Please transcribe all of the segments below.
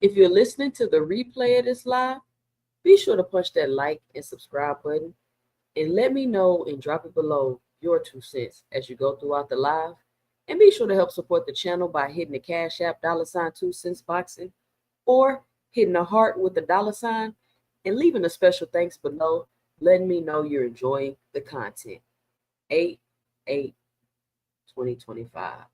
If you're listening to the replay of this live, be sure to punch that like and subscribe button and let me know and drop it below your 2 cents as you go throughout the live. And be sure to help support the channel by hitting the Cash App $2 boxing or hitting the heart with the $, and leaving a special thanks below, letting me know you're enjoying the content. 8/8/2025.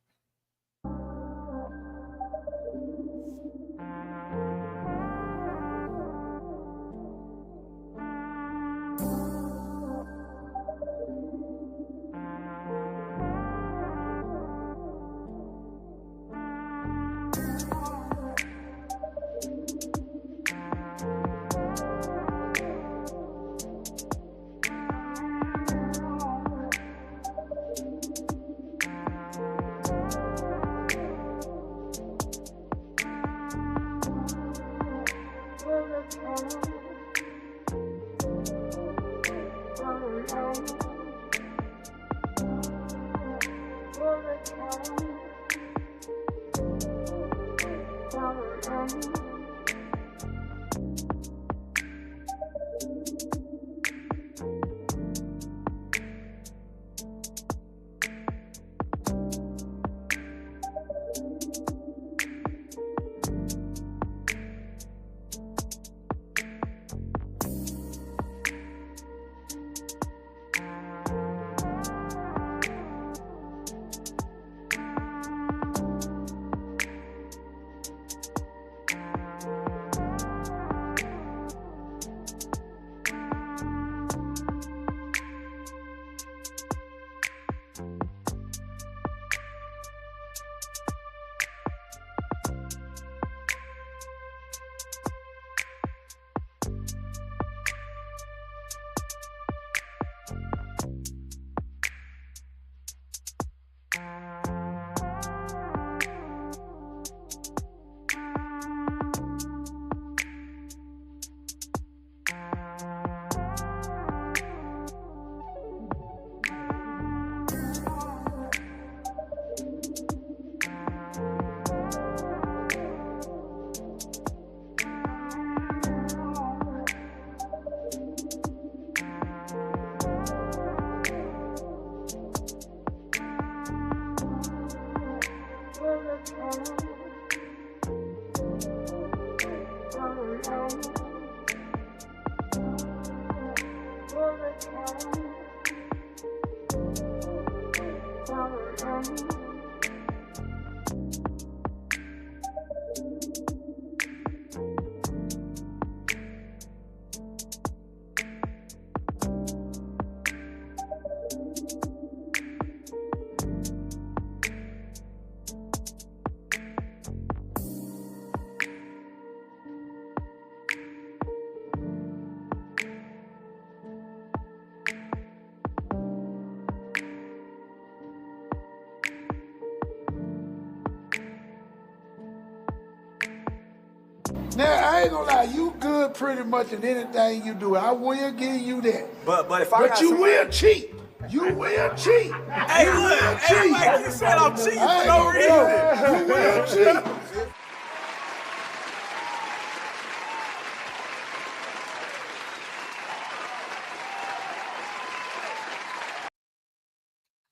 Now, I ain't gonna lie, you good pretty much in anything you do. I will give you that. But if I got you will cheat. You will cheat. Hey, look, everybody keep saying I'm cheating for no reason. You will cheat.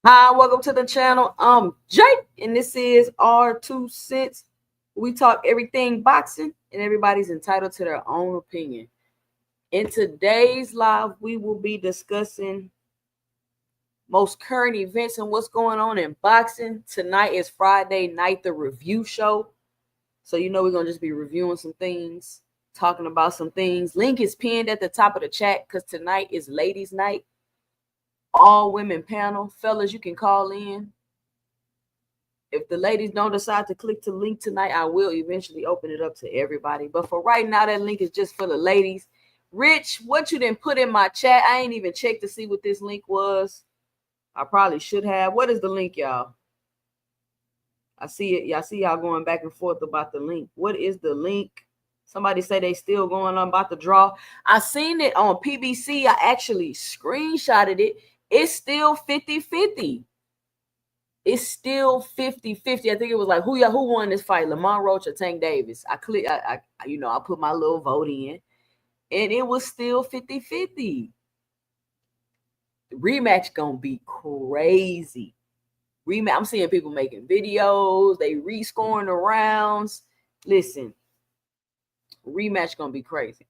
Hi, welcome to the channel. I'm Jake, and this is our 2 cents. We talk everything boxing, and everybody's entitled to their own opinion. In today's live, we will be discussing most current events and what's going on in boxing. Tonight is Friday night, the review show. So we're going to just be reviewing some things, talking about some things. Link is pinned at the top of the chat because tonight is ladies' night. All women panel. Fellas, you can call in. If the ladies don't decide to click the link tonight, I will eventually open it up to everybody. But for right now, that link is just for the ladies. Rich, what you didn't put in my chat, I ain't even checked to see what this link was. I probably should have. What is the link, y'all? I see it. Y'all see y'all going back and forth about the link. What is the link? Somebody say they still going on about the draw. I seen it on PBC. I actually screenshotted it. It's still 50-50. it's still 50-50. I think it was like who won this fight, Lamont Roach or Tank Davis. I put my little vote in, and it was still 50-50. The rematch gonna be crazy. Rematch. I'm seeing people making videos. They rescoring the rounds. Listen, rematch gonna be crazy.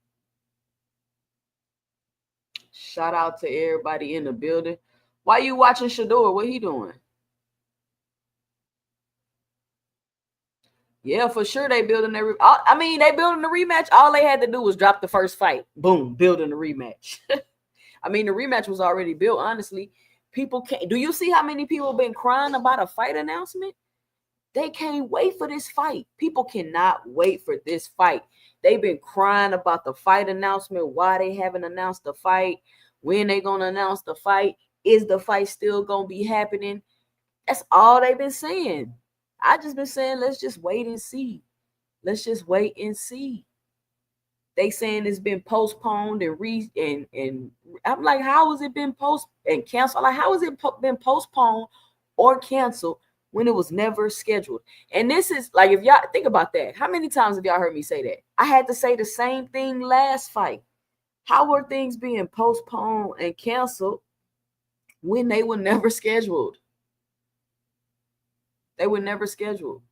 Shout out to everybody in the building. Why you watching Shador? What he doing? Yeah, for sure they building their. They building the rematch. All they had to do was drop the first fight. Boom, building the rematch. I mean, the rematch was already built. Honestly, people can't. Do you see how many people have been crying about a fight announcement? They can't wait for this fight. People cannot wait for this fight. They've been crying about the fight announcement. Why they haven't announced the fight? When they gonna announce the fight? Is the fight still gonna be happening? That's all they've been saying. I just been saying, let's just wait and see. Let's just wait and see. They saying it's been postponed and I'm like, how has it been and canceled? Like, how has it been postponed or canceled when it was never scheduled? And this is like, if y'all think about that, how many times have y'all heard me say that? I had to say the same thing last fight. How were things being postponed and canceled when they were never scheduled? They were never scheduled.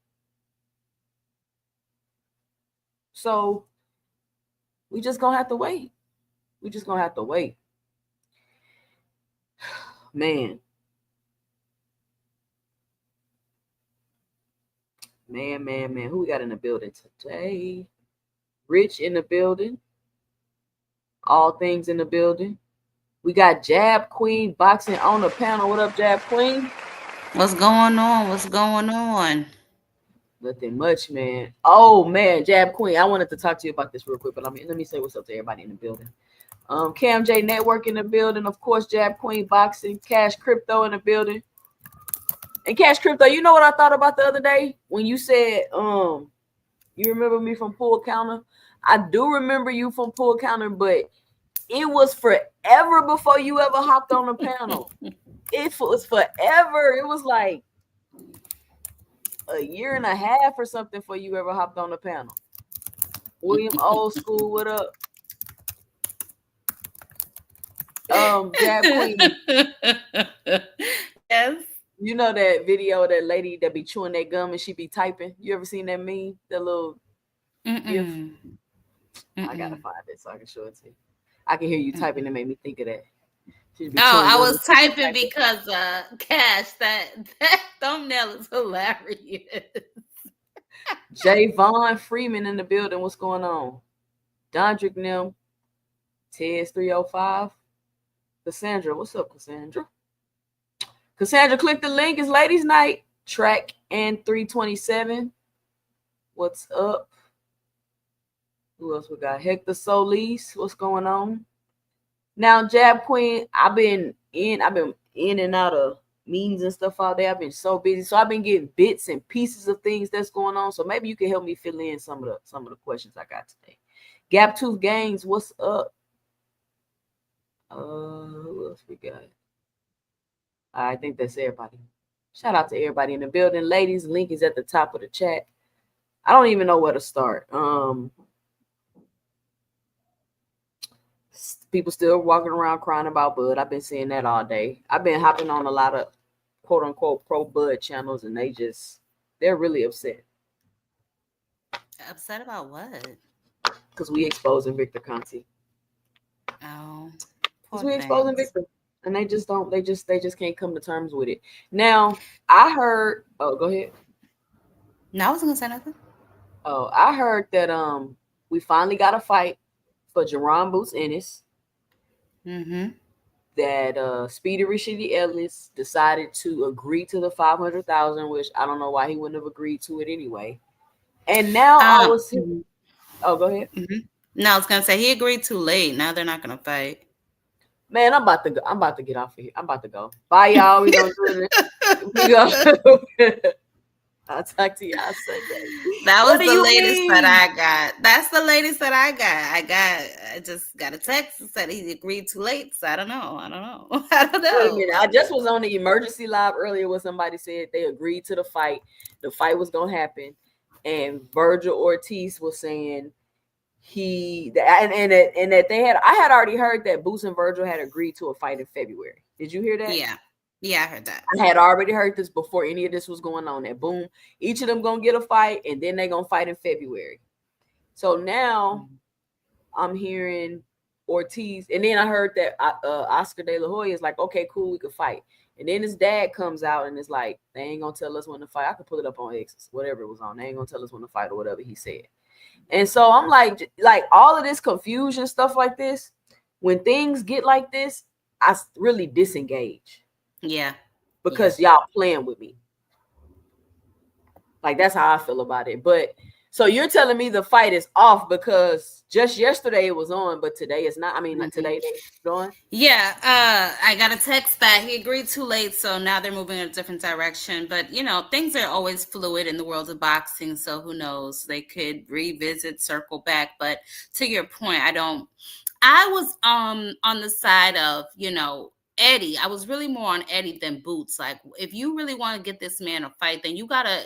So we just gonna have to wait. We just gonna have to wait. Man. Who we got in the building today? Rich in the building. All things in the building. We got Jab Queen boxing on the panel. What up, Jab Queen? What's going on? What's going on? Nothing much, man. Oh man, Jab Queen. I wanted to talk to you about this real quick, but let me say what's up to everybody in the building. Cam J Network in the building, of course. Jab Queen boxing, Cash Crypto in the building. And Cash Crypto, you know what I thought about the other day when you said, you remember me from Pool Counter? I do remember you from Pool Counter, but it was forever before you ever hopped on the panel. It was forever. It was like a year and a half or something before you ever hopped on the panel. William Old School, what up? Jab Queen. Yes. You know that video of that lady that be chewing that gum and she be typing? You ever seen that meme? That little gif? I gotta find it so I can show it to you. I can hear you typing. It made me think of that. I was typing because Cash, that thumbnail is hilarious. Javon Freeman in the building. What's going on? Dondrick Nim. Tez 305. Cassandra. What's up, Cassandra? Cassandra, click the link. It's ladies' night. Track and 327. What's up? Who else we got? Hector Solis. What's going on? Now, Jab Queen, I've been in and out of meetings and stuff all day. I've been so busy. So I've been getting bits and pieces of things that's going on. So maybe you can help me fill in some of the questions I got today. Gap Tooth Games, what's up? Who else we got? I think that's everybody. Shout out to everybody in the building. Ladies, link is at the top of the chat. I don't even know where to start. People still walking around crying about Bud. I've been seeing that all day. I've been hopping on a lot of quote unquote pro Bud channels, and they're really upset. Upset about what? Because we exposing Victor Conte. Oh, because we exposing Victor, and they just can't come to terms with it. Now I heard. Oh, go ahead. No, I wasn't gonna say nothing. Oh, I heard that we finally got a fight for Jaron Ennis. That Speedy Rashidi Ellis decided to agree to the $500,000, which I don't know why he wouldn't have agreed to it anyway. And now oh, go ahead. No, I was gonna say he agreed too late. Now they're not gonna fight. Man, I'm about to go. I'm about to get off of here. I'm about to go. Bye, y'all. We gonna do it. I'll talk to y'all Sunday. That What was do the you latest mean? that I got. That's the latest that I got. I just got a text that said he agreed too late. So I don't know. I don't know. Wait a minute. I just was on the emergency live earlier where somebody said they agreed to the fight. The fight was gonna happen, and Virgil Ortiz was saying that they had. I had already heard that Boots and Virgil had agreed to a fight in February. Did you hear that? Yeah, I heard that. I had already heard this before any of this was going on. That boom, each of them gonna get a fight, and then they're gonna fight in February. So now I'm hearing Ortiz, and then I heard that Oscar De La Hoya is like, okay, cool, we could fight. And then his dad comes out and is like, they ain't gonna tell us when to fight. I could pull it up on X, whatever it was on. They ain't gonna tell us when to fight or whatever he said. And so I'm like all of this confusion stuff like this, when things get like this, I really disengage. Yeah. Because y'all playing with me. Like, that's how I feel about it. But so you're telling me the fight is off because just yesterday it was on, but today it's not. I mean, today it's on. Yeah, I got a text that he agreed too late, so now they're moving in a different direction. But you know, things are always fluid in the world of boxing, so who knows? They could revisit, circle back. But to your point, I was on the side of, you know, Eddie. I was really more on Eddie than Boots. Like, if you really want to get this man a fight, then you gotta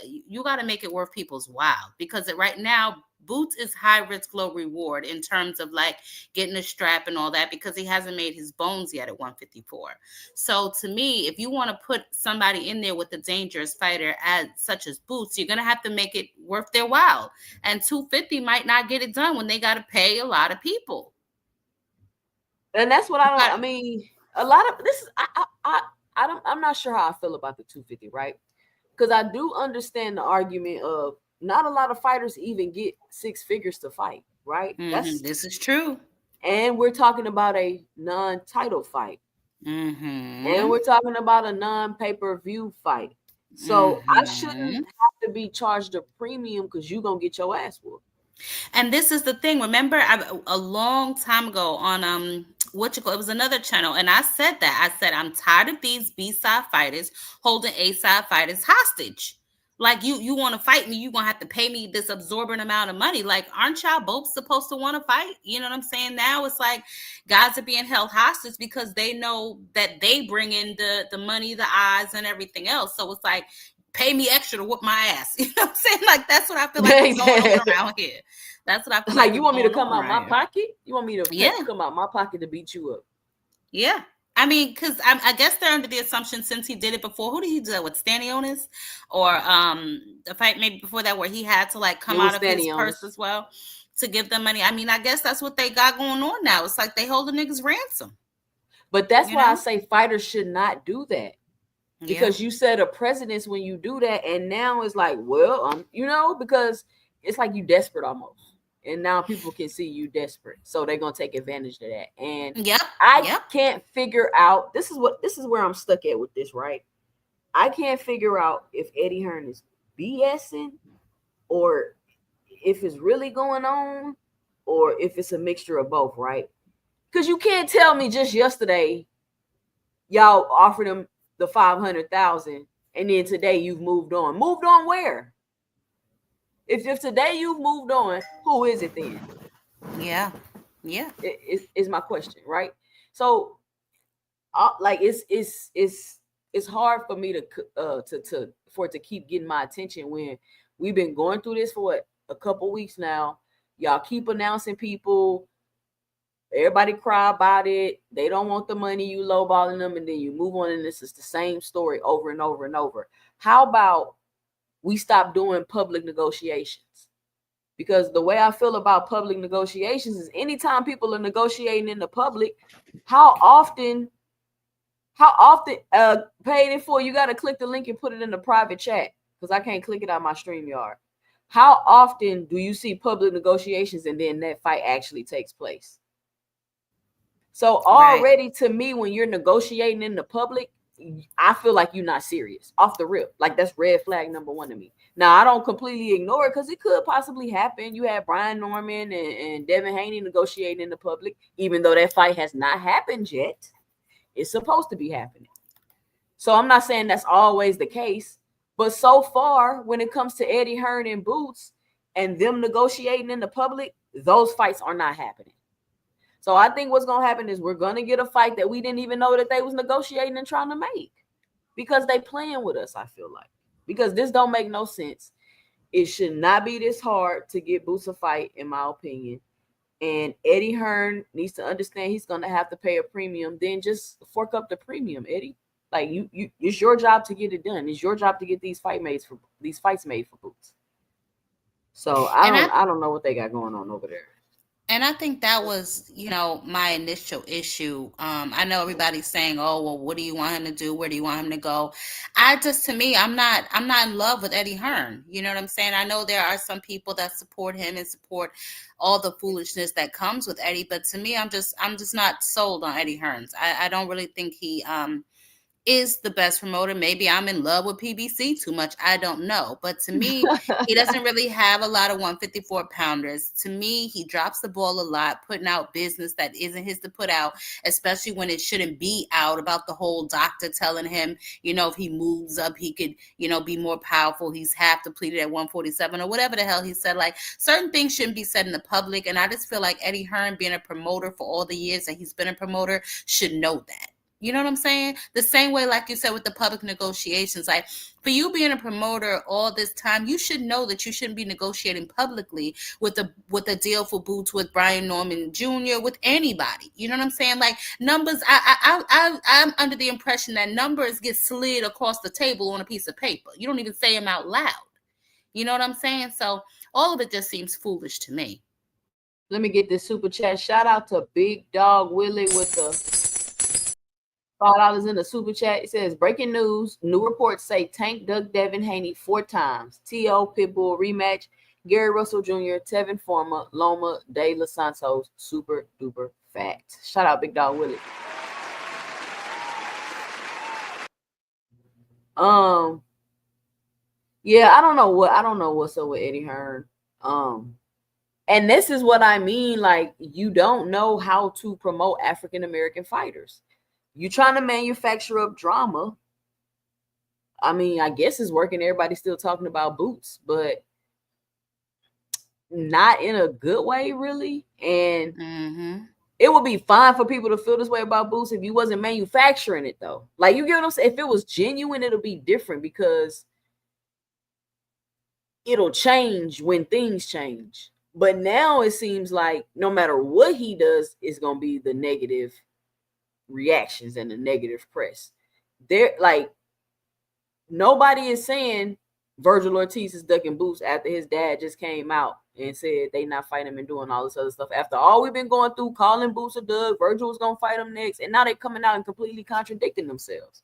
make it worth people's while, because right now Boots is high risk, low reward in terms of like getting a strap and all that, because he hasn't made his bones yet at 154. So to me, if you want to put somebody in there with a dangerous fighter such as Boots, you're gonna have to make it worth their while. And 250 might not get it done when they got to pay a lot of people. And that's what I mean, a lot of this is I'm not sure how I feel about the 250, right? Because I do understand the argument of not a lot of fighters even get six figures to fight, right? This is true. And we're talking about a non-title fight. And we're talking about a non-pay-per-view fight. So I shouldn't have to be charged a premium because you're going to get your ass whooped. And this is the thing. Remember, a long time ago on it was another channel, and I said that. I said, I'm tired of these B-side fighters holding A-side fighters hostage. Like, you want to fight me, you're going to have to pay me this absorbent amount of money. Like, aren't y'all both supposed to want to fight? You know what I'm saying? Now it's like guys are being held hostage because they know that they bring in the money, the eyes, and everything else. So it's like, pay me extra to whoop my ass. You know what I'm saying? Like, that's what I feel like is going on around here. That's what I feel like. You want me to come out my pocket? You want me to come out my pocket to beat you up? Yeah. I mean, because I guess they're under the assumption, since he did it before, who did he do that with? Stanionis? Or the fight maybe before that where he had to like come out of his purse as well to give them money. I mean, I guess that's what they got going on now. It's like they hold the niggas ransom. But that's why I say fighters should not do that. Because you set a precedence when you do that, and now it's like, well, you know, because it's like you desperate almost, and now people can see you desperate, so they're gonna take advantage of that. And I can't figure out. This is where I'm stuck at with this, right? I can't figure out if Eddie Hearn is BSing, or if it's really going on, or if it's a mixture of both, right? Because you can't tell me just yesterday y'all offered him the 500,000, and then today you've moved on. Moved on where? If today you've moved on, who is it then? Yeah. Is my question, right? So, like it's hard for me to keep getting my attention when we've been going through this for a couple weeks now. Y'all keep announcing people. Everybody cry about it. They don't want the money. You lowballing them, and then you move on, and this is the same story over and over and over. How about we stop doing public negotiations? Because the way I feel about public negotiations is anytime people are negotiating in the public, how often paid it for? You got to click the link and put it in the private chat, because I can't click it on my StreamYard. How often do you see public negotiations and then that fight actually takes place? So already to me, when you're negotiating in the public, I feel like you're not serious off the rip. Like, that's red flag number one to me. Now, I don't completely ignore it because it could possibly happen. You had Brian Norman and Devin Haney negotiating in the public, even though that fight has not happened yet. It's supposed to be happening. So I'm not saying that's always the case, But so far, when it comes to Eddie Hearn and Boots and them negotiating in the public, those fights are not happening. So I think what's going to happen is we're going to get a fight that we didn't even know that they was negotiating and trying to make, because they playing with us, I feel like. Because this don't make no sense. It should not be this hard to get Boots a fight, in my opinion. And Eddie Hearn needs to understand he's going to have to pay a premium. Then just fork up the premium, Eddie. Like you, it's your job to get it done. It's your job to get these fights made for Boots. So I don't know what they got going on over there. And I think that was, my initial issue. I know everybody's saying, "Oh, well, what do you want him to do? Where do you want him to go?" To me, I'm not in love with Eddie Hearn. You know what I'm saying? I know there are some people that support him and support all the foolishness that comes with Eddie, but to me, I'm just not sold on Eddie Hearn. I don't really think he is the best promoter. Maybe I'm in love with PBC too much. I don't know. But to me, he doesn't really have a lot of 154 pounders. To me, he drops the ball a lot, putting out business that isn't his to put out, especially when it shouldn't be out, about the whole doctor telling him, if he moves up, he could, be more powerful. He's half depleted at 147 or whatever the hell he said. Like, certain things shouldn't be said in the public. And I just feel like Eddie Hearn, being a promoter for all the years that he's been a promoter, should know that. You know what I'm saying? The same way, like you said, with the public negotiations, like, for you being a promoter all this time, you should know that you shouldn't be negotiating publicly with a deal for Boots with Brian Norman Jr., with anybody. You know what I'm saying? Like, numbers, I'm under the impression that numbers get slid across the table on a piece of paper. You don't even say them out loud. You know what I'm saying? So all of it just seems foolish to me. Let me get this super chat. Shout out to Big Dog Willie with the $5 in the super chat. It says, breaking news. New reports say Tank dug Devin Haney 4 times. T.O. Pitbull rematch. Gary Russell Jr., Tevin Farmer, Loma, De Los Santos. Super duper fact. Shout out Big Dog Willie. Yeah, I don't know what's up with Eddie Hearn. And this is what I mean. Like, you don't know how to promote African American fighters. You trying to manufacture up drama. I mean, I guess it's working. Everybody's still talking about Boots, but not in a good way, really. And it would be fine for people to feel this way about Boots if you wasn't manufacturing it, though. Like, you get what I'm saying? If it was genuine, it'll be different, because it'll change when things change. But now it seems like no matter what he does, it's going to be the negative reactions and the negative press. They're like, nobody is saying Virgil Ortiz is ducking Boots after his dad just came out and said they not fighting him and doing all this other stuff. After all we've been going through, calling Boots a dug, Virgil was gonna fight him next, and now they're coming out and completely contradicting themselves.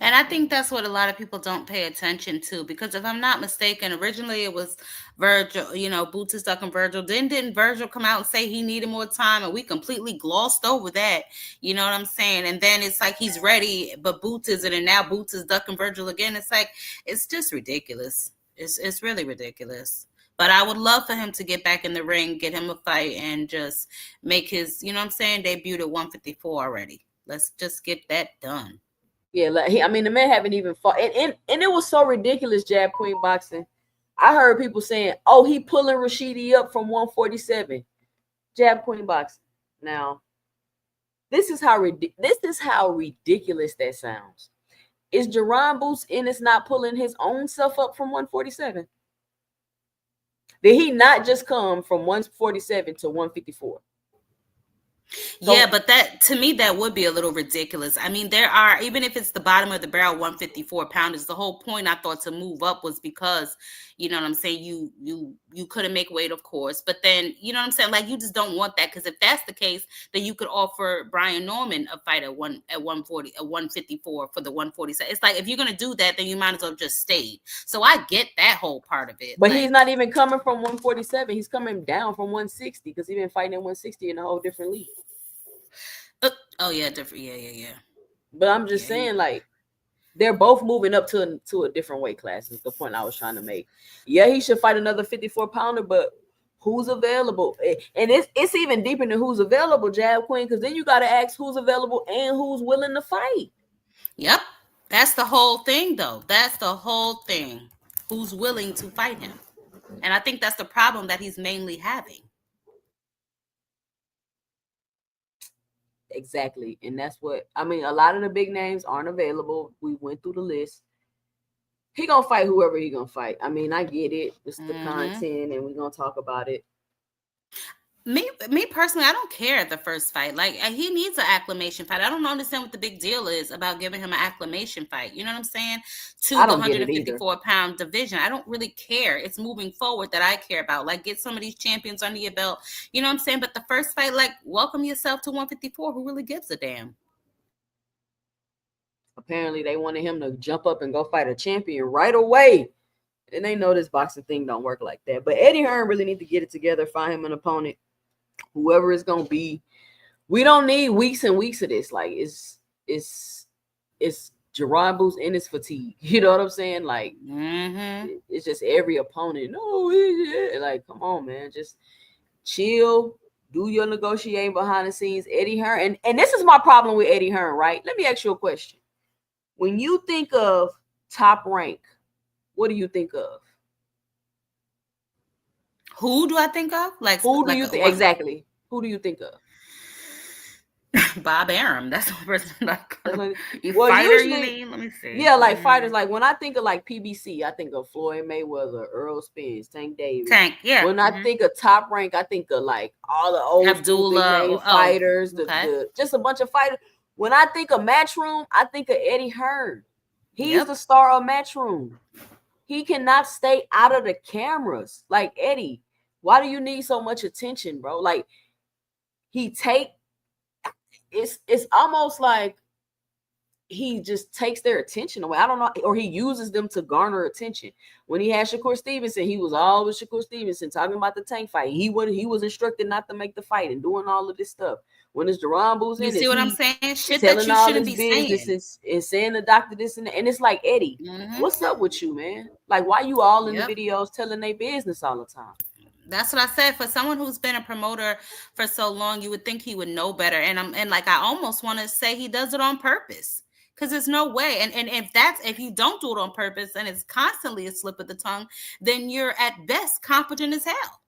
And I think that's what a lot of people don't pay attention to, because if I'm not mistaken, originally it was Virgil, Boots is ducking Virgil. Then didn't Virgil come out and say he needed more time, and we completely glossed over that? You know what I'm saying? And then it's like he's ready, but Boots isn't, and now Boots is ducking Virgil again. It's like, it's just ridiculous. It's really ridiculous. But I would love for him to get back in the ring, get him a fight, and just make his, debut at 154 already. Let's just get that done. Yeah, the man haven't even fought, and it was so ridiculous. Jab Queen Boxing. I heard people saying, "Oh, he pulling Rashidi up from 147." Jab Queen Boxing. Now, this is how ridiculous that sounds. Is Jaron Boots Ennis not pulling his own self up from 147? Did he not just come from 147 to 154? So, yeah, but that, to me, that would be a little ridiculous. I mean, there are, even if it's the bottom of the barrel 154 pounders, the whole point I thought to move up was because, you know what I'm saying, you couldn't make weight, of course, but then, you know what I'm saying, like, you just don't want that, because if that's the case, then you could offer Brian Norman a fight at 154 for the 147. It's like, if you're gonna do that, then you might as well just stay. So I get that whole part of it. But he's not even coming from 147. He's coming down from 160, because he's been fighting at 160 in a whole different league. Oh yeah, different. Yeah. But I'm just saying, like, they're both moving up to a different weight class. Is the point I was trying to make. Yeah, he should fight another 54 pounder, but who's available? And it's even deeper than who's available, Jab Queen, because then you got to ask who's available and who's willing to fight. Yep. That's the whole thing, though. That's the whole thing. Who's willing to fight him? And I think that's the problem that he's mainly having. Exactly. And that's what, I mean, a lot of the big names aren't available. We went through the list. He gonna fight whoever he gonna fight. I mean, I get it. It's the content, and we're gonna talk about it. Me personally, I don't care at the first fight. Like, he needs an acclimation fight. I don't understand what the big deal is about giving him an acclimation fight. You know what I'm saying? To the 154-pound division. I don't really care. It's moving forward that I care about. Like, get some of these champions under your belt. You know what I'm saying? But the first fight, like, welcome yourself to 154. Who really gives a damn? Apparently, they wanted him to jump up and go fight a champion right away. And they know this boxing thing don't work like that. But Eddie Hearn really need to get it together, find him an opponent. Whoever it's gonna be, we don't need weeks and weeks of this. Like it's Jaron Ennis fatigue. You know what I'm saying? Like it's just every opponent. No, like come on, man, just chill. Do your negotiating behind the scenes. Eddie Hearn, and this is my problem with Eddie Hearn, right? Let me ask you a question. When you think of Top Rank, what do you think of? Who do I think of? Like, who do you think exactly? Who do you think of? Bob Arum. That's the person that well, fighter, usually, you mean? Let me see. Yeah, like fighters. Like when I think of like PBC, I think of Floyd Mayweather, Earl Spence, Tank Davis. Yeah. When I think of Top Rank, I think of like all the old Abdullah fighters, just a bunch of fighters. When I think of Matchroom, I think of Eddie Hearn. He's the star of Matchroom. He cannot stay out of the cameras. Like Eddie, why do you need so much attention, bro? Like it's almost like he just takes their attention away. I don't know, or he uses them to garner attention. When he had Shakur Stevenson, he was always Shakur Stevenson talking about the Tank fight. He was instructed not to make the fight and doing all of this stuff. When it's Jaron Ennis, you see what I'm saying? Shit that you shouldn't be saying. And saying the doctor this and that. And it's like, Eddie, what's up with you, man? Like, why you all in the videos telling their business all the time? That's what I said. For someone who's been a promoter for so long, you would think he would know better. And like, I almost want to say he does it on purpose, because there's no way. And if you don't do it on purpose and it's constantly a slip of the tongue, then you're at best competent as hell.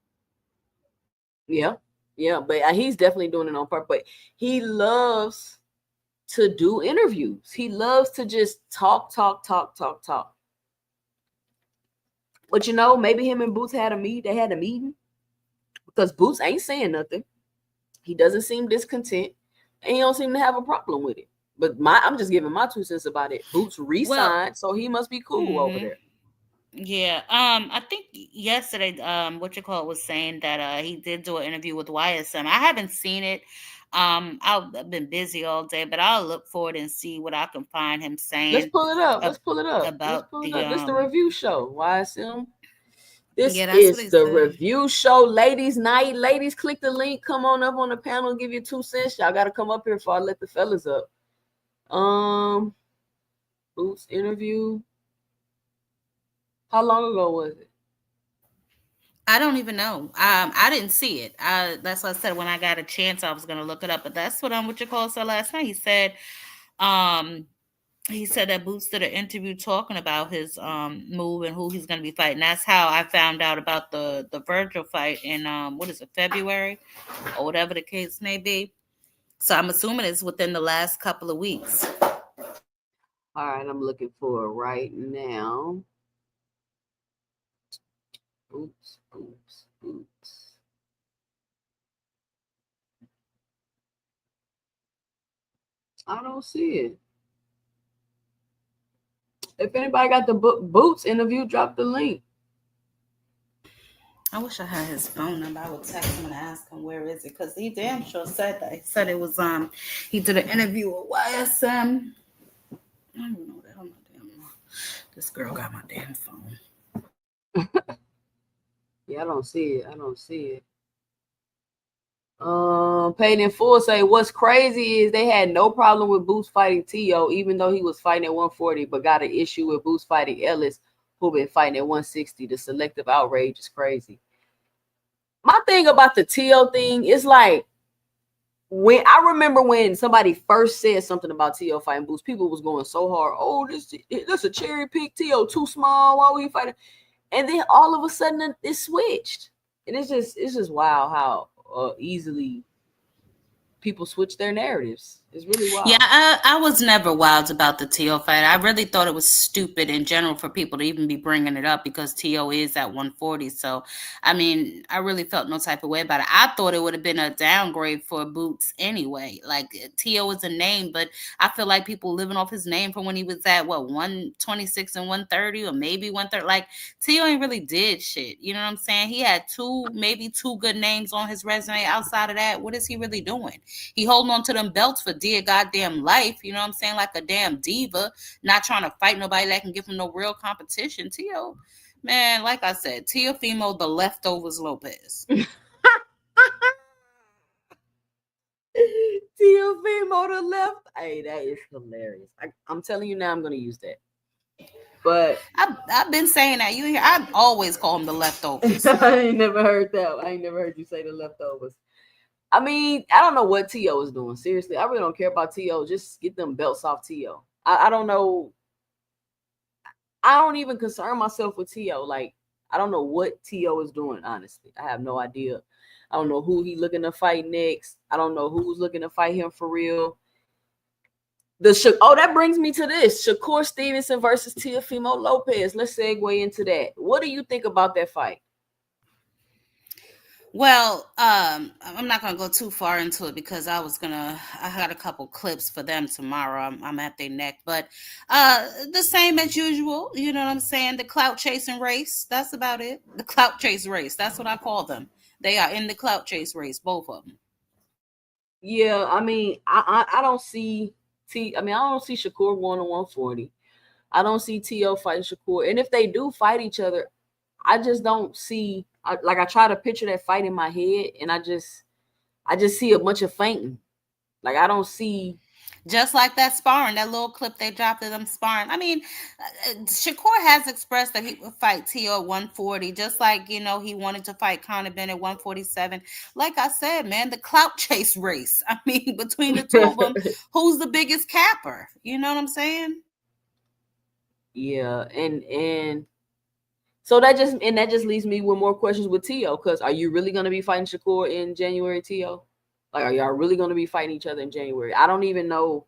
Yeah, but he's definitely doing it on purpose. But he loves to do interviews. He loves to just talk. But you know, maybe him and Boots had a meet. They had a meeting because Boots ain't saying nothing. He doesn't seem discontent, and he don't seem to have a problem with it. But I'm just giving my 2 cents about it. Boots re-signed, so he must be cool over there. Yeah. I think yesterday, was saying that he did do an interview with YSM. I haven't seen it. I've been busy all day, but I'll look for it and see what I can find him saying. Let's pull it up. About this the review show. YSM. This is the review show, ladies' night. Ladies, click the link. Come on up on the panel. Give you 2 cents. Y'all got to come up here before I let the fellas up. Boots interview. How long ago was it? I don't even know. I didn't see it. That's what I said. When I got a chance, I was gonna look it up. But that's what said last night. He said, that Boots did an interview talking about his move and who he's gonna be fighting. That's how I found out about the Virgil fight in February or whatever the case may be. So I'm assuming it's within the last couple of weeks. All right, I'm looking for it right now. Oops. I don't see it. If anybody got the Boots interview, drop the link. I wish I had his phone number. I would text him and ask him where is it, because he damn sure said that. He said it was he did an interview with YSM. I don't know that on my damn. This girl got my damn phone. Yeah, I don't see it. Paid in Full say what's crazy is they had no problem with Boots fighting Teo, even though he was fighting at 140, but got an issue with Boots fighting Ellis, who been fighting at 160. The selective outrage is crazy. My thing about the Teo thing is like, when I remember when somebody first said something about Teo fighting Boots, people was going so hard. Oh, this a cherry pick. Teo too small. Why we fighting? And then all of a sudden it switched, and it's just wild how easily people switch their narratives. It's really wild. Yeah, I was never wild about the Teo fight. I really thought it was stupid in general for people to even be bringing it up because Teo is at 140. So, I mean, I really felt no type of way about it. I thought it would have been a downgrade for Boots anyway. Like, Teo is a name, but I feel like people living off his name from when he was at, 126 and 130 or maybe 130. Like, Teo ain't really did shit. You know what I'm saying? He had maybe two good names on his resume. Outside of that, what is he really doing? He holding on to them belts for dear goddamn life, you know what I'm saying? Like a damn diva, not trying to fight nobody that can give him no real competition. Teo, man, like I said, Teofimo, the leftovers Lopez. Teofimo the left. Hey, that is hilarious. I'm telling you now, I'm gonna use that. But I've been saying that. You hear? I always call him the leftovers. I ain't never heard that. I ain't never heard you say the leftovers. I mean, I don't know what Teo is doing. Seriously, I really don't care about Teo. Just get them belts off Teo. I don't know. I don't even concern myself with Teo. Like, I don't know what Teo is doing, honestly. I have no idea. I don't know who he looking to fight next. I don't know who's looking to fight him for real. That brings me to this. Shakur Stevenson versus Teofimo Lopez. Let's segue into that. What do you think about that fight? Well, I'm not gonna go too far into it because I had a couple clips for them tomorrow. I'm at their neck, but the same as usual. You know what I'm saying? The clout chasing race. That's about it. The clout chase race. That's what I call them. They are in the clout chase race, both of them. Yeah, I mean, I don't see I don't see Shakur going to 140. I don't see Teo fighting Shakur, and if they do fight each other, I just don't see. I try to picture that fight in my head, and I just see a bunch of fainting. Like, I don't see. Just like that sparring, that little clip they dropped of them sparring. I mean, Shakur has expressed that he would fight Teo at 140, just like, he wanted to fight Conor Benn at 147. Like I said, man, the clout chase race. I mean, between the two of them, who's the biggest capper? You know what I'm saying? Yeah, and so that just leaves me with more questions with Teo, because are you really going to be fighting Shakur in January, Teo? Like, are y'all really going to be fighting each other in January? I don't even know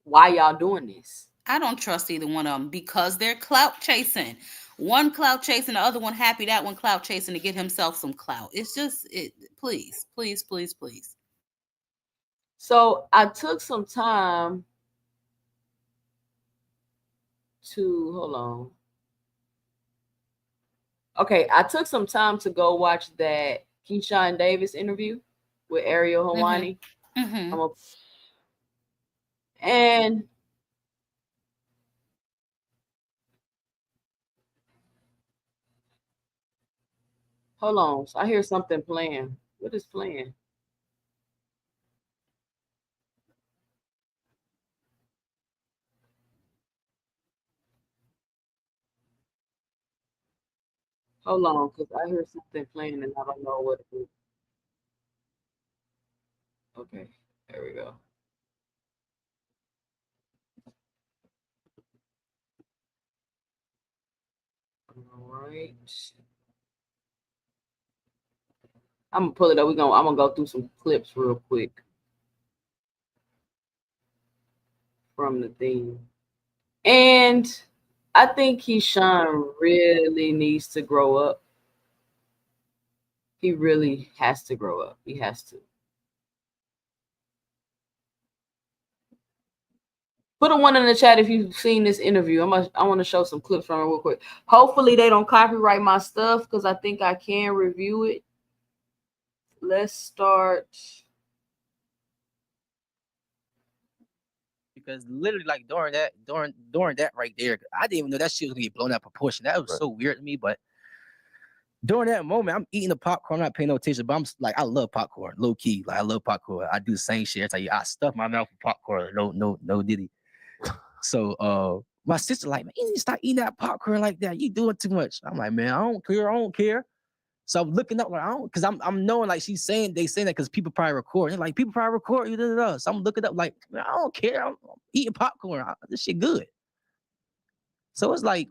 why y'all doing this. I don't trust either one of them because they're clout chasing. One clout chasing, the other one happy that one clout chasing to get himself some clout. It's just, please. So I took some time to, hold on. Okay, I took some time to go watch that Keyshawn Davis interview with Ariel Helwani. Mm-hmm. And hold on, so I hear something playing. What is playing? Hold on, because I hear something playing and I don't know what it is. Okay, there we go. All right. I'm gonna pull it up. I'm gonna go through some clips real quick from the thing. And I think Keyshawn really needs to grow up. He really has to grow up. He has to. Put a one in the chat if you've seen this interview. I want to show some clips from it real quick. Hopefully they don't copyright my stuff, because I think I can review it. Let's start. Because literally, like during that right there, I didn't even know that shit was gonna be blown out of proportion. That was so weird to me. But during that moment, I'm eating the popcorn, I'm not paying no attention. But I'm like, I love popcorn, low key. Like, I love popcorn. I do the same shit. I stuff my mouth with popcorn. No diddy. So my sister like, man, you need to stop eating that popcorn like that. You doing too much. I'm like, man, I don't care. So I'm looking up like I don't, because I'm knowing like they saying that because people probably record. They're like, people probably record you. So I'm looking up like, I don't care. I'm eating popcorn. This shit good. So it's like,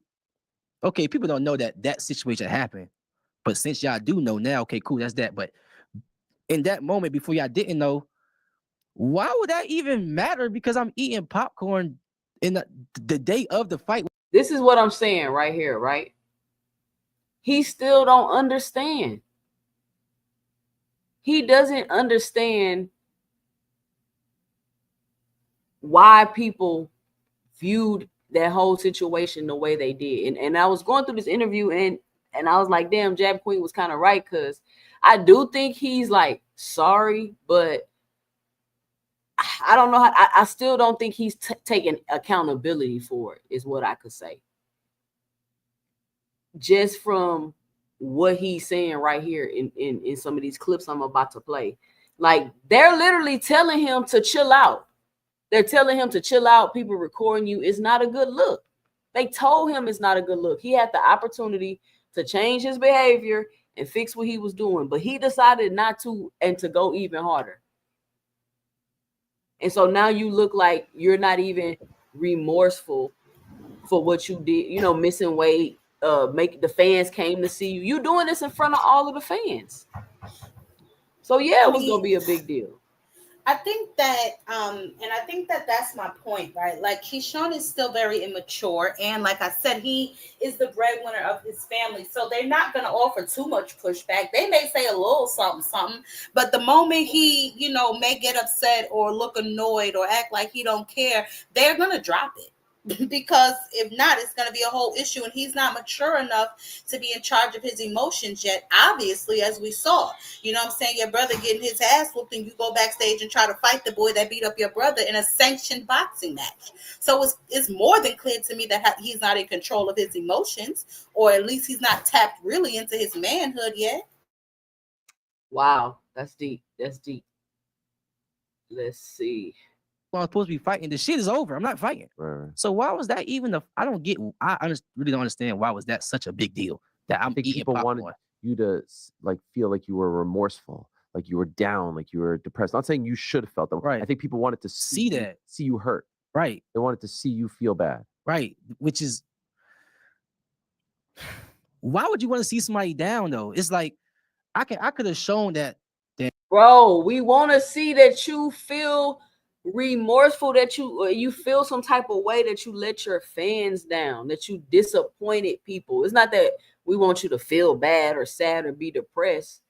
okay, people don't know that situation happened. But since y'all do know now, okay, cool, that's that. But in that moment before y'all didn't know, why would that even matter? Because I'm eating popcorn in the day of the fight. This is what I'm saying right here, right? He still don't understand. He doesn't understand why people viewed that whole situation the way they did. And I was going through this interview and I was like, damn, Jab Queen was kind of right, because I do think he's like sorry, but I don't know how. I still don't think he's taking accountability for it, is what I could say. Just from what he's saying right here in some of these clips I'm about to play. Like, they're literally telling him to chill out. They're telling him to chill out. People recording you. It's not a good look. They told him it's not a good look. He had the opportunity to change his behavior and fix what he was doing, but he decided not to, and to go even harder. And so now you look like you're not even remorseful for what you did, you know, missing weight, make the fans came to see you. You doing this in front of all of the fans. So yeah, it was gonna be a big deal. I think that, and I think that that's my point, right? Like, Keyshawn is still very immature, and like I said, he is the breadwinner of his family, so they're not going to offer too much pushback. They may say a little something, but the moment he, you know, may get upset or look annoyed or act like he don't care, they're going to drop it. Because if not, it's going to be a whole issue, and he's not mature enough to be in charge of his emotions yet, obviously, as we saw. You know what I'm saying? Your brother getting his ass whooped, and you go backstage and try to fight the boy that beat up your brother in a sanctioned boxing match. So it's more than clear to me that he's not in control of his emotions, or at least he's not tapped really into his manhood yet. Wow, that's deep. That's deep. Let's see. I'm supposed to be fighting. The shit is over. I'm not fighting. Right. So why was that even I don't get. Really don't understand why was that such a big deal that I'm eating people popcorn. wanted you to like feel like you were remorseful, like you were down, like you were depressed. Not saying you should have felt that. Right. I think people wanted to see you hurt. Right. They wanted to see you feel bad. Right. Which is, why would you want to see somebody down though? It's like I could have shown that. Bro, we want to see that you feel remorseful, that you feel some type of way, that you let your fans down, that you disappointed people. It's not that we want you to feel bad or sad or be depressed,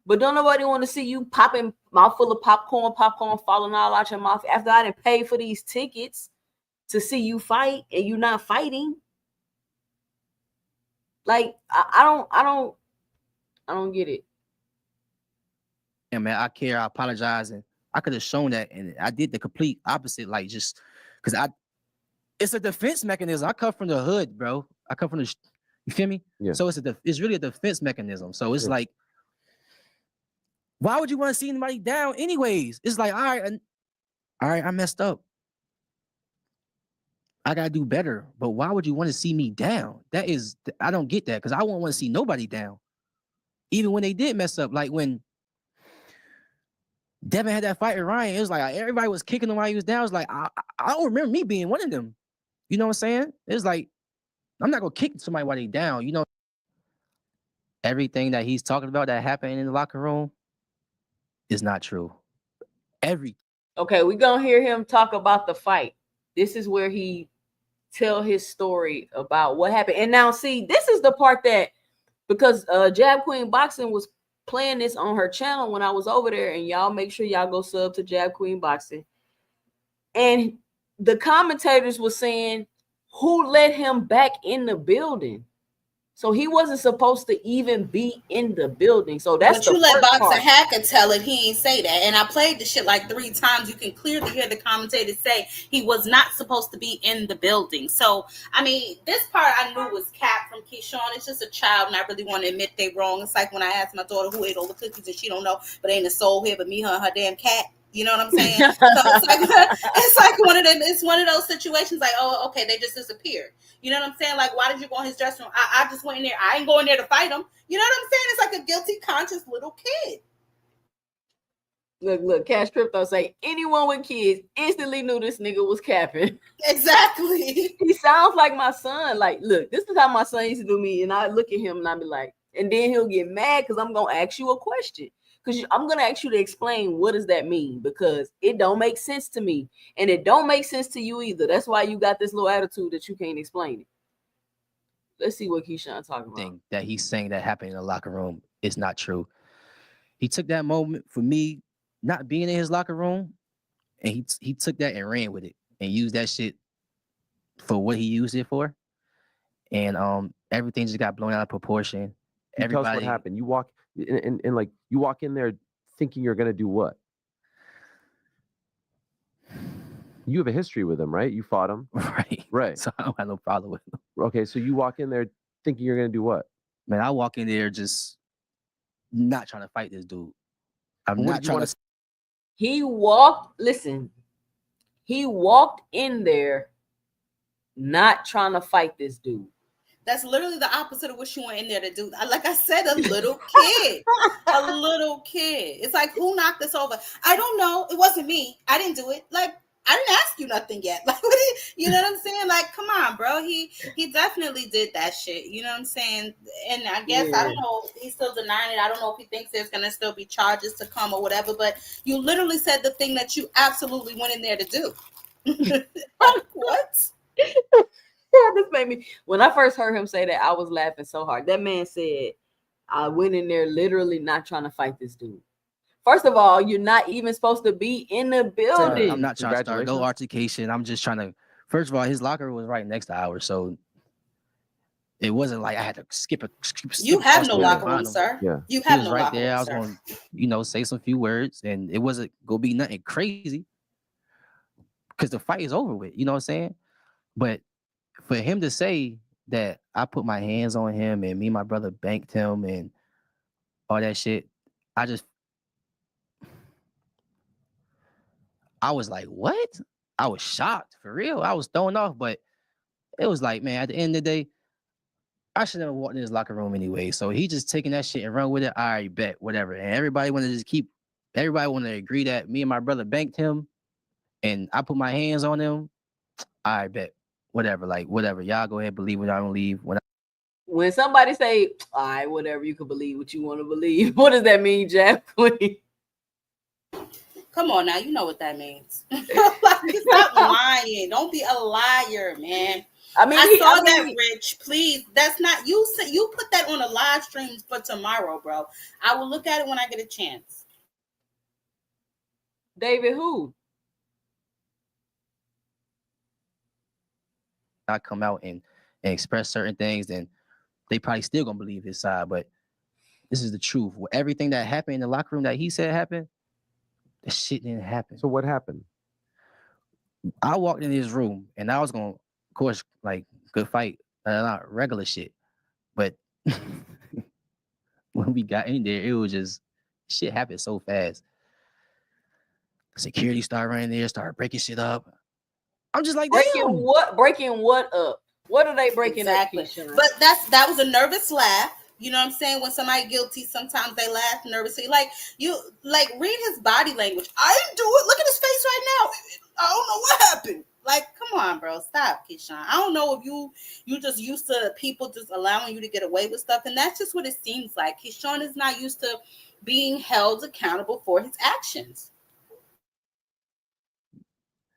but don't nobody want to see you popping mouthful of popcorn falling all out your mouth after I didn't pay for these tickets to see you fight and you not fighting. Like, I don't get it. Yeah, man, I care. I apologize, and I could have shown that, and I did the complete opposite. Like, just because it's a defense mechanism. I come from the hood, bro. I come from you feel me? Yeah. So it's really a defense mechanism. So it's like, why would you want to see anybody down, anyways? It's like, all right, I messed up. I gotta do better. But why would you want to see me down? I don't get that, because I won't want to see nobody down, even when they did mess up. Like when Devin had that fight with Ryan, it was like everybody was kicking him while he was down. It was like, I don't remember me being one of them. You know what I'm saying? It's like, I'm not gonna kick somebody while they down. You know, everything that he's talking about that happened in the locker room is not true. Okay, we're gonna hear him talk about the fight. This is where he tell his story about what happened. And now, see, this is the part that, because Jab Queen Boxing was playing this on her channel when I was over there, and y'all make sure y'all go sub to Jab Queen Boxing. And the commentators were saying, who let him back in the building? So he wasn't supposed to even be in the building. So that's but you let Boxer Hacker tell it. He ain't say that. And I played the shit like 3 times. You can clearly hear the commentators say he was not supposed to be in the building. So, I mean, this part I knew was cap from Keyshawn. It's just a child, and I really want to admit they wrong. It's like when I asked my daughter who ate all the cookies and she don't know, but ain't a soul here but me, her, and her damn cat. You know what I'm saying? So it's like one of them. It's one of those situations like, oh, okay, they just disappeared. You know what I'm saying? Like, why did you go in his dressing room? I just went in there. I ain't going there to fight him. You know what I'm saying? It's like a guilty conscious little kid. Look, Cash Crypto say anyone with kids instantly knew this nigga was capping. Exactly. He sounds like my son. Like, look, this is how my son used to do me. And I look at him and I be like, and then he'll get mad because I'm gonna ask you a question. Because I'm gonna ask you to explain what does that mean, because it don't make sense to me. And it don't make sense to you either. That's why you got this little attitude that you can't explain it. Let's see what Keyshawn talking about. That he's saying that happened in the locker room is not true. He took that moment for me not being in his locker room, and he took that and ran with it and used that shit for what he used it for. And everything just got blown out of proportion. Tell us what happened. You walk and like you walk in there thinking you're gonna do what? You have a history with him, right? You fought him. Right. So I don't have no problem with him. Okay, so you walk in there thinking you're gonna do what? Man, I walk in there just not trying to fight this dude. I'm not trying to. He walked in there not trying to fight this dude. That's literally the opposite of what you went in there to do. Like I said, a little kid. A little kid. It's like, who knocked this over? I don't know. It wasn't me. I didn't do it. Like, I didn't ask you nothing yet. Like, you know what I'm saying? Like, come on, bro. He definitely did that shit. You know what I'm saying? And I guess, I don't know, he's still denying it. I don't know if he thinks there's going to still be charges to come or whatever, but you literally said the thing that you absolutely went in there to do. Like, what? This made me, when I first heard him say that, I was laughing so hard. That man said, I went in there literally not trying to fight this dude. First of all, you're not even supposed to be in the building. I'm not trying to start no altercation. I'm just trying to, first of all, his locker was right next to ours, so it wasn't like I had to skip you have no locker room, sir. Yeah. You have no right locker there. room, I was going to, say some few words, and it wasn't going to be nothing crazy because the fight is over with. You know what I'm saying? But for him to say that I put my hands on him and me and my brother banked him and all that shit, I was like, what? I was shocked, for real. I was thrown off, but it was like, man, at the end of the day, I should never walked in his locker room anyway. So he just taking that shit and run with it. All right, bet, whatever. And everybody wanted to agree that me and my brother banked him and I put my hands on him. All right, bet, whatever. Like, whatever. Y'all go ahead, believe what I don't believe. When somebody say, all right, whatever, you can believe what you want to believe. What does that mean, Jeff? Come on now, you know what that means. Stop lying. Don't be a liar, man. I saw that, Rich. Please, that's not you. You put that on a live stream for tomorrow, bro. I will look at it when I get a chance. David, who? I come out and express certain things, then they probably still gonna believe his side. But this is the truth. Everything that happened in the locker room that he said happened, that shit didn't happen. So what happened? I walked in his room and I was gonna, of course, like, good fight, not regular shit. But when we got in there, it was just shit happened so fast. Security started running there, started breaking shit up. I'm just like, breaking what up? What are they breaking exactly. up? But that was a nervous laugh. You know what I'm saying? When somebody guilty, sometimes they laugh nervously. Like, read his body language. I didn't do it. Look at his face right now. I don't know what happened. Like, come on, bro. Stop, Keyshawn. I don't know if you just used to people just allowing you to get away with stuff. And that's just what it seems like. Keyshawn is not used to being held accountable for his actions.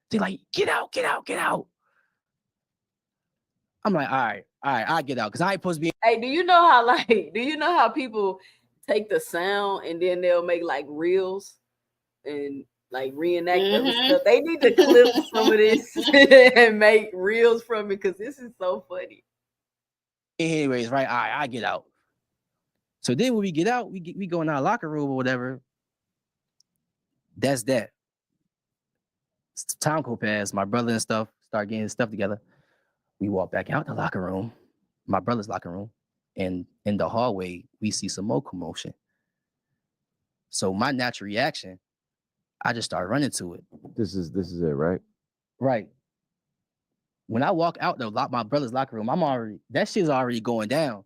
They're like, get out. I'm like, all right, I get out because I ain't supposed to be. Hey, do you know how people take the sound and then they'll make like reels and like reenact other stuff? They need to clip some of this and make reels from it because this is so funny. Anyways, right, all right, I get out. So then when we get out, we go in our locker room or whatever. That's that. Time go past. My brother and stuff start getting his stuff together. We walk back out the locker room, my brother's locker room, and in the hallway, we see some more commotion. So my natural reaction I just started running to it. This is it, right? Right. When I walk out my brother's locker room, that shit's already going down.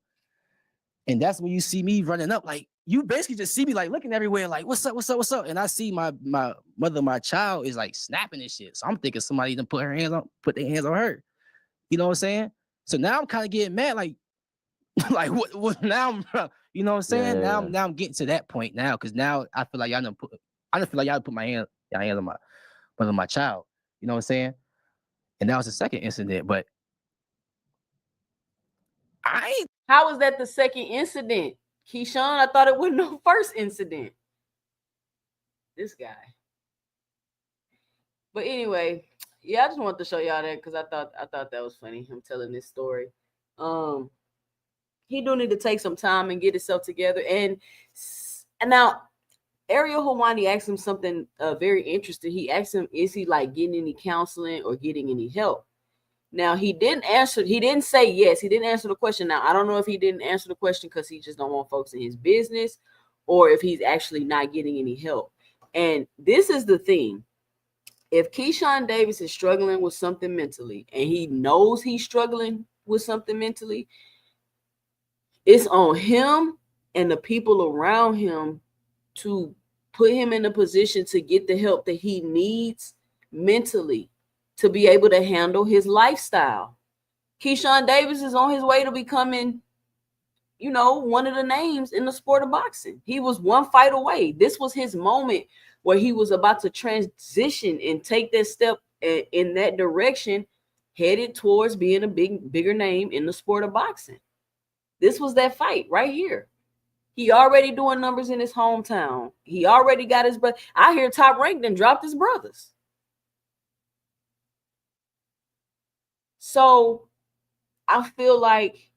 And that's when you see me running up. Like, you basically just see me like looking everywhere, like, what's up? And I see my mother, my child is like snapping and shit. So I'm thinking somebody done put their hands on her. You know what I'm saying? So now I'm kind of getting mad, like what now? You know what I'm saying? Yeah. Now I'm getting to that point now, because now I feel like y'all done put my hands on my child. You know what I'm saying? And that was the second incident, but How was that the second incident? Keyshawn, I thought it was no first incident. This guy. But anyway, yeah, I just wanted to show y'all that because I thought that was funny, him telling this story. He do need to take some time and get himself together. And now Ariel Helwani asked him something very interesting. He asked him, is he like getting any counseling or getting any help? Now, he didn't answer. He didn't say yes. He didn't answer the question. Now, I don't know if he didn't answer the question because he just don't want folks in his business, or if he's actually not getting any help. And this is the thing. If Keyshawn Davis is struggling with something mentally, and he knows he's struggling with something mentally, it's on him and the people around him to put him in a position to get the help that he needs mentally to be able to handle his lifestyle. Keyshawn Davis is on his way to becoming, one of the names in the sport of boxing. He was one fight away. This was his moment where he was about to transition and take that step in that direction, headed towards being a bigger name in the sport of boxing. This was that fight right here. He already doing numbers in his hometown. He already got his brother. I hear Top Rank then dropped his brothers. So I feel like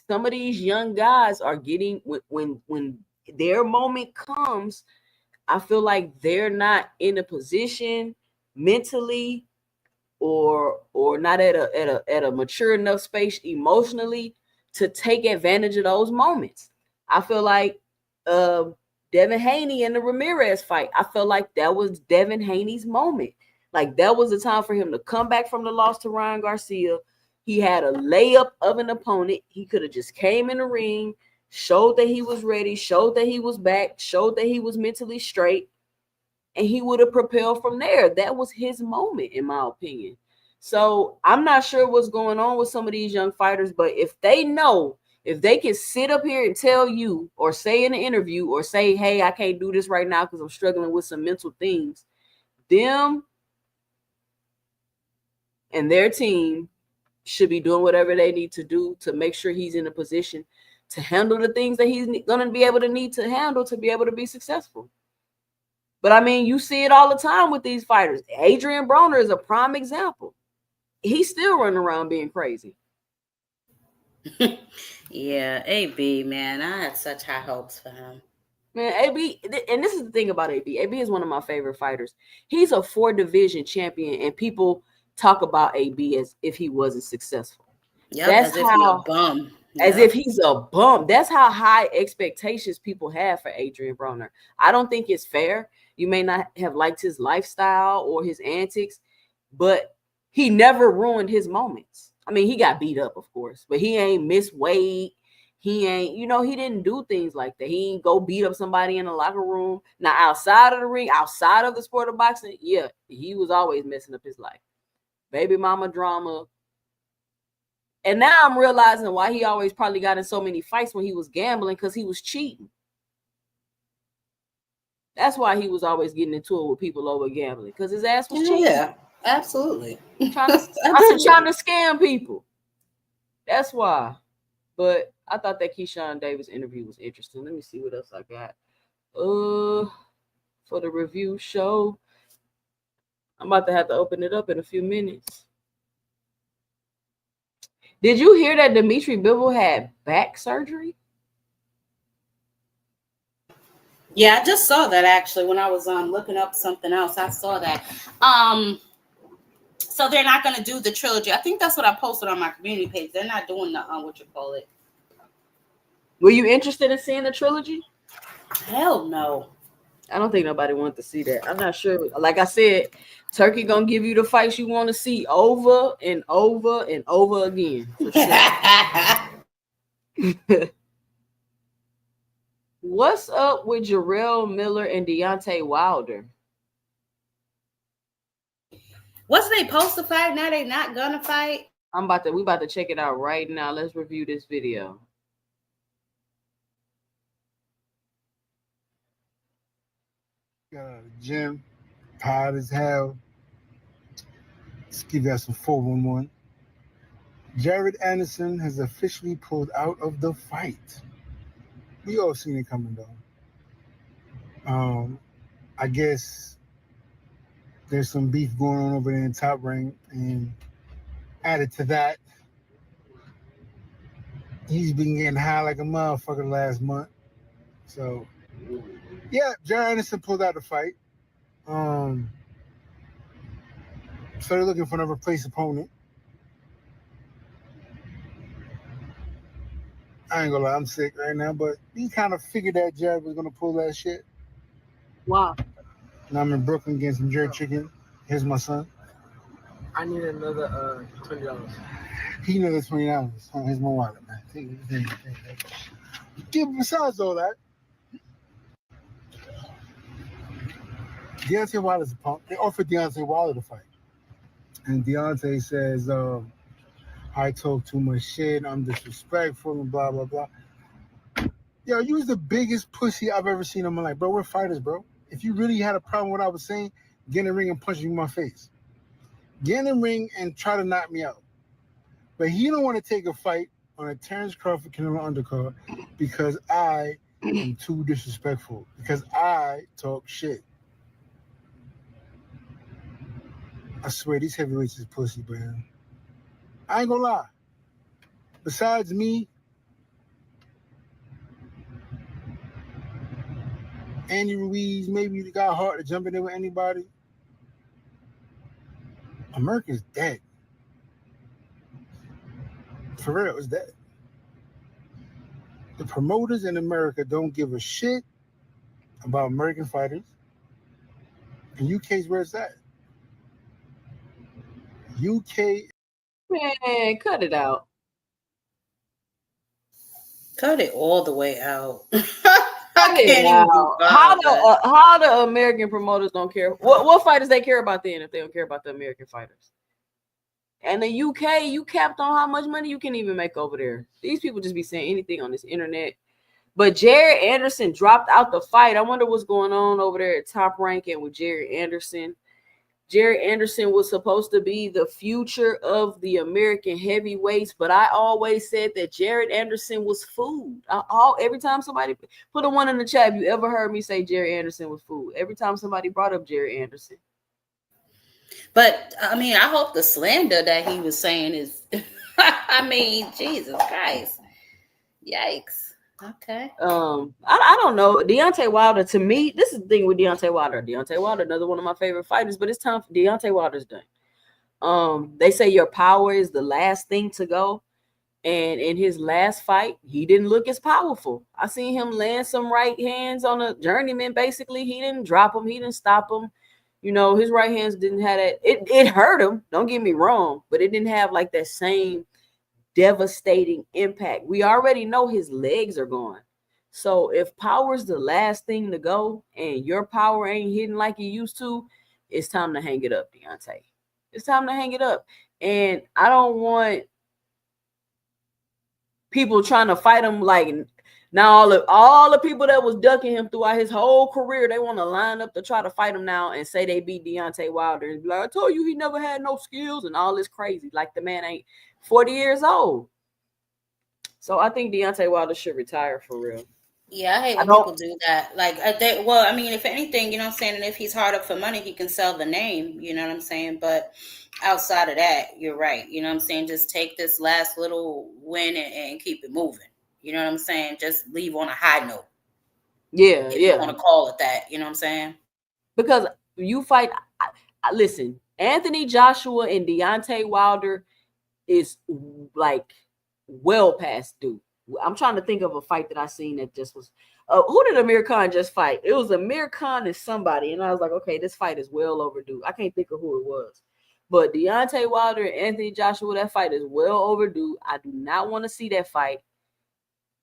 some of these young guys are getting, when their moment comes, I feel like they're not in a position mentally or not at a mature enough space emotionally to take advantage of those moments. I feel like Devin Haney and the Ramirez fight, I feel like that was Devin Haney's moment. Like, that was the time for him to come back from the loss to Ryan Garcia. He had a layup of an opponent. He could have just came in the ring, showed that he was ready, showed that he was back, showed that he was mentally straight, and he would have propelled from there. That was his moment, in my opinion. So I'm not sure what's going on with some of these young fighters, but if they can sit up here and tell you, or say in an interview, or say, hey, I can't do this right now because I'm struggling with some mental things, them and their team should be doing whatever they need to do to make sure he's in a position to handle the things that he's going to be able to need to handle to be able to be successful. But I mean, you see it all the time with these fighters. Adrien Broner is a prime example. He's still running around being crazy. Yeah, AB, man, I had such high hopes for him. Man, AB, and this is the thing about AB. AB is one of my favorite fighters. He's a 4-division champion, and people talk about AB as if he wasn't successful. Yeah, as if he's a bum. As if he's a bum. That's how high expectations people have for Adrien Broner. I don't think it's fair. You may not have liked his lifestyle or his antics, but he never ruined his moments. I mean, he got beat up, of course, but he ain't missed weight. He ain't, he didn't do things like that. He ain't go beat up somebody in the locker room. Now, outside of the ring, outside of the sport of boxing, yeah, he was always messing up his life. Baby mama drama. And now I'm realizing why he always probably got in so many fights when he was gambling, because he was cheating. That's why he was always getting into it with people over gambling, because his ass was cheating. Yeah, absolutely. Trying to scam people. That's why. But I thought that Keyshawn Davis interview was interesting. Let me see what else I got. For the review show, I'm about to have to open it up in a few minutes. Did you hear that Adrien Bivol had back surgery? Yeah, I just saw that actually when I was looking up something else. I saw that. So they're not going to do the trilogy. I think that's what I posted on my community page. They're not doing the Were you interested in seeing the trilogy? Hell no. I don't think nobody wants to see that. I'm not sure. Like I said, Turkey gonna give you the fights you want to see over and over and over again. For sure. What's up with Jarrell Miller and Deontay Wilder? Wasn't they supposed to fight? Now they not gonna fight. We about to check it out right now. Let's review this video. Got out of the gym, tired as hell. Let's give that some 411. Jaron Ennis has officially pulled out of the fight. We all seen it coming though. I guess there's some beef going on over there in Top Rank, and added to that, he's been getting high like a motherfucker last month. So, yeah, Jaron Ennis pulled out the fight. So they're looking for another replace opponent. I ain't gonna lie, I'm sick right now, but he kind of figured that Jared was gonna pull that shit. Wow. Now I'm in Brooklyn getting some jerk chicken. Here's my son. I need another $20. He another $20. Here's my wallet, man. Besides all that, Deontay Wilder's a punk. They offered Deontay Wilder to fight. And Deontay says, I talk too much shit, I'm disrespectful, and blah, blah, blah. Yo, you was the biggest pussy I've ever seen in my life. Bro, we're fighters, bro. If you really had a problem with what I was saying, get in the ring and punch me in my face. Get in the ring and try to knock me out. But he don't want to take a fight on a Terrence Crawford Canelo undercard because I am too disrespectful, because I talk shit. I swear, these heavyweights is pussy, man. I ain't gonna lie. Besides me, Andy Ruiz, maybe you got hard to jump in there with anybody. America's dead. For real, it's dead. The promoters in America don't give a shit about American fighters. And UK's where it's at. UK. Man, cut it out. Cut it all the way out. Cut it out. How the American promoters don't care? What fighters they care about then if they don't care about the American fighters? And the UK, you capped on how much money you can even make over there. These people just be saying anything on this internet. But Jared Anderson dropped out the fight. I wonder what's going on over there at Top Rank and with Jared Anderson. Jared Anderson was supposed to be the future of the American heavyweights, but I always said that Jared Anderson was food. Every time somebody put a one in the chat, have you ever heard me say Jared Anderson was food? Every time somebody brought up Jared Anderson. But I mean, I hope the slander that he was saying is, I mean, Jesus Christ. Yikes. Okay. I don't know. Deontay Wilder, to me, this is the thing with Deontay Wilder. Deontay Wilder, another one of my favorite fighters, but it's time for Deontay Wilder's done. They say your power is the last thing to go. And in his last fight, he didn't look as powerful. I seen him land some right hands on a journeyman. Basically, he didn't drop him. He didn't stop him. You know, his right hands didn't have that. It hurt him. Don't get me wrong, but it didn't have like that same devastating impact. We already know his legs are gone. So if power's the last thing to go and your power ain't hitting like it used to, it's time to hang it up, Deontay. It's time to hang it up. And I don't want people trying to fight him like now all the people that was ducking him throughout his whole career, they want to line up to try to fight him now and say they beat Deontay Wilder and be like, I told you he never had no skills and all this crazy. Like the man ain't 40 years old. So I think Deontay Wilder should retire for real. Yeah, I hate when people do that. Like, I mean, if anything, you know what I'm saying? And if he's hard up for money, he can sell the name, you know what I'm saying? But outside of that, you're right. You know what I'm saying? Just take this last little win and keep it moving. You know what I'm saying? Just leave on a high note. Yeah, if you want to call it that, you know what I'm saying? Because you fight, listen, Anthony Joshua and Deontay Wilder is like well past due. I'm trying to think of a fight that I seen that just was. Who did Amir Khan just fight? It was Amir Khan and somebody, and I was like, okay, this fight is well overdue. I can't think of who it was, but Deontay Wilder and Anthony Joshua, that fight is well overdue. I do not want to see that fight.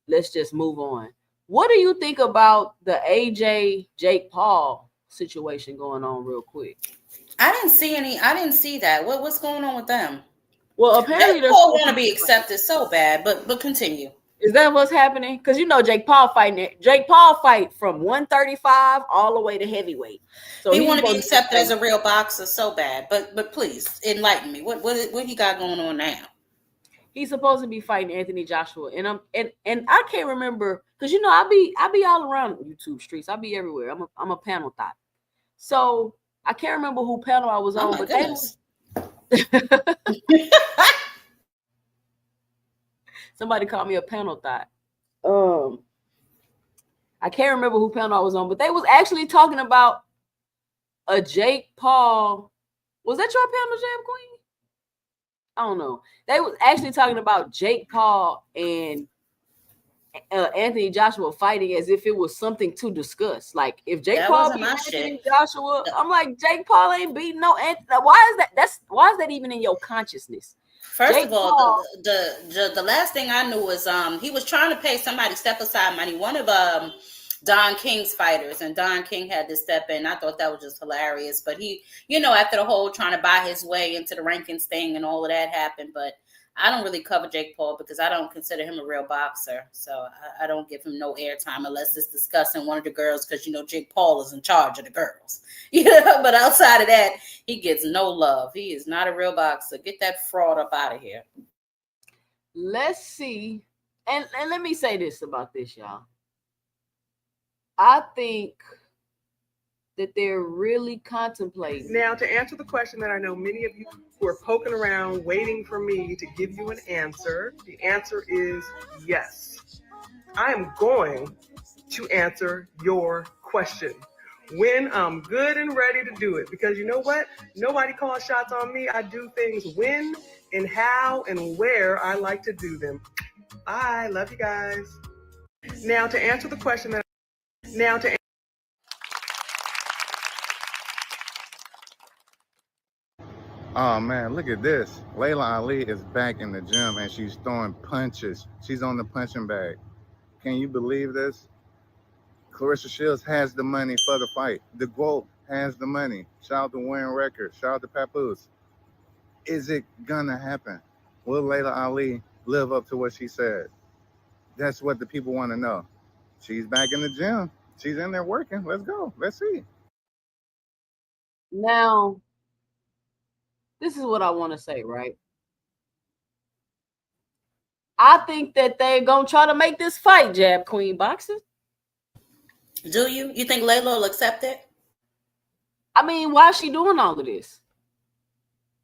Let's just move on. What do you think about the AJ Jake Paul situation going on real quick? I didn't see that. What's going on with them? Well, apparently Jake Paul want to be accepted so bad, but continue. Is that what's happening? Because you know Jake Paul fight from 135 all the way to heavyweight. So he want to be accepted as a real boxer so bad. But please enlighten me. What he got going on now? He's supposed to be fighting Anthony Joshua, and I can't remember because you know I be all around YouTube streets. I be everywhere. I'm a panel thought. So I can't remember who panel I was on, but somebody called me a panel thought. I can't remember who panel I was on, but they was actually talking about a Jake Paul. Was that your panel, Jam Queen? I don't know. They was actually talking about Jake Paul and Anthony Joshua fighting as if it was something to discuss. Like if Jake Paul beat Anthony Joshua, I'm like, Jake Paul ain't beating no Anthony. Why is that even in your consciousness? First of all, the last thing I knew was he was trying to pay somebody step aside money. One of Don King's fighters, and Don King had to step in. I thought that was just hilarious. But he, after the whole trying to buy his way into the rankings thing and all of that happened. But I don't really cover Jake Paul because I don't consider him a real boxer. So I don't give him no airtime unless it's discussing one of the girls because, Jake Paul is in charge of the girls. But outside of that, he gets no love. He is not a real boxer. Get that fraud up out of here. Let's see. And let me say this about this, y'all. I think that they're really contemplating. Now, to answer the question that I know many of you who are poking around waiting for me to give you an answer, the answer is yes. I am going to answer your question when I'm good and ready to do it. Because you know what? Nobody calls shots on me. I do things when and how and where I like to do them. I love you guys. Now, to answer the question that Oh man, look at this. Laila Ali is back in the gym and she's throwing punches. She's on the punching bag. Can you believe this? Claressa Shields has the money for the fight. The GOAT has the money. Shout out to Warren Records. Shout out to Papoose. Is it gonna happen? Will Laila Ali live up to what she said? That's what the people want to know. She's back in the gym. She's in there working. Let's go. Let's see. Now, this is what I want to say, right? I think that they're going to try to make this fight, Jab Queen Boxing. Do you? You think Laila will accept it? I mean, why is she doing all of this?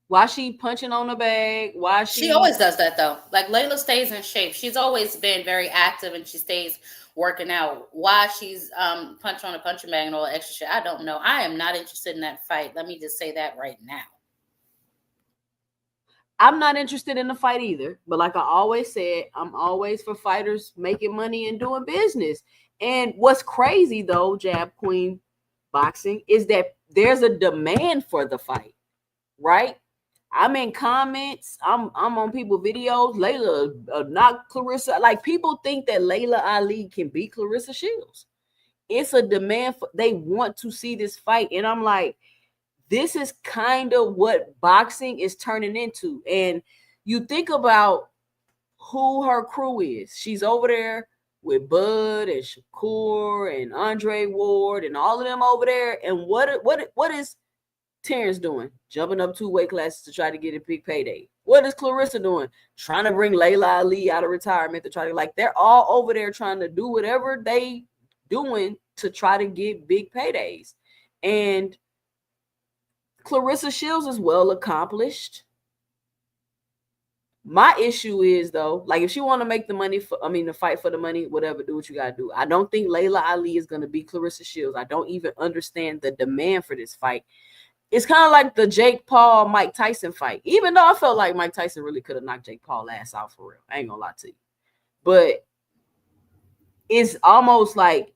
Why is she punching on the bag? Why is she always does that, though. Like, Laila stays in shape. She's always been very active, and she stays working out. Why she's punching on a punching bag and all that extra shit, I don't know. I am not interested in that fight. Let me just say that right now. I'm not interested in the fight either. But like I always said, I'm always for fighters making money and doing business. And what's crazy, though, Jab Queen Boxing, is that there's a demand for the fight, right? I'm in comments. I'm on people's videos. Laila knocked Claressa. Like, people think that Laila Ali can beat Claressa Shields. It's a demand for. They want to see this fight, and I'm like, this is kind of what boxing is turning into. And you think about who her crew is. She's over there with Bud and Shakur and Andre Ward and all of them over there. And what is Terrence doing? Jumping up 2 weight classes to try to get a big payday. What is Claressa doing? Trying to bring Laila Ali out of retirement to try to, like, they're all over there trying to do whatever they doing to try to get big paydays. And Claressa Shields is well accomplished. My issue is, though, like, if she want to make the money to fight for the money, whatever, do what you gotta do. I don't think Laila Ali is gonna beat Claressa Shields. I don't even understand the demand for this fight. It's kind of like the Jake Paul Mike Tyson fight. Even though I felt like Mike Tyson really could have knocked Jake Paul ass out for real. I ain't gonna lie to you. but it's almost like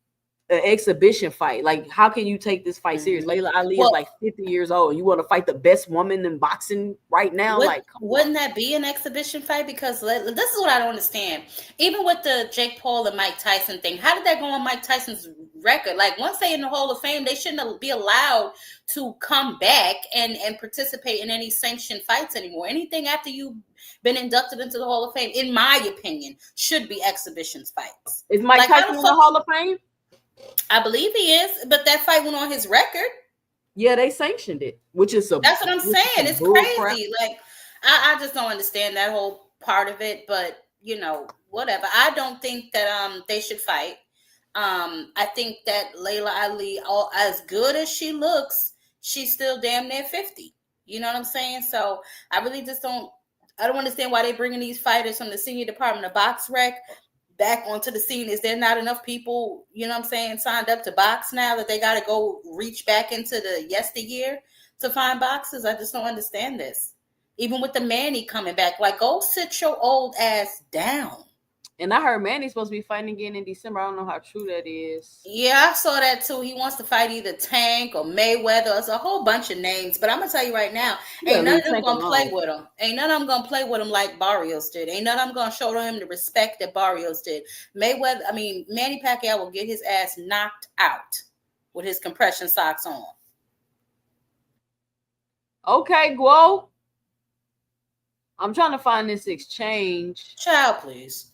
an exhibition fight. Like, how can you take this fight serious? Laila Ali is like 50 years old. You want to fight the best woman in boxing right now? Wouldn't that be an exhibition fight? Because this is what I don't understand. Even with the Jake Paul and Mike Tyson thing, how did that go on Mike Tyson's record? Like, once they're in the Hall of Fame, they shouldn't be allowed to come back and participate in any sanctioned fights anymore. Anything after you've been inducted into the Hall of Fame, in my opinion, should be exhibition fights. Is Mike Tyson in the Hall of Fame? I believe he is, but that fight went on his record. Yeah, they sanctioned it, which is that's what I'm saying. It's crazy. Crap. Like, I just don't understand that whole part of it. But whatever. I don't think that they should fight. I think that Laila Ali, as good as she looks, she's still damn near 50. You know what I'm saying? So I really just don't. I don't understand why they're bringing these fighters from the senior department of box rec back onto the scene. Is there not enough people, signed up to box now that they got to go reach back into the yesteryear to find boxers? I just don't understand this. Even with the Manny coming back, like, go sit your old ass down. And I heard Manny's supposed to be fighting again in December. I don't know how true that is. Yeah, I saw that too. He wants to fight either Tank or Mayweather. It's a whole bunch of names. But I'm going to tell you right now, ain't none of them going to play with him. Ain't none of them going to play with him like Barrios did. Ain't none of them going to show him the respect that Barrios did. Manny Pacquiao will get his ass knocked out with his compression socks on. Okay, Guo. I'm trying to find this exchange. Child, please.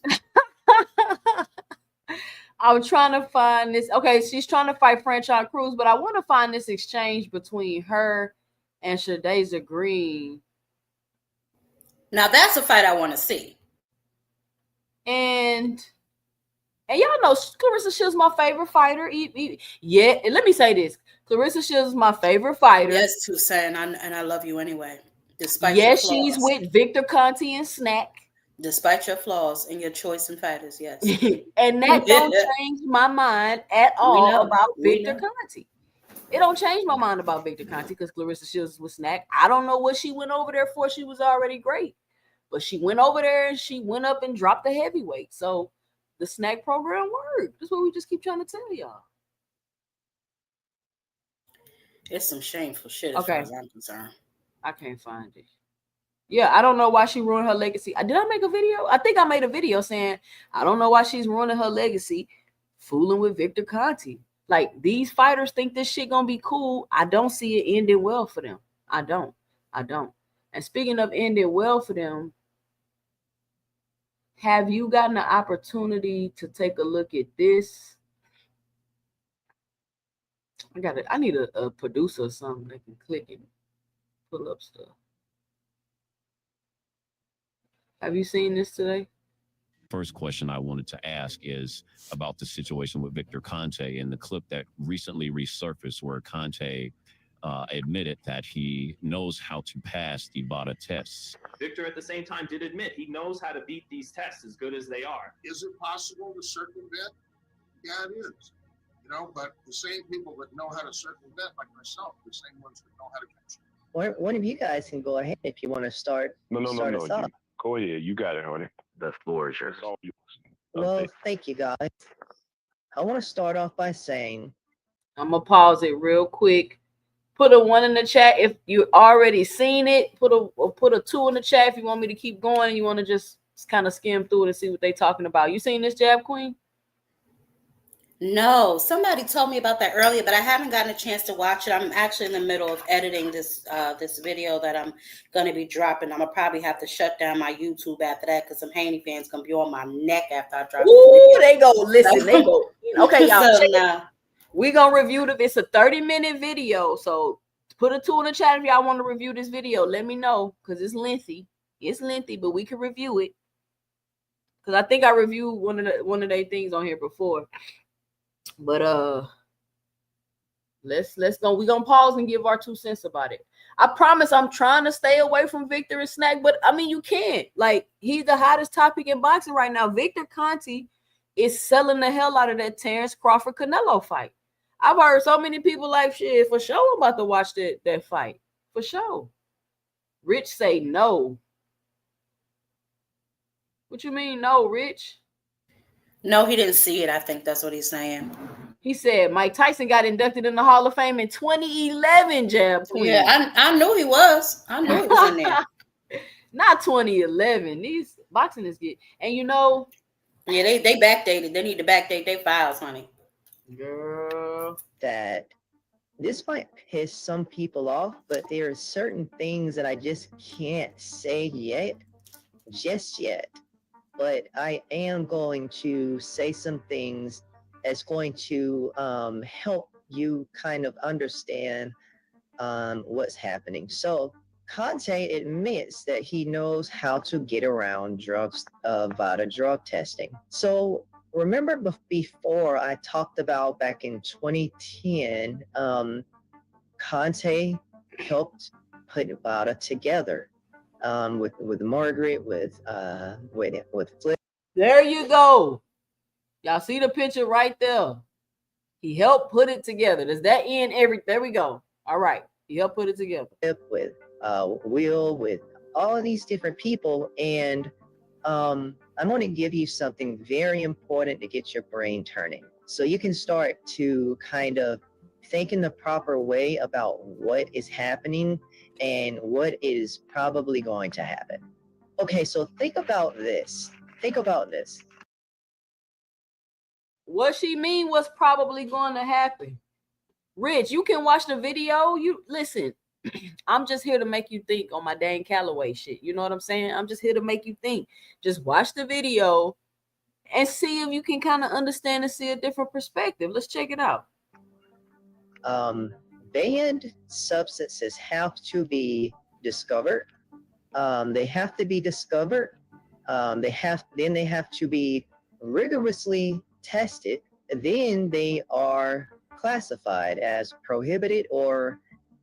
I'm trying to find this. Okay, she's trying to fight Franchon Cruz, but I want to find this exchange between her and Shadaza Green. Now that's a fight I want to see. And y'all know Claressa Shields is my favorite fighter. Yeah, and let me say this. Claressa Shields is my favorite fighter. Yes, Toussaint, and I love you anyway. Despite yes, she's with Victor Conte and Snack. Despite your flaws and your choice in fighters, yes. And that don't change my mind at all about Victor Conte. It don't change my mind about Victor Conte because Claressa Shields was Snack. I don't know what she went over there for. She was already great. But she went over there and she went up and dropped the heavyweight. So the Snack program worked. That's what we just keep trying to tell y'all. It's some shameful shit as far as I'm concerned. I can't find it. Yeah, I don't know why she ruined her legacy. Did I make a video? I think I made a video saying I don't know why she's ruining her legacy, fooling with Victor Conte. Like, these fighters think this shit gonna be cool. I don't see it ending well for them. I don't. And speaking of ending well for them, have you gotten the opportunity to take a look at this? I need a producer or something that can click and pull up stuff. Have you seen this today? First question I wanted to ask is about the situation with Victor Conte and the clip that recently resurfaced where Conte admitted that he knows how to pass the BADA tests. Victor, at the same time, did admit he knows how to beat these tests as good as they are. Is it possible to circumvent? Yeah, it is. But the same people that know how to circumvent, like myself, the same ones that know how to catch. One of you guys can go ahead if you want to start. No. Go ahead. You got it, honey. The floor is yours. Well, thank you, guys. I want to start off by saying, I'm going to pause it real quick. Put a 1 in the chat if you already seen it. Put a 2 in the chat if you want me to keep going and you want to just kind of skim through it and see what they're talking about. You seen this, Jab Queen? No, somebody told me about that earlier, but I haven't gotten a chance to watch it. I'm actually in the middle of editing this video that I'm going to be dropping. I'm going to probably have to shut down my YouTube after that because some Haney fans going to be on my neck after I drop this video. They go, listen, they go. Okay, y'all. So we're going to review it's a 30-minute video, so put a 2 in the chat if y'all want to review this video. Let me know because it's lengthy. It's lengthy, but we can review it because I think I reviewed one of their things on here before. But let's go. We're gonna pause and give our 2 cents about it. I promise I'm trying to stay away from Victor and Snack, but I mean you can't. Like, he's the hottest topic in boxing right now. Victor Conte is selling the hell out of that Terrence Crawford Canelo fight. I've heard so many people like, shit, for sure I'm about to watch that fight. For sure. Rich say no. What you mean no, Rich? No, he didn't see it. I think that's what he's saying. He said Mike Tyson got inducted in the Hall of Fame in 2011, Jab Queen. Yeah, I knew he was. I knew he was in there. Not 2011. These boxing is good. And you know. Yeah, they backdated. They need to backdate their files, honey. Girl. That this might piss some people off, but there are certain things that I just can't say just yet. But I am going to say some things that's going to help you kind of understand what's happening. So Conte admits that he knows how to get around drugs, VADA drug testing. So remember before I talked about back in 2010, Conte helped put VADA together with Margaret, with Flip. There you go. Y'all see the picture right there. He helped put it together. Does that end every? There we go. All right. He helped put it together. With Will, with all of these different people. And I'm going to give you something very important to get your brain turning. So you can start to kind of think in the proper way about what is happening and what is probably going to happen. Okay, so think about this. Think about this. What she mean was probably going to happen. Rich, you can watch the video. You listen. I'm just here to make you think on my Dan Calloway shit. You know what I'm saying? I'm just here to make you think. Just watch the video and see if you can kind of understand and see a different perspective. Let's check it out. Banned substances have to be discovered. They have to be discovered. They have to be rigorously tested. Then they are classified as prohibited or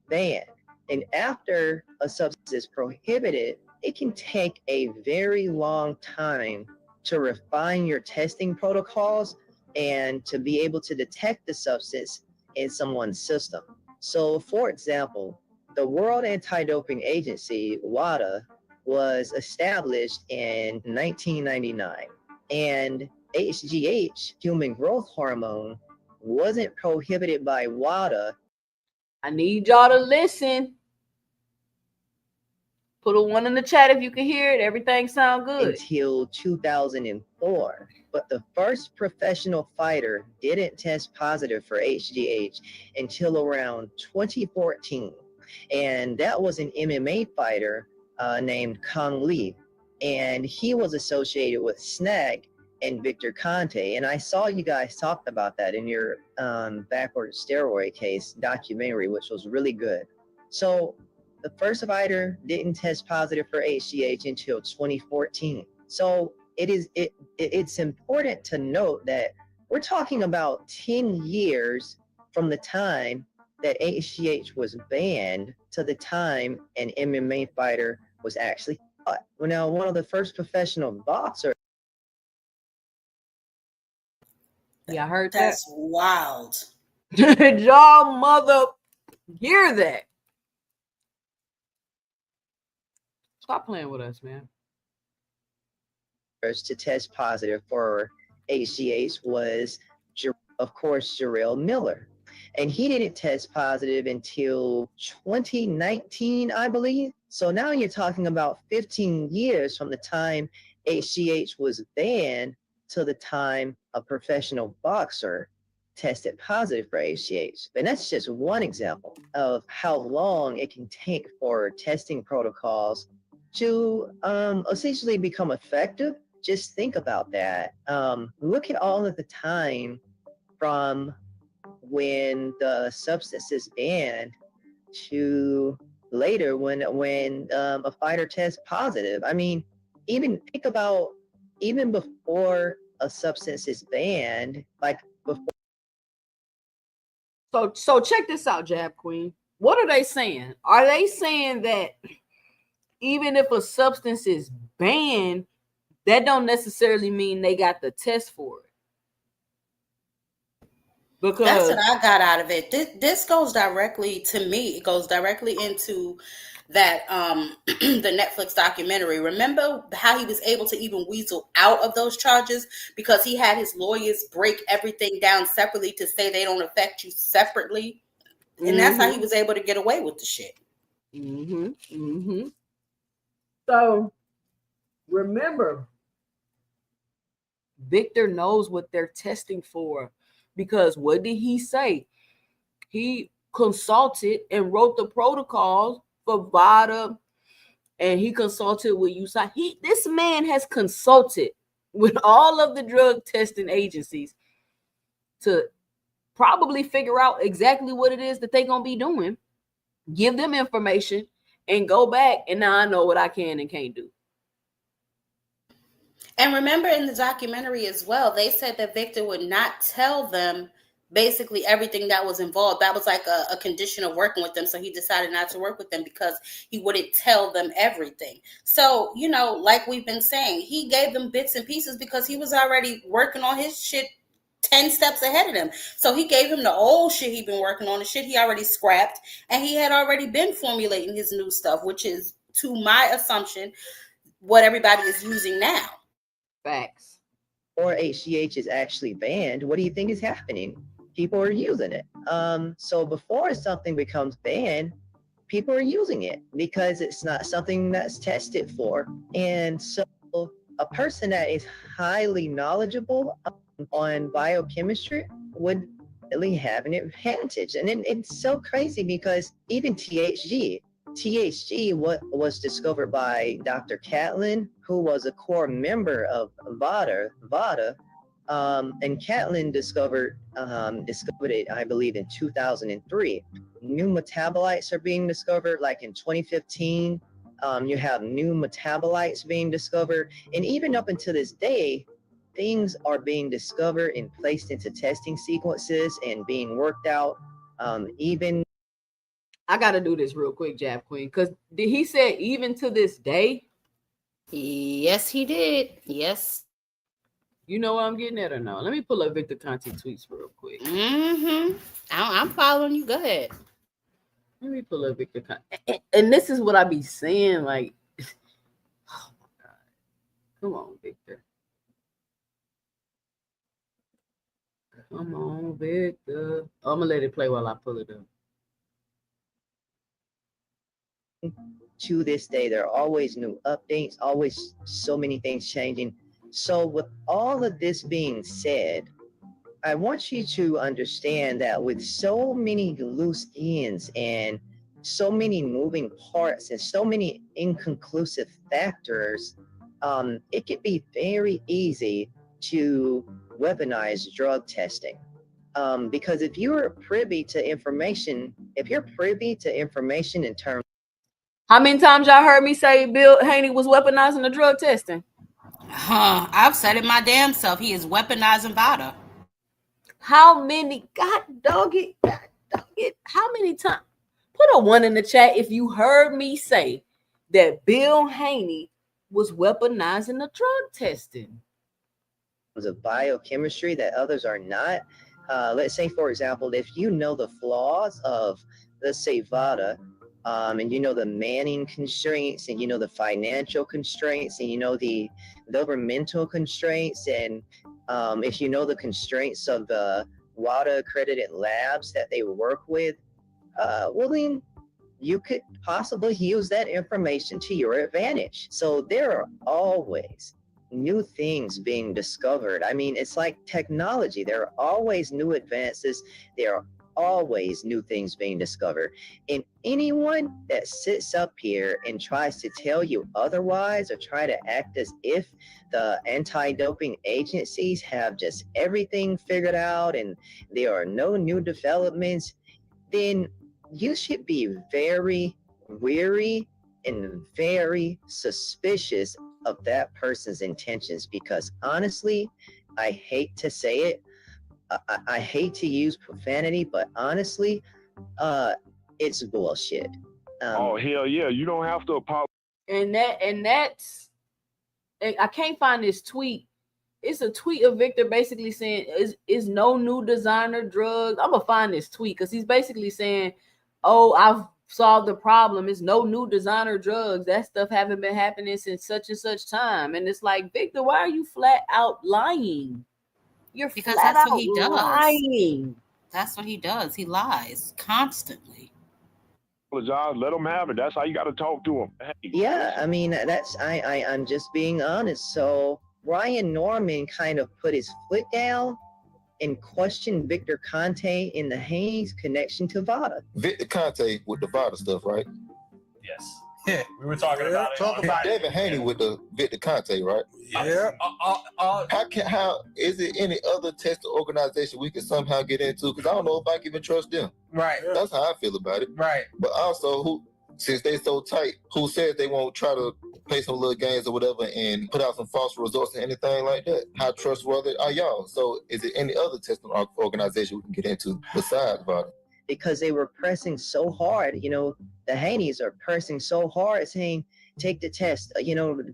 banned. And after a substance is prohibited, it can take a very long time to refine your testing protocols and to be able to detect the substance in someone's system. So, for example, the World Anti-Doping Agency, WADA, was established in 1999, and HGH, human growth hormone, wasn't prohibited by WADA. I need y'all to listen. Put a 1 in the chat if you can hear it. Everything sound good. Until 2004. But the first professional fighter didn't test positive for HGH until around 2014. And that was an MMA fighter named Kong Lee. And he was associated with Snag and Victor Conte. And I saw you guys talked about that in your backward steroid case documentary, which was really good. So the first fighter didn't test positive for HGH until 2014. So it's important to note that we're talking about 10 years from the time that HGH was banned to the time an MMA fighter was actually fought. Well, now, one of the first professional boxers. Yeah, I heard That's wild. Did y'all mother hear that? Stop playing with us, man. To test positive for HGH was, of course, Jarrell Miller. And he didn't test positive until 2019, I believe. So now you're talking about 15 years from the time HGH was banned to the time a professional boxer tested positive for HGH. And that's just one example of how long it can take for testing protocols to essentially become effective. Just think about that. Look at all of the time from when the substance is banned to later when a fighter tests positive. I mean, even think about even before a substance is banned, like before. So check this out, Jab Queen. What are they saying? Are they saying that even if a substance is banned, that don't necessarily mean they got the test for it? Because that's what I got out of it. This goes directly to me. It goes directly into that the Netflix documentary. Remember how he was able to even weasel out of those charges because he had his lawyers break everything down separately to say they don't affect you separately. And that's how he was able to get away with the shit. So remember, Victor knows what they're testing for, because what did he say? He consulted and wrote the protocols for VADA, and he consulted with USAID. This man has consulted with all of the drug testing agencies to probably figure out exactly what it is that they're going to be doing, give them information, and go back, and now I know what I can and can't do. And remember in the documentary as well, they said that Victor would not tell them basically everything that was involved. That was like a condition of working with them. So he decided not to work with them because he wouldn't tell them everything. So, you know, like we've been saying, he gave them bits and pieces because he was already working on his shit 10 steps ahead of them. So he gave him the old shit he'd been working on, the shit he already scrapped, and he had already been formulating his new stuff, which is, to my assumption, what everybody is using now. Facts. Or HGH is actually banned, what do you think is happening? People are using it. So before something becomes banned, people are using it because it's not something that's tested for. And so a person that is highly knowledgeable on biochemistry would really have an advantage. And it's so crazy because even THG was discovered by Dr. Catlin, who was a core member of VADA. And Catlin discovered it, I believe, in 2003. New metabolites are being discovered, like in 2015. You have new metabolites being discovered. And even up until this day, things are being discovered and placed into testing sequences and being worked out. Even I got to do this real quick, Jab Queen, because did he say even to this day? Yes, he did. Yes. You know what I'm getting at or no? Let me pull up Victor Conte tweets real quick. I'm following you. Go ahead. Let me pull up Victor Conte. And this is what I be saying, like, oh my God. Come on, Victor. Come on, Victor. I'm going to let it play while I pull it up. To this day, there are always new updates, always so many things changing. So with all of this being said, I want you to understand that with so many loose ends and so many moving parts and so many inconclusive factors, it could be very easy to weaponize drug testing. Because if you're privy to information in terms. How many times y'all heard me say Bill Haney was weaponizing the drug testing? I've said it my damn self. He is weaponizing VADA. How many? God dog it. How many times? Put a 1 in the chat if you heard me say that Bill Haney was weaponizing the drug testing. Of biochemistry that others are not. Let's say, for example, if you know the flaws of, let's say, VADA, and you know the manning constraints, and you know the financial constraints, and you know the governmental constraints, and if you know the constraints of the WADA accredited labs that they work with, well then you could possibly use that information to your advantage. So there are always new things being discovered. I mean, it's like technology. There are always new advances. There are always new things being discovered. And anyone that sits up here and tries to tell you otherwise, or try to act as if the anti-doping agencies have just everything figured out and there are no new developments, then you should be very weary and very suspicious of that person's intentions, because honestly, I hate to say it, I hate to use profanity, but honestly, it's bullshit. Oh hell yeah! You don't have to apologize. And that's I can't find this tweet. It's a tweet of Victor basically saying is no new designer drugs. I'm gonna find this tweet because he's basically saying, oh, I've solve the problem. It's no new designer drugs. That stuff haven't been happening since such and such time. And it's like, Victor, why are you flat out lying? You're because flat that's out what he does. lying. That's what he does. He lies constantly. Let him have it. That's how you got to talk to him. Hey, yeah, I mean, I'm just being honest. So Ryan Norman kind of put his foot down and questioned Victor Conte in the Haney's connection to Vada. Victor Conte with the Vada stuff, right? Yes. Yeah, we were talking about it. David Haney with the Victor Conte, right? Yeah. How is it any other testing organization we can somehow get into? Because I don't know if I can even trust them. Right. That's how I feel about it. Right. But also, since they so tight, who says they won't try to play some little games or whatever and put out some false results and anything like that? How trustworthy are y'all? So is it any other testing organization we can get into besides Vada? Because they were pressing so hard, the Haneys are pressing so hard, saying, take the test,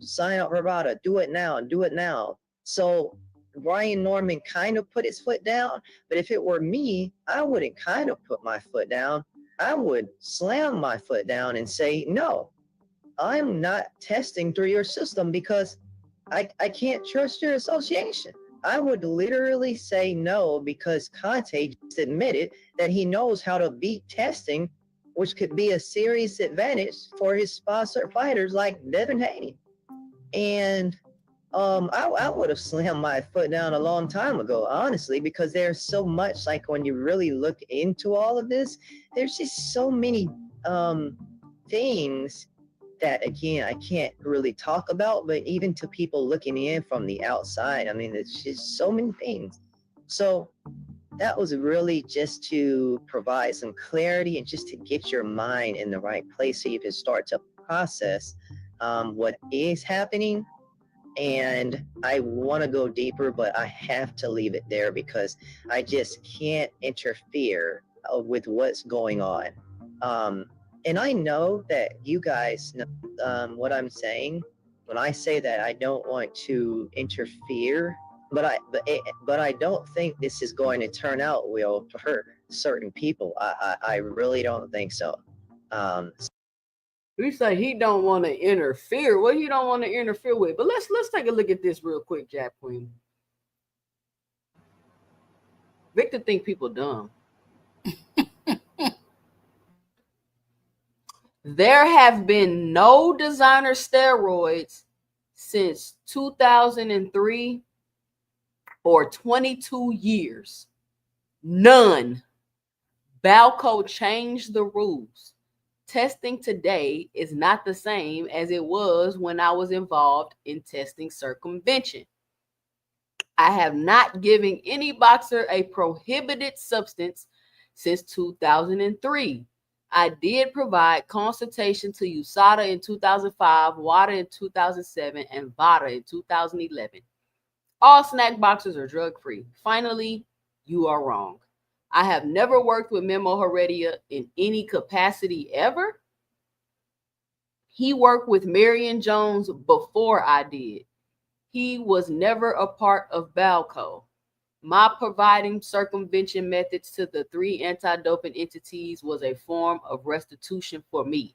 sign up for Vada, do it now. So Ryan Norman kind of put his foot down, but if it were me, I wouldn't kind of put my foot down. I would slam my foot down and say, no, I'm not testing through your system because I can't trust your association. I would literally say no because Conte just admitted that he knows how to beat testing, which could be a serious advantage for his sponsored fighters like Devin Haney. And I would have slammed my foot down a long time ago, honestly, because there's so much, like when you really look into all of this, there's just so many things that, again, I can't really talk about, but even to people looking in from the outside, I mean, it's just so many things. So that was really just to provide some clarity and just to get your mind in the right place so you can start to process what is happening. And I want to go deeper, but I have to leave it there because I just can't interfere with what's going on. And I know that you guys know what I'm saying when I say that I don't want to interfere, but I don't think this is going to turn out well for certain people. I really don't think so. We say he don't want to interfere. What he don't want to interfere with? But let's take a look at this real quick, Jack Queen. Victor think people dumb. There have been no designer steroids since 2003 or 22 years. None. Balco changed the rules. Testing today is not the same as it was when I was involved in testing circumvention. I have not given any boxer a prohibited substance since 2003. I did provide consultation to USADA in 2005, WADA in 2007, and VADA in 2011. All snack boxers are drug-free. Finally, you are wrong. I have never worked with Memo Heredia in any capacity ever. He worked with Marion Jones before I did. He was never a part of Balco. My providing circumvention methods to the 3 anti-doping entities was a form of restitution for me.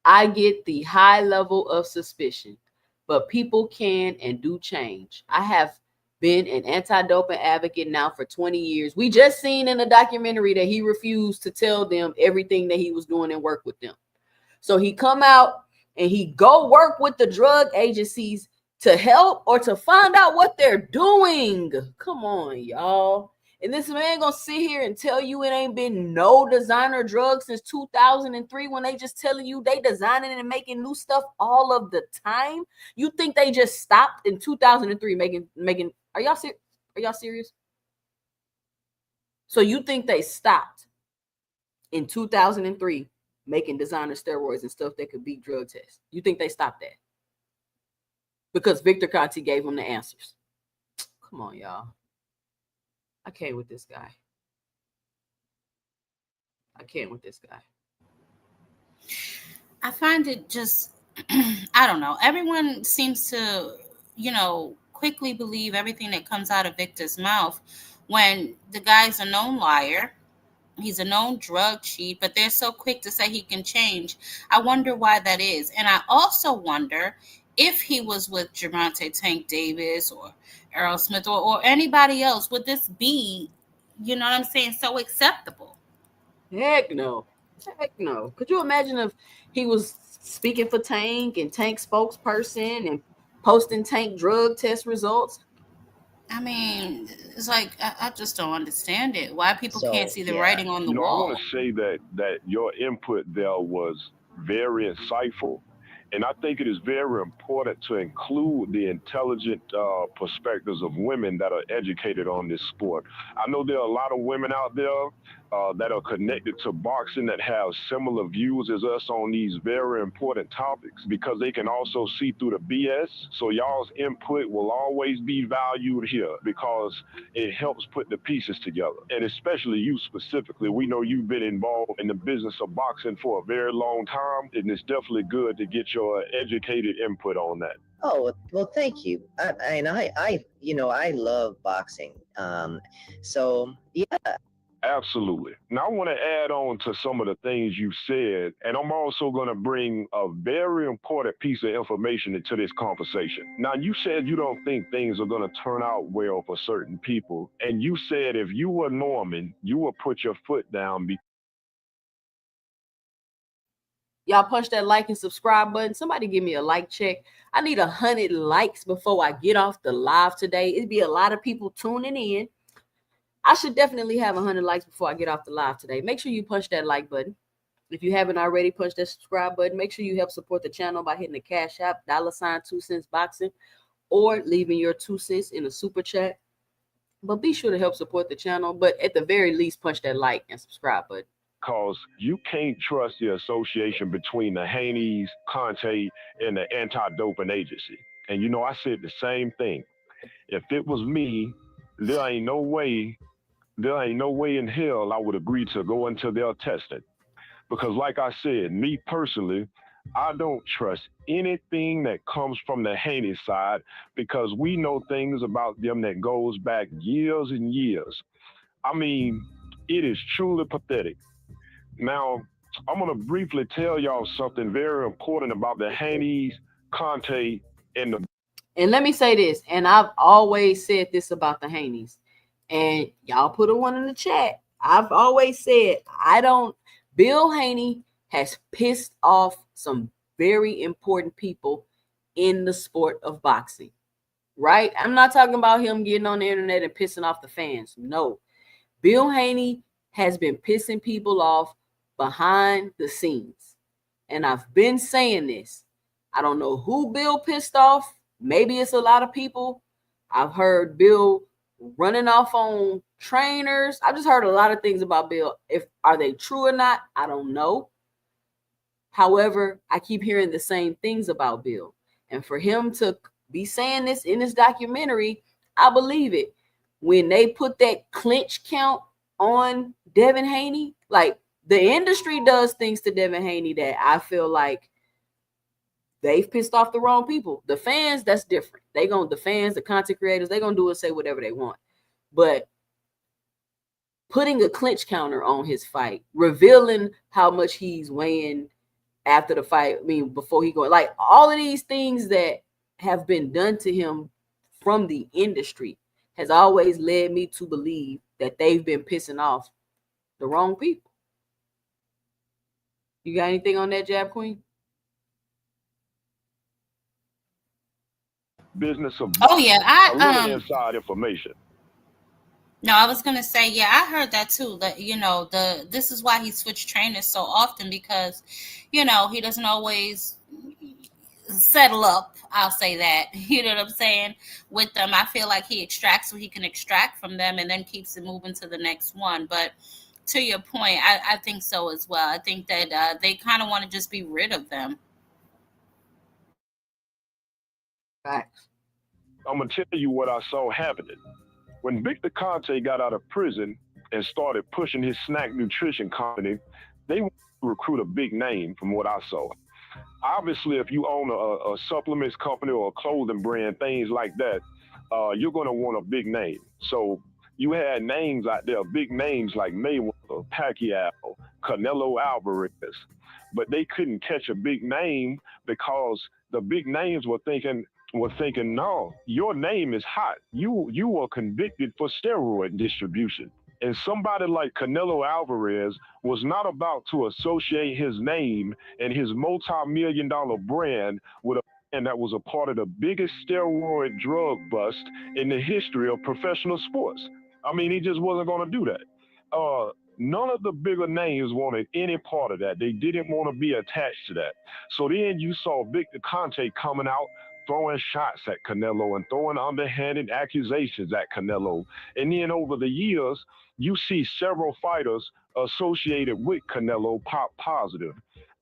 I get the high level of suspicion, but people can and do change. I have been an anti-doping advocate now for 20 years. We just seen in a documentary that he refused to tell them everything that he was doing and work with them. So he come out and he go work with the drug agencies to help or to find out what they're doing. Come on, y'all. And this man gonna sit here and tell you it ain't been no designer drugs since 2003 when they just telling you they designing and making new stuff all of the time. You think they just stopped in 2003 making? Are y'all serious? So you think they stopped in 2003 making designer steroids and stuff that could beat drug tests? You think they stopped that? Because Victor Conte gave them the answers. Come on, y'all. I can't with this guy. I find it just, I don't know. Everyone seems to, quickly believe everything that comes out of Victor's mouth when the guy's a known liar. He's a known drug cheat, but they're so quick to say he can change. I wonder why that is. And I also wonder if he was with Gervonta Tank Davis or Errol Smith or anybody else, would this be, you know what I'm saying, so acceptable? Heck no. Heck no. Could you imagine if he was speaking for Tank and Tank spokesperson and posting Tank drug test results? I mean, it's like I just don't understand it. Why people can't see the writing on the I wall. want to say that your input there was very insightful. And I think it is very important to include the intelligent perspectives of women that are educated on this sport. I know there are a lot of women out there that are connected to boxing that have similar views as us on these very important topics because they can also see through the BS. So y'all's input will always be valued here because it helps put the pieces together. And especially you specifically, we know you've been involved in the business of boxing for a very long time, and it's definitely good to get your educated input on that. Oh, well, thank you. I love boxing. So yeah. Absolutely. Now, I want to add on to some of the things you said, and I'm also going to bring a very important piece of information into this conversation. Now, you said you don't think things are going to turn out well for certain people, and you said if you were Norman, you would put your foot down. Y'all punch that like and subscribe button. Somebody give me a like check. I need 100 likes before I get off the live today. It'd be a lot of people tuning in. I should definitely have 100 likes before I get off the live today. Make sure you punch that like button. If you haven't already, punch that subscribe button. Make sure you help support the channel by hitting the Cash App, $ 2 cents boxing, or leaving your 2 cents in a super chat. But be sure to help support the channel. But at the very least, punch that like and subscribe button. Because you can't trust the association between the Haneys, Conte, and the anti-doping agency. And I said the same thing. If it was me, there ain't no way in hell I would agree to go into their testing. Because like I said, me personally, I don't trust anything that comes from the Haney side because we know things about them that goes back years and years. I mean, it is truly pathetic. Now, I'm going to briefly tell y'all something very important about the Haneys, Conte, and the... And let me say this, and I've always said this about the Haneys, and y'all put a one in the chat. I've always said, Bill Haney has pissed off some very important people in the sport of boxing, right? I'm not talking about him getting on the internet and pissing off the fans. No, Bill Haney has been pissing people off behind the scenes. And I've been saying this. I don't know who Bill pissed off. Maybe it's a lot of people. I've heard Bill running off on trainers. I've just heard a lot of things about Bill. Are they true or not? I don't know. However, I keep hearing the same things about Bill. And for him to be saying this in this documentary, I believe it. When they put that clinch count on Devin Haney, like the industry does things to Devin Haney that I feel like they've pissed off the wrong people. The fans, that's different. The fans, the content creators, they're going to do and say whatever they want. But putting a clinch counter on his fight, revealing how much he's weighing after the fight, before he goes, like all of these things that have been done to him from the industry has always led me to believe that they've been pissing off the wrong people. You got anything on that, Jab Queen? Business of inside information. No, I was gonna say, yeah, I heard that too. That this is why he switched trainers so often because, he doesn't always settle up. I'll say that. You know what I'm saying? With them, I feel like he extracts what he can extract from them and then keeps it moving to the next one. But to your point, I think so as well. I think that they kind of want to just be rid of them. Facts. I'm going to tell you what I saw happening. When Victor Conte got out of prison and started pushing his snack nutrition company, they wanted to recruit a big name from what I saw. Obviously, if you own a supplements company or a clothing brand, things like that, you're going to want a big name. So you had names out there, big names like Mayweather, McGregor, Pacquiao, Canelo Alvarez, but they couldn't catch a big name because the big names were thinking, no, your name is hot. You were convicted for steroid distribution. And somebody like Canelo Alvarez was not about to associate his name and his multi-million-dollar brand with a man that was a part of the biggest steroid drug bust in the history of professional sports. I mean, he just wasn't going to do that. None of the bigger names wanted any part of that. They didn't want to be attached to that. So then you saw Victor Conte coming out, throwing shots at Canelo and throwing underhanded accusations at Canelo. And then over the years, you see several fighters associated with Canelo pop positive.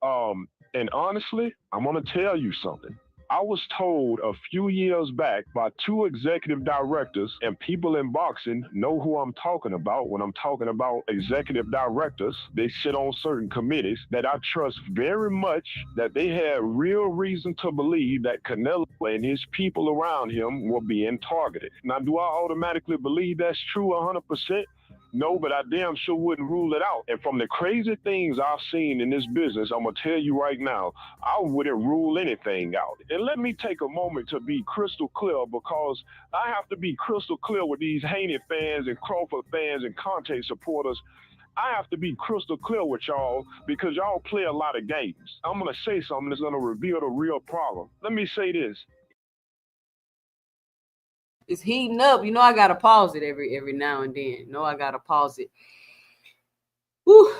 And honestly, I'm going to tell you something. I was told a few years back by two executive directors, and people in boxing know who I'm talking about when I'm talking about executive directors. They sit on certain committees that I trust very much that they had real reason to believe that Canelo and his people around him were being targeted. Now, do I automatically believe that's true 100%? No, but I damn sure wouldn't rule it out. And from the crazy things I've seen in this business, I'm going to tell you right now, I wouldn't rule anything out. And let me take a moment to be crystal clear, because I have to be crystal clear with these Haney fans and Crawford fans and Conte supporters. I have to be crystal clear with y'all because y'all play a lot of games. I'm going to say something that's going to reveal the real problem. Let me say this. It's heating up. You know, I gotta pause it every now and then. I gotta pause it. Whew,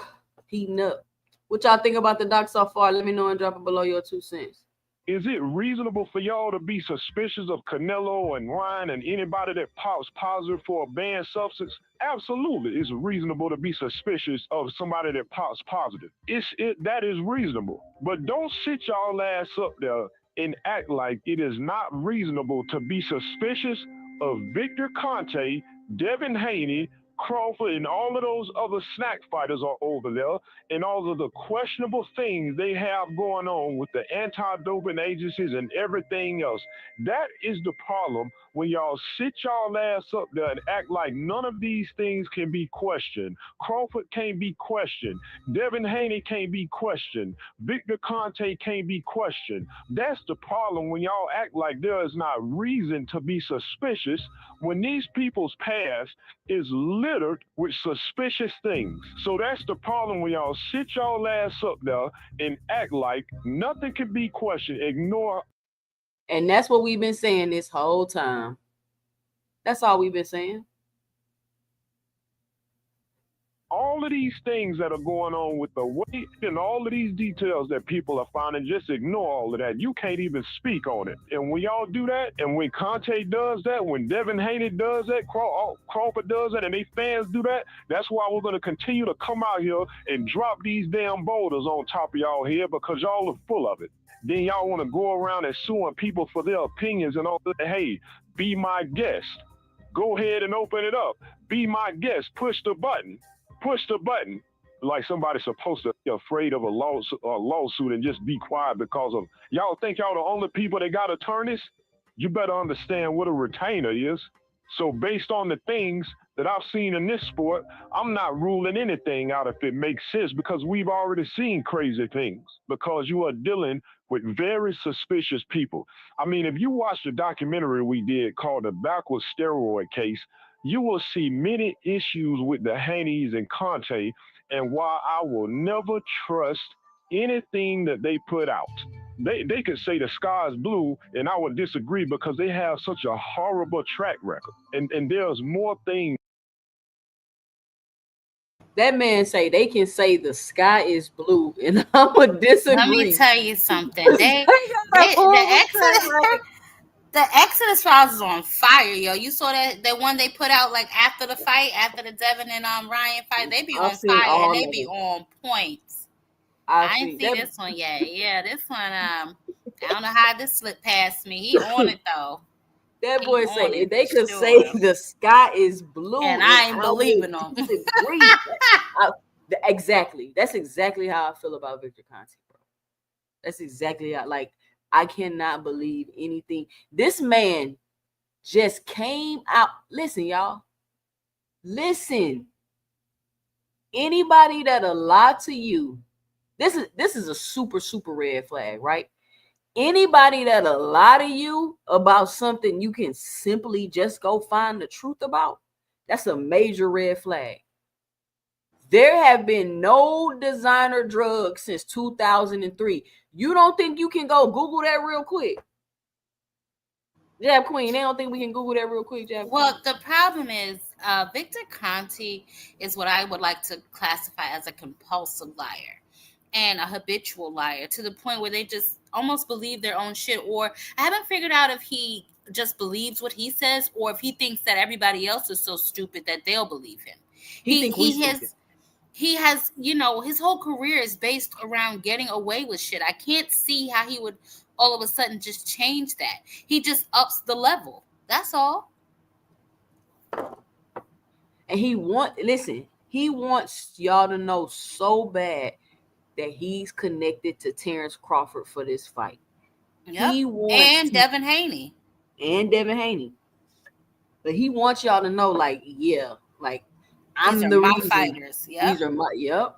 heating up. What y'all think about the doc so far? Let me know and drop it below your 2 cents. Is it reasonable for y'all to be suspicious of Canelo and Ryan and anybody that pops positive for a banned substance? Absolutely, it's reasonable to be suspicious of somebody that pops positive. That is reasonable. But don't sit y'all ass up there and act like it is not reasonable to be suspicious of Victor Conte, Devin Haney, Crawford, and all of those other snack fighters are over there, and all of the questionable things they have going on with the anti-doping agencies and everything else. That is the problem when y'all sit y'all ass up there and act like none of these things can be questioned. Crawford can't be questioned. Devin Haney can't be questioned. Victor Conte can't be questioned. That's the problem when y'all act like there is not reason to be suspicious when these people's past is littered with suspicious things. So that's the problem when y'all sit y'all ass up there and act like nothing can be questioned. Ignore. And that's what we've been saying this whole time. That's all we've been saying. All of these things that are going on with the weight and all of these details that people are finding, just ignore all of that. You can't even speak on it. And when y'all do that, and when Conte does that, when Devin Haney does that, Crawford does that, and they fans do that, that's why we're going to continue to come out here and drop these damn boulders on top of y'all here, because y'all are full of it. Then y'all want to go around and suing people for their opinions and all that. Hey, be my guest. Go ahead and open it up. Be my guest. Push the button. Push the button. Like somebody's supposed to be afraid of a lawsuit and just be quiet because of y'all think y'all the only people that got attorneys? You better understand what a retainer is. So based on the things that I've seen in this sport, I'm not ruling anything out if it makes sense, because we've already seen crazy things, because you are dealing with very suspicious people. I mean, if you watch the documentary we did called The Backwards Steroid Case, you will see many issues with the Haneys and Conte and why I will never trust anything that they put out. They could say the sky is blue, and I would disagree because they have such a horrible track record. And there's more things. That man say they can say the sky is blue, and I would disagree. Let me tell you something. The Exodus Files is on fire, yo. You saw that one they put out like after the fight, after the Devin and Ryan fight. They be on fire and they be on point. I ain't see this one yet. Yeah, this one. I don't know how this slipped past me. He on it though. That boy say if they could say the sky is blue, and I ain't believing them. Exactly. That's exactly how I feel about Victor Conte, bro. That's exactly how. Like, I cannot believe anything. This man just came out. Listen, y'all. Listen. anybody that'll lie to you, this is a super, super red flag, right? Anybody that'll lie to you about something you can simply just go find the truth about, that's a major red flag. There have been no designer drugs since 2003. You don't think you can go Google that real quick? Jab Queen, they don't think we can Google that real quick, Jab Well, Queen? the problem is Victor Conte is what I would like to classify as a compulsive liar and a habitual liar, to the point where they just almost believe their own shit. Or I haven't figured out if he just believes what he says or if he thinks that everybody else is so stupid that they'll believe him. He has, you know, his whole career is based around getting away with shit. I can't see how he would all of a sudden just change that. He just ups the level. That's all. And he wants y'all to know so bad that he's connected to Terrence Crawford for this fight. Yep. And Devin Haney. But he wants y'all to know, like, yeah, like, I'm these the are my reason. Fighters. Yep. These are my yep.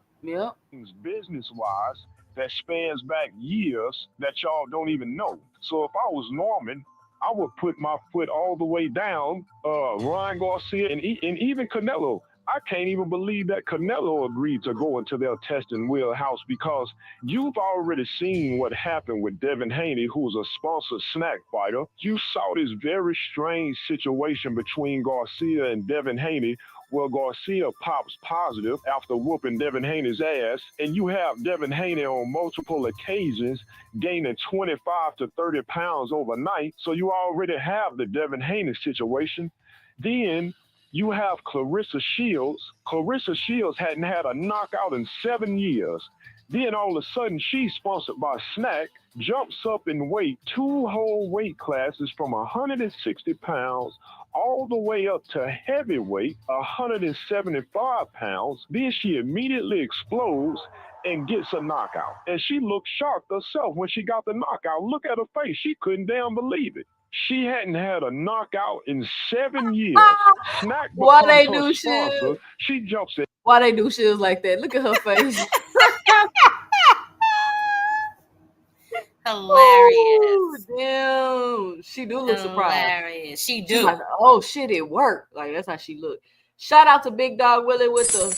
Business-wise, that spans back years that y'all don't even know. So if I was Norman, I would put my foot all the way down. Ryan Garcia and even Canelo. I can't even believe that Canelo agreed to go into their testing wheelhouse, because you've already seen what happened with Devin Haney, who's a sponsored snack fighter. You saw this very strange situation between Garcia and Devin Haney, where Garcia pops positive after whooping Devin Haney's ass, and you have Devin Haney on multiple occasions gaining 25 to 30 pounds overnight, so you already have the Devin Haney situation. Then you have Claressa Shields. Claressa Shields hadn't had a knockout in 7 years. Then all of a sudden, she's sponsored by Snack, jumps up in weight 2 whole weight classes from 160 pounds all the way up to heavyweight, 175 pounds. Then she immediately explodes and gets a knockout. And she looked shocked herself when she got the knockout. Look at her face. She couldn't damn believe it. She hadn't had a knockout in 7 years. Snack Why becomes they her do sponsor. shit? She jumps in. Why they do shit like that? Look at her face. Hilarious. Ooh, damn. She do look surprised. Hilarious. She do. She's like, oh shit, it worked. Like, that's how she looked. Shout out to Big Dog Willie with the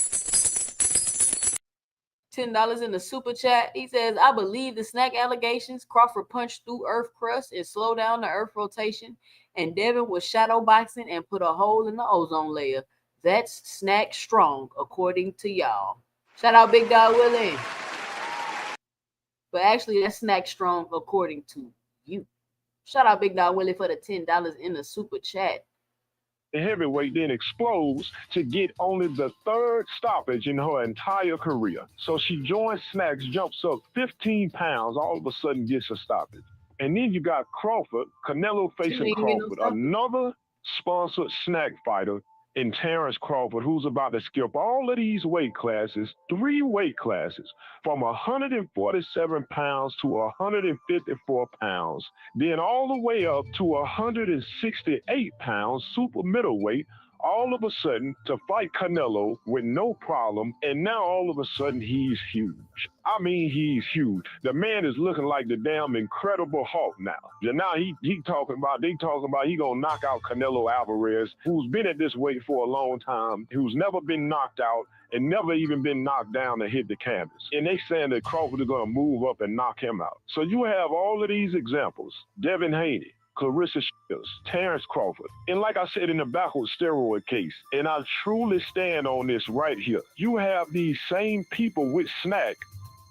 $10 in the super chat. He says, I believe the snack allegations. Crawford punched through earth crust and slowed down the earth rotation, and Devin was shadow boxing and put a hole in the ozone layer. That's snack strong, according to y'all. Shout out Big Dog Willie. But actually, that's snack strong, according to you. Shout out Big Dog Willie for the $10 in the super chat. The heavyweight then explodes to get only the 3rd stoppage in her entire career. So she joins Snacks, jumps up 15 pounds, all of a sudden gets a stoppage. And then you got Crawford, Canelo facing Crawford, another sponsored snack fighter in Terrence Crawford, who's about to skip all of these weight classes, 3 weight classes, from 147 pounds to 154 pounds, then all the way up to 168 pounds, super middleweight, all of a sudden to fight Canelo with no problem, and now all of a sudden he's huge. I mean, he's huge. The man is looking like the damn Incredible Hulk now. And now they talking about he gonna knock out Canelo Alvarez, who's been at this weight for a long time, who's never been knocked out and never even been knocked down to hit the canvas. And they saying that Crawford is gonna move up and knock him out. So you have all of these examples. Devin Haney, Claressa Shields, Terrence Crawford. And like I said in the backward steroid case, and I truly stand on this right here, you have these same people with Snack,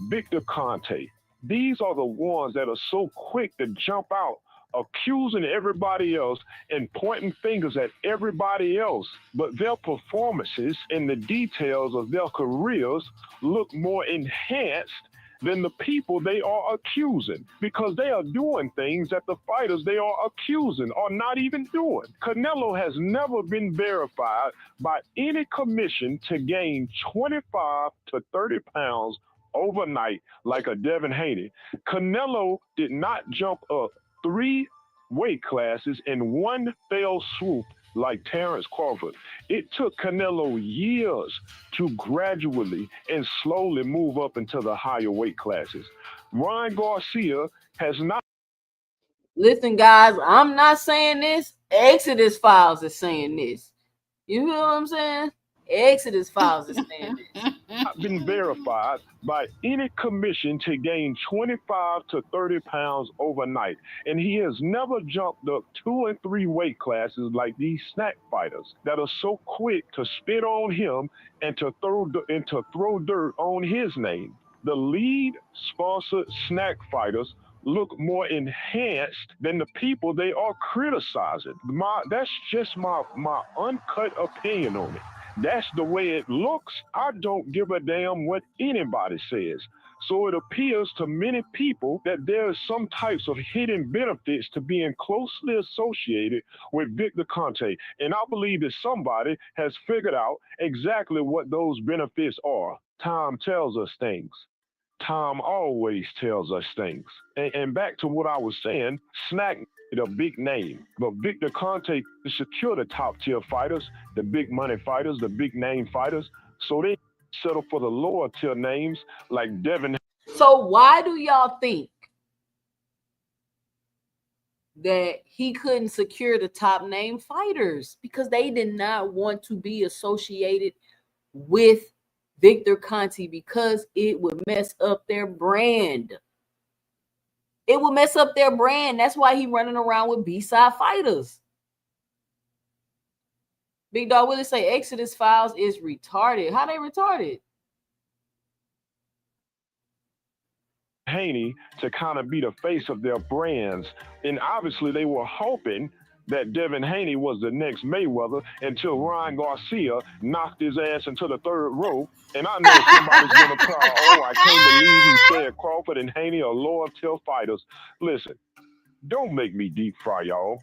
Victor Conte. These are the ones that are so quick to jump out, accusing everybody else and pointing fingers at everybody else. But their performances and the details of their careers look more enhanced than the people they are accusing, because they are doing things that the fighters they are accusing are not even doing. Canelo has never been verified by any commission to gain 25 to 30 pounds overnight like a Devin Haney. Canelo did not jump up 3 weight classes in one fell swoop like Terrence Crawford. It took Canelo years to gradually and slowly move up into the higher weight classes. Ryan Garcia has not. Listen, guys, I'm not saying this. Exodus Files is saying this. You feel what I'm saying? Exodus Files is saying this. Not been verified by any commission to gain 25 to 30 pounds overnight. And he has never jumped up 2 and 3 weight classes like these snack fighters that are so quick to spit on him and to throw dirt on his name. The lead sponsored snack fighters look more enhanced than the people they are criticizing. That's just my uncut opinion on it. That's the way it looks. I don't give a damn what anybody says. So it appears to many people that there is some types of hidden benefits to being closely associated with Victor Conte. And I believe that somebody has figured out exactly what those benefits are. Time tells us things. Time always tells us things. And back to what I was saying, Snack is a big name, but Victor Conte to secure the top tier fighters, the big money fighters, the big name fighters, so they settle for the lower tier names like Devin. So why do y'all think that he couldn't secure the top name fighters? Because they did not want to be associated with Victor Conte because it would mess up their brand. It would mess up their brand. That's why he running around with B-side fighters. Big Dog Willie say Exodus Files is retarded. How they retarded? Haney to kind of be the face of their brands. And obviously they were hoping that Devin Haney was the next Mayweather until Ryan Garcia knocked his ass into the third row. And I know somebody's going to cry, oh, I can't believe he said Crawford and Haney are lower tier fighters. Listen, don't make me deep fry y'all.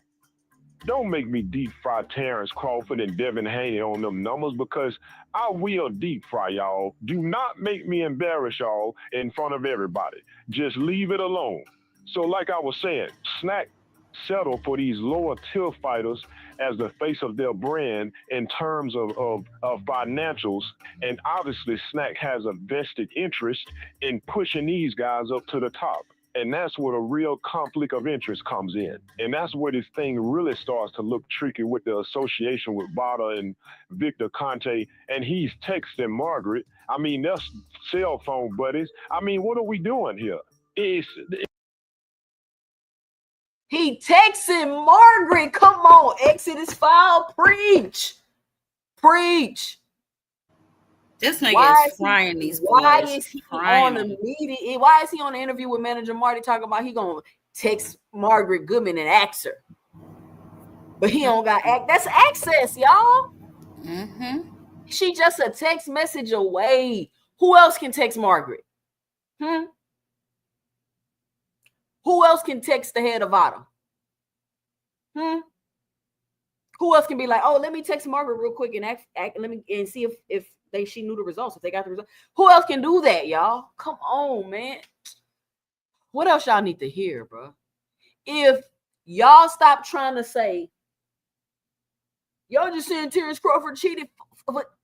Don't make me deep fry Terrence Crawford and Devin Haney on them numbers, because I will deep fry y'all. Do not make me embarrass y'all in front of everybody. Just leave it alone. So like I was saying, Snack settle for these lower tier fighters as the face of their brand in terms of financials. And obviously Snack has a vested interest in pushing these guys up to the top. And that's where the real conflict of interest comes in. And that's where this thing really starts to look tricky with the association with Bada and Victor Conte. And he's texting Margaret. I mean, they're cell phone buddies. I mean, what are we doing here? He texting Margaret. Come on, Exodus File. Preach. Preach. This nigga is frying these boys. Why is he on the media? Why is he on the interview with manager Marty talking about he gonna text Margaret Goodman and ask her? But he don't got that's access, y'all. Mm-hmm. She just a text message away. Who else can text Margaret? Who else can text the head of Vada? Who else can be like, oh, let me text Margaret real quick and let me see if she knew the results, if they got the results. Who else can do that, y'all? Come on, man. What else y'all need to hear, bro? If y'all stop trying to say, y'all just saying Terrence Crawford cheated.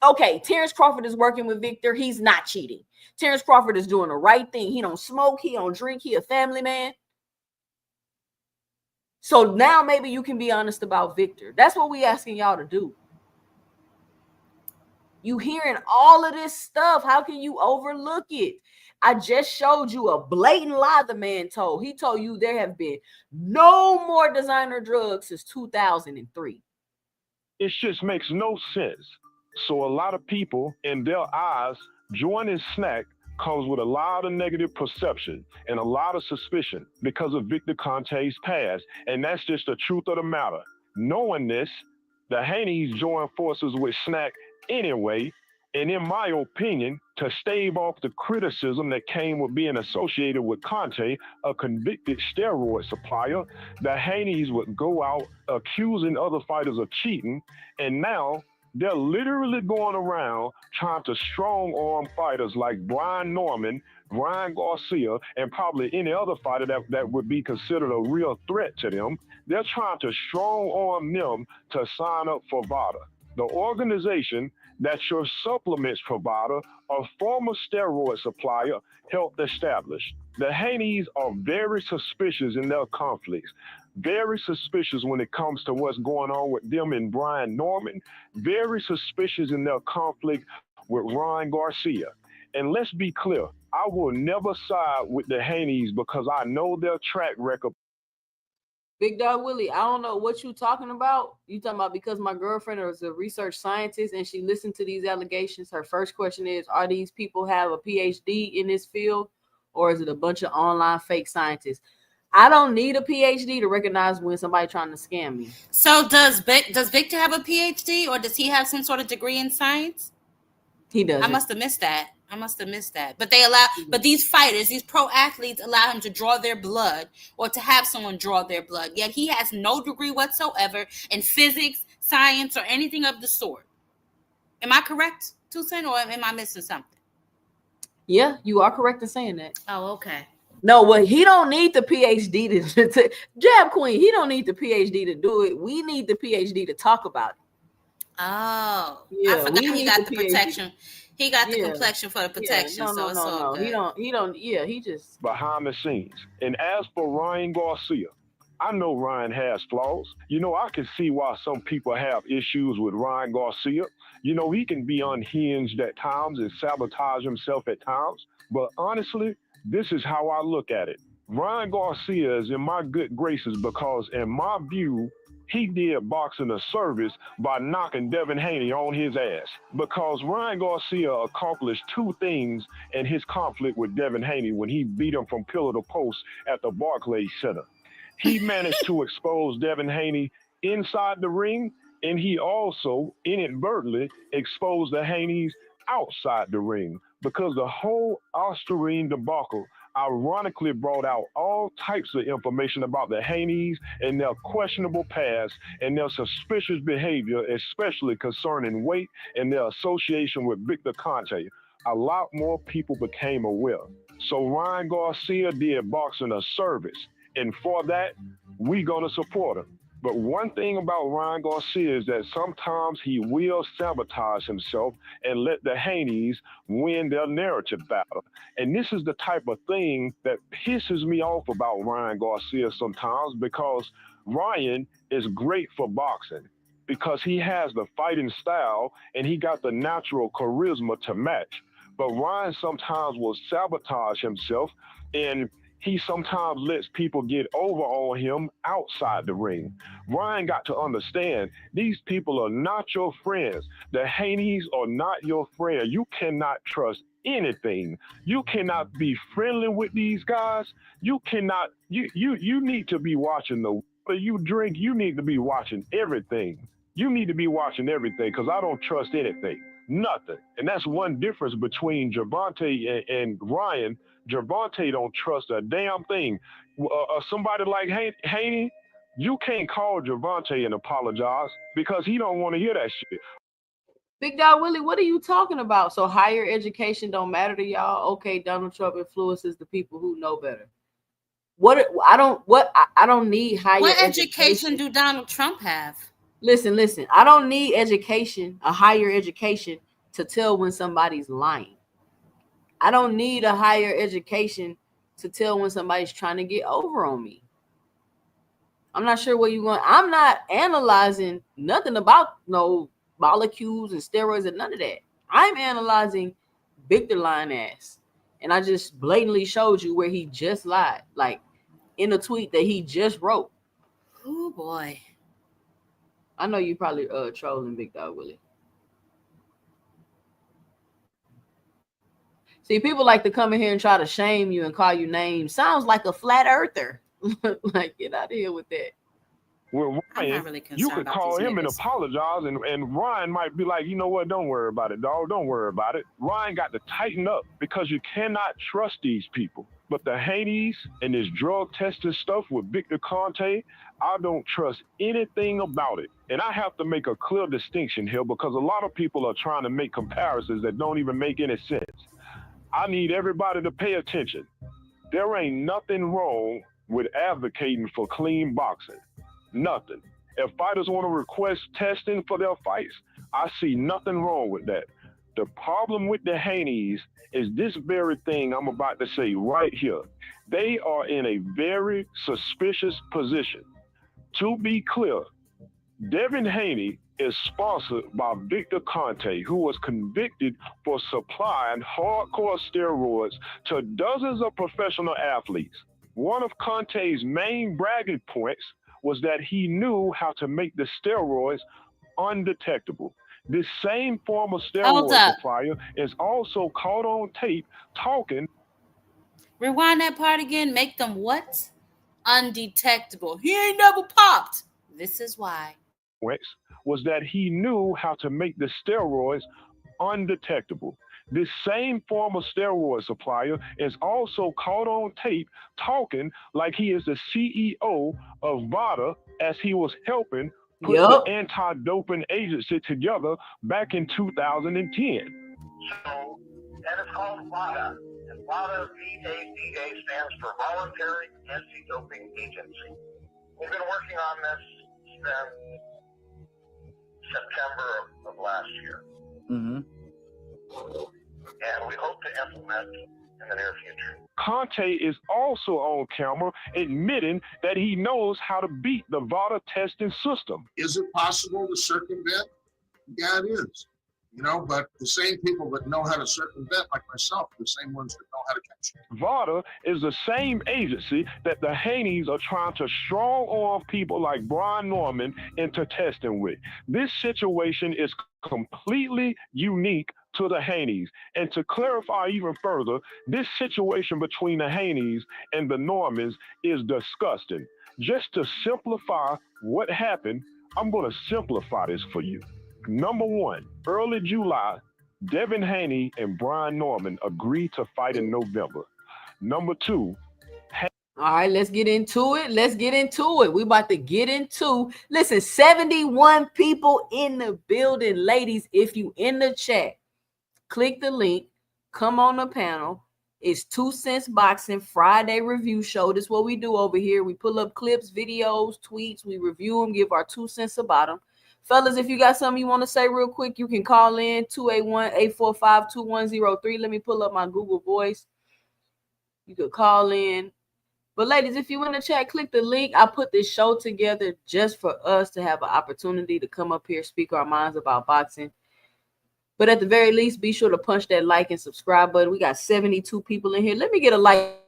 Okay, Terrence Crawford is working with Victor. He's not cheating. Terrence Crawford is doing the right thing. He don't smoke. He don't drink. He a family man. So now maybe you can be honest about Victor. That's what we asking y'all to do. You hearing all of this stuff. How can you overlook it? I just showed you a blatant lie the man told. He told you there have been no more designer drugs since 2003. It just makes no sense. So a lot of people in their eyes, joining Snack comes with a lot of negative perception and a lot of suspicion because of Victor Conte's past. And that's just the truth of the matter. Knowing this, the Haneys joined forces with Snack anyway, and in my opinion, to stave off the criticism that came with being associated with Conte, a convicted steroid supplier, the Haneys would go out accusing other fighters of cheating, and now They're literally going around trying to strong arm fighters like Brian Norman, Ryan Garcia, and probably any other fighter that would be considered a real threat to them. They're trying to strong arm them to sign up for VADA, the organization that's your supplements provider, a former steroid supplier, helped establish. The Haneys are very suspicious in their conflicts, very suspicious when it comes to what's going on with them and Brian Norman, very suspicious in their conflict with Ryan Garcia. And let's be clear, I will never side with the Haneys because I know their track record. Big Dog Willie, I don't know what you talking about. You talking about because my girlfriend is a research scientist and she listened to these allegations. Her first question is, are these people have a PhD in this field, or is it a bunch of online fake scientists? I don't need a PhD to recognize when somebody trying to scam me. So does Victor have a PhD, or does he have some sort of degree in science? He does. I must have missed that. But but these fighters, these pro athletes allow him to draw their blood or to have someone draw their blood. Yet he has no degree whatsoever in physics, science, or anything of the sort. Am I correct, Tucson, or am I missing something? Yeah, you are correct in saying that. Oh, okay. No, well, he don't need the PhD to Jab Queen. He don't need the PhD to do it. We need the PhD to talk about it. Oh, yeah, I forgot he got the protection. He got the complexion for the protection. No. He don't. Yeah, he just behind the scenes. And as for Ryan Garcia, I know Ryan has flaws. You know, I can see why some people have issues with Ryan Garcia. You know, he can be unhinged at times and sabotage himself at times. But honestly, this is how I look at it. Ryan Garcia is in my good graces because, in my view, he did boxing a service by knocking Devin Haney on his ass, because Ryan Garcia accomplished two things in his conflict with Devin Haney when he beat him from pillar to post at the Barclays Center. He managed to expose Devin Haney inside the ring, and he also inadvertently exposed the Haneys outside the ring, because the whole Osterine debacle ironically brought out all types of information about the Haneys and their questionable past and their suspicious behavior, especially concerning weight and their association with Victor Conte. A lot more people became aware. So Ryan Garcia did boxing a service, and for that, we're gonna support him. But one thing about Ryan Garcia is that sometimes he will sabotage himself and let the Haneys win their narrative battle. And this is the type of thing that pisses me off about Ryan Garcia sometimes, because Ryan is great for boxing because he has the fighting style and he got the natural charisma to match. But Ryan sometimes will sabotage himself, and he sometimes lets people get over on him outside the ring. Ryan got to understand, these people are not your friends. The Haneys are not your friend. You cannot trust anything. You cannot be friendly with these guys. You cannot, you need to be watching the water you drink. You need to be watching everything. You need to be watching everything, because I don't trust anything, nothing. And that's one difference between Gervonta and Ryan. Gervonta don't trust a damn thing. Somebody like Haney, you can't call Gervonta and apologize because he don't want to hear that shit. Big Dog Willie, what are you talking about? So higher education don't matter to y'all? Okay, Donald Trump influences the people who know better. I don't need higher What education do Donald Trump have? Listen. I don't need education, a higher education, to tell when somebody's lying. I don't need a higher education to tell when somebody's trying to get over on me. I'm not sure where you going. I'm not analyzing nothing about no molecules and steroids and none of that. I'm analyzing Victor lying ass. And I just blatantly showed you where he just lied, like in a tweet that he just wrote. Oh boy. I know you probably trolling Big Dog Willie. See, people like to come in here and try to shame you and call you names. Sounds like a flat earther. Like, get out of here with that. Well, Ryan, you could call him and apologize, and Ryan might be like, you know what, don't worry about it, dog. Don't worry about it. Ryan got to tighten up, because you cannot trust these people. But the Haneys and this drug testing stuff with Victor Conte, I don't trust anything about it. And I have to make a clear distinction here because a lot of people are trying to make comparisons that don't even make any sense. I need everybody to pay attention. There ain't nothing wrong with advocating for clean boxing. Nothing. If fighters want to request testing for their fights, I see nothing wrong with that. The problem with the Haneys is this very thing I'm about to say right here. They are in a very suspicious position. To be clear, Devin Haney is sponsored by Victor Conte, who was convicted for supplying hardcore steroids to dozens of professional athletes. One of Conte's main bragging points was that he knew how to make the steroids undetectable. This same former steroid supplier is also caught on tape talking. Rewind that part again. Make them what? Undetectable. He ain't never popped. This is why. Was that he knew how to make the steroids undetectable. This same former steroid supplier is also caught on tape talking like he is the CEO of VADA as he was helping put the anti-doping agency together back in 2010. So, and it's called VADA. And VADA, V-A-D-A, stands for Voluntary Anti-Doping Agency. We've been working on this since September of last year. Mm-hmm. And we hope to implement in the near future. Conte is also on camera admitting that he knows how to beat the VADA testing system. Is it possible to circumvent? Yeah, it is. You know, but the same people that know how to circumvent, like myself, the same ones that know how to catch it. VADA is the same agency that the Haneys are trying to strong arm people like Brian Norman into testing with. This situation is completely unique to the Haneys. And to clarify even further, this situation between the Haneys and the Normans is disgusting. Just to simplify what happened, I'm going to simplify this for you. Number one, early July, Devin Haney and Brian Norman agreed to fight in November. Number two, all right, let's get into it. We about to get into. Listen, 71 people in the building. Ladies, if you in the chat, click the link. Come on the panel. It's 2 Cents Boxing Friday review show. This is what we do over here. We pull up clips, videos, tweets. We review them, give our 2 cents about them. Fellas, if you got something you want to say real quick, you can call in 281-845-2103. Let me pull up my Google Voice. You could call in. But ladies, if you in the chat, click the link. I put this show together just for us to have an opportunity to come up here, speak our minds about boxing. But at the very least, be sure to punch that like and subscribe button. We got 72 people in here. Let me get a like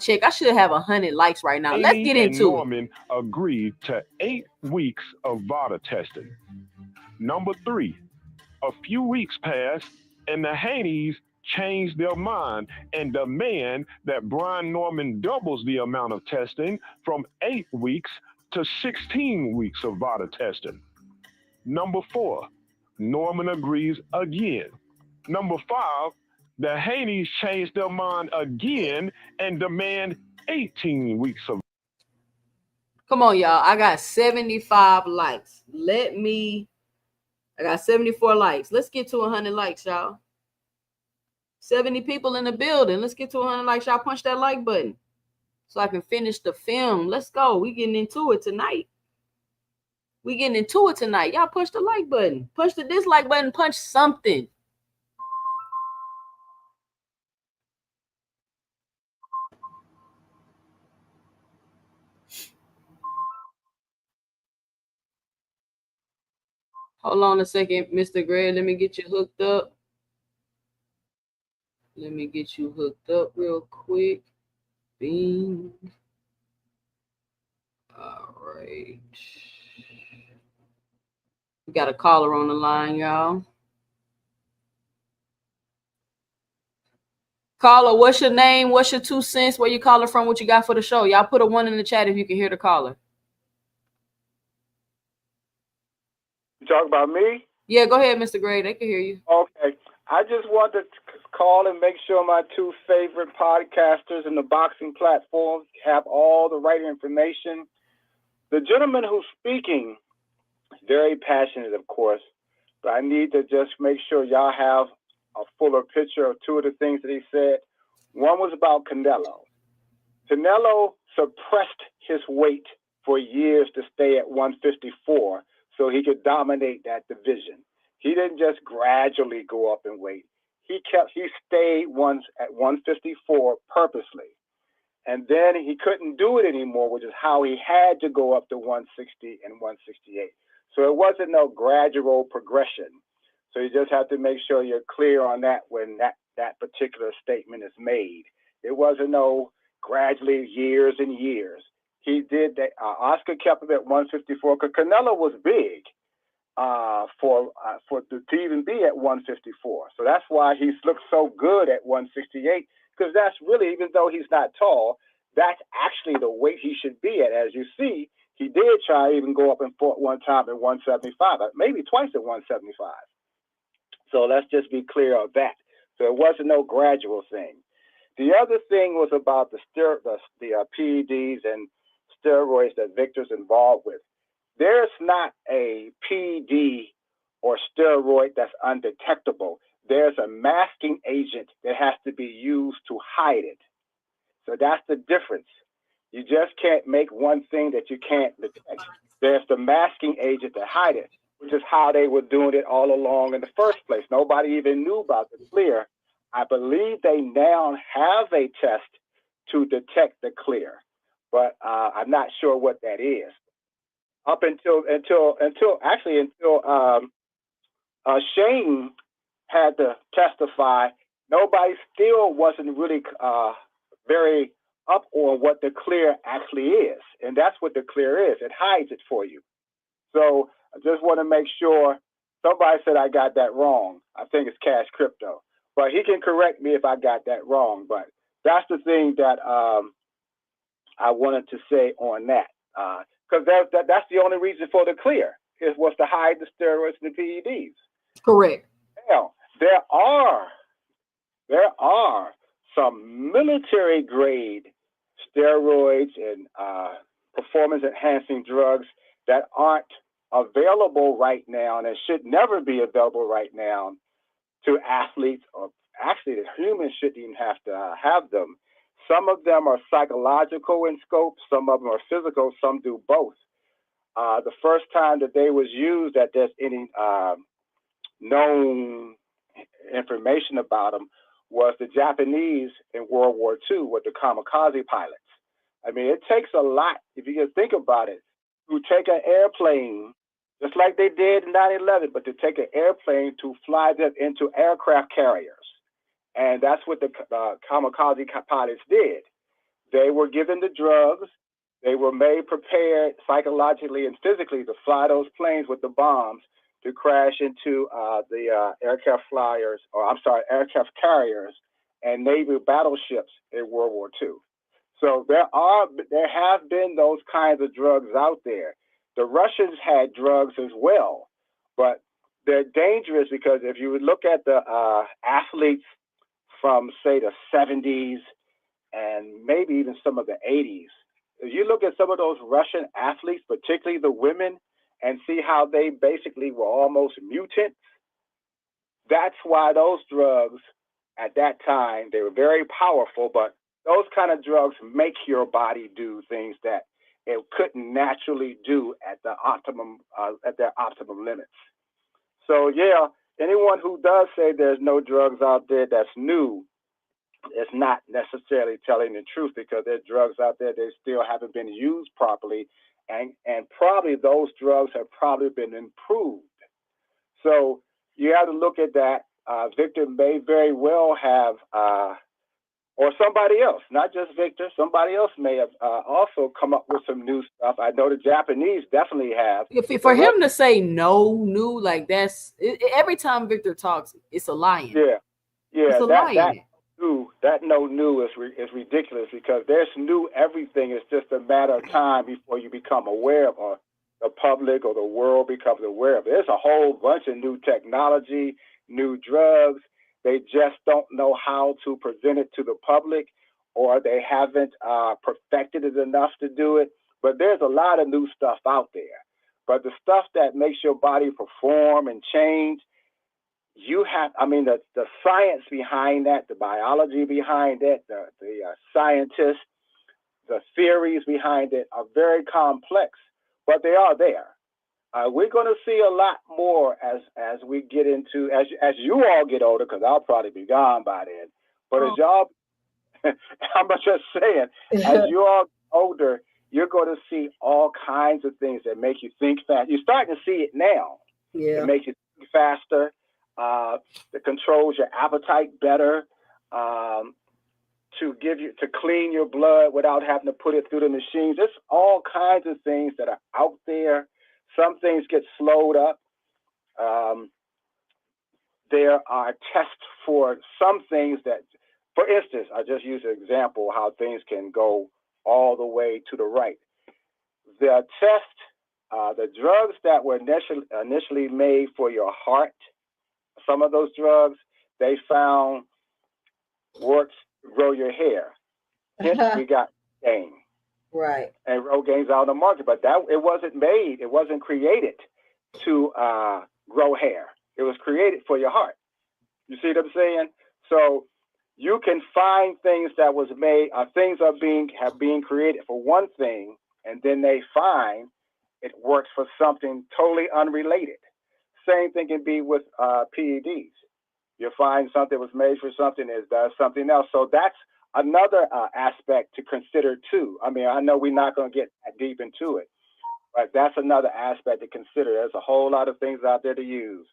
check. I should have 100 likes right now. Let's get into Norman agreed to 8 weeks of VADA testing. Number 3, a few weeks passed and the Haneys changed their mind and demand that Brian Norman doubles the amount of testing from 8 weeks to 16 weeks of VADA testing. Number 4, Norman agrees again. Number 5, the Haneys changed their mind again and demand 18 weeks of. Come on, y'all. I got 75 likes. I got 74 likes. Let's get to 100 likes, y'all. 70 people in the building. Let's get to 100 likes. Y'all punch that like button so I can finish the film. Let's go. We getting into it tonight. Y'all push the like button. Push the dislike button. Punch something. Hold on a second, Mr. Gray. Let me get you hooked up. Real quick. Bing. All right. We got a caller on the line, y'all. Caller, what's your name? What's your 2 cents? Where you calling from? What you got for the show? Y'all put a 1 in the chat if you can hear the caller. You talk about me? Yeah, go ahead, Mr. Gray. They can hear you. Okay. I just want to call and make sure my two favorite podcasters in the boxing platforms have all the right information. The gentleman who's speaking, very passionate, of course, but I need to just make sure y'all have a fuller picture of two of the things that he said. One was about Canelo. Canelo suppressed his weight for years to stay at 154 so he could dominate that division. He didn't just gradually go up in weight. He stayed once at 154 purposely. And then he couldn't do it anymore, which is how he had to go up to 160 and 168. So it wasn't no gradual progression. So you just have to make sure you're clear on that when that particular statement is made. It wasn't no gradually years and years. He did that. Oscar kept him at 154 because Canelo was big to even be at 154. So that's why he looked so good at 168, because that's really, even though he's not tall, that's actually the weight he should be at. As you see, he did try to even go up and fought one time at 175, maybe twice at 175. So let's just be clear of that. So it wasn't no gradual thing. The other thing was about the PEDs and steroids that Victor's involved with. There's not a PED or steroid that's undetectable. There's a masking agent that has to be used to hide it. So that's the difference. You just can't make one thing that you can't detect. There's the masking agent to hide it, which is how they were doing it all along in the first place. Nobody even knew about the clear. I believe they now have a test to detect the clear, but I'm not sure what that is. Up until Shane had to testify, nobody still wasn't really very up on what the clear actually is. And that's what the clear is. It hides it for you. So I just want to make sure. Somebody said I got that wrong. I think it's Cash Crypto. But he can correct me if I got that wrong. But that's the thing that I wanted to say on that. Because that's the only reason for the clear, was to hide the steroids and the PEDs. Correct. Now, there are some military grade steroids and performance enhancing drugs that aren't available right now, and it should never be available right now to athletes, or actually the humans shouldn't even have to have them. Some of them are psychological in scope, some of them are physical, some do both. The first time that they was used, that there's any known information about them, was the Japanese in World War II with the kamikaze pilots. I mean, it takes a lot, if you just think about it, to take an airplane, just like they did in 9/11, but to take an airplane to fly them into aircraft carriers. And that's what the kamikaze pilots did. They were given the drugs. They were made prepared psychologically and physically to fly those planes with the bombs to crash into the aircraft carriers and Navy battleships in World War II. So there have been those kinds of drugs out there. The Russians had drugs as well, but they're dangerous because if you would look at the athletes from, say, the 70s and maybe even some of the 80s, if you look at some of those Russian athletes, particularly the women, and see how they basically were almost mutants, that's why those drugs at that time, they were very powerful, but those kind of drugs make your body do things that it couldn't naturally do at the optimum, at their optimum limits. So yeah, anyone who does say there's no drugs out there that's new is not necessarily telling the truth, because there are drugs out there that still haven't been used properly, and probably those drugs have probably been improved. So you have to look at that. Victor may very well have, or somebody else, not just Victor, somebody else may have also come up with some new stuff. I know the Japanese definitely have. For him to say no new, like every time Victor talks, it's a lion. Yeah, it's a lion. That no new is ridiculous, because there's new everything. It's just a matter of time before you become aware of, or the public or the world becomes aware of it. There's a whole bunch of new technology, new drugs, They just don't know how to present it to the public, or they haven't perfected it enough to do it. But there's a lot of new stuff out there. But the stuff that makes your body perform and change, the science behind that, the biology behind it, the scientists, the theories behind it are very complex, but they are there. We're going to see a lot more as we get into, as you all get older, because I'll probably be gone by then. But as y'all, I'm just saying, as you all get older, you're going to see all kinds of things that make you think fast. You're starting to see it now. Yeah. It makes you think faster. It controls your appetite better. To clean your blood without having to put it through the machines. There's all kinds of things that are out there. Some things get slowed up. There are tests for some things that, for instance, I just use an example how things can go all the way to the right. The drugs that were initially made for your heart, some of those drugs, they found works grow your hair. Hence, we got Rogaine. Right. And Rogaine's out on the market, but it wasn't created to grow hair. It was created for your heart. You see what I'm saying? So you can find things that was made, things have been created for one thing, and then they find it works for something totally unrelated. Same thing can be with PEDs. You find something was made for something, it does something else. So that's another aspect to consider too. I mean, I know we're not going to get that deep into it, but that's another aspect to consider. There's a whole lot of things out there to use.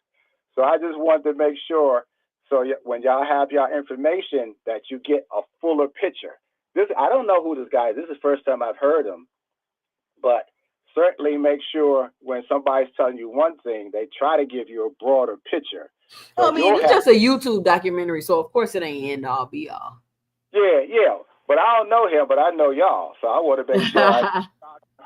So I just wanted to make sure, so when y'all have your information, that you get a fuller picture. I don't know who this guy is. This is the first time I've heard him, but certainly make sure when somebody's telling you one thing, they try to give you a broader picture. So it's just a YouTube documentary, so of course it ain't end all be all. Yeah. But I don't know him, but I know y'all. So I want to make sure I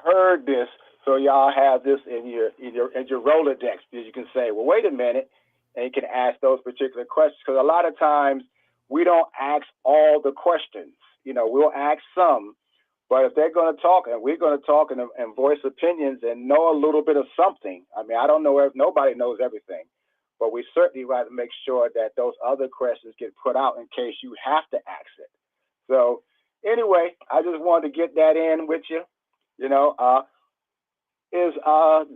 heard this, so y'all have this in your Rolodex. You can say, well, wait a minute, and you can ask those particular questions. Because a lot of times we don't ask all the questions. We'll ask some, but if they're going to talk, and we're going to talk and voice opinions and know a little bit of something. I mean, I don't know if nobody knows everything. But we certainly want to make sure that those other questions get put out in case you have to ask it. So anyway, I just wanted to get that in with you. Is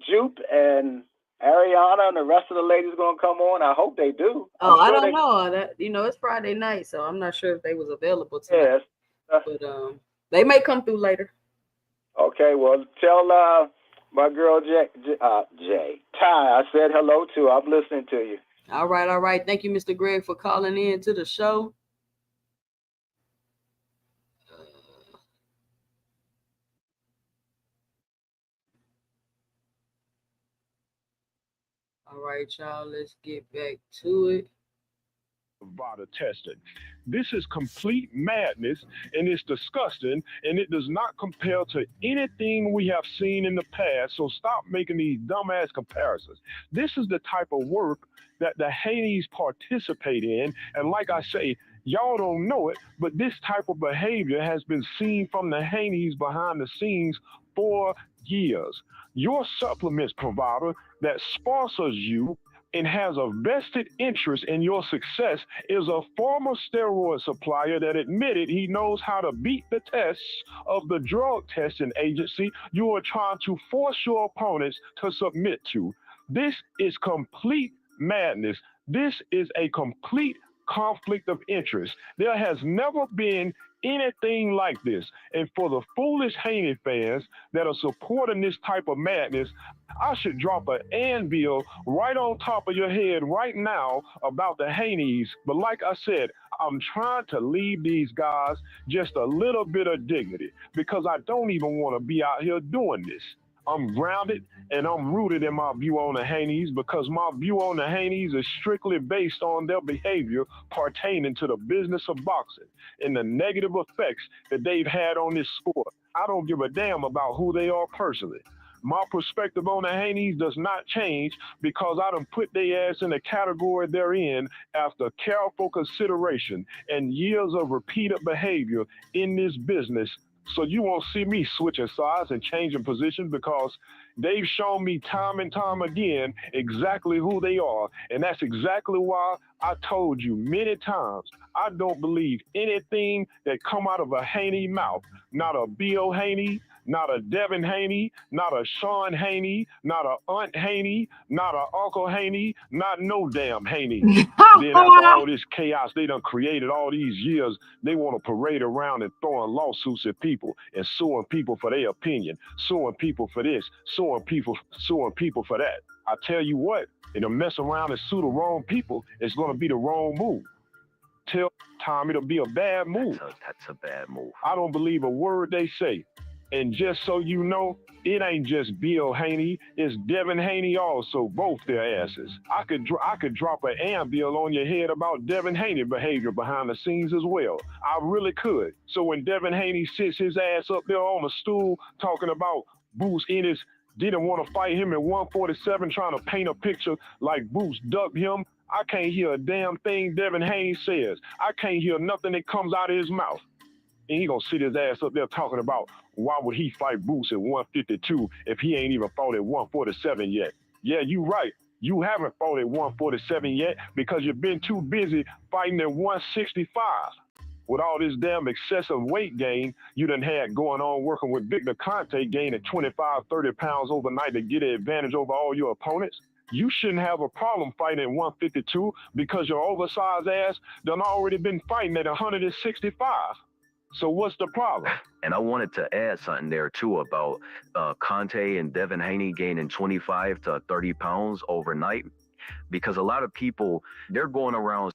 Jupe and Ariana and the rest of the ladies going to come on? I hope they do. I don't know. That it's Friday night, so I'm not sure if they was available tonight. Yes. But they may come through later. Okay, well, tell my girl Jay, Ty, I said hello to. I'm listening to you. All right. Thank you, Mr. Greg, for calling in to the show. All right, y'all. Let's get back to it. VADA testing. This is complete madness, and it's disgusting, and it does not compare to anything we have seen in the past, so stop making these dumbass comparisons. This is the type of work that the Haneys participate in, and like I say, y'all don't know it, but this type of behavior has been seen from the Haneys behind the scenes for years. Your supplements provider that sponsors you and has a vested interest in your success is a former steroid supplier that admitted he knows how to beat the tests of the drug testing agency you are trying to force your opponents to submit to. This is complete madness. This is a complete conflict of interest. There has never been anything like this. And for the foolish Haney fans that are supporting this type of madness, I should drop an anvil right on top of your head right now about the Haneys. But like I said, I'm trying to leave these guys just a little bit of dignity because I don't even want to be out here doing this. I'm grounded and I'm rooted in my view on the Haneys because my view on the Haneys is strictly based on their behavior pertaining to the business of boxing and the negative effects that they've had on this sport. I don't give a damn about who they are personally. My perspective on the Haneys does not change because I done put their ass in the category they're in after careful consideration and years of repeated behavior in this business. So you won't see me switching sides and changing positions because they've shown me time and time again exactly who they are. And that's exactly why I told you many times, I don't believe anything that come out of a Haney mouth. Not a Bill Haney, not a Devin Haney, not a Sean Haney, not a Aunt Haney, not a Uncle Haney, not no damn Haney. Then after all this chaos they done created all these years, they want to parade around and throwing lawsuits at people and suing people for their opinion, suing people for this, suing people for that. I tell you what, and to mess around and sue the wrong people, it's going to be the wrong move. Tell time it'll be a bad move. That's a bad move. I don't believe a word they say. And just so you know, it ain't just Bill Haney, it's Devin Haney also, both their asses. I could drop an ambiel on your head about Devin Haney behavior behind the scenes as well. I really could. So when Devin Haney sits his ass up there on a stool talking about Bruce Ennis didn't want to fight him at 147, trying to paint a picture like Bruce ducked him, I can't hear a damn thing Devin Haney says. I can't hear nothing that comes out of his mouth. And he gonna sit his ass up there talking about why would he fight Bruce at 152 if he ain't even fought at 147 yet. Yeah, you right. You haven't fought at 147 yet because you've been too busy fighting at 165. With all this damn excessive weight gain you done had going on working with Victor Conte gaining 25, 30 pounds overnight to get an advantage over all your opponents. You shouldn't have a problem fighting at 152 because your oversized ass done already been fighting at 165. So what's the problem? And I wanted to add something there too about Conte and Devin Haney gaining 25 to 30 pounds overnight, because a lot of people, they're going around.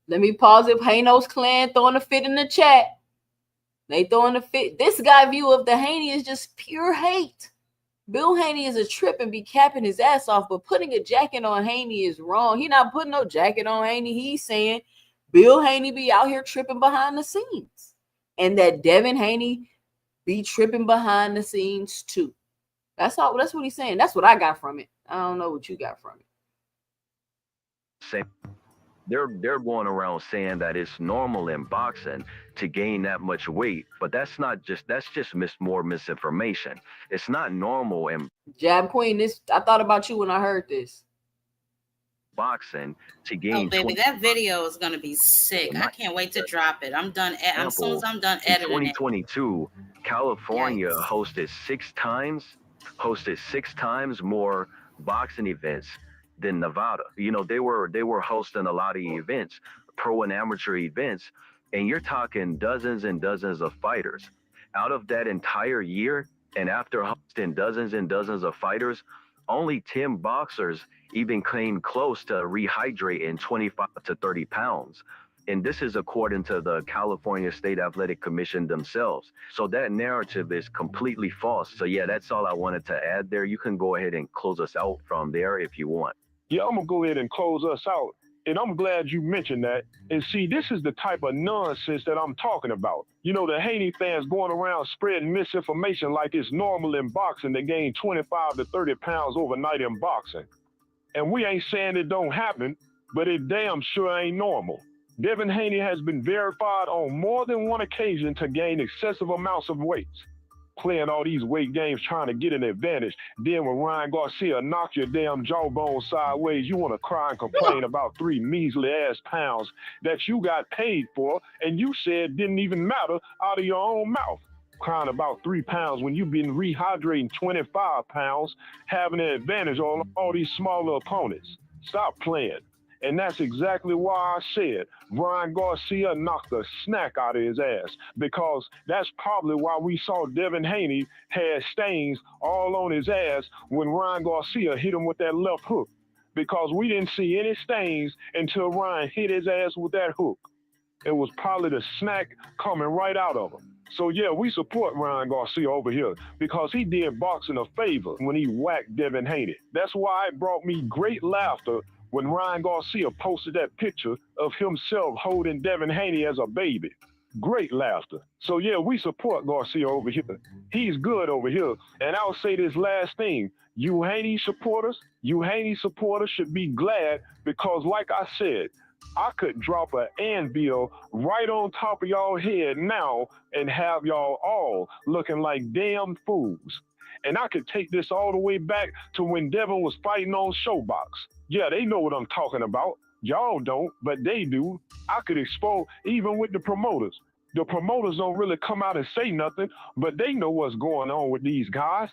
Let me pause it. Hayno's clan throwing a fit in the chat. They throwing a fit. This guy view of the Haney is just pure hate. Bill Haney is a trip and be capping his ass off, but putting a jacket on Haney is wrong. He not putting no jacket on Haney. He's saying Bill Haney be out here tripping behind the scenes, and that Devin Haney be tripping behind the scenes too. That's all. That's what he's saying. That's what I got from it. I don't know what you got from it. They're going around saying that it's normal in boxing to gain that much weight, but that's just more misinformation. It's not normal in Jab Queen. I thought about you when I heard this. Boxing to gain. Oh, baby, that video is gonna be sick. I can't wait to drop it. I'm done. As soon as I'm done editing in 2022, California hosted six times more boxing events than Nevada. You know, they were hosting a lot of events, pro and amateur events, and you're talking dozens and dozens of fighters. Out of that entire year, and after hosting dozens and dozens of fighters, only 10 boxers even came close to rehydrating 25 to 30 pounds. And this is according to the California State Athletic Commission themselves. So that narrative is completely false. So yeah, that's all I wanted to add there. You can go ahead and close us out from there if you want. Yeah, I'm gonna go ahead and close us out. And I'm glad you mentioned that. And see, this is the type of nonsense that I'm talking about. You know, the Haney fans going around spreading misinformation like it's normal in boxing to gain 25 to 30 pounds overnight in boxing. And we ain't saying it don't happen, but it damn sure ain't normal. Devin Haney has been verified on more than one occasion to gain excessive amounts of weight. Playing all these weight games trying to get an advantage. Then when Ryan Garcia knocked your damn jawbone sideways, you want to cry and complain about 3 measly ass pounds that you got paid for and you said didn't even matter out of your own mouth. Crying about 3 pounds when you've been rehydrating 25 pounds, having an advantage on all these smaller opponents. Stop playing. And that's exactly why I said Ryan Garcia knocked the snack out of his ass, because that's probably why we saw Devin Haney had stains all on his ass when Ryan Garcia hit him with that left hook, because we didn't see any stains until Ryan hit his ass with that hook. It was probably the snack coming right out of him. So yeah, we support Ryan Garcia over here because he did boxing a favor when he whacked Devin Haney. That's why it brought me great laughter when Ryan Garcia posted that picture of himself holding Devin Haney as a baby. Great laughter. So yeah, we support Garcia over here. He's good over here. And I'll say this last thing. You Haney supporters should be glad because like I said, I could drop an anvil right on top of y'all head now and have y'all all looking like damn fools. And I could take this all the way back to when Devin was fighting on Showbox. Yeah, they know what I'm talking about. Y'all don't, but they do. I could expose, even with the promoters. The promoters don't really come out and say nothing, but they know what's going on with these guys.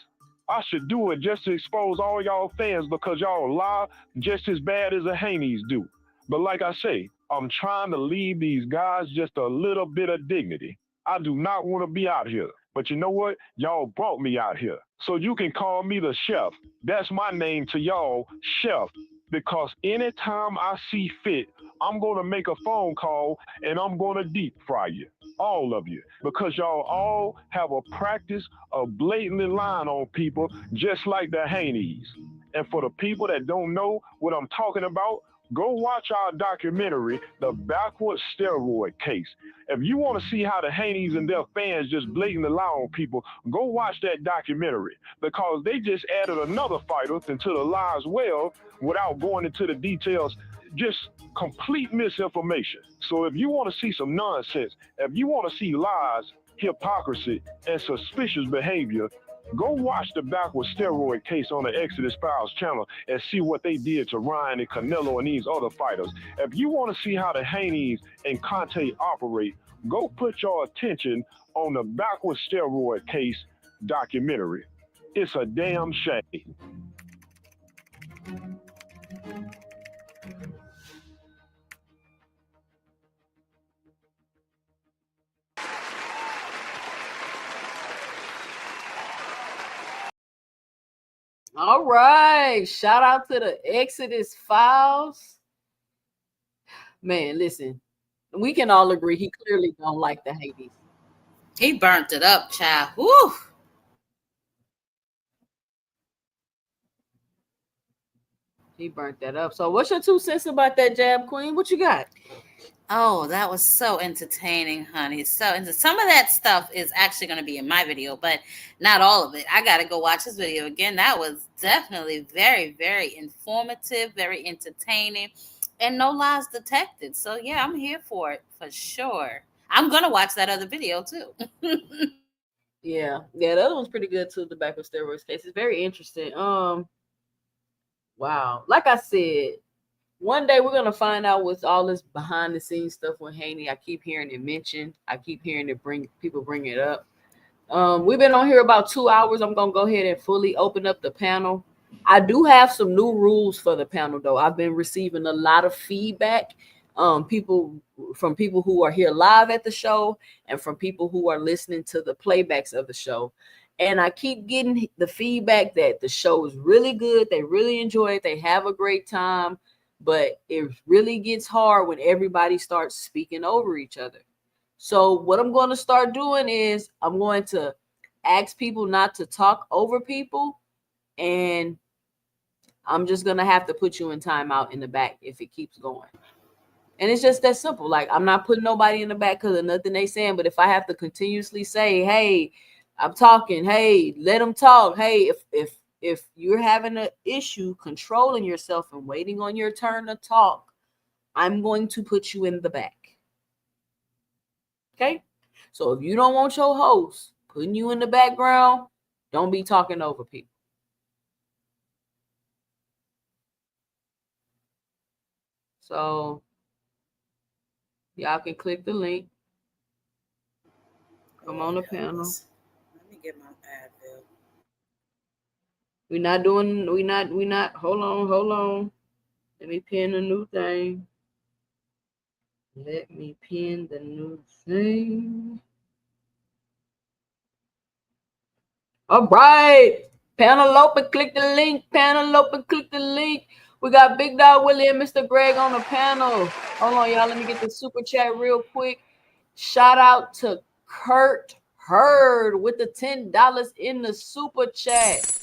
I should do it just to expose all y'all fans because y'all lie just as bad as the Haneys do. But like I say, I'm trying to leave these guys just a little bit of dignity. I do not want to be out here. But you know what? Y'all brought me out here. So you can call me the chef. That's my name to y'all, chef. Because anytime I see fit, I'm going to make a phone call and I'm going to deep fry you. All of you. Because y'all all have a practice of blatantly lying on people just like the Haneys. And for the people that don't know what I'm talking about, go watch our documentary, The Backward Steroid Case. If you want to see how the Haneys and their fans just blatantly lie on people, go watch that documentary because they just added another fighter into the lies well without going into the details, just complete misinformation. So if you want to see some nonsense, if you want to see lies, hypocrisy, and suspicious behavior, go watch The Backward Steroid Case on the Exodus Files channel and see what they did to Ryan and Canelo and these other fighters. If you want to see how the Haneys and Conte operate, go put your attention on The Backward Steroid Case documentary. It's a damn shame. All right. Shout out to the Exodus Files. Man, listen. We can all agree he clearly don't like the Hades. He burnt it up, child. Woo! He burnt that up. So what's your 2 cents about that jab, Queen? What you got? Oh, that was so entertaining, honey. So some of that stuff is actually going to be in my video, but not all of it. I got to go watch this video again. That was definitely very, very informative, very entertaining, and no lies detected. So yeah, I'm here for it for sure. I'm going to watch that other video too. Yeah, the other one's pretty good too. The Backward Steroids Case is very interesting. Wow. Like I said, one day we're gonna find out what's all this behind the scenes stuff with Haney. I keep hearing it mentioned. I keep hearing it bring it up. We've been on here about 2 hours. I'm gonna go ahead and fully open up the panel. I do have some new rules for the panel though. I've been receiving a lot of feedback. People who are here live at the show and from people who are listening to the playbacks of the show. And I keep getting the feedback that the show is really good. They really enjoy it. They have a great time. But it really gets hard when everybody starts speaking over each other. So what I'm going to start doing is I'm going to ask people not to talk over people. And I'm just going to have to put you in timeout in the back if it keeps going. And it's just that simple. Like, I'm not putting nobody in the back because of nothing they saying. But if I have to continuously say, hey, I'm talking, hey, let them talk. Hey, if you're having an issue controlling yourself and waiting on your turn to talk, I'm going to put you in the back. Okay? So if you don't want your host putting you in the background, don't be talking over people. So y'all can click the link. Come on the panel. Let me get my Advil. We're not, hold on. Let me pin a new thing. Let me pin the new thing. All right. Panel open, click the link. Panel open, click the link. We got Big Dog Willie and Mr. Greg on the panel. Hold on, y'all. Let me get the super chat real quick. Shout out to Kurt Heard with the $10 in the super chat.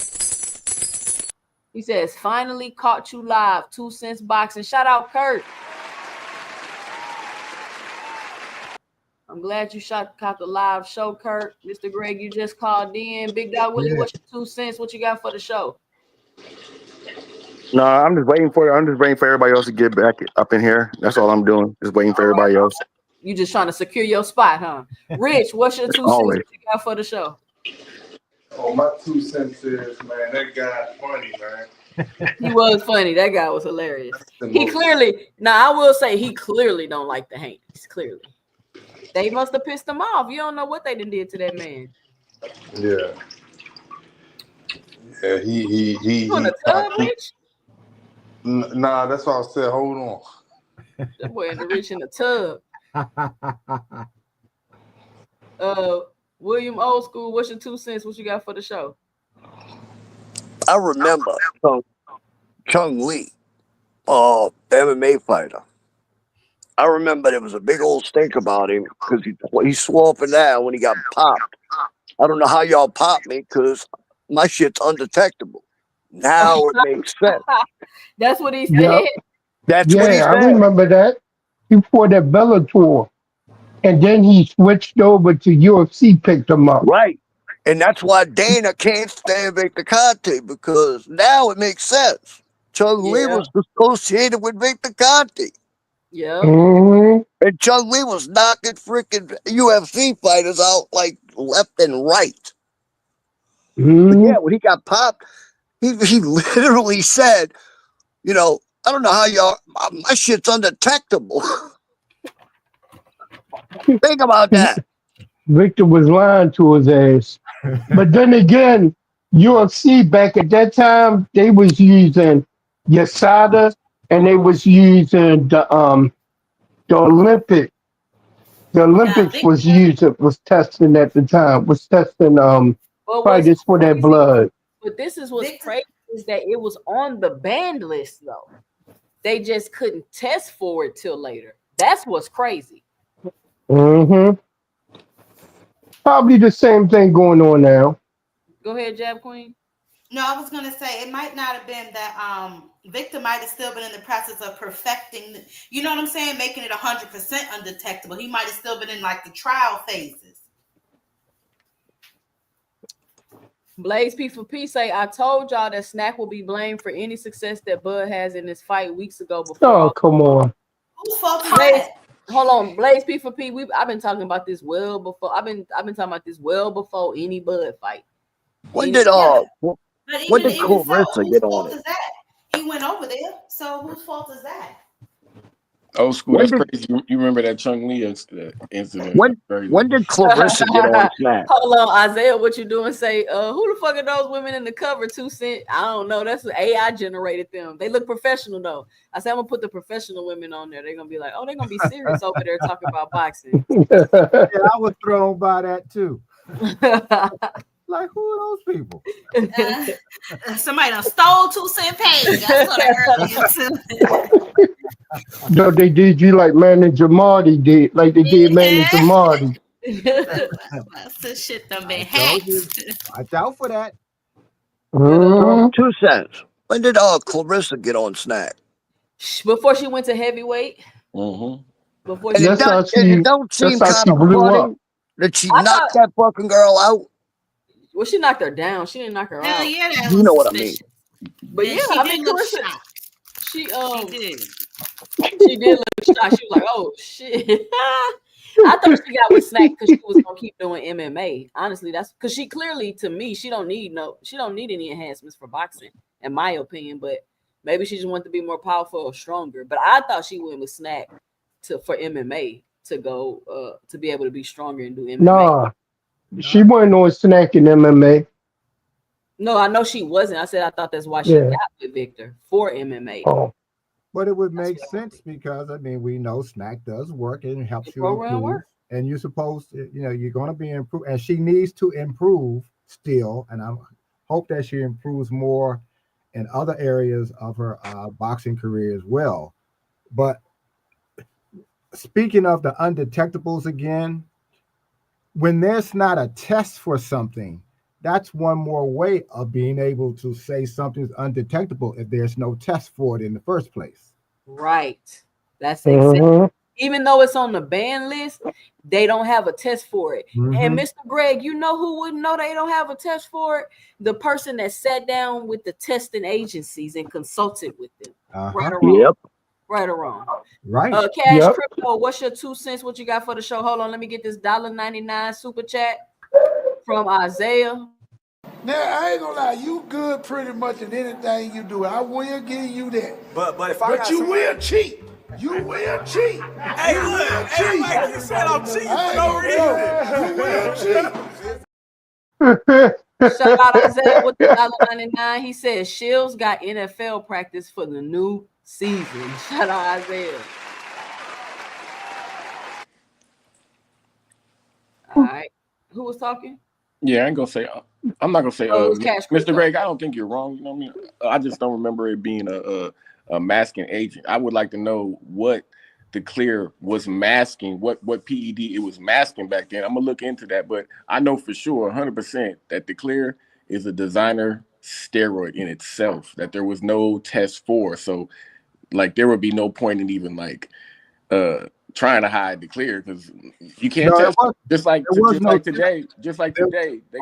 He says, finally caught you live. 2 cents boxing. Shout out, Kurt. I'm glad you caught the live show, Kurt. Mr. Greg, you just called in. Big Dog Willie, what's your 2 cents? What you got for the show? No, I'm just waiting for everybody else to get back up in here. That's all I'm doing. Just waiting for everybody else. You just trying to secure your spot, huh? Rich, what's your 2 cents? What you got for the show? Oh, my 2 cents is, man, that guy funny, man. He was funny. That guy was hilarious. He clearly, now I will say he clearly don't like the Haneys. Clearly. They must have pissed him off. You don't know what they did to that man. Yeah. Yeah, he on the tub, Rich? Nah, that's what I said. Hold on. That boy in the Rich in the tub. William Old School, what's your 2 cents? What you got for the show? I remember Chung Lee, MMA fighter. I remember there was a big old stink about him because he swore up and down when he got popped. I don't know how y'all popped me because my shit's undetectable. Now it makes sense. That's what he said. Yep. That's what he said. I remember that. He fought at Bellator. And then he switched over to UFC, picked him up. Right. And that's why Dana can't stand Victor Conte, because now it makes sense. Chung Lee was associated with Victor Conte. Yeah. And Chung Lee was knocking freaking UFC fighters out like left and right. But yeah, when he got popped, he literally said, you know, I don't know how y'all, my shit's undetectable. Think about that. Victor was lying to his ass. But then again, UFC back at that time, they was using USADA and they was using the Olympic. The Olympics was testing at the time, was testing fighters for their blood. But this is what's crazy is that it was on the banned list though. They just couldn't test for it till later. That's what's crazy. Probably the same thing going on now. Go ahead, Jab Queen. No, I was gonna say it might not have been that Victor might have still been in the process of perfecting, you know what I'm saying, making it 100% undetectable. He might have still been in like the trial phases. Blaze P4P say, I told y'all that Snack will be blamed for any success that Bud has in this fight weeks ago. Oh, come on. Whose fault is Blaze, that? hold on, Blaze P4P. I've been talking about this well before. I've been talking about this well before any Bud fight. When did Claressa get on it? He went over there, so whose fault is that? Old school, that's crazy. You remember that Chung Lee incident? When did Claressa get on Snack? Hold on, Isaiah, what you doing? Say, who the fuck are those women in the cover? 2 cent? I don't know. That's AI generated them. They look professional though. I said I'm gonna put the professional women on there. They're gonna be like, oh, they're gonna be serious over there talking about boxing. Yeah, I was thrown by that too. Like, who are those people? Somebody done stole 2 cent page. I saw that earlier too. No, they did you like Manager Marty did, like they did Manager Marty. That's the shit done been hacked. Watch out for that. 2 cents. When did Claressa get on Snack? Before she went to heavyweight. Before she it don't seem kind of funny that she knocked that fucking girl out. Well, she knocked her down. She didn't knock her out. Yeah, that you know what I mean. But yeah, she I did mean, look Claressa, shocked. She did. Look shocked. She was like, "Oh shit!" I thought she got with Snack because she was gonna keep doing MMA. Honestly, that's because she clearly, to me, she don't need any enhancements for boxing, in my opinion. But maybe she just wanted to be more powerful or stronger. But I thought she went with Snack for MMA to go to be able to be stronger and do MMA. Nah. She wasn't on Snack in MMA. No, I know she wasn't. I said I thought that's why she got with Victor for MMA. Oh. But it would make sense because I mean we know Snack does work and it helps you improve. And you're supposed to, you're going to be improved. And she needs to improve still. And I hope that she improves more in other areas of her boxing career as well. But speaking of the undetectables again, when there's not a test for something, that's one more way of being able to say something's undetectable if there's no test for it in the first place. Right. That's exactly. even though it's on the ban list, they don't have a test for it. And Mr. Greg, you know who wouldn't know they don't have a test for it? The person that sat down with the testing agencies and consulted with them. Right or wrong? Right or wrong? Right. Cash Crypto, what's your 2 cents? What you got for the show? Hold on, let me get this $1.99 super chat from Isaiah. Now, I ain't gonna lie, you good pretty much in anything you do. I will give you that. But if I got you some- will cheat. You will cheat. Hey, you look, will hey, cheat. like you said, I'm cheating for no reason. Shout out Isaiah with the $1.99. He says Shields got NFL practice for the new season. Shout out Isaiah. All right. Who was talking? Yeah, I ain't gonna say. I'm not gonna say. It was Cash Mr. Crypto. Greg, I don't think you're wrong. You know what I mean? I just don't remember it being a masking agent. I would like to know what the clear was masking, what PED it was masking back then. I'm gonna look into that, but I know for sure, 100%, that the clear is a designer steroid in itself. That there was no test for. So, like, there would be no point in even like trying to hide the clear because you can't test. Just like today, they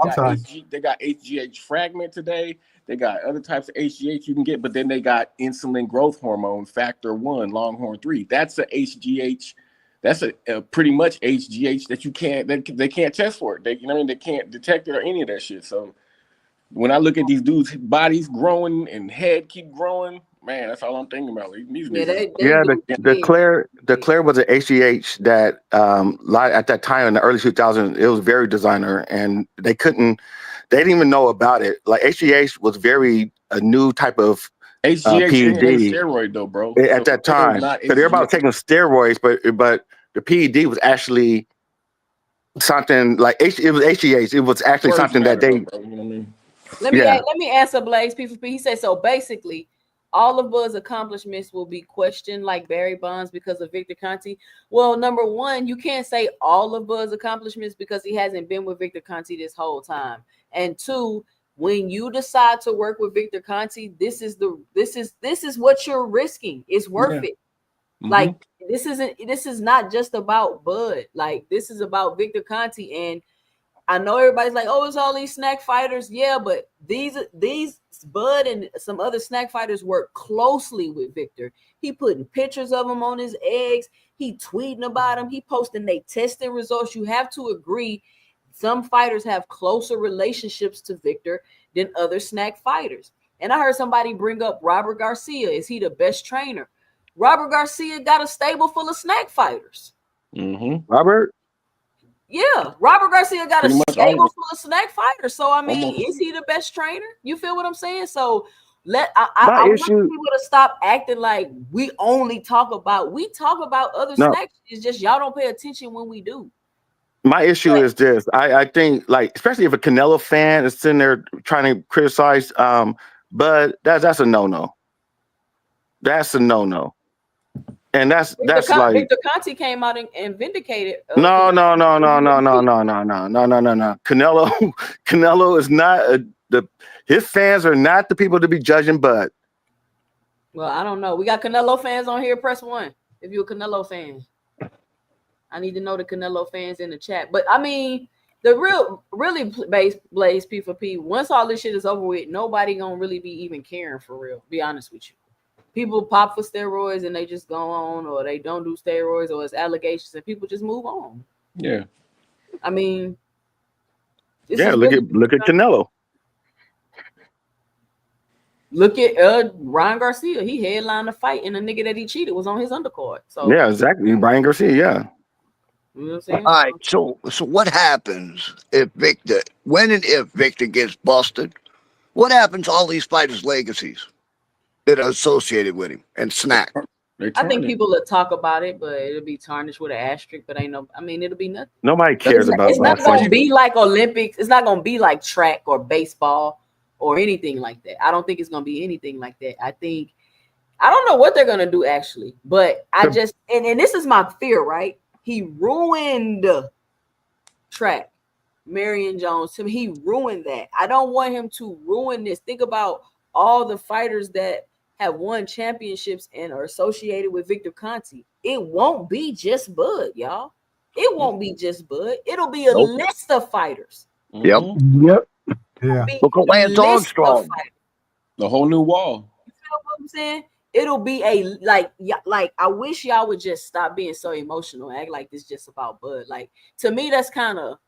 got HGH fragment today. They got other types of HGH you can get, but then they got insulin growth hormone factor 1, Longhorn 3. That's a HGH. That's a pretty much HGH that you can't. They can't test for it. They can't detect it or any of that shit. So when I look at these dudes' bodies growing and head keep growing, man, that's all I'm thinking about. These the Claire was an HGH that at that time in the early 2000s, it was very designer, and they didn't even know about it. Like HGH was a new type of HGH PED ain't a steroid though, bro. at that time. Not So everybody was taking steroids, but the PED was actually something like it was HGH. It was actually something that they. You know what I mean? Let me answer Blaze P4P. He said so. Basically, all of Bud's accomplishments will be questioned, like Barry Bonds, because of Victor Conte. Well, number one, you can't say all of Bud's accomplishments because he hasn't been with Victor Conte this whole time. And two, when you decide to work with Victor Conte, this is what you're risking. It's worth it. Like this is not just about Bud. Like this is about Victor Conte. And I know everybody's like, oh, it's all these snack fighters. Yeah, but these Bud and some other snack fighters work closely with Victor. He putting pictures of him on his eggs. He tweeting about him. He posting their testing results. You have to agree, some fighters have closer relationships to Victor than other snack fighters. And I heard somebody bring up Robert Garcia. Is he the best trainer? Robert Garcia got a stable full of snack fighters. Robert? Yeah, Robert Garcia got a stable full of snack fighters. So I mean, is he the best trainer? You feel what I'm saying? So I want people to stop acting like we talk about other snacks. It's just y'all don't pay attention when we do. My issue is this. I think, like, especially if a Canelo fan is sitting there trying to criticize, but that's a no-no. That's a no-no. And that's like Victor Conte came out and vindicated. No. Canelo is not his fans are not the people to be judging Bud. Well, I don't know. We got Canelo fans on here. Press 1 if you're a Canelo fan. I need to know the Canelo fans in the chat. But I mean, the really Blaze P4P, once all this shit is over with, nobody gonna really be even caring for real. Be honest with you. People pop for steroids and they just go on, or they don't do steroids, or it's allegations, and people just move on. Yeah. I mean, look at Canelo. Look at Ryan Garcia. He headlined the fight, and the nigga that he cheated was on his undercard. So yeah, exactly. Ryan Garcia, yeah. You know what I'm saying? All right, so what happens if Victor gets busted? What happens to all these fighters' legacies that are associated with him and snack? I think people will talk about it, but it'll be tarnished with an asterisk. But it'll be nothing. Nobody cares about. It's not going to be like Olympics. It's not going to be like track or baseball or anything like that. I don't think it's going to be anything like that. I don't know what they're going to do actually, but I just and this is my fear, right? He ruined track. Marion Jones, he ruined that. I don't want him to ruin this. Think about all the fighters that have won championships and are associated with Victor Conte, it won't be just Bud, y'all. It won't be just Bud. It'll be a list of fighters. Yep. Yep. Yeah. Look at Lance List of Armstrong. fighters. The whole new wall. You feel what I'm saying? It'll be a like I wish y'all would just stop being so emotional, act like this just about Bud. Like to me, that's kind of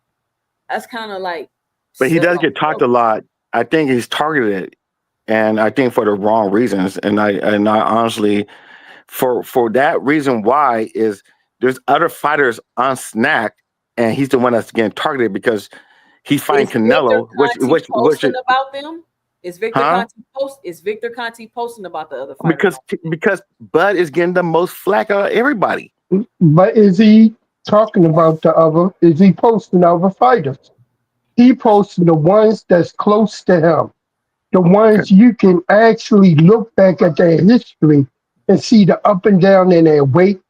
like. But he does get talked a lot. I think he's targeted, and I think for the wrong reasons. And I honestly, for that reason, why is there's other fighters on Snack, and he's the one that's getting targeted because he's fighting Canelo, which posting about them. Is Victor Huh? Conte Is Victor Conte posting about the other fighters? because Bud is getting the most flack out of everybody. But is he talking about the other? Is he posting other fighters? He posted the ones that's close to him, the ones you can actually look back at their history and see the up and down in their weight.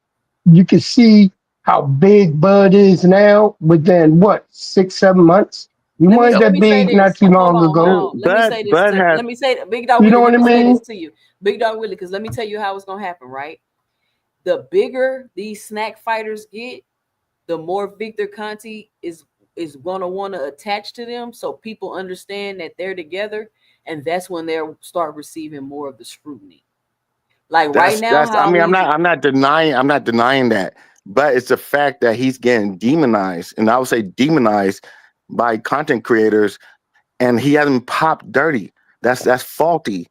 You can see how big Bud is now within what 6-7 months. He wasn't that big not too long ago. Let me say this. Let me say, Big Dog You know Willie, what I let me say mean? this to you, Big Dog Willie, because let me tell you how it's gonna happen. Right, the bigger these Snack fighters get, the more Victor Conte is gonna want to attach to them, so people understand that they're together, and that's when they'll start receiving more of the scrutiny. Like right now, I mean, I'm not denying that, but it's the fact that he's getting demonized, and I would say demonized by content creators, and he hasn't popped dirty. That's faulty.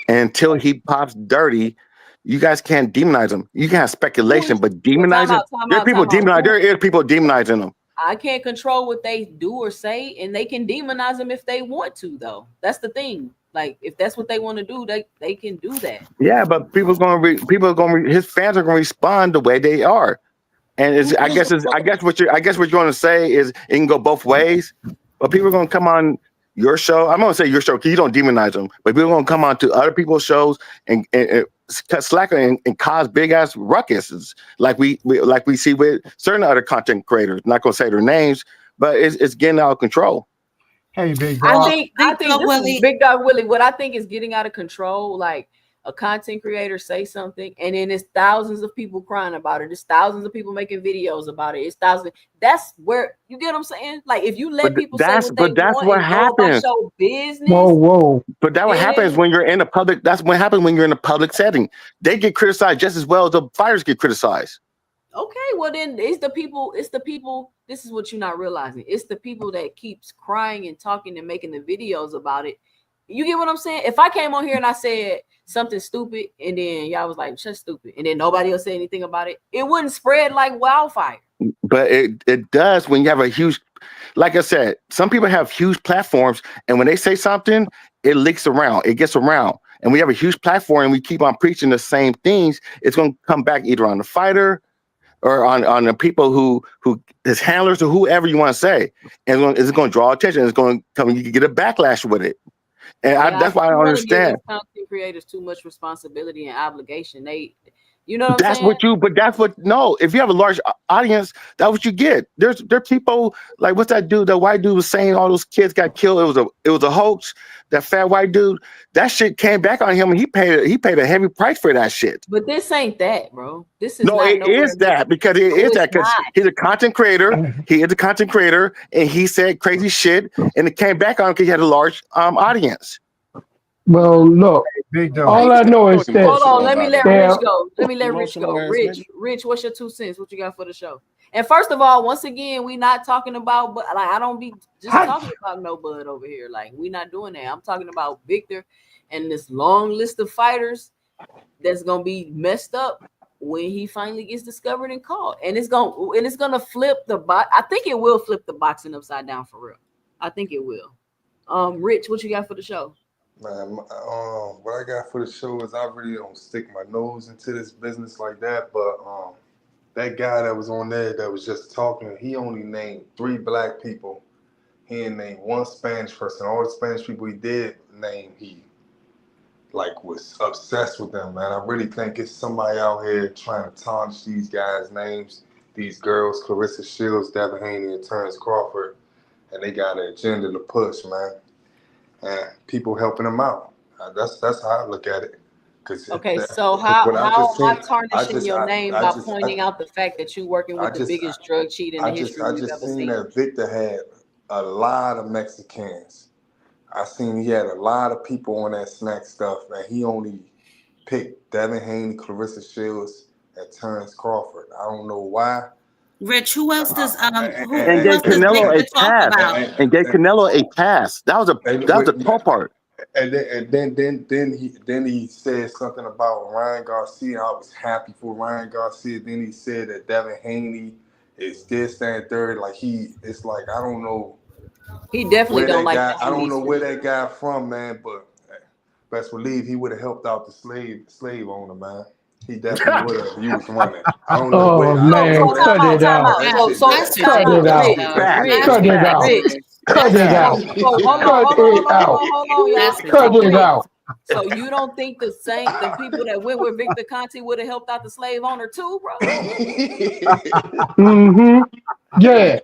And until he pops dirty, you guys can't demonize him. You can have speculation, but demonizing, there are people demonizing him. I can't control what they do or say, and they can demonize them if they want to, though. That's the thing. Like, if that's what they want to do, they can do that. Yeah, but his fans are going to respond the way they are, and I guess what you're going to say is it can go both ways. But people are going to come on your show. I'm going to say your show because you don't demonize them, but people are going to come on to other people's shows and cut slack and cause big ass ruckuses like we see with certain other content creators. Not going to say their names, but it's getting out of control. Hey, Big I Dog. think this is Big Dog Willie. What I think is getting out of control, like a content creator say something, and then it's thousands of people crying about it. It's thousands of people making videos about it. It's thousands. That's where you get what I'm saying. Like if you let people say what they want what and happens. go about show business. Whoa. But that what happens when you're in a public. That's what happens when you're in a public setting. They get criticized just as well as the fighters get criticized. Okay, well then it's the people. This is what you're not realizing. It's the people that keeps crying and talking and making the videos about it. You get what I'm saying? If I came on here and I said something stupid and then y'all was like, just stupid, and then nobody else say anything about it, it wouldn't spread like wildfire. But it does when you have a huge, like I said, some people have huge platforms, and when they say something, it leaks around, it gets around. And we have a huge platform and we keep on preaching the same things, it's going to come back either on the fighter or on the people who his handlers or whoever you want to say. And it's going to draw attention. It's going to come, you can get a backlash with it. And that's why I don't understand. Content creators too much responsibility and obligation. You know what I'm saying? No, if you have a large audience, that's what you get. There are people like, what's that dude? The white dude was saying all those kids got killed. It was a hoax. That fat white dude, that shit came back on him, and he paid a heavy price for that shit. But this ain't that, bro. This is no, it is that because it is that because he's a content creator. He is a content creator, and he said crazy shit, and it came back on him because he had a large audience. Well, look, all I know is that. Hold on, let me let Rich go. Rich, what's your 2 cents? What you got for the show? And first of all, once again, we not talking about, but like I don't be just talking about no Bud over here. Like we not doing that. I'm talking about Victor and this long list of fighters that's gonna be messed up when he finally gets discovered and caught. And it's gonna flip the I think it will flip the boxing upside down for real. I think it will. Rich, what you got for the show? Man, what I got for the show is I really don't stick my nose into this business like that, but that guy that was on there that was just talking, he only named 3 black people. He didn't name 1 Spanish person. All the Spanish people he did name, he like was obsessed with them, man. I really think it's somebody out here trying to tarnish these guys' names, these girls, Claressa Shields, Devin Haney, and Terrence Crawford, and they got an agenda to push, man. And people helping them out. That's how I look at it. Okay, so What I how just am I seen, tarnishing your name by pointing out the fact that you're working I with the just, biggest drug cheat in the history I we've just ever seen seen? that Victor had a lot of Mexicans. I seen he had a lot of people on that snack stuff, and he only picked Devin Haney, Claressa Shields, and Terrence Crawford. I don't know why. Rich, who else does And who gave else does Canelo Victor a talk pass. about? And gave Canelo a pass. That was the tall part. And then he said something about Ryan Garcia. I was happy for Ryan Garcia. Then he said that Devin Haney is this and third. Like it's like I don't know. He definitely Where don't that like guy, the I don't know Haney's. where that guy from, man, but best believe he would have helped out the slave owner, man. He definitely would have. He was running. I don't know where. Oh I don't know man, where. cut it Time out. out. That shit. Cut it out. Cut it out. Cut it out. So Cut it out. hold on, y'all. Cut it out. So you don't think the people that went with Victor Conte would have helped out the slave owner too, bro? Mm-hmm. Yeah.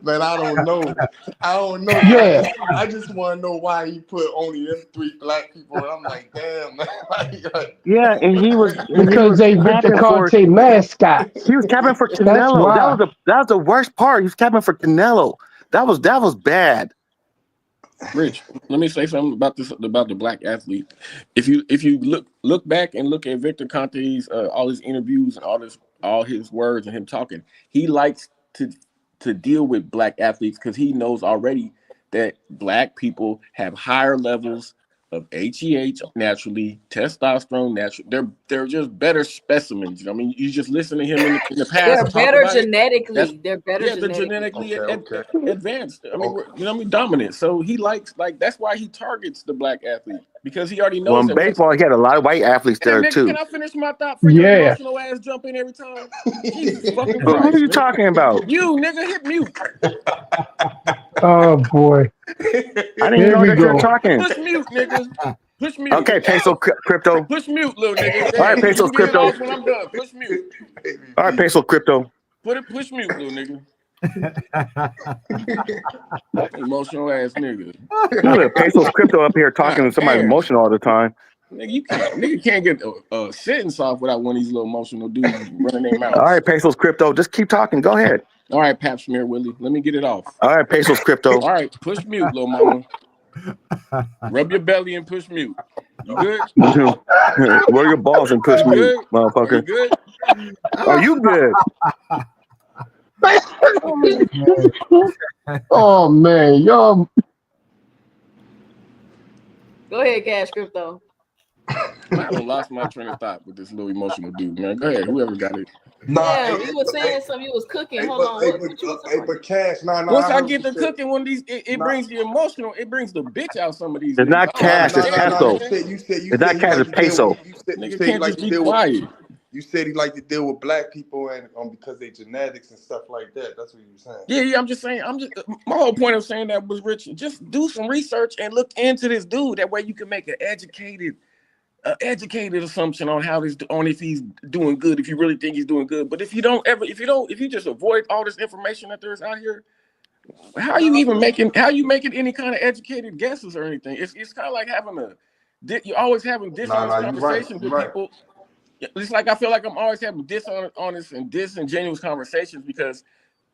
Man, I don't know. I don't know. Yeah. I just want to know why he put only them 3 black people. And I'm like, damn, man. Yeah, and he was Because they Victor capping for Conte mascot. he was capping for That's Canelo. why. That was the worst part. He was capping for Canelo. That was bad. Rich, let me say something about the black athlete. If you look back and look at Victor Conte's all his interviews and all his words and him talking, he likes to deal with black athletes because he knows already that black people have higher levels of HGH naturally, testosterone naturally. They're just better specimens. I mean, you just listen to him in the past. They're talk better about it. genetically. They're better They're genetically advanced. I mean, Okay. dominant. So he likes that's why he targets the black athlete because he already Well, knows in that. baseball, he had a lot of white athletes Hey, there nigga, too. can I finish my thought? Freaking emotional ass jump in every time. Jesus fucking But Christ. who are you nigga. talking about? You nigga, hit mute. Oh boy. I didn't even know we that you were go. talking. Push mute, nigga. Push mute. Okay, Peso Crypto. Push mute, little nigga. All right, You Peso can get it Crypto. off when I'm done. Push mute. All right, Peso Crypto. Push mute, little nigga. Emotional ass nigga. Look at Peso's Crypto up here talking to somebody emotional all the time. Nigga can't get a sentence off without one of these little emotional dudes running their mouths. All right, Peso's Crypto. Just keep talking. Go ahead. All right, Pap Smear Willie. Let me get it off. All right, Peso's Crypto. All right, push mute, little mama. Rub your belly and push mute. You good? Wear your balls and push You mute, good? motherfucker. Are you good? Are you good? Oh man, y'all. Go ahead, Cash Crypto. Man, I done lost my train of thought with this little emotional dude, man. Go ahead, whoever got it. Yeah, you were saying something. You was cooking. Hold on. What you was saying? But Cash, Once I get to cooking one of these, it brings the emotional. It brings the bitch out some of these. It's not Cash. It's Peso. You said It's not Cash. It's Peso. Nigga can't just be quiet. You said he like to deal with black people and because they genetics and stuff like that. That's what you were saying. Yeah. I'm just saying. My whole point of saying that was, Rich, just do some research and look into this dude. That way you can make an educated assumption on if he's doing good. If you really think he's doing good, but if you just avoid all this information that there's out here, how are you making any kind of educated guesses or anything? It's kind of like you're always having dishonest conversations with people. It's like I feel like I'm always having dishonest and disingenuous conversations because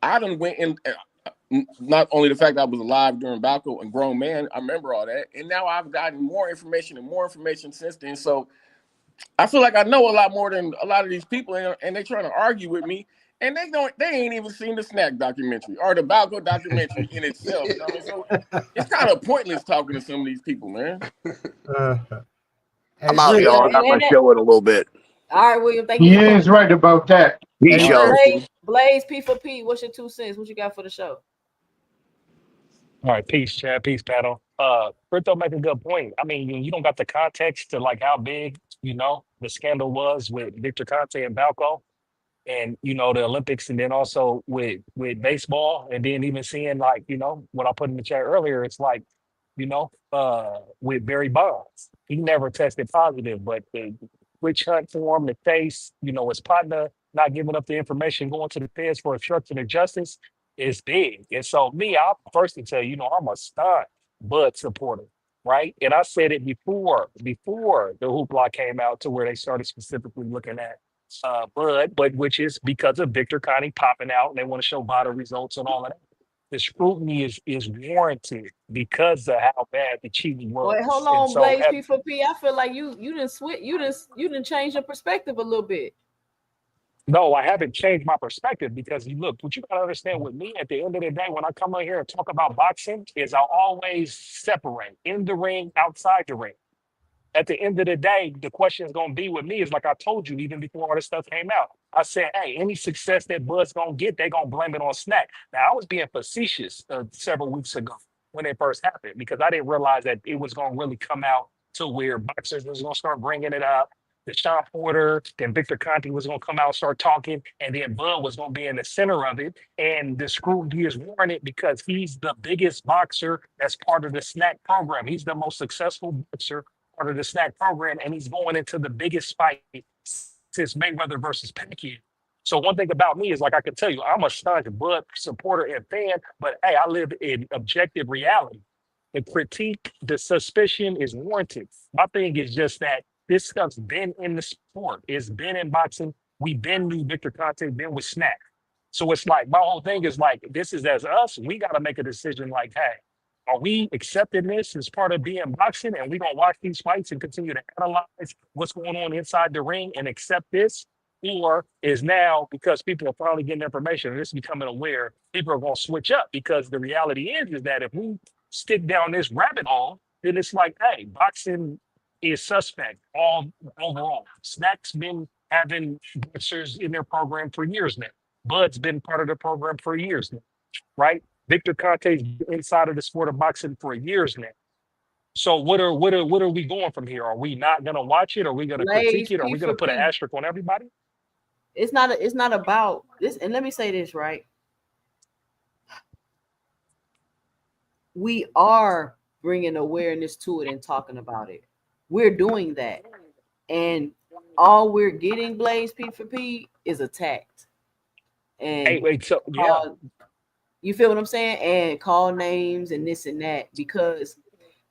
I done went in. Not only the fact that I was alive during Balco and grown man, I remember all that, and now I've gotten more information since then. So I feel like I know a lot more than a lot of these people, and they trying to argue with me, and they ain't even seen the snack documentary or the Balco documentary in itself. You know? So it's kind of pointless talking to some of these people, man. I'm out, y'all. I got my show in a little bit. All right, William. Thank you. He is right about that. Blaze P for P. What's your 2 cents? What you got for the show? All right, peace, Chad. Peace, panel. Crypto make a good point. I mean, you don't got the context to like how big, the scandal was with Victor Conte and Balco and, the Olympics, and then also with baseball, and then even seeing like, what I put in the chat earlier, it's like, with Barry Bonds. He never tested positive, but the witch hunt for him, the case, his partner not giving up the information, going to the feds for obstruction of justice is big. And so me, I'll first to tell you, I'm a staunch Bud supporter. right? And I said it before the hoopla came out to where they started specifically looking at Bud, but which is because of Victor Conte popping out and they want to show bottom results and all of that. The scrutiny is warranted because of how bad the cheating Wait, hold was. And on, so Blaze P4P. I feel like you didn't switch. You didn't change your perspective a little bit. no, I haven't changed my perspective because you look, what you gotta understand with me at the end of the day, when I come on here and talk about boxing, is I always separate in the ring, outside the ring. At the end of the day, the question is going to be with me is like I told you even before all this stuff came out. I said, hey, any success that Bud's going to get, they're going to blame it on Snack. Now, I was being facetious several weeks ago when it first happened because I didn't realize that it was going to really come out to where boxers was going to start bringing it up. The Sean Porter, then Victor Conte was going to come out and start talking, and then Bud was going to be in the center of it. And the scrutiny is warranted because he's the biggest boxer that's part of the Snack program. He's the most successful boxer part of the Snack program, and he's going into the biggest fight since Mayweather versus Pacquiao. So one thing about me is like I can tell you, I'm a staunch Bud supporter and fan, but hey, I live in objective reality. The critique, the suspicion is warranted. My thing is just that this stuff's been in the sport. It's been in boxing. We've been new Victor Conte, been with Snack. So it's like my whole thing is like, this is as us, we got to make a decision like, hey, are we accepting this as part of being boxing and we gonna watch these fights and continue to analyze what's going on inside the ring and accept this? Or is now because people are finally getting information and this is becoming aware, people are gonna switch up because the reality is that if we stick down this rabbit hole, then it's like, hey, boxing is suspect all overall. Snack's been having boxers in their program for years now. Bud's been part of the program for years now, right? Victor Conte's been inside of the sport of boxing for years now. So what are we going from here? Are we not gonna watch it? Are we gonna critique Blaze it? Are we gonna put an P4P. asterisk on everybody? It's not about this. And let me say this, right? We are bringing awareness to it and talking about it. We're doing that. And all we're getting, Blaze P4P, is attacked. And Hey, wait, so yeah. You feel what I'm saying? And call names and this and that because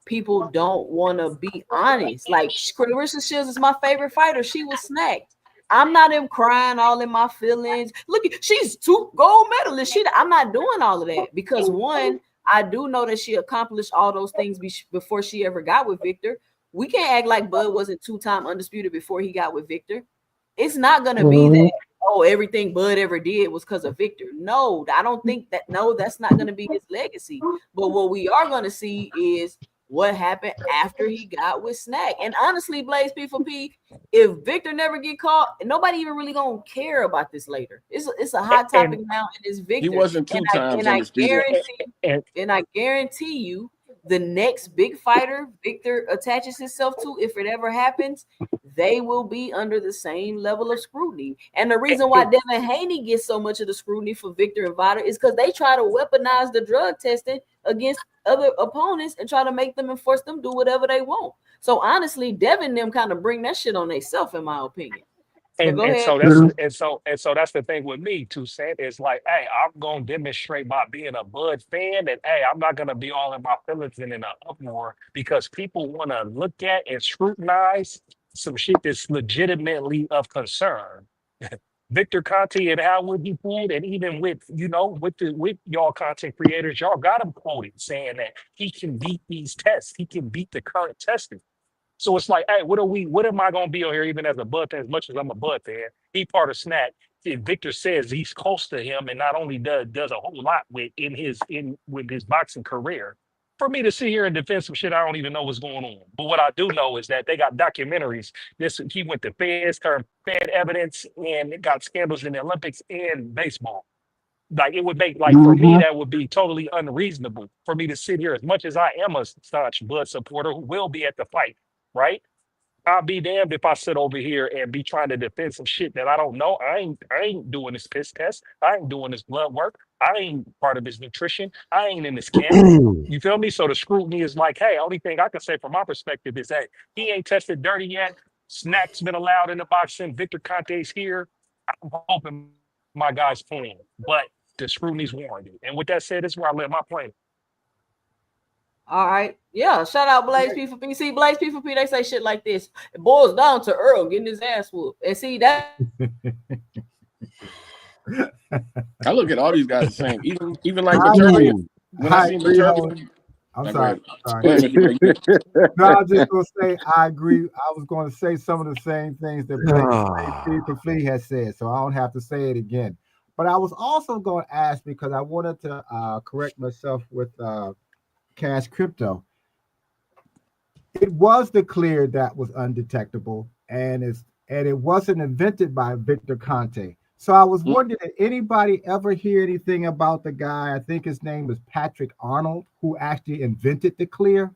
people don't want to be honest. Like Claressa Shields is my favorite fighter. She was snacked. I'm not even crying all in my feelings. Look, she's 2 gold medalists. I'm not doing all of that because one, I do know that she accomplished all those things before she ever got with Victor. We can't act like Bud wasn't 2-time undisputed before he got with Victor. It's not gonna be that, oh, everything Bud ever did was because of Victor. No, I don't think that. No, that's not gonna be his legacy. But what we are gonna see is what happened after he got with Snack. And honestly, Blaze P4P, if Victor never get caught, nobody even really gonna care about this later. It's a hot topic now, and it's Victor. He wasn't 2 times undisputed. I guarantee you, the next big fighter Victor attaches himself to, if it ever happens, they will be under the same level of scrutiny. And the reason why Devin Haney gets so much of the scrutiny for Victor and Vada is because they try to weaponize the drug testing against other opponents and try to make them and force them do whatever they want. So honestly, Devin and them kind of bring that shit on themselves, in my opinion. And so that's the thing with me too, Sam. It's like, hey, I'm gonna demonstrate by being a Bud fan, and hey, I'm not gonna be all in my feelings and in an uproar because people want to look at and scrutinize some shit that's legitimately of concern. Victor Conte and how would he pulled, and even with with y'all content creators, y'all got him quoted saying that he can beat these tests, he can beat the current testing. So it's like, hey, what am I gonna be on here even as a Bud fan, as much as I'm a Bud fan? He part of Snack. Victor says he's close to him and not only does a whole lot with his boxing career. For me to sit here and defend some shit, I don't even know what's going on. But what I do know is that they got documentaries. He went to feds, turned Fed evidence, and it got scandals in the Olympics and baseball. Like it would make for me that would be totally unreasonable for me to sit here as much as I am a staunch Bud supporter who will be at the fight, right? I'll be damned if I sit over here and be trying to defend some shit that I don't know. I ain't doing this piss test. I ain't doing this blood work. I ain't part of his nutrition. I ain't in this camp. You feel me? So the scrutiny is like, hey, only thing I can say from my perspective is, hey, he ain't tested dirty yet. Snack's been allowed in the boxing. Victor Conte's here. I'm hoping my guy's playing, but the scrutiny's warranted. And with that said, this is where I let my plane. All right. Yeah. Shout out Blaze P for P. See, Blaze P for P, they say shit like this. It boils down to Earl getting his ass whooped. And see that. I look at all these guys the same. Even like Viterbi. When I seen Viterbi, I'm go sorry. ahead. Sorry. Go ahead, Mr. Ray. No, I was just gonna say I agree. I was going to say some of the same things that Blaze P has said, so I don't have to say it again. But I was also going to ask because I wanted to correct myself with Cash Crypto. It was declared that was undetectable, and it wasn't invented by Victor Conte. So I was wondering, did anybody ever hear anything about the guy? I think his name was Patrick Arnold, who actually invented the clear.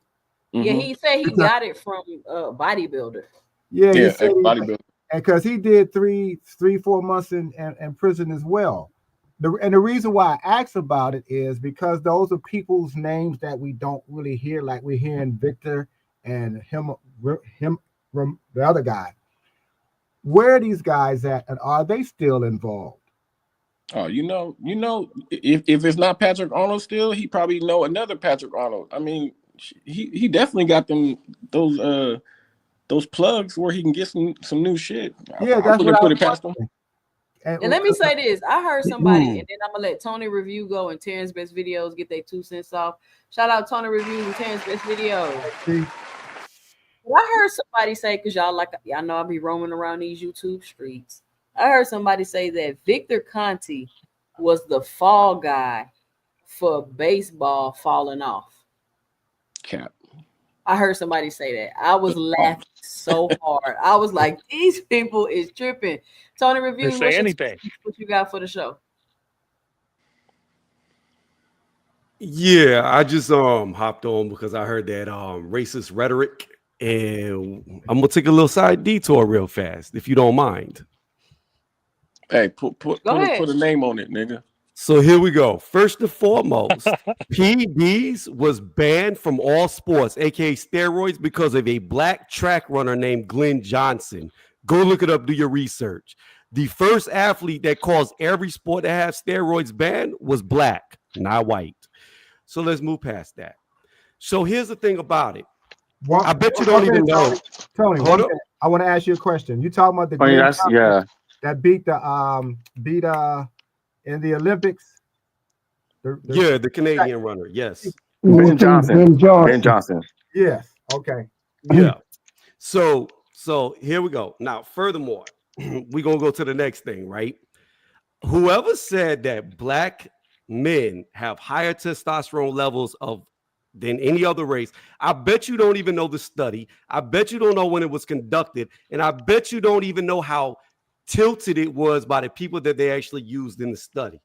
Yeah, he said he got it from bodybuilder. Yeah, he said bodybuilder. And because he did 4 months in prison as well. And the reason why I asked about it is because those are people's names that we don't really hear, like we're hearing Victor and him, the other guy. Where are these guys at, and are they still involved? Oh, if it's not Patrick Arnold still, he probably know another Patrick Arnold. I mean, he definitely got those plugs where he can get some new shit. Yeah, I wouldn't put it past him. And let me say this. I heard somebody, and then I'm going to let Tony Review go and Terrence Best Videos get their 2 cents off. Shout out Tony Review and Terrence Best Videos. Well, I heard somebody say, because y'all know I'll be roaming around these YouTube streets. I heard somebody say that Victor Conte was the fall guy for baseball falling off. Cap. I heard somebody say that. I was laughing so hard. I was like, these people is tripping. Tony Review, say anything. What you got for the show? Yeah, I just hopped on because I heard that racist rhetoric, and I'm gonna take a little side detour real fast, if you don't mind. Hey, put a name on it, nigga. So here we go. First and foremost, PEDs was banned from all sports, aka steroids, because of a black track runner named Glenn Johnson. Go look it up, do your research. The first athlete that caused every sport to have steroids banned was black, not white. So let's move past that. So here's the thing about it. I bet you don't even know. Tony, I want to ask you a question. You talking about the that beat in the Olympics? The Canadian runner. Yes. Ben Johnson. Yes. Okay. Yeah. So here we go. Now, furthermore, we're gonna go to the next thing, right? Whoever said that black men have higher testosterone levels than any other race, I bet you don't even know the study. I bet you don't know when it was conducted, and I bet you don't even know how tilted it was by the people that they actually used in the study.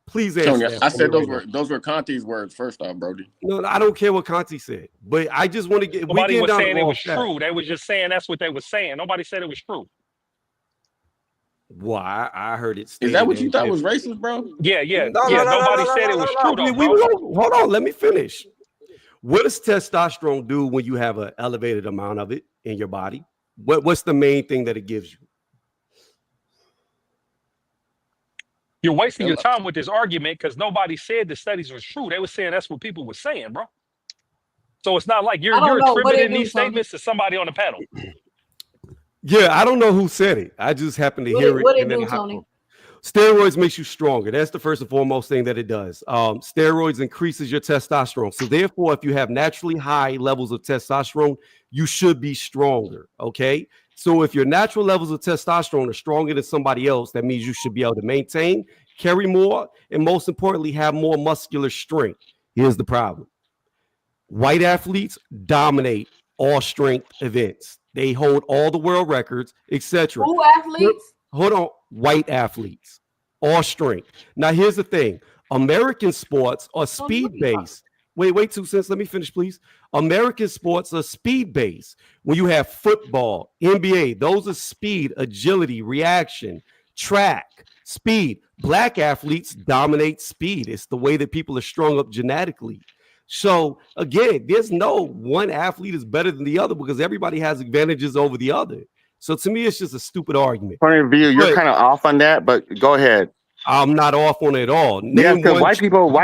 Please answer Tony, that. I said those were Conte's words first off, Brody. No, I don't care what Conte said, but I just want to get. Nobody was saying it was true. They was just saying that's what they were saying. Nobody said it was true. Well, I heard it. Is that what you thought was racist, bro? Yeah. Nobody said it was true. Hold on, let me finish. What does testosterone do when you have an elevated amount of it in your body? What's the main thing that it gives you? You're wasting your time with this argument because nobody said the studies was true. They were saying that's what people were saying, bro. So it's not like you're attributing these statements to somebody on the panel. Yeah, I don't know who said it. I just happened to hear it. What it do, Tony? Steroids makes you stronger. That's the first and foremost thing that it does. Steroids increases your testosterone. So therefore, if you have naturally high levels of testosterone, you should be stronger. Okay. So if your natural levels of testosterone are stronger than somebody else, that means you should be able to maintain, carry more, and most importantly, have more muscular strength. Here's the problem. White athletes dominate all strength events. They hold all the world records, etc. Who athletes? Hold on. White athletes, all strength. Now, here's the thing. American sports are speed-based. Wait 2 cents. Let me finish, please. American sports are speed-based. When you have football, NBA, those are speed, agility, reaction, track, speed. Black athletes dominate speed. It's the way that people are strung up genetically. So, again, there's no one athlete is better than the other because everybody has advantages over the other. So, to me, it's just a stupid argument. Point of view, you're kind of off on that, but go ahead. I'm not off on it at all. Yeah, because white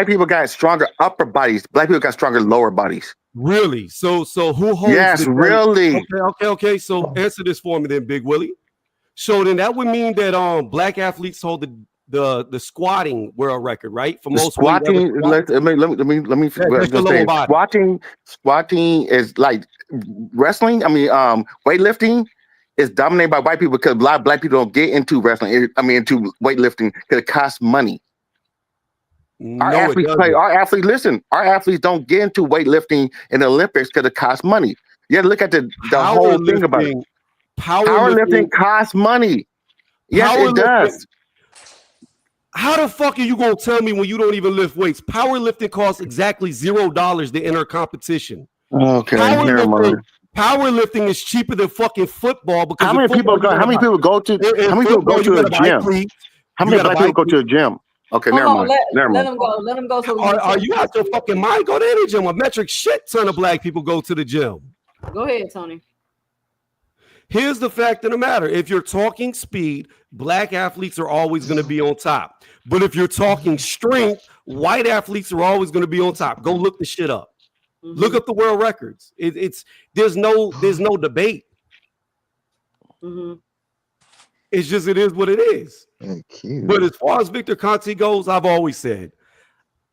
people got stronger upper bodies. Black people got stronger lower bodies. Really? So who holds Yes, the gun? really. Okay. So answer this for me then, Big Willie. So then that would mean that black athletes hold the squatting world record, right? For The most weight ever squatting. squat. Let me. That's your lower body. Squatting is like wrestling. I mean, weightlifting is dominated by white people because a lot of black people don't get into wrestling. Into weightlifting because it costs money. Our No, it athletes doesn't. Listen, our athletes don't get into weightlifting in the Olympics because it costs money. You have to look at the whole thing about it. Powerlifting costs money. Yes, it does. How the fuck are you gonna tell me when you don't even lift weights? Powerlifting costs exactly $0 to enter a competition. Okay, never mind. Powerlifting is cheaper than fucking football because How many people go to the gym? How many black people go to the gym? Okay, never mind. Let them go. Let them go. So are you out your fucking mind? Go to any gym. A metric shit ton of black people go to the gym. Go ahead, Tony. Here's the fact of the matter. If you're talking speed, black athletes are always going to be on top. But if you're talking strength, white athletes are always going to be on top. Go look the shit up. Mm-hmm. Look up the world records. There's no debate. Mm-hmm. It's just it is what it is. But as far as Victor Conte goes, I've always said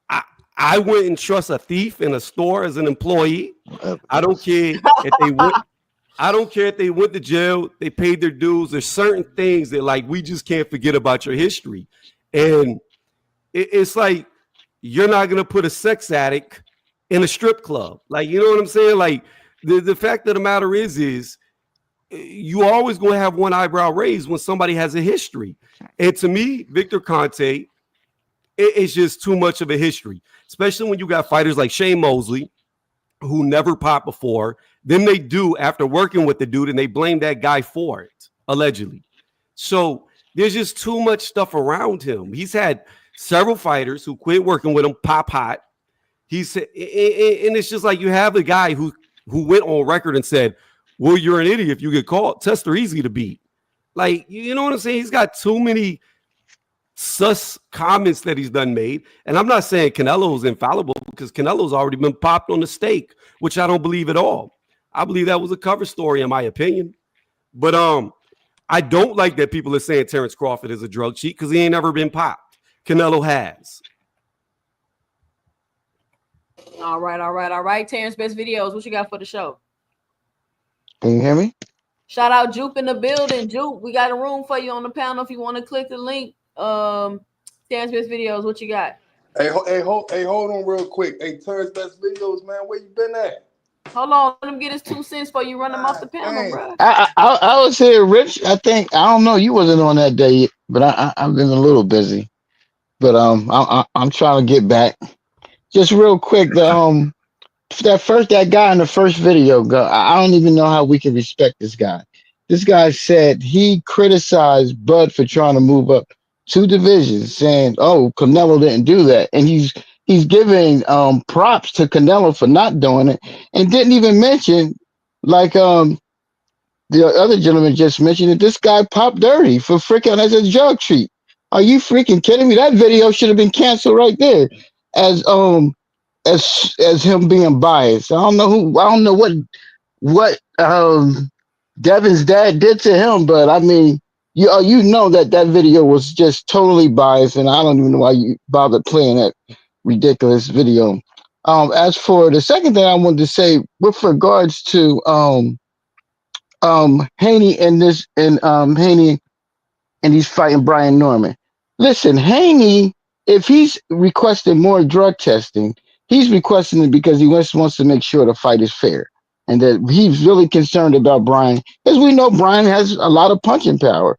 I wouldn't trust a thief in a store as an employee. I don't care if they went. I don't care if they went to jail, they paid their dues. There's certain things that like we just can't forget about your history. And it's like you're not gonna put a sex addict in a strip club. Like, you know what I'm saying? Like the fact of the matter is you always gonna have one eyebrow raised when somebody has a history. And to me, Victor Conte, it's just too much of a history, especially when you got fighters like Shane Mosley who never popped before. Then they do after working with the dude, and they blame that guy for it, allegedly. So there's just too much stuff around him. He's had several fighters who quit working with him, pop hot. And it's just like you have a guy who went on record and said, well, you're an idiot if you get caught. Tests are easy to beat. Like, you know what I'm saying? He's got too many sus comments that he's done made. And I'm not saying Canelo's infallible because Canelo's already been popped on the stake, which I don't believe at all. I believe that was a cover story in my opinion. But I don't like that people are saying Terrence Crawford is a drug cheat because he ain't never been popped. Canelo has. All right. Terrence, best videos. What you got for the show? Can you hear me? Shout out Jupe in the building. Jupe, we got a room for you on the panel if you want to click the link. Terrence best videos. What you got? Hey, hold on real quick. Hey, Terrence best videos, man. Where you been at? Hold on, let him get his 2 cents before you run him off the panel, bro. I was here, Rich. I don't know. You wasn't on that day, but I've been a little busy. But I'm trying to get back. Just real quick, that guy in the first video, I don't even know how we can respect this guy. This guy said he criticized Bud for trying to move up 2 divisions, saying, "Oh, Canelo didn't do that," and he's giving props to Canelo for not doing it, and didn't even mention like the other gentleman just mentioned that this guy popped dirty for freaking as a drug treat. Are you freaking kidding me? That video should have been canceled right there, as him being biased. I don't know what Devin's dad did to him, but I mean, you know that video was just totally biased, and I don't even know why you bothered playing that ridiculous video. As for the second thing I wanted to say with regards to Haney and Haney and he's fighting Brian Norman. Listen, Haney, if he's requesting more drug testing, he's requesting it because he wants to make sure the fight is fair. And that he's really concerned about Brian, because we know Brian has a lot of punching power.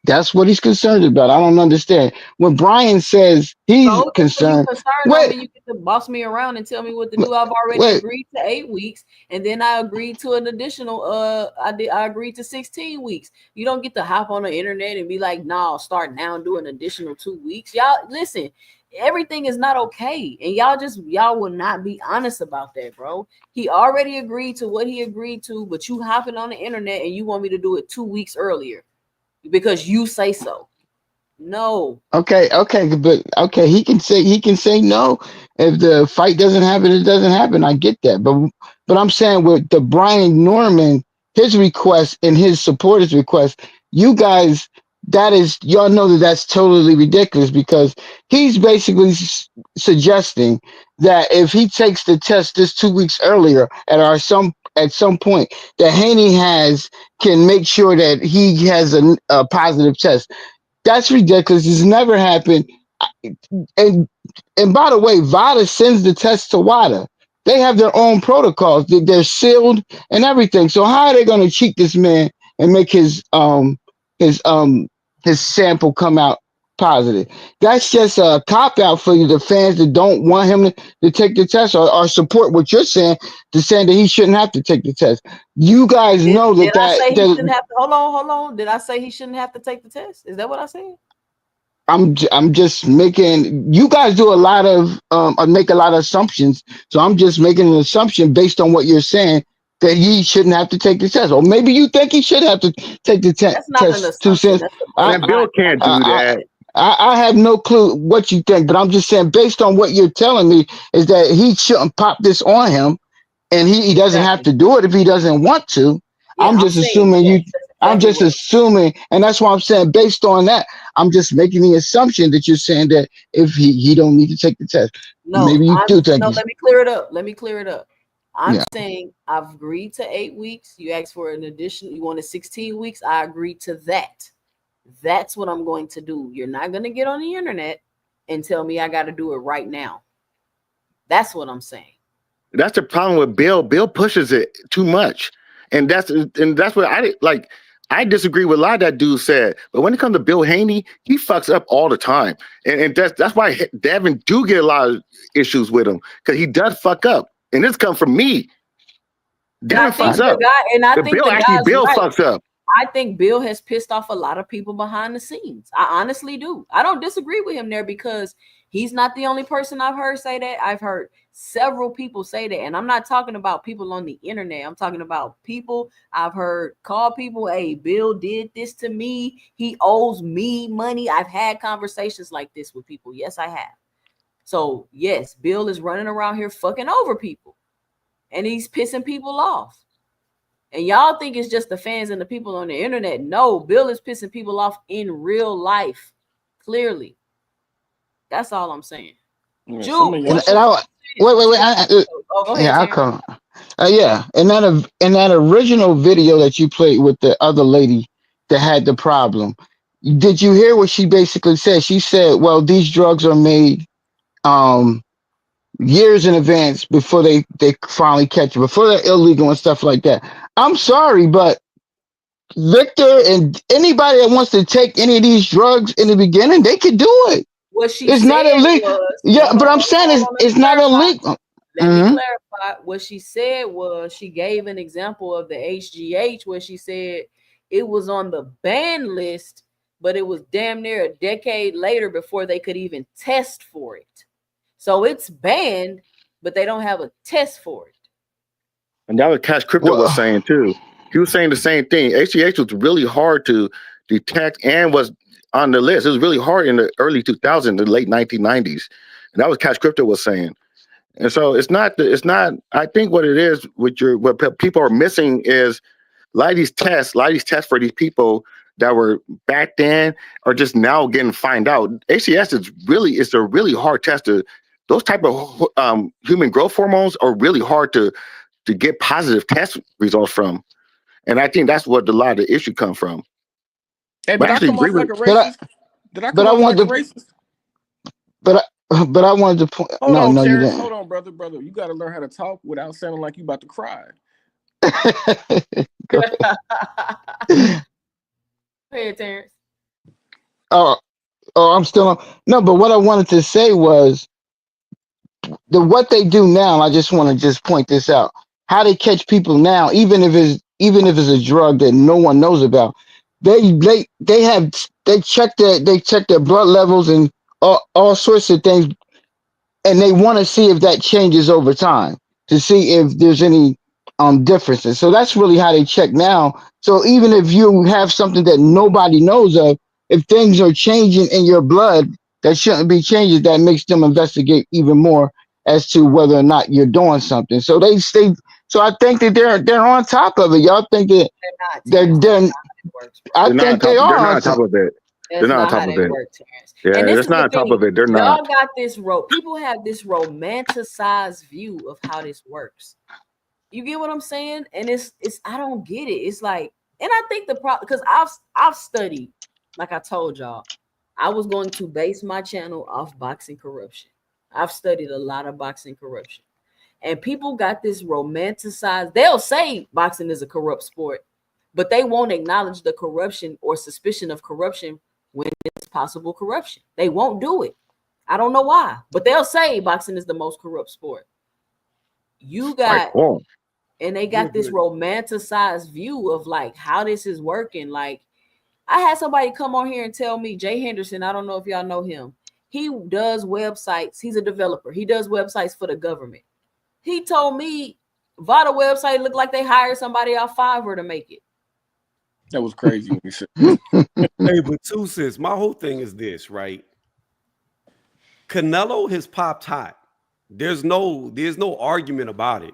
That's what he's concerned about. I don't understand. When Brian says he's concerned, you get to boss me around and tell me what to do. I've already agreed to 8 weeks, and then I agreed to an additional. I agreed to 16 weeks. You don't get to hop on the internet and be like, "No, start now and do an additional 2 weeks." Y'all listen. Everything is not okay, and y'all will not be honest about that, bro. He already agreed to what he agreed to, but you hopping on the internet and you want me to do it 2 weeks earlier because you say so. No. Okay, but okay, he can say no if the fight doesn't happen. It doesn't happen. I get that, but I'm saying with the Brian Norman, his request and his supporters' request, you guys, that is y'all know that that's totally ridiculous because he's basically suggesting that if he takes the test this 2 weeks earlier at some point that Haney can make sure that he has a positive test. That's ridiculous. It's never happened. And by the way, VADA sends the test to WADA. They have their own protocols. They're sealed and everything. So how are they going to cheat this man and make his his sample come out positive? That's just a cop out for you, the fans that don't want him to take the test or support what you're saying, to saying that he shouldn't have to take the test. You guys know Did I say he shouldn't have to? Hold on. Did I say he shouldn't have to take the test? Is that what I said? I'm just making, you guys do a lot of make a lot of assumptions, so I'm just making an assumption based on what you're saying that he shouldn't have to take the test, or maybe you think he should have to take the That's not an test. 2 assumption. cents. That's And Bill can't do that. I have no clue what you think, but I'm just saying based on what you're telling me is that he shouldn't pop this on him, and he doesn't have to do it if he doesn't want to. Yeah, I'm just assuming you. I'm just assuming, and that's why I'm saying based on that, I'm just making the assumption that you're saying that if he don't need to take the test. No, Maybe you do take no, it. let me clear it up. I'm Yeah. saying I've agreed to 8 weeks. You asked for an addition. You wanted 16 weeks. I agreed to that. That's what I'm going to do. You're not going to get on the internet and tell me I got to do it right now. That's what I'm saying. That's the problem with Bill. Bill pushes it too much, and that's what I disagree with a lot of that dude said. But when it comes to Bill Haney, he fucks up all the time, and that's why Devin do get a lot of issues with him because he does fuck up, and this comes from me. Devin fucks up. Bill fucks up. I think Bill has pissed off a lot of people behind the scenes. I honestly do. I don't disagree with him there because he's not the only person I've heard say that. I've heard several people say that. And I'm not talking about people on the internet. I'm talking about people I've heard call people, hey, Bill did this to me. He owes me money. I've had conversations like this with people. Yes, I have. So, yes, Bill is running around here fucking over people. And he's pissing people off. And y'all think it's just the fans and the people on the internet. No, Bill is pissing people off in real life. Clearly. That's all I'm saying. And I, wait. Go ahead, Yeah, I'll Terrence. come. Yeah, in that original video that you played with the other lady that had the problem, did you hear what she basically said? She said, "Well, these drugs are made years in advance before they finally catch you, before they're illegal and stuff like that." I'm sorry, but Victor and anybody that wants to take any of these drugs in the beginning, they could do it. What she It's said not illegal. was, Yeah, but I'm saying it's not illegal. Let me clarify. What she said was she gave an example of the HGH where she said it was on the ban list, but it was damn near a decade later before they could even test for it. So it's banned, but they don't have a test for it. And that was Cash Crypto was saying too. He was saying the same thing. HGH was really hard to detect and was on the list. It was really hard in the early 2000s, the late 1990s. And that was Cash Crypto was saying. And so it's not, I think what it is with what people are missing is a lot of these tests for these people that were back then are just now getting find out. HGH is a really hard test those type of human growth hormones are really hard to get positive test results from. And I think that's what a lot of the issue come from. Hey, did I come off like a racist? Did I come off like a racist? But I wanted to point. Hold on, you Terrence. didn't. Hold on, brother. You got to learn how to talk without sounding like you about to cry. Go ahead, Terrence. Oh, I'm still on. No, but what I wanted to say was what they do now. I just want to point this out. How they catch people now, even if it's a drug that no one knows about. They check their blood levels and all sorts of things, and they want to see if that changes over time to see if there's any differences. So that's really how they check now. So even if you have something that nobody knows of, if things are changing in your blood that shouldn't be changing, that makes them investigate even more as to whether or not you're doing something. So they stay. So I think that they're on top of it. Y'all think that They're not, they're I They're not on think top. they They're are not on on top top. of it. They're That's not on not top how of they it. work, Terrence. Yeah, And this that's is not the on top thing. of it. They're not. Y'all got this people have this romanticized view of how this works. You get what I'm saying? And it's I don't get it. It's like, and I think the problem, because I've studied, like I told y'all, I was going to base my channel off boxing corruption. I've studied a lot of boxing corruption. And people got this romanticized, they'll say boxing is a corrupt sport, but they won't acknowledge the corruption or suspicion of corruption when it's possible corruption. They won't do it. I don't know why, but they'll say boxing is the most corrupt sport. You got, and they got this romanticized view of like how this is working. Like, I had somebody come on here and tell me, Jay Henderson, I don't know if y'all know him. He does websites. He's a developer. He does websites for the government. He told me Vada website looked like they hired somebody off Fiverr to make it. That was crazy when he said. Hey, but 2 cents. My whole thing is this, right? Canelo has popped hot. There's no argument about it.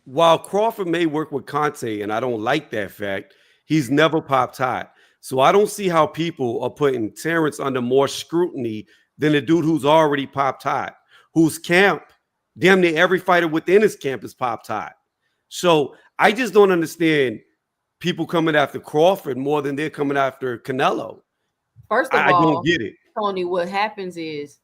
While Crawford may work with Conte, and I don't like that fact, he's never popped hot. So I don't see how people are putting Terrence under more scrutiny than a dude who's already popped hot, whose camp, damn near every fighter within his camp is popped hot. So I just don't understand people coming after Crawford more than they're coming after Canelo. First of I all, don't get it. Tony, what happens is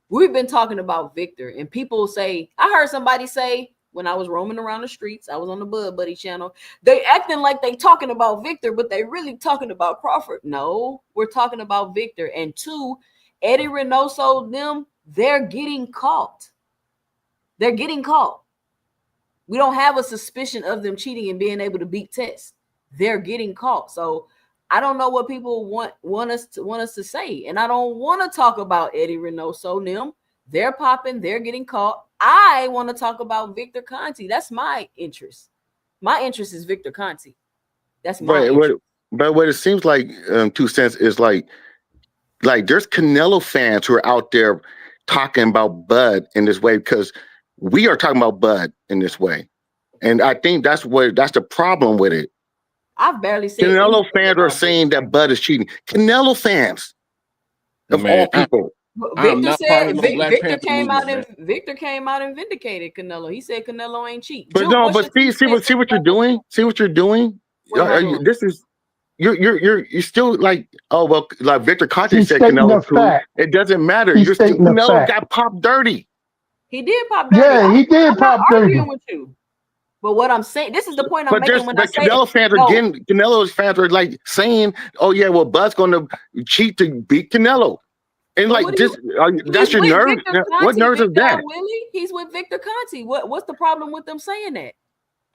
we've been talking about Victor, and people say, I heard somebody say when I was roaming around the streets, I was on the Bud Buddy channel, they acting like they talking about Victor, but they really talking about Crawford. No, we're talking about Victor. And 2, Eddie Reynoso, them, they're getting caught. They're getting caught. We don't have a suspicion of them cheating and being able to beat tests. They're getting caught. So I don't know what people want us to say, and I don't want to talk about Eddie Reynoso. Them, they're popping, they're getting caught. I want to talk about Victor Conte. That's my interest. My interest is Victor Conte. That's my interest. But what it seems like, 2 cents, is like there's Canelo fans who are out there talking about Bud in this way because we are talking about Bud in this way, and I think that's the problem with it. I've barely said Canelo fans are saying that Bud is cheating. Canelo fans, of all people. Victor said Victor came out and vindicated Canelo. He said Canelo ain't cheat. But no, but see what you're doing. See what you're doing. This is you're still like, oh well, like Victor Conte said Canelo too. It doesn't matter. You're still, Canelo got popped dirty. He did pop dirty. Yeah, he did I'm pop not dirty. arguing with you. But what I'm saying, this is the point I'm making when I say Canelo fans are getting, Canelo's fans are like saying, oh yeah, well Bud's going to cheat to beat Canelo. And like this, that's your nerve. What nerves is that? Willie? He's with Victor Conte. What's the problem with them saying that?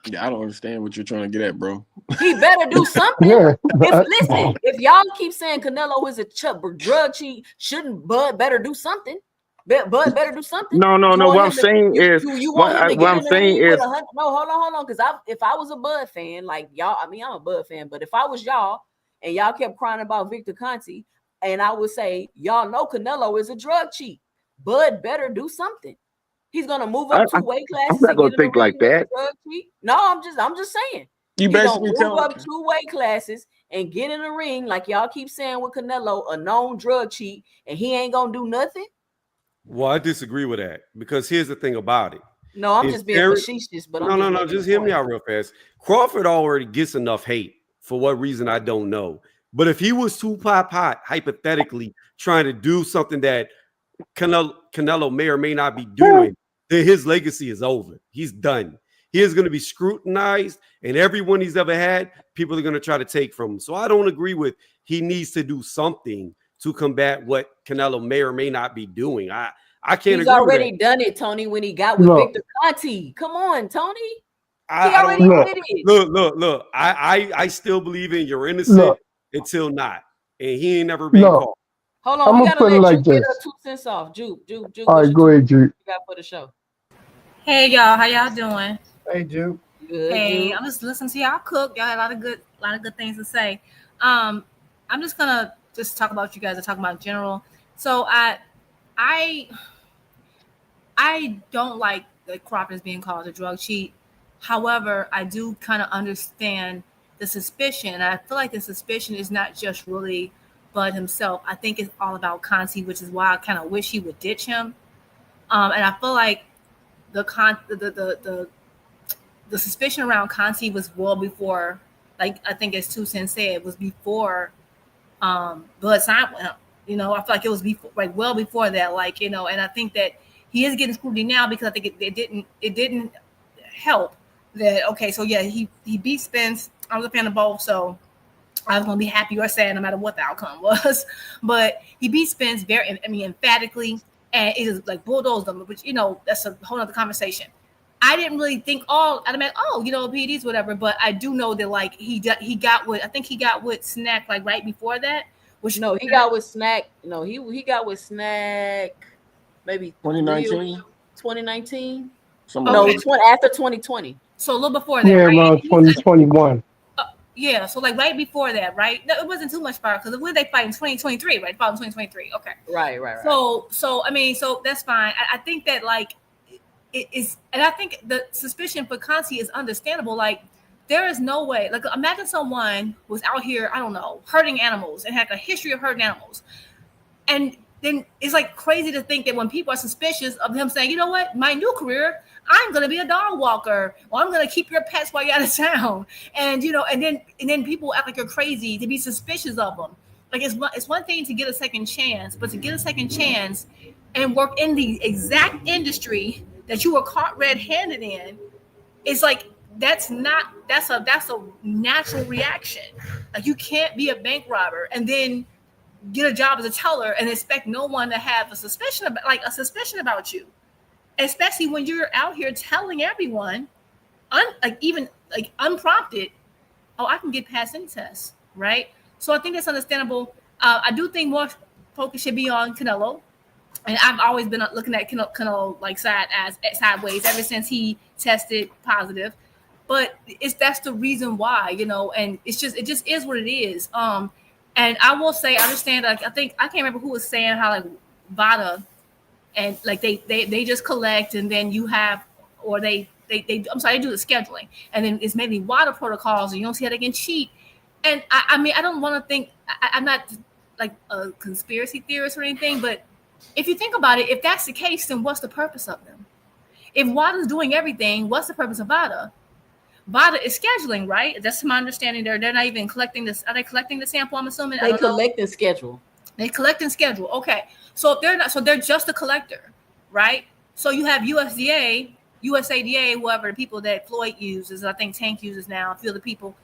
Yeah, I don't understand what you're trying to get at, bro. He better do something. If y'all keep saying Canelo is a drug cheat, shouldn't Bud better do something? Bud better do something. No. What I'm saying is, hold on. Because if I was a Bud fan, like y'all, I mean, I'm a Bud fan, but if I was y'all and y'all kept crying about Victor Conte, and I would say, y'all know Canelo is a drug cheat, Bud better do something. He's gonna move up 2 weight classes. I'm not gonna think like that. No, I'm just saying. You basically move up 2 weight classes and get in the ring like y'all keep saying with Canelo, a known drug cheat, and he ain't gonna do nothing. Well, I disagree with that because here's the thing about it. No, I'm just being facetious, but no, just hear me out real fast. Crawford already gets enough hate for what reason I don't know. But if he was too pop hot, hypothetically trying to do something that Canelo may or may not be doing, then his legacy is over. He's done. He is going to be scrutinized, and everyone he's ever had, people are going to try to take from him. So I don't agree with he needs to do something to combat what Canelo may or may not be doing. I can't. He's already done it, Tony. When he got with Victor Conte, come on, Tony. I don't did it. Look. I still believe in you're innocent until not, and he ain't never been caught. Hold on, we gotta let Juke get her 2 cents off. Juke. All right, go ahead, Juke. You got for the show. Hey y'all, how y'all doing? Hey, Juke. Good. Hey, I'm just listening to y'all cook. Y'all have a lot of good things to say. I I'm just gonna just talk about what you guys are talking about in general. So I don't like that Crawford is being called a drug cheat. However, I do kind of understand the suspicion. And I feel like the suspicion is not just really Bud himself. I think it's all about Conte, which is why I kind of wish he would ditch him. And I feel like the suspicion around Conte was well before, like I think as Two Cents said, it was before Bud signed with him. You know, I feel like it was before, like well before that, like, you know, and I think that he is getting scrutiny now because I think it didn't help that. Okay, so yeah, he beat Spence. I was a fan of both, so I was gonna be happy or sad no matter what the outcome was. But he beat Spence very, I mean, emphatically, and it was like bulldozed them. Which, you know, that's a whole other conversation. I didn't really think I'd mean, you know, PEDs, whatever. But I do know that like he got with Snack like right before that. Which no, he got with Snack. No, he got with Snack maybe 2019. 2019. No, after 2020. So a little before that, Yeah, right? around 2021. Yeah, so like right before that, right? No, it wasn't too much far because when they fight in 2023, right? Fought in 2023. Okay. Right. So I mean, so that's fine. I think that like it is, and I think the suspicion for Conte is understandable. Like, there is no way. Like, imagine someone was out here, I don't know, hurting animals and had a history of hurting animals, and then it's like crazy to think that when people are suspicious of him saying, you know what, my new career, I'm gonna be a dog walker, or I'm gonna keep your pets while you're out of town, and you know, and then people act like you're crazy to be suspicious of them. Like, it's one thing to get a second chance, but to get a second chance and work in the exact industry that you were caught red-handed in, it's like that's a natural reaction. Like, you can't be a bank robber and then get a job as a teller and expect no one to have a suspicion about you, especially when you're out here telling everyone, unprompted, oh, I can get past any test, right? So I think that's understandable. I do think more focus should be on Canelo, and I've always been looking at Canelo like sideways ever since he tested positive. But that's the reason why, you know, and it just is what it is. And I will say, I understand. Like, I can't remember who was saying how like VADA and like they just collect, and then you have, or they do the scheduling, and then it's mainly WADA protocols, and you don't see how they can cheat. And I mean, I don't want to think, I'm not like a conspiracy theorist or anything, but if you think about it, if that's the case, then what's the purpose of them? If WADA's doing everything, what's the purpose of VADA? VADA is scheduling, right? That's my understanding. They're not even collecting this. Are they collecting the sample? I'm assuming they collect and schedule. They collect and schedule. Okay, so if they're not, so they're just a collector, right? So you have USDA, USADA, whoever the people that Floyd uses, I think Tank uses now, a few of the people.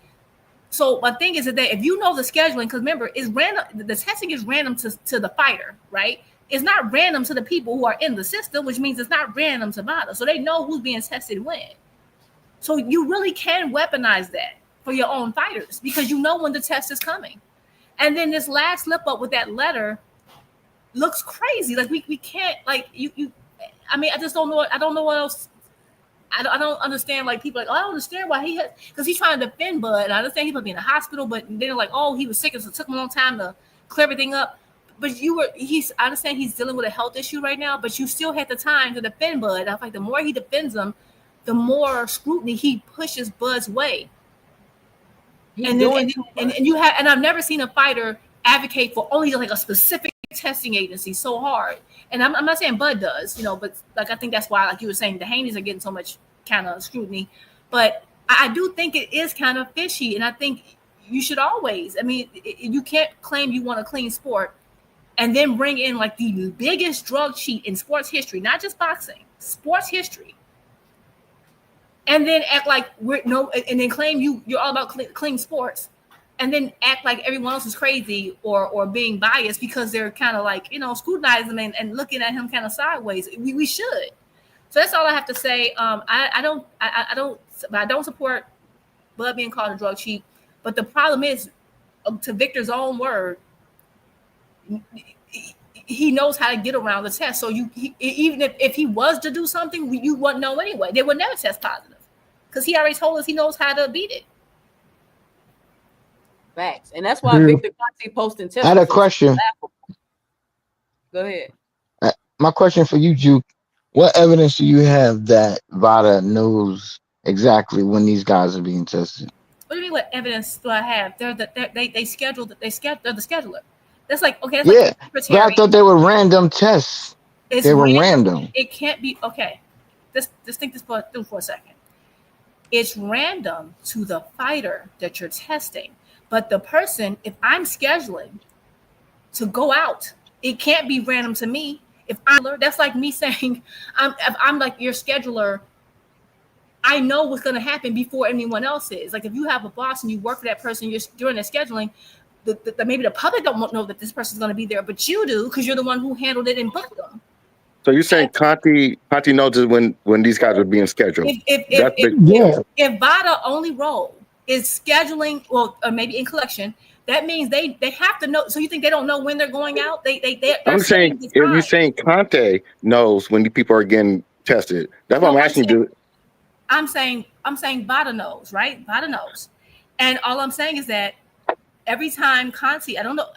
So my thing is that if you know the scheduling, because remember, it's random. The testing is random to the fighter, right? It's not random to the people who are in the system, which means it's not random to VADA. So they know who's being tested when. So you really can weaponize that for your own fighters because you know when the test is coming. And then this last slip up with that letter looks crazy. Like we can't, like you. I mean, I just don't know. I don't know what else. I don't understand. Like, people like, oh, I don't understand why he had, because he's trying to defend Bud. And I understand he might be in the hospital, but they're like, oh, he was sick, and so it took him a long time to clear everything up. But I understand he's dealing with a health issue right now, but you still had the time to defend Bud. I feel like the more he defends him, the more scrutiny he pushes Bud's way. And I've never seen a fighter advocate for only like a specific testing agency so hard. And I'm not saying Bud does, you know, but like I think that's why, like you were saying, the Haneys are getting so much kind of scrutiny. But I do think it is kind of fishy, and I think you should always. I mean, you can't claim you want a clean sport and then bring in like the biggest drug cheat in sports history, not just boxing, sports history. And then act like and then claim you're all about clean sports, and then act like everyone else is crazy or being biased because they're kind of like, you know, scrutinizing him and looking at him kind of sideways. We should. So that's all I have to say. I don't support Bud being called a drug cheat, but the problem is, to Victor's own word, he knows how to get around the test. So even if he was to do something, you wouldn't know anyway. They would never test positive because he already told us he knows how to beat it. facts, and that's why Yeah. Victor Conte posting tests. I had a question. Go ahead. My question for you, Juke. What evidence do you have that VADA knows exactly when these guys are being tested? What do you mean? What evidence do I have? They're the they scheduled. They're the scheduler. That's like okay. That's Yeah, like the but I secretary. thought they were random tests. It's They were random. random. It can't be okay. Just think this through for a second. It's random to the fighter that you're testing, but the person, if I'm scheduling to go out, it can't be random to me. If that's like me saying, if I'm like your scheduler, I know what's going to happen before anyone else is. Like if you have a boss and you work for that person, you're doing the scheduling. Maybe the public don't know that this person's going to be there, but you do because you're the one who handled it and booked them. So you're saying Conte knows when these guys are being scheduled? If VADA only role is scheduling, well, or maybe in collection, that means they have to know. So you think they don't know when they're going out? I'm saying if you're saying Conte knows when the people are getting tested, that's what I'm asking you. I'm saying VADA knows, right? VADA knows, and all I'm saying is that every time Conte, I don't know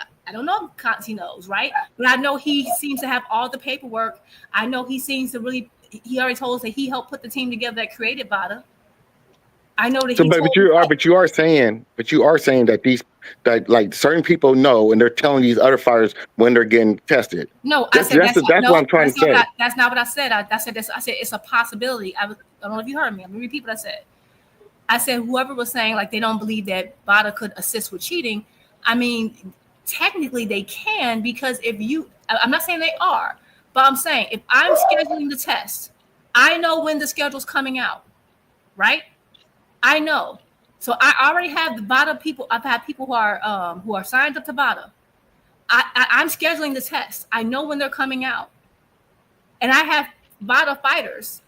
if Conte knows, right? But I know he seems to have all the paperwork. I know he seems to really. He already told us that he helped put the team together that created VADA. I know that. So, but you are saying that like certain people know, and they're telling these other fighters when they're getting tested. No, that's what I'm trying to say. That's not what I said. I said this. I said it's a possibility. I don't know if you heard me. I'm gonna repeat what I said. I said whoever was saying like they don't believe that VADA could assist with cheating. I mean, technically they can because I'm not saying they are, but I'm saying if I'm scheduling the test, I know when the schedule's coming out, right? I know. So I already have the VADA people. I've had people who are signed up to VADA. I'm scheduling the test. I know when they're coming out, and I have VADA fighters.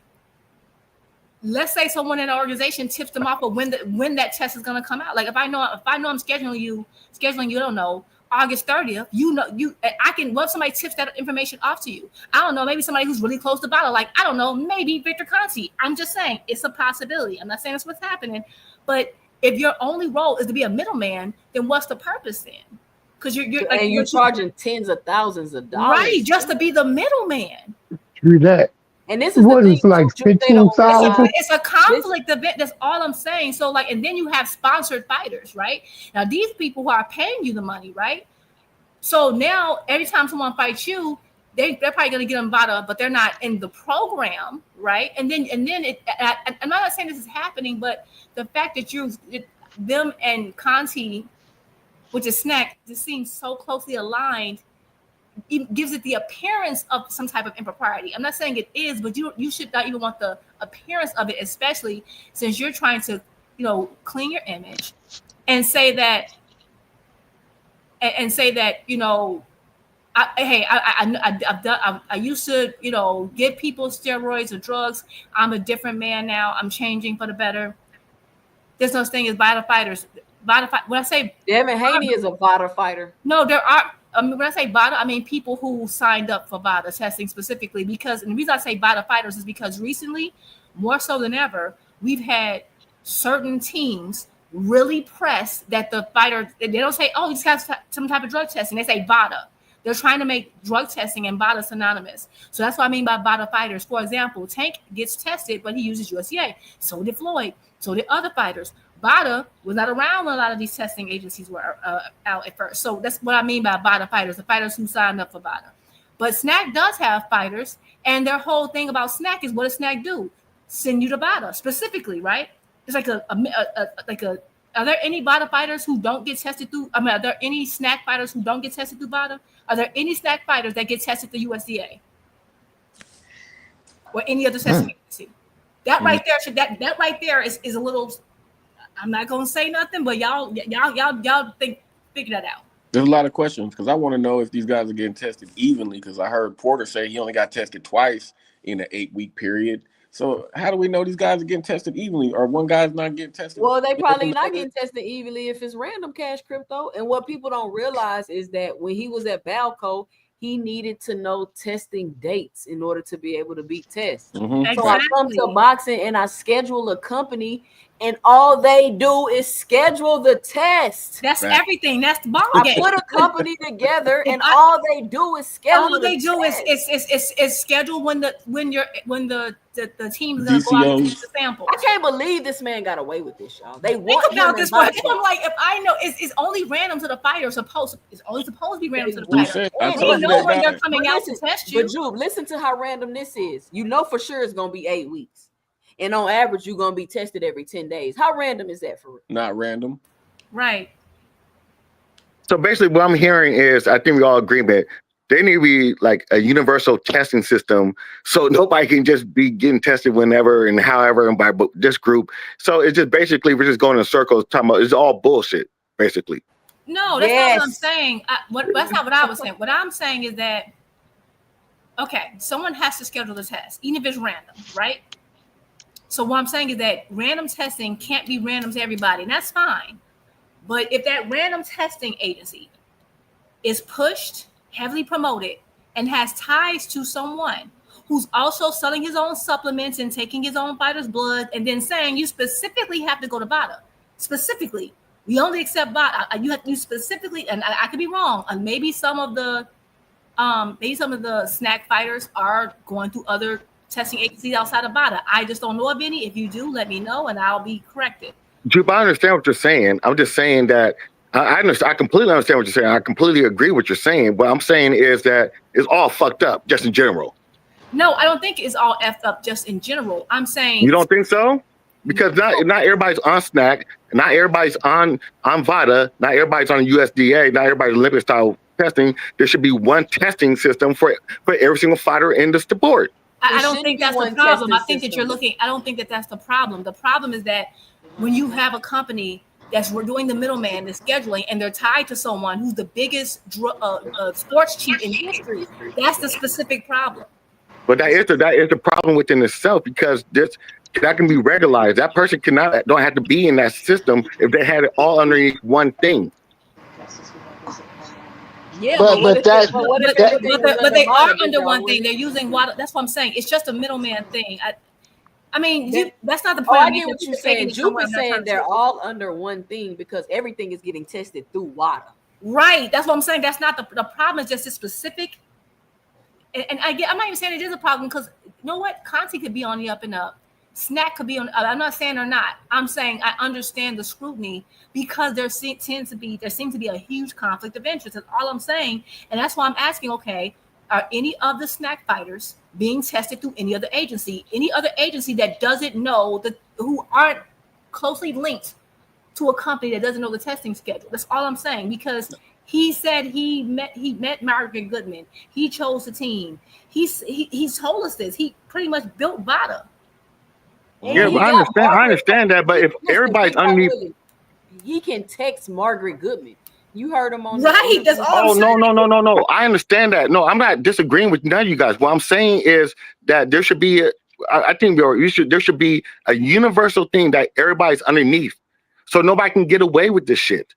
Let's say someone in the organization tips them off of when that test is going to come out. Like if I know I'm scheduling you, I don't know, August 30th. I can. What if somebody tips that information off to you? I don't know. Maybe somebody who's really close to VADA. Like I don't know. Maybe Victor Conte. I'm just saying it's a possibility. I'm not saying that's what's happening, but if your only role is to be a middleman, then what's the purpose then? Because you're charging tens of thousands of dollars, right? Just to be the middleman. Do that. And this is what is like 15,000. It's a conflict event. That's all I'm saying. So like, and then you have sponsored fighters, right? Now these people who are paying you the money, right? So now every time someone fights you, they're probably going to get them VADA, but they're not in the program, right? And then I'm not saying this is happening, but the fact that them and Conte, which is Snack, just seems so closely aligned. It gives it the appearance of some type of impropriety. I'm not saying it is, but you should not even want the appearance of it, especially since you're trying to, clean your image and say that, I used to, give people steroids or drugs. I'm a different man now. I'm changing for the better. There's no such thing as VADA fighters. When I say Devin Haney is a VADA fighter. No, there are. When I say VADA, I mean people who signed up for VADA testing specifically and the reason I say VADA fighters is because recently, more so than ever, we've had certain teams really press that the fighter, they don't say, oh, he's got some type of drug testing. They say VADA. They're trying to make drug testing and VADA synonymous. So that's what I mean by VADA fighters. For example, Tank gets tested, but he uses USDA. So did Floyd. So did other fighters. VADA was not around when a lot of these testing agencies were out at first. So that's what I mean by VADA fighters, the fighters who signed up for VADA. But Snack does have fighters, and their whole thing about Snack is what does Snack do? Send you to VADA specifically, right? It's like are there any VADA fighters who don't get tested through? Are there any Snack fighters who don't get tested through VADA? Are there any Snack fighters that get tested through USDA or any other testing agency? That right there is a little. I'm not gonna say nothing, but y'all figure that out. There's a lot of questions because I want to know if these guys are getting tested evenly. Because I heard Porter say he only got tested twice in an 8-week period. So how do we know these guys are getting tested evenly, or one guy's not getting tested? Well, they probably not getting tested evenly if it's random cash crypto. And what people don't realize is that when he was at Balco, he needed to know testing dates in order to be able to beat tests. Mm-hmm. So I come to boxing and I schedule a company and all they do is schedule the test. That's everything. That's the ball I game. put a company together, and all they do is schedule. All they do is schedule when the team is gonna go out and take the sample. I can't believe this man got away with this, y'all. They Think want about him this. in my I'm like, if I know it's only random to the fighter. It's only supposed to be random to the We fighter. said- I told We you know that when they're guy. coming out to test you. But Jube, listen to how random this is. You know for sure it's gonna be 8 weeks, and on average you're gonna be tested every 10 days. How random is that for real? Not random. Right. So basically, what I'm hearing is, I think we all agree that there need to be like a universal testing system, so nobody can just be getting tested whenever and however and by this group. So it's just basically we're just going in circles talking about it's all bullshit, basically. No, that's not what I'm saying. That's not what I was saying. What I'm saying is that, okay, someone has to schedule the test, even if it's random, right? So what I'm saying is that random testing can't be random to everybody, and that's fine. But if that random testing agency is pushed, heavily promoted, and has ties to someone who's also selling his own supplements and taking his own fighter's blood, and then saying you specifically have to go to BATA, specifically, we only accept BATA. You have to specifically, and I could be wrong, and maybe some of the snack fighters are going through other testing agencies outside of BATA. I just don't know of any. If you do, let me know, and I'll be corrected. Jupe, I understand what you're saying. I'm just saying that I understand. I completely understand what you're saying. I completely agree with what you're saying. What I'm saying is that it's all fucked up, just in general. No, I don't think it's all effed up just in general. I'm saying You don't think so? Because not everybody's on snack, not everybody's on VADA, not everybody's on USDA, not everybody's Olympic style testing. There should be one testing system for every single fighter in the sport. I don't think that's the problem. I think that you're looking. I don't think that that's the problem. The problem is that when you have a company that's doing the middleman, the scheduling, and they're tied to someone who's the biggest sports cheat in history, that's the specific problem. But that is the problem within itself, because that can be regularized. That person don't have to be in that system if they had it all underneath one thing. Yeah, but they are under one thing. They're using water. That's what I'm saying. It's just a middleman thing. I mean, that's not the point. I get what you're saying. Jupe is saying they're all under one thing because everything is getting tested through water. Right. That's what I'm saying. That's not the problem. Is just a specific. And I'm not even saying it is a problem, because you know what? Conte could be on the up and up. Snack could be on. I'm not saying they're not. I'm saying I understand the scrutiny because there seems to be a huge conflict of interest. That's all I'm saying, and that's why I'm asking. Okay, are any of the snack fighters being tested through any other agency? Any other agency that doesn't know who aren't closely linked to a company that doesn't know the testing schedule? That's all I'm saying, because he said he met Margaret Goodman. He chose the team. He's told us this. He pretty much built VADA. Yeah, I understand that, but if everybody's underneath, he can text Margaret Goodman. You heard him on right. That's all. Oh no! I understand that. No, I'm not disagreeing with none of you guys. What I'm saying is that there should be there should be a universal thing that everybody's underneath, so nobody can get away with this shit.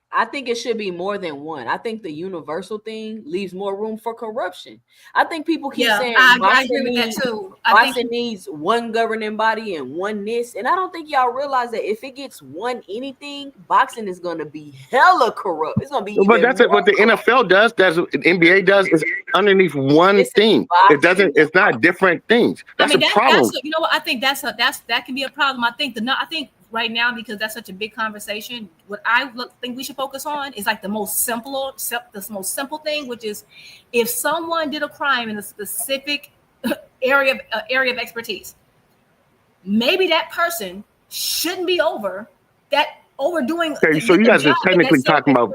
I think it should be more than one. I think the universal thing leaves more room for corruption. I think people keep saying I agree with that too. Boxing needs one governing body and one this, and I don't think y'all realize that if it gets one anything, boxing is going to be hella corrupt. It's going to be. But that's what the NFL does. That's what the NBA does. Is underneath one thing. It doesn't. It's not different things. That's a problem. You know what? I think that can be a problem. I think right now, because that's such a big conversation, what I think we should focus on is like the most simple thing, which is if someone did a crime in a specific area of expertise, maybe that person shouldn't be overdoing. Okay, so you guys are technically talking about.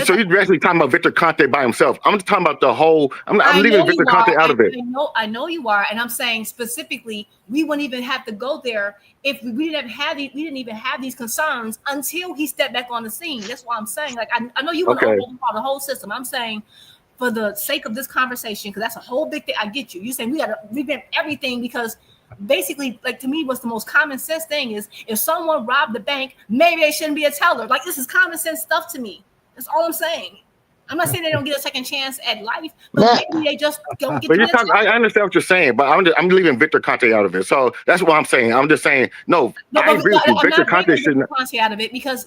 So you're actually talking about Victor Conte by himself. I'm just talking about the whole. I'm leaving Victor Conte out of it. I know you are, and I'm saying specifically, we wouldn't even have to go there if we didn't even have these concerns until he stepped back on the scene. That's why I'm saying, like, I know you want to overhaul the whole system. I'm saying, for the sake of this conversation, because that's a whole big thing. I get you. You're saying we got to revamp everything because. Basically, like, to me, what's the most common sense thing is if someone robbed the bank, maybe they shouldn't be a teller. Like, this is common sense stuff to me. That's all I'm saying. I'm not saying they don't get a second chance at life, but maybe they just don't get But to you're the talking, top. I understand what you're saying, but I'm leaving Victor Conte out of it. So that's what I'm saying. I'm just saying, no, I agree with you. I'm Victor not Conte bringing shouldn't. Victor Conte out of it because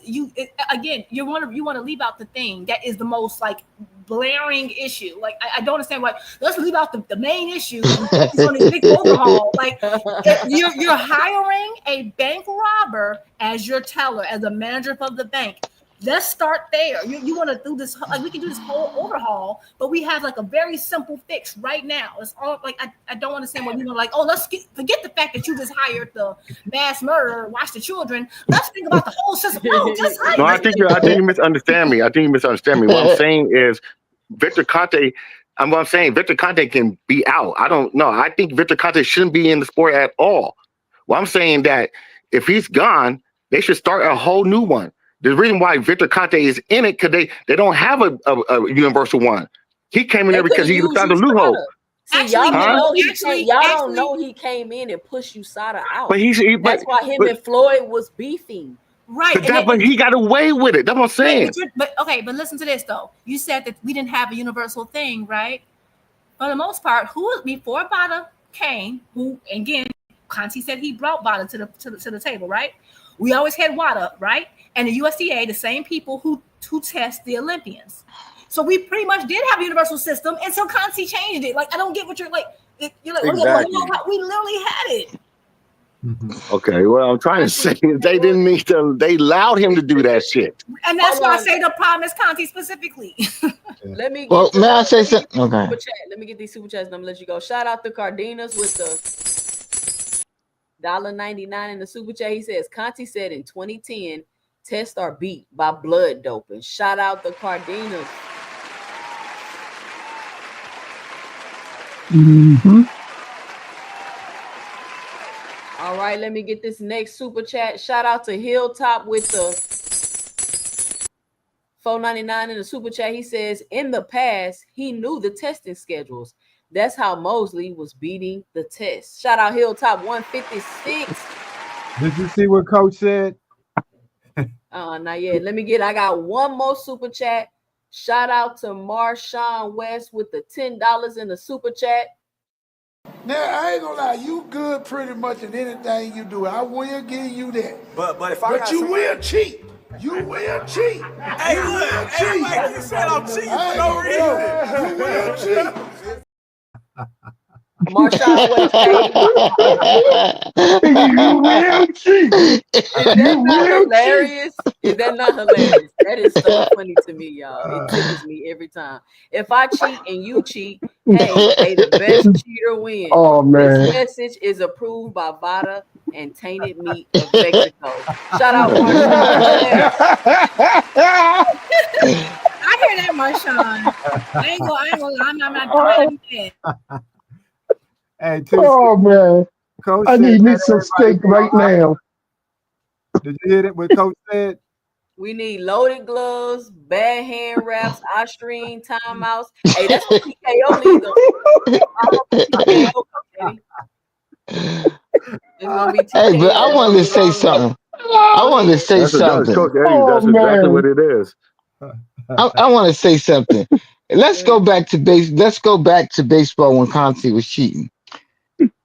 again, you want to leave out the thing that is the most like blaring issue. Like I don't understand why. Let's leave out the main issue and focus on this big overhaul. Like you're hiring a bank robber as your teller, as a manager of the bank. Let's start there. You want to do this, like we can do this whole overhaul, but we have like a very simple fix right now. It's all like I don't understand what you want, like, oh, forget the fact that you just hired the mass murderer, watch the children. Let's think about the whole system. No, just hire. No, I think you misunderstand me. What I'm saying is Victor Conte. What I'm saying, Victor Conte can be out. I don't know. I think Victor Conte shouldn't be in the sport at all. Well, I'm saying that if he's gone, they should start a whole new one. The reason why Victor Conte is in it because they don't have a universal one. He came in there because he found a loophole. See, y'all don't know he came in and pushed USADA out. But that's why him and Floyd was beefing. Right. But he got away with it. That's what I'm saying. But listen to this though. You said that we didn't have a universal thing, right? For the most part, who before Bada came, who again, Conte said he brought Bada to the table, right? We always had WADA, right? And the USDA, the same people who test the Olympians. So we pretty much did have a universal system until Conte changed it. Like, I don't get what you're like. You're like, exactly. We literally had it. Okay, well, I'm trying to say they didn't mean to. They allowed him to do that shit. And that's why I say the problem is Conte specifically. Let me. May I say something? Okay. Let me get these super chats and I'm gonna let you go. Shout out to Cardenas with the $1.99 in the super chat. He says Conte said in 2010 tests are beat by blood doping. Shout out to Cardenas. Mm-hmm. All right, let me get this next super chat. Shout out to Hilltop with the $4.99 in the super chat. He says in the past he knew the testing schedules. That's how Mosley was beating the test. Shout out Hilltop 156. Did you see what Coach said? Not yet. I got one more super chat. Shout out to Marshawn West with the $10 in the super chat. Now, I ain't gonna lie, you good pretty much in anything you do. I will give you that. But you will cheat. You will cheat. Hey, look, like you said, I'm cheating for no reason. You will cheat. Marshawn West. You will cheat. Is that not hilarious? Is that not hilarious? That is so funny to me, y'all. It tickles me every time. If I cheat and you cheat, hey, may the best cheater win. Oh, man. This message is approved by Vada and Tainted Meat of Mexico. Shout out Marshawn West. I hear that, Marshawn. I ain't gonna. I'm not mad. Hey, oh man, Coach I need me said some steak right now. Did you hear it? What Coach said? We need loaded gloves, bad hand wraps, Austrian timeouts. Hey, that's what PKO needs. It's gonna be Hey, but I wanted to say something. That's exactly what it is. I want to say something. Let's go back to baseball when Conte was cheating.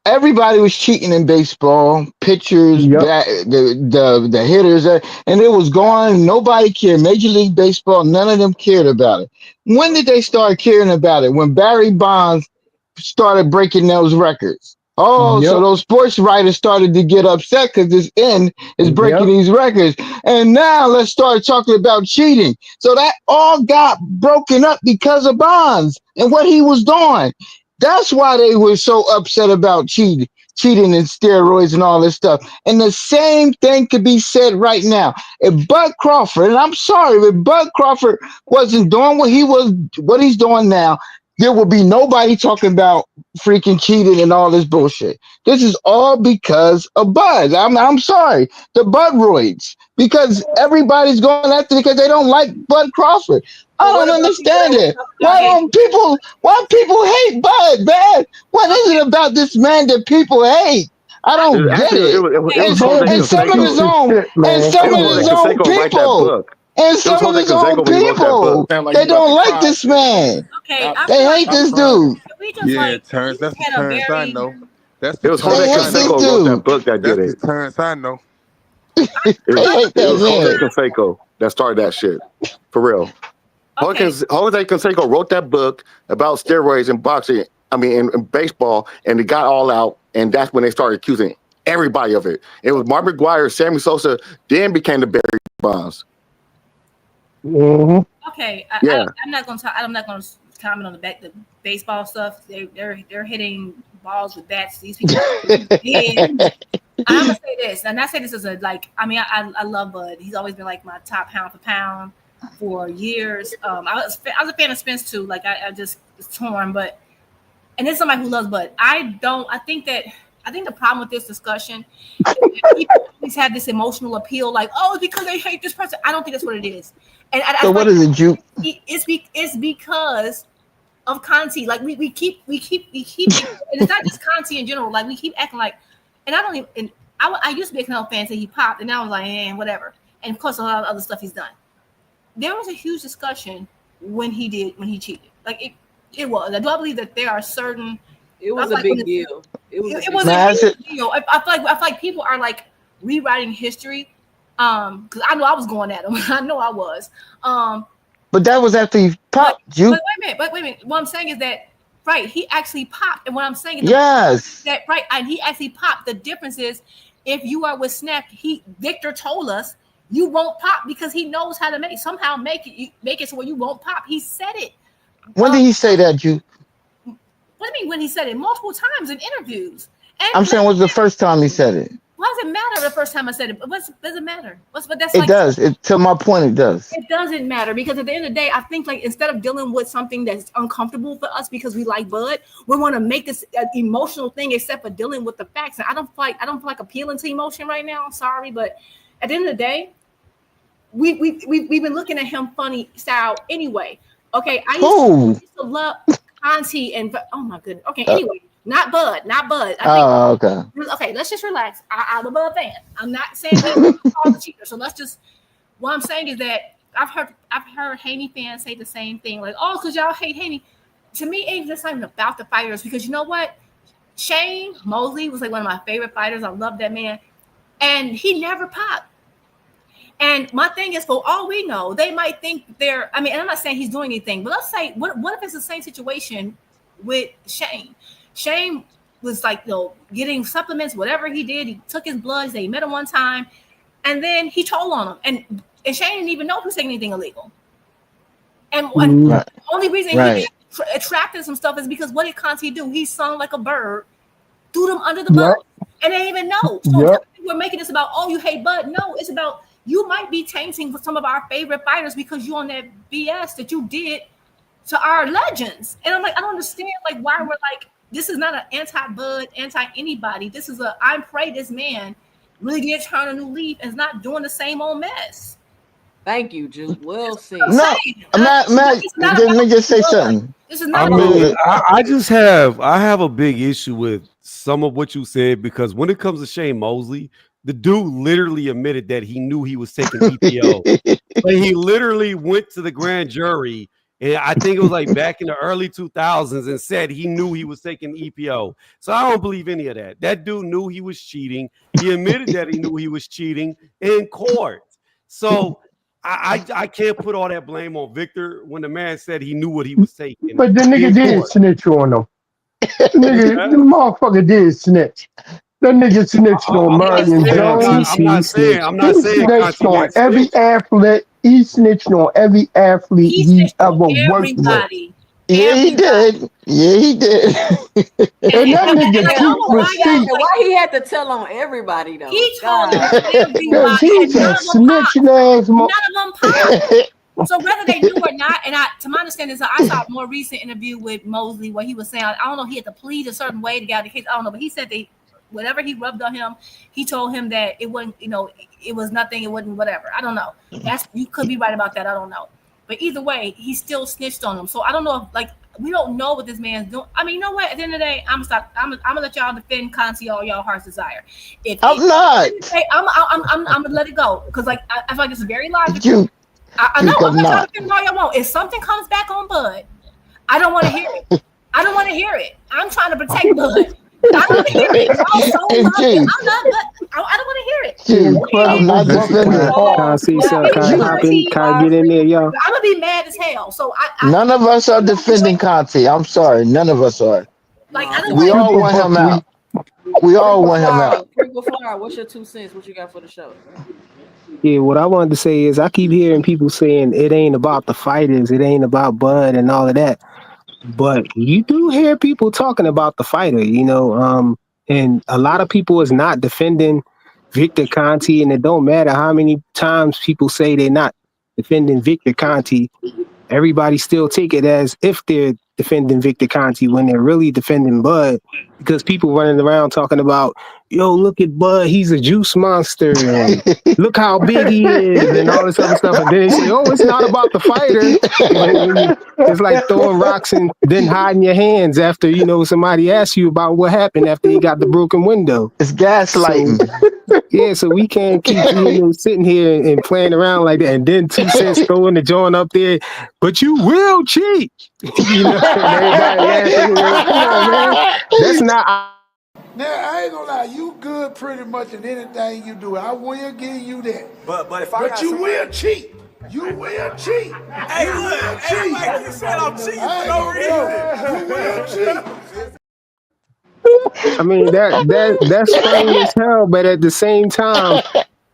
Everybody was cheating in baseball. Pitchers, the hitters, and it was going. Nobody cared. Major League Baseball, none of them cared about it. When did they start caring about it? When Barry Bonds started breaking those records. Oh, so those sports writers started to get upset because this end is breaking these records. And now let's start talking about cheating. So that all got broken up because of Bonds and what he was doing. That's why they were so upset about cheating and steroids and all this stuff. And the same thing could be said right now. If Bud Crawford, and I'm sorry, if Bud Crawford wasn't doing what he's doing now, there will be nobody talking about freaking cheating and all this bullshit. This is all because of Bud. I'm sorry, the Budroids, because everybody's going after it because they don't like Bud Crawford. I don't understand it. Why people hate Bud, man? What is it about this man that people hate? I don't get it. And some of his own people. And some of his own people, they don't like this man. Okay, They hate this dude. We just Yeah, Terrence. That's the had a Terrence I very know. That's It the was Terrence Jose I Canseco know. wrote that book that That's did the it. Terrence I know. It was Jose Canseco that started that shit. For real. Jose Canseco wrote that book about steroids in boxing, in baseball, and it got all out, and that's when they started accusing everybody of it. It was Mark McGuire, Sammy Sosa, then became the Barry Bonds. Okay, Yeah. I'm not gonna talk. I'm not gonna comment on the baseball stuff. They're hitting balls with bats. These people did. I'm gonna say this, and I say this as a I love Bud. He's always been like my top pound for pound for years. I was a fan of Spence too. Like I just was torn, but and this is somebody who loves Bud. I think the problem with this discussion is that people always have this emotional appeal, like, oh, it's because they hate this person. I don't think that's what it is. And So what is it, Juke? It's because of Conte. Like we keep, and it's not just Conte in general. Like we keep acting like, and I don't even. And I used to be a Canelo fan until he popped, and now I was like, whatever. And of course, a lot of other stuff he's done. There was a huge discussion when he cheated. Like it was. I do believe that there are certain. It was a big deal. It was a big deal. I feel like people are like rewriting history. Because I know I was going at him. I know I was. But that was after he popped, Juke. But wait a minute. What I'm saying is that he actually popped. And what I'm saying is that and he actually popped. The difference is if you are with Snap, Victor told us you won't pop because he knows how to make it so where you won't pop. He said it. When did he say that, Juke? What do you mean when he said it? Multiple times in interviews. And I'm saying, was the first time he said it? Why does it matter the first time I said it? What does it matter? It does. To my point, it does. It doesn't matter because at the end of the day, I think like instead of dealing with something that's uncomfortable for us because we like Bud, we want to make this an emotional thing except for dealing with the facts. And I don't feel like appealing to emotion right now. I'm sorry, but at the end of the day, we've been looking at him funny style anyway. Okay, I used to love Conte and oh my goodness. Okay, anyway. Not Bud. Okay. Okay, let's just relax. I'm a Bud fan. I'm not saying he's a cheater. So what I'm saying is that I've heard Haney fans say the same thing, like, oh, because y'all hate Haney. To me, it's just not even about the fighters because you know what? Shane Mosley was like one of my favorite fighters. I love that man. And he never popped. And my thing is, for all we know, they might think and I'm not saying he's doing anything, but let's say, what if it's the same situation with Shane? Shane was like, getting supplements, whatever he did. He took his bloods. They met him one time, and then he told on him. And Shane didn't even know he was taking anything illegal. And the only reason he attracted some stuff is because what did Conte do? He sung like a bird, threw them under the bus, and they didn't even know. So we're making this about, oh, you hate Bud. No, it's about you might be tainting for some of our favorite fighters because you on that BS that you did to our legends. And I'm like, I don't understand why we're like, this is not an anti-Bud, anti-anybody. This is I pray this man really did turn a new leaf and is not doing the same old mess. Thank you, Juke. Well said. No, Matt, let me just say something. This is not I have a big issue with some of what you said because when it comes to Shane Mosley, the dude literally admitted that he knew he was taking EPO. But he literally went to the grand jury. And I think it was like back in the early 2000s and said he knew he was taking EPO. So I don't believe any of that. That dude knew he was cheating. He admitted that he knew he was cheating in court. So I can't put all that blame on Victor when the man said he knew what he was taking. But the nigga did snitch on him. The motherfucker did snitch. That nigga snitched on Marion Jones. I'm not saying he snitched on every athlete. He snitched on every athlete he ever worked with. Yeah, he did. Yeah, he did. And that nigga keep receipts. Why he had to tell on everybody though? He told everybody. Because he's a snitching ass. None of them popped. So whether they knew or not, and to my understanding, so I saw a more recent interview with Mosley where he was saying, I don't know, he had to plead a certain way to get out of the case. I don't know, but he said whatever he rubbed on him, he told him that it wasn't, it was nothing, it wasn't whatever. I don't know. You could be right about that. I don't know. But either way, he still snitched on him. So I don't know if we don't know what this man's doing. I mean, you know what? At the end of the day, I'm gonna let y'all defend Conte all y'all heart's desire. I'm not. I'm gonna let it go because I feel like it's very logical. I know. Because I'm gonna try not. to defend all y'all want. If something comes back on Bud, I don't want to hear it. I don't want to hear it. I'm trying to protect Bud. I don't want to hear it. Y'all so Hey, love it. G, I love Bud. I don't want to hear it. G, I'm not defending. Can I say something? Can I hop in? Can I get in there, y'all? I'm gonna be mad as hell. So None of us are defending Conte. I'm sorry. None of us are. like I don't We want all want him out. We all want him out. Frequent Flyer, what's your 2 cents? What you got for the show? Yeah, what I wanted to say is I keep hearing people saying it ain't about the fighters, it ain't about Bud and all of that. But you do hear people talking about the fighter, and a lot of people is not defending Victor Conte, and it don't matter how many times people say they're not defending Victor Conte. Everybody still take it as if they're defending Victor Conte when they're really defending Bud, because people running around talking about, yo, look at Bud, he's a juice monster, and look how big he is, and all this other stuff. And then they say, oh, it's not about the fighter. It's like throwing rocks and then hiding your hands after, somebody asks you about what happened after he got the broken window. It's gaslighting. So we can't keep sitting here and playing around like that. And then 2 cents throwing the joint up there, but you will cheat. And everybody laughing. Come on, man. That's not. Now, I ain't gonna lie, you good pretty much in anything you do. I will give you that. But if But you will cheat. You will cheat. Hey, look, everybody keep saying I'm cheating for no reason. You will cheat. I mean, that's funny as hell, but at the same time,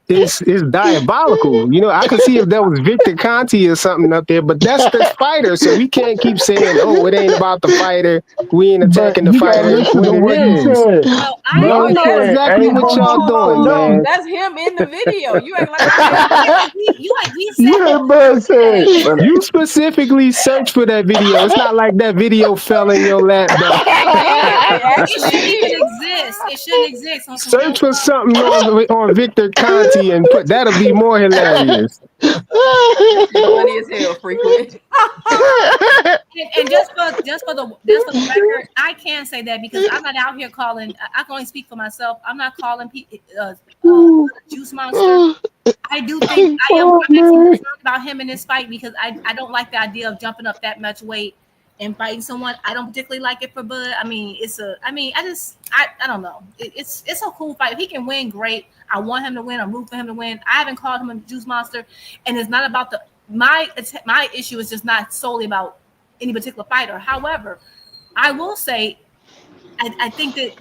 it's diabolical. I could see if that was Victor Conte or something up there, but that's the fighter, so we can't keep saying, "Oh, it ain't about the fighter. We ain't attacking the you gotta fighter." listen When to it what he is, said. y'all know exactly what y'all doing, man. That's him in the video. You act like You said. You specifically search for that video. It's not like that video fell in your lap, though. it shouldn't even exist. It shouldn't exist. On some real Search for stuff. something on Victor Conte and that'll be more hilarious. Funny as hell, frequent. And just for the record, I can say that because I'm not out here calling. I can only speak for myself. I'm not calling people juice monster. I do think I'm actually concerned about him in this fight because I don't like the idea of jumping up that much weight and fighting someone. I don't particularly like it for Bud. I don't know. It's a cool fight. If he can win, great. I want him to win. I'm rooting for him to win. I haven't called him a juice monster, and it's not about my issue is just not solely about any particular fighter. However, I will say I think that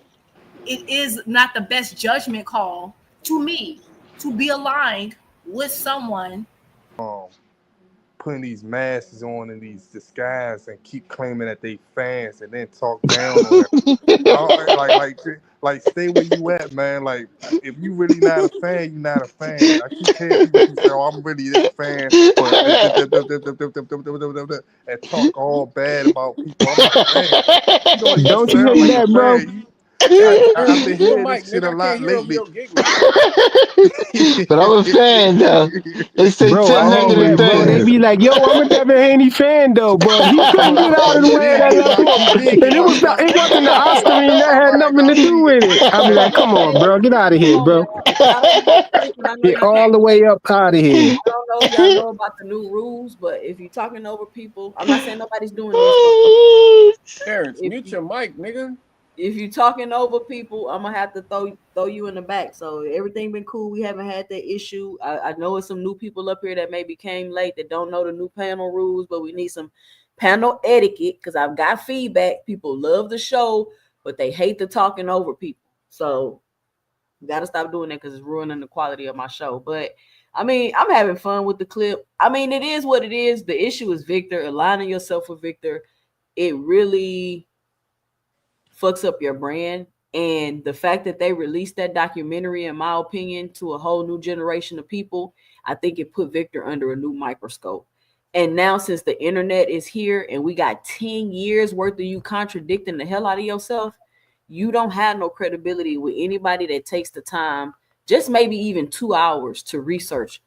it is not the best judgment call to me to be aligned with someone. Putting these masks on and these disguises and keep claiming that they fans and then talk down on them. Like stay where you at, man. Like if you really not a fan, you not a fan. I keep hearing people keep saying, "Oh, I'm really this fan," and talk all bad about people. I'm like, man, you Don't you hate like that, a bro? fan. I've been hearing this shit a lot lately. But I'm a fan, though. They say Bro, 10 I hate negative that, bro. They things. be like, yo, I'm a Devin Haney fan, though, but he couldn't get out of the way of that left hook. And it wasn't the Oscarine that had nothing to do with it. I'll be like, come on, bro. Get out of here, bro. Get all the way up out of here. I don't know if y'all know about the new rules, but if you're talking over people, I'm not saying nobody's doing this. Terrence, mute your mic, nigga. If you're talking over people, I'm gonna have to throw you in the back. So everything been cool. We haven't had that issue. I know it's some new people up here that maybe came late that don't know the new panel rules, but we need some panel etiquette because I've got feedback. People love the show, but they hate the talking over people. So you got to stop doing that because it's ruining the quality of my show. But I mean, I'm having fun with the clip. I mean, it is what it is. The issue is Victor. Aligning yourself with Victor, it really fucks up your brand. And the fact that they released that documentary, in my opinion, to a whole new generation of people, I think it put Victor under a new microscope. And now, since the internet is here and we got 10 years worth of you contradicting the hell out of yourself, you don't have no credibility with anybody that takes the time, just maybe even 2 hours, to research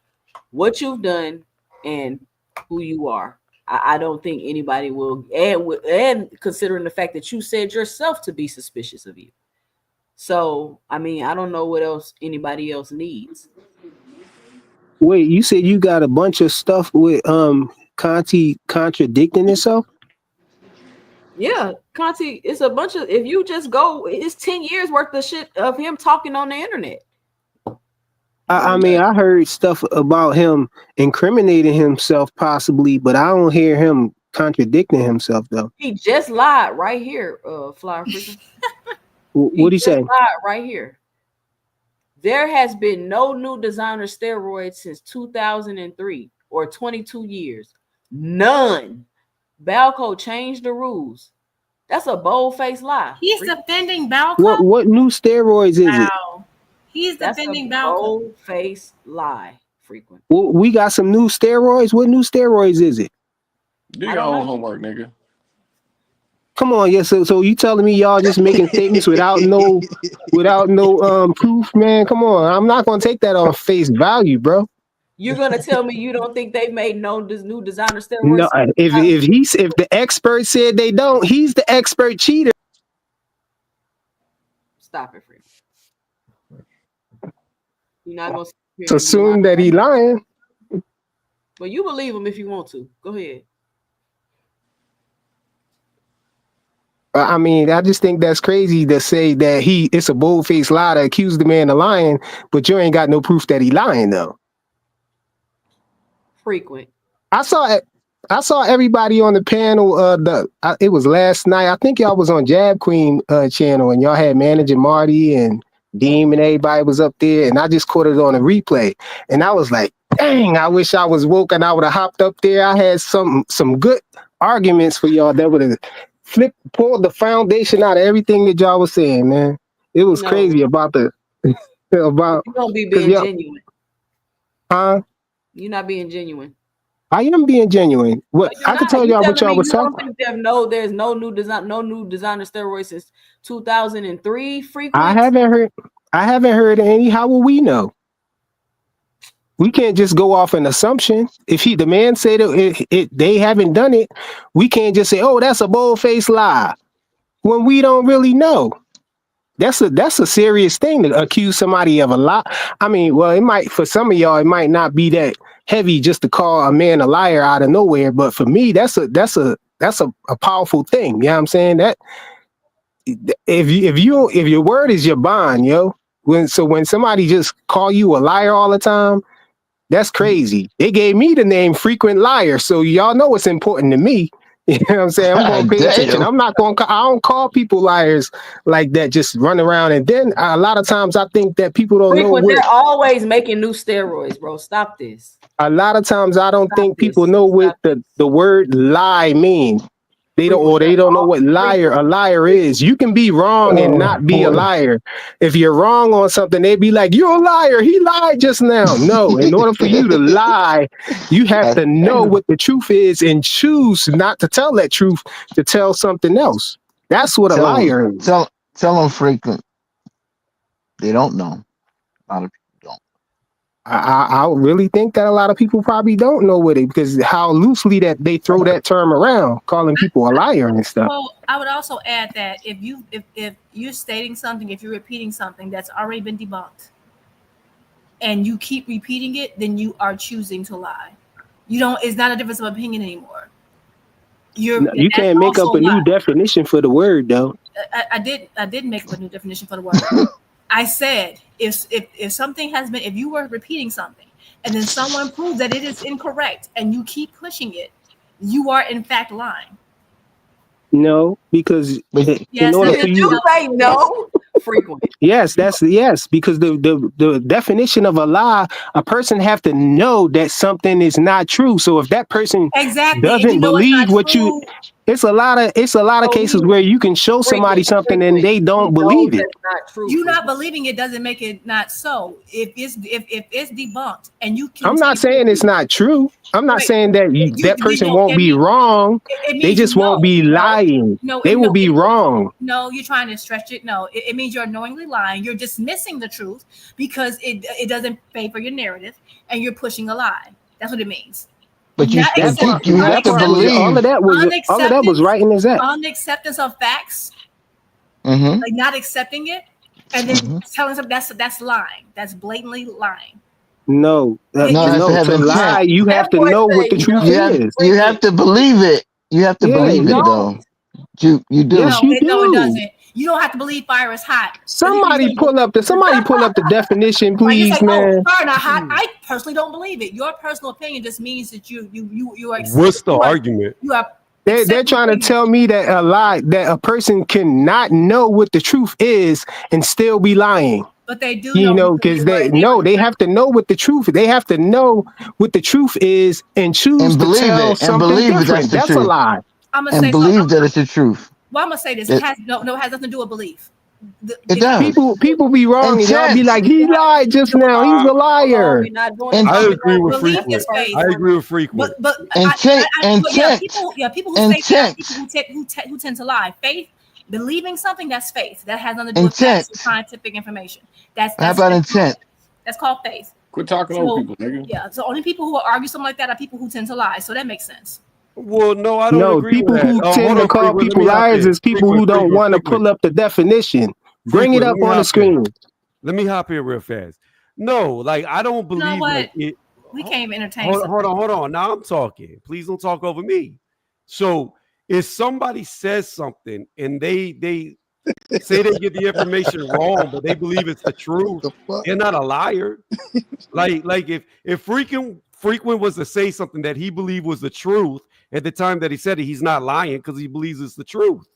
what you've done and who you are. I don't think anybody will, and considering the fact that you said yourself to be suspicious of you. So, I mean, I don't know what else anybody else needs. Wait, you said you got a bunch of stuff with Conte contradicting itself? Yeah, Conte, it's a bunch of, if you just go, it's 10 years worth of shit of him talking on the internet. I mean, I heard stuff about him incriminating himself possibly, but I don't hear him contradicting himself though. He just lied right here, Flyer Freaking. What'd he say? Lied right here. There has been no new designer steroids since 2003 or 22 years. None. Balco changed the rules. That's a bold-faced lie. He's defending Balco. What new steroids is it? Wow. He's That's defending a Balco. bold-faced lie. Frequent. Well, we got some new steroids. What new steroids is it? Do your own homework, nigga. Come on, yeah. So you telling me y'all just making statements without no proof, man? Come on, I'm not gonna take that on face value, bro. You're gonna tell me you don't think they've made no new designer steroids? No, if the expert said they don't, he's the expert cheater. Stop it, Frequent. You're not gonna Assume that he lying. But you believe him if you want to. Go ahead. I mean, I just think that's crazy to say that it's a bold-faced lie to accuse the man of lying, but you ain't got no proof that he lying though. Frequent. I saw everybody on the panel. It was last night. I think y'all was on Jab Queen channel, and y'all had Manager Marty and Deem and everybody was up there, and I just caught it on a replay, and I was like, dang, I wish I was woke and I would have hopped up there. I had some good arguments for y'all that would have pulled the foundation out of everything that y'all was saying, man. It was crazy about you don't be being genuine. Huh? You're not being genuine. I am being genuine. What I can tell y'all what y'all was talking. There's no new designer steroids since 2003. Frequent. I haven't heard any. How will we know? We can't just go off an assumption. If the man said they haven't done it, we can't just say, "Oh, that's a bold-faced lie," when we don't really know. That's a serious thing to accuse somebody of a lie. I mean, well, it might, for some of y'all, it might not be that heavy just to call a man a liar out of nowhere, but for me, that's a powerful thing. You know what I'm saying? That if your word is your bond, yo. When somebody just call you a liar all the time, that's crazy. They gave me the name Frequent Liar, so y'all know it's important to me. You know what I'm saying? I'm going to pay attention. I don't call people liars like that, just run around. And then a lot of times I think that people don't know. They're always making new steroids, bro. Stop this. A lot of times I don't think people know what the word lie means. They don't know what a liar is. You can be wrong and not be a liar. If you're wrong on something, they'd be like, "You're a liar. He lied just now." No, in order for you to lie, you have to know what the truth is and choose not to tell that truth to tell something else. That's what a liar is. Tell them Frequent. They don't know. A lot of people don't. I really think that a lot of people probably don't know what it, because how loosely that they throw that term around, calling people a liar and stuff. Well, I would also add that if you're stating something, if you're repeating something that's already been debunked, and you keep repeating it, then you are choosing to lie. It's not a difference of opinion anymore. You can't make up a new definition for the word, though. I did make up a new definition for the word. I said if something has been, if you were repeating something and then someone proves that it is incorrect and you keep pushing it, you are in fact lying. No, because in order for you to say no, Frequent. Yes, because the definition of a lie, a person have to know that something is not true. So if that person doesn't believe what you, it's a lot of cases where you can show somebody something and they don't believe it. You not believing it doesn't make it not so. If it's debunked and you can, I'm not saying it's not true. I'm not saying that that person won't be wrong. They just won't be lying. They will be wrong. No, you're trying to stretch it. No, it means you're knowingly lying. You're dismissing the truth because it doesn't favor your narrative, and you're pushing a lie. That's what it means. But you have to believe all of that was right in his act. Unacceptance of facts, like not accepting it, and then telling them that's lying. That's blatantly lying. No, No, that's to have to lie, intent. you have to know what the truth is. You have to believe it. You have to Yeah, believe it though. You do. Yes, you do. No, it doesn't. You don't have to believe fire is hot. Somebody pull up the definition, Like you say, please, man. fire not hot. I personally don't believe it. Your personal opinion just means that you are. What's the argument? You are. They're trying to tell me that a person cannot know what the truth is and still be lying. But they do know because they have to know what the truth. They have to know what the truth is and choose to tell something different. That's a lie. I'm gonna and say believe that it's the truth. Well, I'm gonna say this. It has nothing to do with belief. It does. People be wrong and y'all be like, he lied just now. He's a liar. I agree with Frequent. I agree with Frequent. But intent. People who say that, people who tend to lie. Faith, believing something, that's faith. That has nothing to do with factual scientific information. That's how about intent? That's called faith. Quit talking over people, nigga. Yeah. So only people who argue something like that are people who tend to lie. So that makes sense. Well, no, I don't agree people with that. who tend to call people liars is people who don't want to pull up the definition. Bring it up on the screen. Let me hop here real fast. No, like I don't believe You know what? like it. We can't even entertain. Hold on. Now I'm talking. Please don't talk over me. So if somebody says something and they say they get the information wrong, but they believe it's the truth, they're not a liar. like if Frequent was to say something that he believed was the truth at the time that he said it, he's not lying because he believes it's the truth.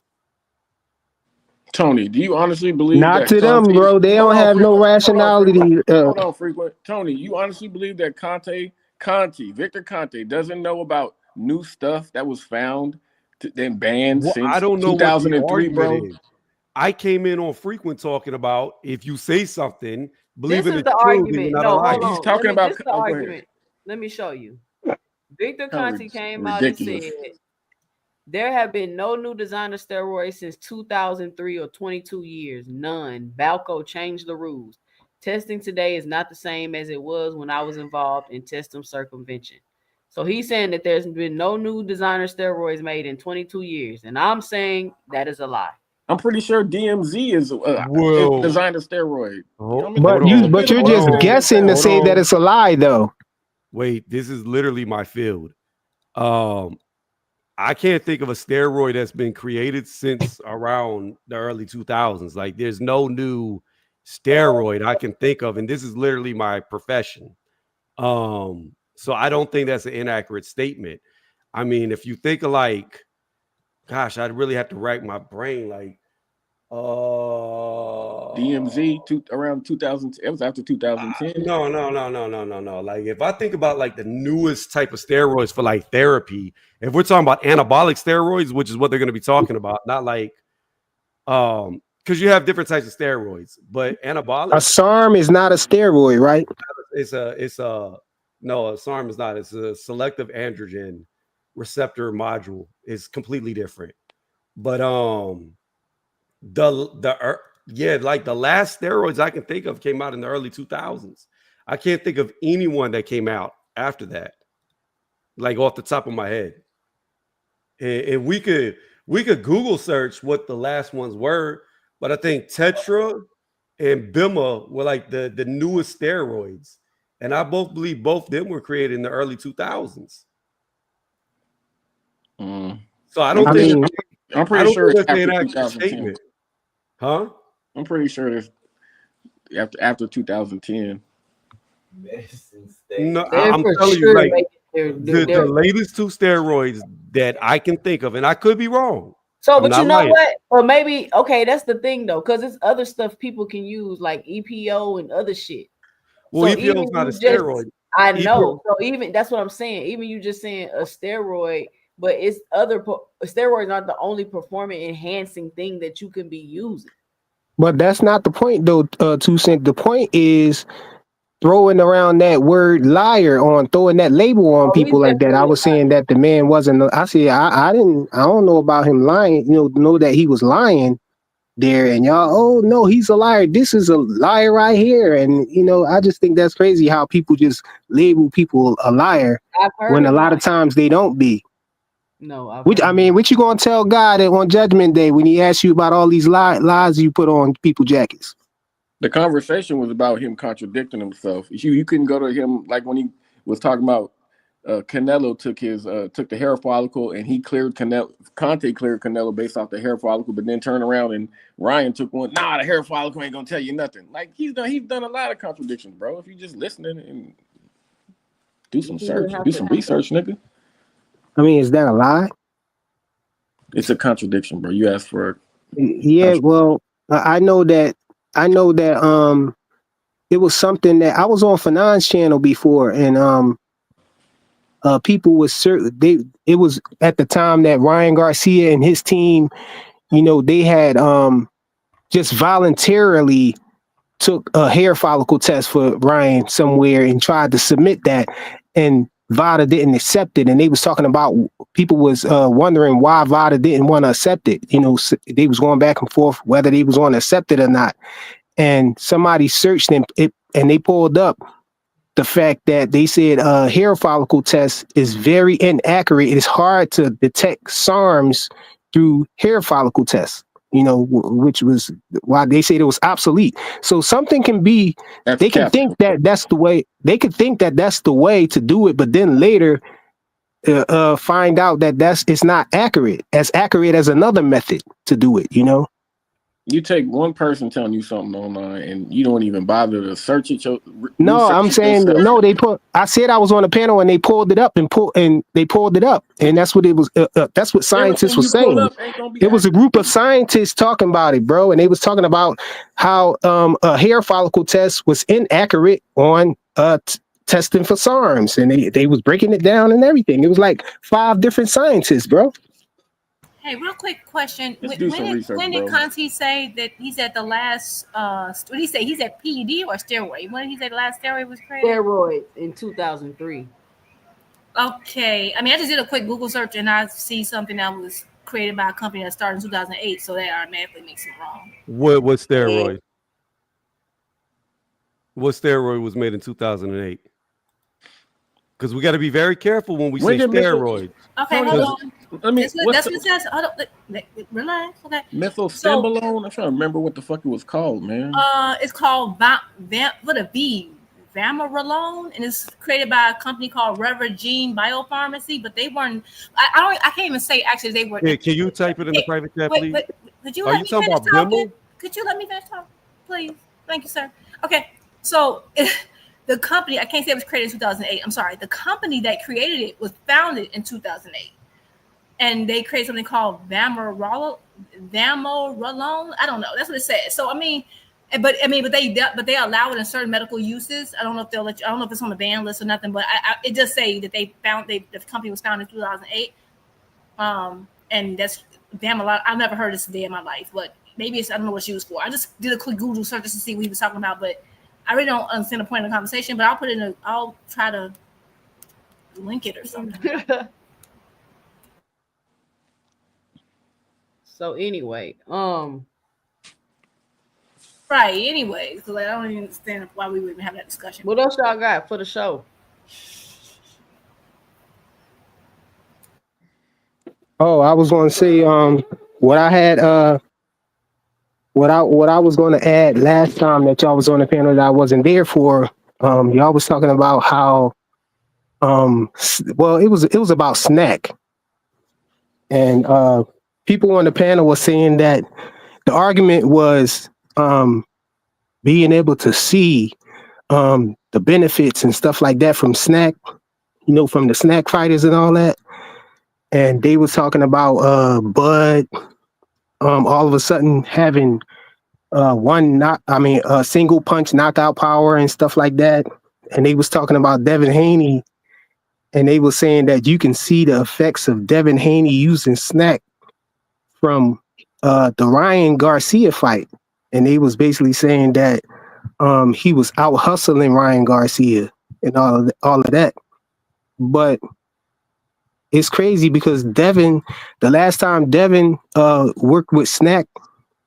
Tony, do you honestly believe not that to them, Conte, bro? They don't have no rationality. Hold on, Frequent. Tony, you honestly believe that Victor Conte doesn't know about new stuff that was found then banned since I don't know 2003, bro? Is. I came in on Frequent talking about if you say something, believe this in is the truth, argument. you're not No, a liar. hold on. He's talking about this the argument. Let me show you. Victor Conte came out and said there have been no new designer steroids since 2003 or 22 years. None. Balco changed the rules. Testing today is not the same as it was when I was involved in testing circumvention. So he's saying that there's been no new designer steroids made in 22 years. And I'm saying that is a lie. I'm pretty sure DMZ is designer steroid. But you're just guessing to say that it's a lie, though. Wait, this is literally my field. I can't think of a steroid that's been created since around the early 2000s. Like, there's no new steroid I can think of, and this is literally my profession. So I don't think that's an inaccurate statement. I mean, if you think of like, gosh, I'd really have to rack my brain. Like, DMZ around 2000. It was after 2010. No. Like, if I think about like the newest type of steroids for like therapy, if we're talking about anabolic steroids, which is what they're going to be talking about, not like, because you have different types of steroids, but anabolic. A SARM is not a steroid, right? No, a SARM is not. It's a selective androgen receptor module. It's completely different. But like the last steroids I can think of came out in the early 2000s. I can't think of anyone that came out after that, like off the top of my head. And we could Google search what the last ones were, but I think Tetra and Bima were like the newest steroids. And I believe both of them were created in the early 2000s. So I don't think I'm pretty sure it's that's an after accurate 2010. statement. Huh? I'm pretty sure there's after 2010. No, I'm telling you, like the latest two steroids that I can think of, and I could be wrong. So, but you know what? Or maybe that's the thing though, because it's other stuff people can use like EPO and other shit. Well, so EPO is not a steroid. I know. So even that's what I'm saying. Even you just saying a steroid, but it's other steroids aren't the only performance enhancing thing that you can be using. But that's not the point, though. 2 Cent. The point is throwing around that word liar throwing that label on people like that. I was saying that the man wasn't. I said I don't know about him lying. Know that he was lying there, and y'all. Oh no, he's a liar. This is a liar right here, and I just think that's crazy how people just label people a liar when a lot of times they don't be. No, what you gonna tell God on Judgment Day when he asks you about all these lies you put on people jackets? The conversation was about him contradicting himself. You couldn't go to him like when he was talking about Canelo took the hair follicle and he cleared Canelo. Conte cleared Canelo based off the hair follicle, but then turned around and Ryan took one. Nah, the hair follicle ain't gonna tell you nothing. Like he's done a lot of contradictions, bro. If you just listening and do some research, nigga. I mean, is that a lie? It's a contradiction, bro. You asked for. Yeah, well, I know that. It was something that I was on Fanon's channel before, and people was certain it was at the time that Ryan Garcia and his team, they had just voluntarily took a hair follicle test for Ryan somewhere and tried to submit that, and VADA didn't accept it. And they was talking about, people was wondering why VADA didn't want to accept it. They was going back and forth whether they was going to accept it or not. And somebody searched it and they pulled up the fact that they said hair follicle test is very inaccurate. It's hard to detect SARMs through hair follicle tests, which was why they said it was obsolete. So something can be, they can think that that's the way, that's the way to do it, but then later find out that it's not as accurate as another method to do it, You take one person telling you something online and you don't even bother to search it. No, I'm saying no. I said I was on a panel and they pulled it up and that's what it was. That's what scientists were saying. It was a group of scientists talking about it, bro, and they was talking about how a hair follicle test was inaccurate on testing for SARMs, and they was breaking it down and everything. It was like 5 different scientists, bro. Hey, real quick question. When bro. did Conte say that he's at the last, what did he say? He's at PED or steroid? When did he say the last steroid was created? Steroid in 2003. Okay. I mean, I just did a quick Google search and I see something that was created by a company that started in 2008. So that automatically makes it wrong. What steroid? What steroid was made in 2008? Because we got to be very careful when we say steroids. Okay, hold on. That's what it says. Hold on. Relax. Okay. Methylstimulone. I'm trying to remember what the fuck it was called, man. It's called Vamorolone, and it's created by a company called Revergene Biopharmacy. But they weren't. I can't even say actually they were. Yeah, can you type it in the private chat, please? Could you let me finish talking? Could you let me finish talking, please? Thank you, sir. Okay, so. The company, I can't say it was created in 2008. I'm sorry. The company that created it was founded in 2008. And they created something called Vamorolone. I don't know. That's what it says. So, but they allow it in certain medical uses. I don't know if they'll let you, I don't know if it's on the ban list or nothing, but it does say that the company was founded in 2008. And that's damn a lot. I've never heard this a day in my life, but maybe I don't know what she was for. I just did a quick Google search just to see what he was talking about, but I really don't understand the point of the conversation, but I'll try to link it or something. So anyway, right. Anyways, because I don't even understand why we would even have that discussion. What else y'all got for the show? Oh, I was going to say what I had what I was going to add last time that y'all was on the panel that I wasn't there for. Y'all was talking about how well it was about snack, and people on the panel were saying that the argument was being able to see the benefits and stuff like that from snack, from the snack fighters and all that. And they was talking about Bud all of a sudden having a single punch knockout power and stuff like that. And they was talking about Devin Haney, and they was saying that you can see the effects of Devin Haney using snack from the Ryan Garcia fight. And they was basically saying that he was out hustling Ryan Garcia and all of that. But it's crazy because the last time Devin worked with snack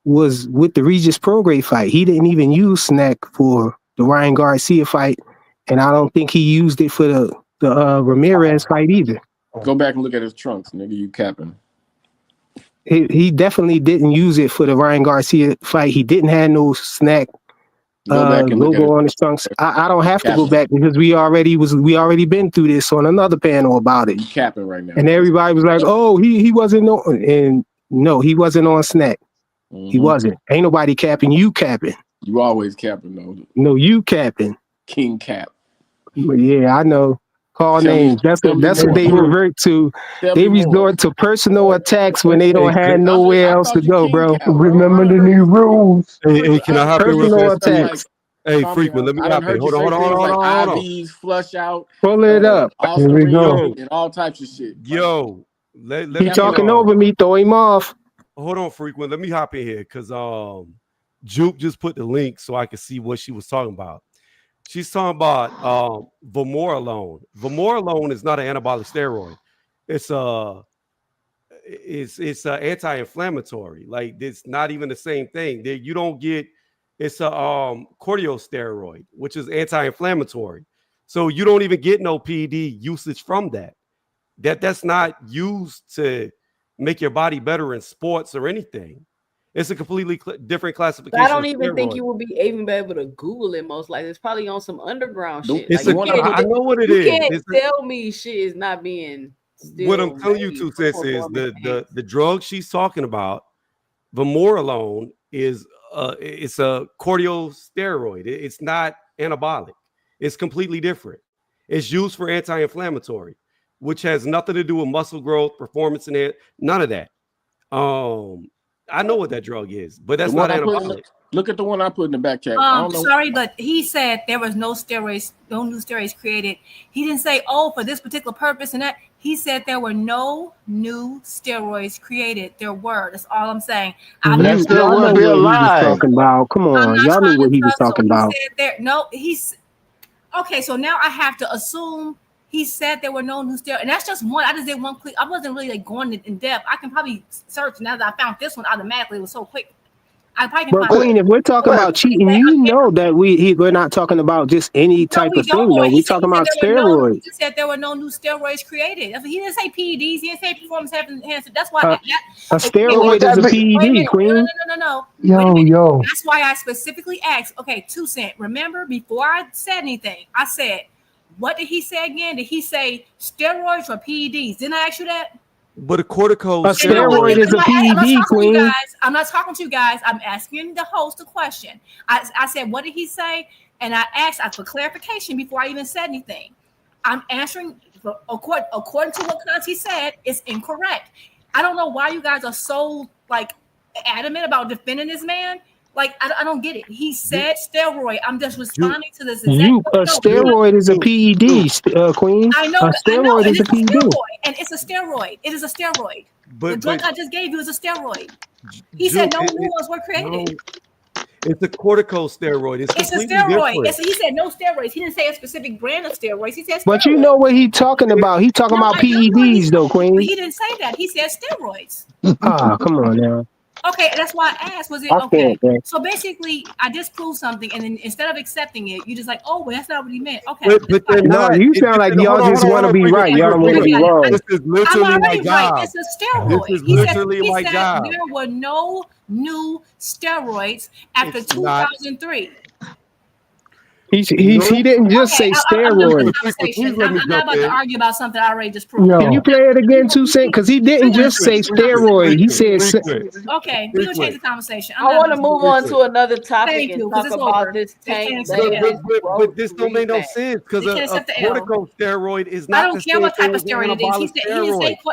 was with the Regis Prograis fight. He didn't even use snack for the Ryan Garcia fight, and I don't think he used it for the Ramirez fight either. Go back and look at his trunks, nigga. You capping. He definitely didn't use it for the Ryan Garcia fight. He didn't have no snack Go back and look at logo it. on his trunks. I don't have to go back because we already been through this on another panel about it. You capping right now. And everybody was like, "Oh, he wasn't on," and no, he wasn't on snack. He wasn't. Ain't nobody capping. You capping. You always capping though. No, you capping. King Cap. Yeah, I know. Call Tell me- names. That's tell me what more. they revert to. Tell They me more. resort to personal attacks when they don't have I nowhere else thought to you go, King bro. Cap, bro. Remember the new rules. Hey, can I hop in real Personal fast? attacks. Hey, Calm frequent. down. Let me I done hop in. heard you Hold say on. things like IVs, flush out, Pull it up. Here we go. Ostarine, and all types of shit. Yo, let He me talking over me. Throw him off. Hold on, frequent. Let me hop in here because Juke just put the link so I could see what she was talking about. She's talking about vamorolone. Vamorolone is not an anabolic steroid. It's anti-inflammatory. Like it's not even the same thing. You don't get. It's a corticosteroid, which is anti-inflammatory. So you don't even get no PD usage from that. That's not used to make your body better in sports or anything. It's a completely different classification. I don't even of think steroid. you will be able to Google it. Most likely, it's probably on some underground shit. It's Like, I know what it you is. can't tell me shit is not being. What I'm telling you, two cents, is the drug she's talking about. Vamorolone is it's a corticosteroid. It's not anabolic. It's completely different. It's used for anti-inflammatory, which has nothing to do with muscle growth, performance, and it. None of that. I know what that drug is, but that's not anabolic. Look at the one I put in the back chat. I don't know. Sorry, but he said there was no steroids, no new steroids created. He didn't say, "Oh, for this particular purpose," and that. He said there were no new steroids created. There were. That's all I'm saying. That still Y'all know wouldn't be a what he was lie. talking about. Come on, y'all knew what he was talking about. He said there. No, he's okay. So now I have to assume he said there were no new steroids, and that's just one. I just did one quick. I wasn't really like going in depth. I can probably search now that I found this one automatically. It was so quick. I probably can But find Queen, if we're talking about cheating, you know that we're not talking about just any type of thing, though. We're talking about steroids. He said there were no new steroids created. He didn't say PEDs. He didn't say performance enhancement. That's why A steroid is a PED, Queen. No. Yo. That's why I specifically asked. Okay, 2 Cent. Remember, before I said anything, I said, what did he say again? Did he say steroids or PEDs? Didn't I ask you that? But a corticosteroid. A steroid is a PED, Queen. I'm not talking to you guys. I'm asking the host a question. I said, what did he say? And I asked for clarification before I even said anything. I'm answering according to what Conte said. It's incorrect. I don't know why you guys are so like adamant about defending this man. Like I don't get it. He said steroid. I'm just responding to this. Steroid is a PED, Queen. I know. A steroid is a PED. And it's a steroid. It is a steroid. But, the drug I just gave you is a steroid. He said no new ones were created. It's a corticosteroid. It's a completely steroid. different. He said no steroids. He didn't say a specific brand of steroids. He said steroids. But you know what he's talking about. He's talking about PEDs, though, Queen. He didn't say that. He said steroids. Come on now. Okay, that's why I asked. Was it I okay? can't, man. So basically, I disproved something, and then instead of accepting it, you just like, oh, well, that's not what he meant. Okay. But they're not. You sound like y'all just want to be right. Y'all don't want to be wrong. This is literally my job. It's a steroid. This is literally my job. There were no new steroids after 2003. He didn't just say steroids. I'm not about to argue about something I already just proved. Can you play it again, 2 Cent? Because he didn't just say steroid. He said. Okay, we're gonna change the conversation. I want to move on to another topic and talk about this tank. But this don't make no sense because a corticosteroid is not. I don't care what type of steroid it is.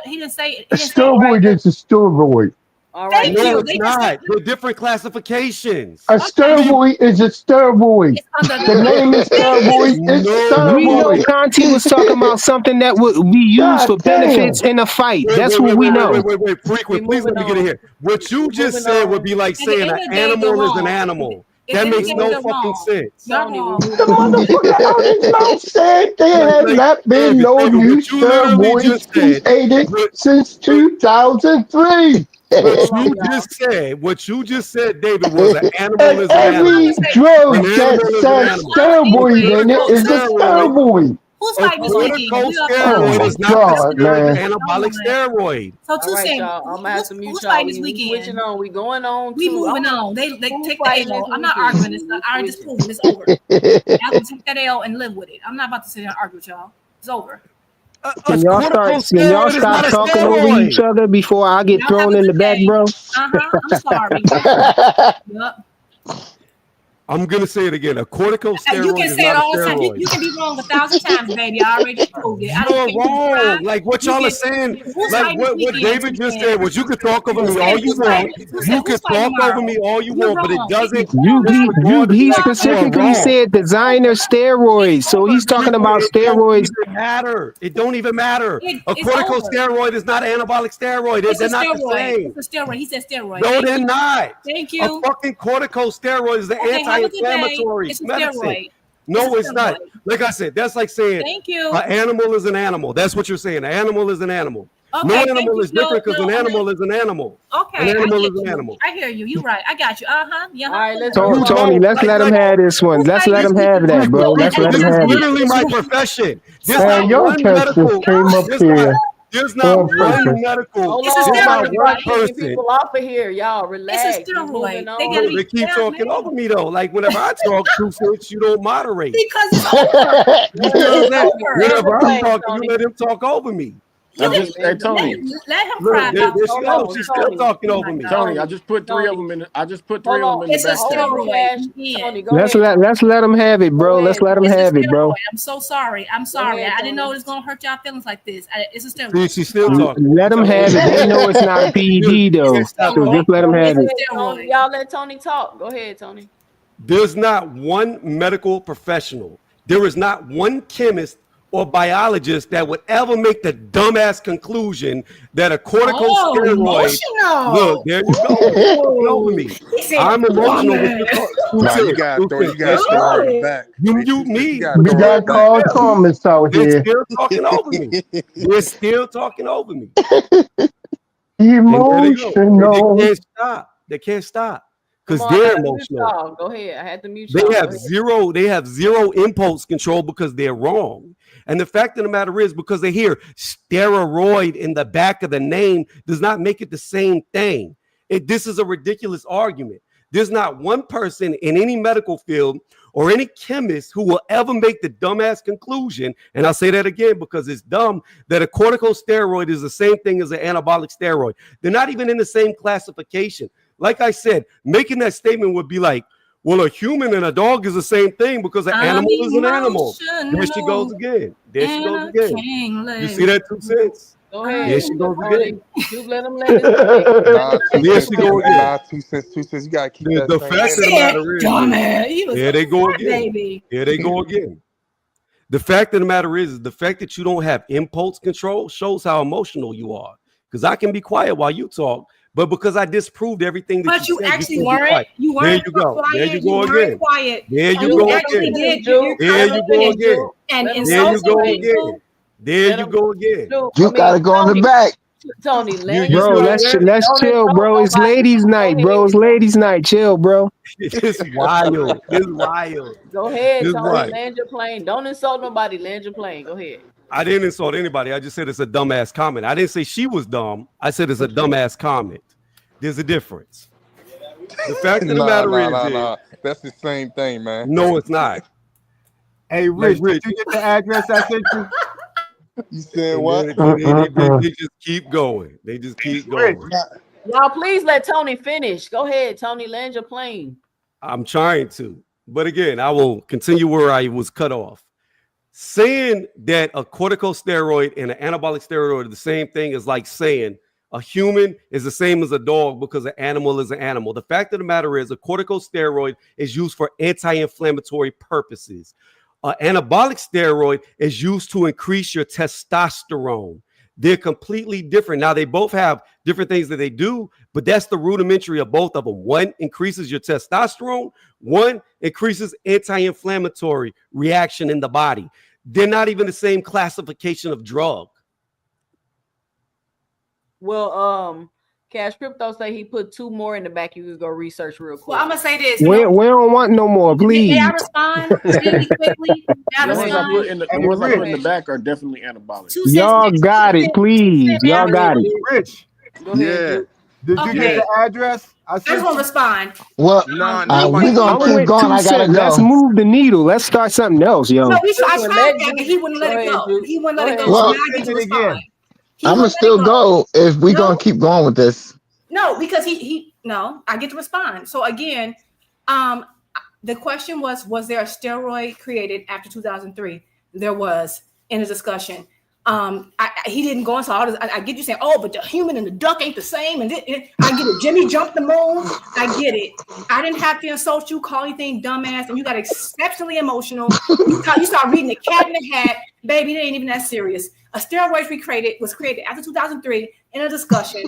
He didn't say. A steroid is a steroid. All right. No, it's not. They're different classifications. A steroid is a steroid. The name is steroid. It's steroid. We know Conte was talking about something that would be used for benefits in a fight. That's what we know. Wait. Frequent, please let me get in here. What you just said would be like saying an animal is an animal. That makes no fucking sense. The motherfucker said there has not been no new steroids created since 2003. What you just said, David, was an animal is an animal. Every drug that says steroid in it is a steroid. Who's A fighting this weekend? corticosteroid Oh is my not God, considered man. an anabolic steroid. So All two right, saying, y'all. I'm gonna have to mute who's y'all. fighting this We switching weekend? on. We going on We to. moving on. They who take the fighting L. this I'm not weekend? arguing this. I already just proved it. It's over. I'm gonna take that L and live with it. I'm not about to sit here and argue with y'all. It's over. Can y'all stop talking over each other before I get thrown in the back, bro? I'm sorry. Yup. I'm gonna say it again. A corticosteroid You can is say it not a all the time. steroid. You can be wrong 1,000 times, baby. I already just proved it. I don't You're care. You can wrong. cry. Like what You y'all are can- saying, Who's like fighting this what weekend, David just Suzanne? said was you can talk over Who's me all fighting- you who's want. fighting- You can who's fighting talk tomorrow? over me all you You're want, but it wrong. doesn't He disregard the fact that you are specifically wrong. said designer steroids, so he's talking about It steroids. don't even matter. It don't even matter. A It's over. corticosteroid is not an anabolic steroid. It's They're a not the steroid. same. It's a steroid. He said steroid. No, Thank they're you. not. Thank A you. fucking corticosteroid is the Okay, have a good day. anti-inflammatory It's a medicine. steroid. No, It's it's a not. steroid. Like I said, that's like saying Thank you. an animal is an animal. That's what you're saying. An animal is an animal. Okay, No thank animal you. is different because an animal is an animal. Okay, An I animal get is an you. animal. I hear you. You're right. I got you. Yeah. All right, let's You Tony, don't let's let him have this one. Let's let him have that, bro. Let's let This him is have it. literally my profession. There's Man, not your one test just medical. came up There's not. here There's not on one purpose. medical. Hold It's a on, There's not steroid, y'all one kicking person. people off of here, y'all. Relax. It's a We moving steroid. They on. gotta No, they be keep talking over me though. Like whenever I talk two cents, you don't moderate. because it's over. You does that. over. Whenever I'm Tony. talking, you let him talk over me. You can hey Tony, let him Look, cry there, about there this. she Hold goes. on, She's still Tony. talking over me. Tony, I just put three of Tony. them in. I just put Hold three of on. them in the It's a back chat. Hold on, steroid. Cash. Yeah. Tony, go ahead. Let's let him have it, bro. Let's let him It's a have it, bro. steroid. I'm so sorry. I'm sorry. ahead, I didn't Tony. know it was gonna hurt y'all feelings like this. It's a See, steroid. she's still talking. Let him have it. They know it's not a PED though, Can't stop so just let him talking. have Go it. ahead, Tony. Y'all let Tony talk. Go ahead, Tony. There's not one medical professional. There is not one chemist or biologist that would ever make the dumbass conclusion that a corticosteroid. emotional. Look, there you go. You're talking over me. He said, I'm emotional, but you're Nah, you got to throw it back. You Hey, mute Two Cents, me. you gotta We throw got it back. Carl Thomas out They're here. still talking over me. They're still talking over me. And there they go. Emotional. They can't stop. They can't stop because Come on, I they're had to mute emotional. y'all. Go ahead. I had to mute They y'all. have zero. They have zero impulse control because they're wrong. And the fact of the matter is, because they hear steroid in the back of the name does not make it the same thing. This is a ridiculous argument. There's not one person in any medical field or any chemist who will ever make the dumbass conclusion, and I'll say that again because it's dumb, that a corticosteroid is the same thing as an anabolic steroid. They're not even in the same classification. Like I said, making that statement would be like, well, a human and a dog is the same thing because an animal is an animal. There she goes again. There she goes again. You see that, 2 cents? Go ahead. There she goes again. You let them let this Nah, There she goes again. Nah, 2 Cents, 2 Cents. You gotta keep that The same fact of the energy. matter is, here they go again. baby. Here they go again. The fact of the matter is the fact that you don't have impulse control shows how emotional you are. Because I can be quiet while you talk, but because I disproved everything that But you said, actually can be weren't. quiet. You There weren't you go. quiet. There you go weren't again. quiet. There And you go actually again. did. There you go again. And Let 'em There you so go many people. again. There you go again. You gotta go in the back. Tony, land You Bro, see let's that? let's chill, bro. It's ladies' night, bro. It's ladies' night. Chill, bro. It's wild. It's wild. Go ahead, It's Tony. wild. Land your plane. Don't insult nobody. Land your plane. Go ahead. I didn't insult anybody. I just said it's a dumbass comment. I didn't say she was dumb. I said it's a dumbass comment. There's a difference. The fact of the matter is, Nah. That's the same thing, man. no, it's not. Hey, Rich, did you get the address I sent you? You said And what? They just keep going. They just keep going. Y'all, please let Tony finish. Go ahead, Tony. Land your plane. I'm trying to. But again, I will continue where I was cut off. Saying that a corticosteroid and an anabolic steroid are the same thing is like saying a human is the same as a dog because an animal is an animal. The fact of the matter is a corticosteroid is used for anti-inflammatory purposes. An anabolic steroid is used to increase your testosterone. They're completely different. Now, they both have different things that they do, but that's the rudimentary of both of them. One increases your testosterone. One increases anti-inflammatory reaction in the body. They're not even the same classification of drug. Well, Cash Crypto say he put 2 more in the back. You could go research real quick. Well, I'm gonna say this. We don't want no more, please. May I respond really quickly? May I The ones I respond? put in the ones I put in the back are definitely anabolic. Y'all got it, please. Y'all got it. Rich. Go ahead. Yeah. Did you get the address? I just want to respond. Well, we gonna keep going. I gotta go. Let's move the needle. Let's start something else, yo. No, I tried that, but he wouldn't let it go. He wouldn't let it go. Well, So now I get to respond. I'm gonna still go if we gonna keep going with this. No, because I get to respond. So again, the question was there a steroid created after 2003? There was in the discussion. He didn't go into all this. I get you saying, oh, but the human and the duck ain't the same. And I get it. Jimmy jumped the moon. I get it. I didn't have to insult you, call anything dumbass, and you got exceptionally emotional. You start reading the Cat in the Hat. Baby, it ain't even that serious. A steroid was created after 2003 in a discussion.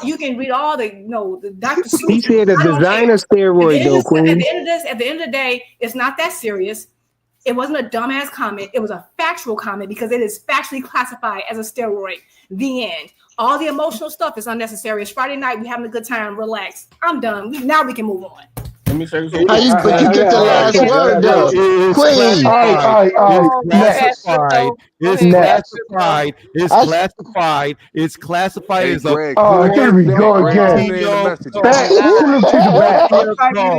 You can read all the Dr. Seuss. He said a designer steroid, though, Queen. At the end of the day, it's not that serious. It wasn't a dumbass comment. It was a factual comment because it is factually classified as a steroid. The end. All the emotional stuff is unnecessary. It's Friday night. We're having a good time. Relax. I'm done. Now we can move on. Let me say something. But you get the last word though, Queen. It's classified as a. Here we go again.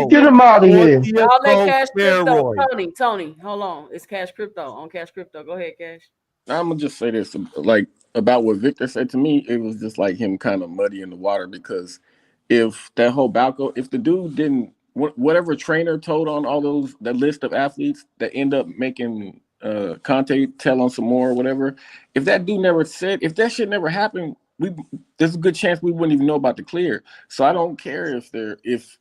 Get him out of here. Y'all let Cash Crypto. Tony, hold on. It's Cash Crypto on Cash Crypto. Go ahead, Cash. I'm gonna just say this, like about what Victor said to me. It was just like him kind of muddy in the water because if that whole Balco, if the dude didn't, whatever trainer told on all that list of athletes that end up making Conte tell on some more or whatever, if that dude never said, if that shit never happened, there's a good chance we wouldn't even know about the clear. So I don't care if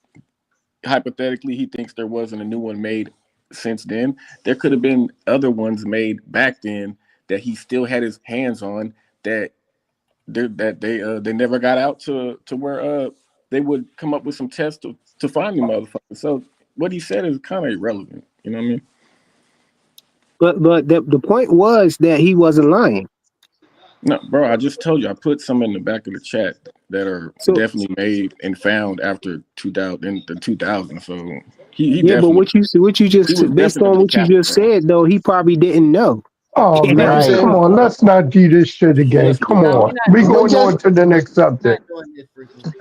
hypothetically he thinks there wasn't a new one made since then. There could have been other ones made back then that he still had his hands on that they never got out to where they would come up with some tests to find the motherfucker. So what he said is kind of irrelevant. You know what I mean? But the point was that he wasn't lying. No, bro, I just told you I put some in the back of the chat that are definitely made and found after 2000. So he yeah, but what you just based on what you just said though, he probably didn't know. Oh You know what I'm man, saying? come on, let's not do this shit again. Come on, we going on to the next subject.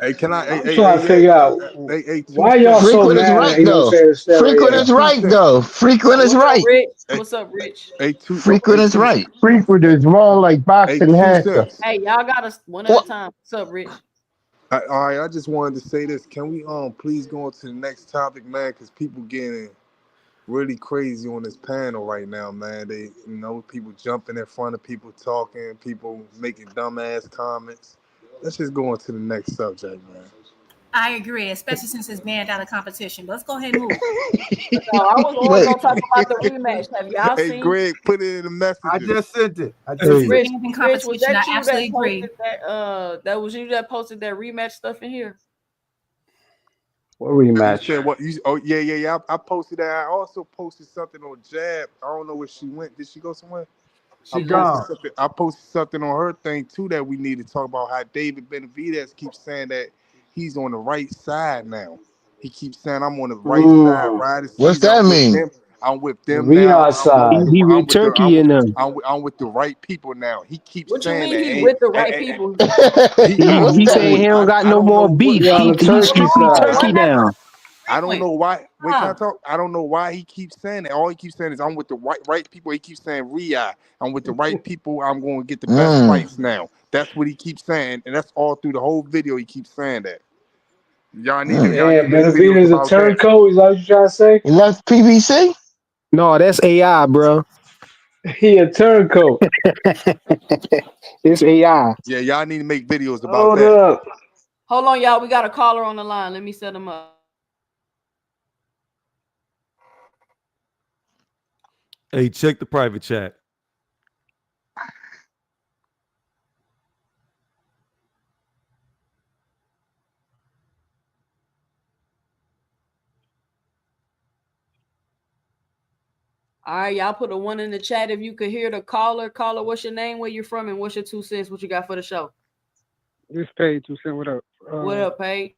Hey, can I? I'm trying to figure out why y'all so Frequent is mad. right though. Frequent is right though. Frequent is right. What's up, Rich? Frequent is right. Frequent is wrong like boxing handcuffs. Hey, y'all got us one at a time. What's up, Rich? All right, I just wanted to say this. Can we please go on to the next topic, man? Because people getting really crazy on this panel right now, man. They, people jumping in front of people talking, people making dumbass comments. Let's just go on to the next subject, man. I agree, especially since it's banned out of competition. But let's go ahead and move. No, I was only gonna talk about the rematch. Have y'all seen? Hey, Greg, put it in the messages. I just sent it. Rich, was competition. that I you absolutely that agree. posted that? That was you that posted that rematch stuff in here. What rematch? You said what? Yeah. I posted that. I also posted something on Jab. I don't know where she went. Did she go somewhere? I posted something on her thing too that we need to talk about. How David Benavidez keeps saying that he's on the right side now. He keeps saying I'm on the right side, right? What's that mean? I'm with them Riyadh now. side. He with Turkey in them. I'm with the right people now. He keeps What you saying mean that. he with the right people? He saying he don't got no more beef. He's strictly Turkey now. I don't know why. Wait, can I talk? I don't know why he keeps saying that. All he keeps saying is I'm with the right people. He keeps saying Riyadh. I'm with the right people. I'm going to get the best fights now. That's what he keeps saying, and that's all through the whole video. He keeps saying that. Y'all need to. Benavidez a turncoat. Is that what you trying to say? You left PVC? No, that's AI, bro. He a turncoat. It's AI. Yeah, y'all need to make videos about Hold that. up. Hold on, y'all. We got a caller on the line. Let me set him up. Hey, check the private chat. All right, y'all put a 1 in the chat if you could hear the caller. Caller, what's your name, where you're from, and what's your 2 cents? What you got for the show? This paid 2 cents. What up? What up, Pate?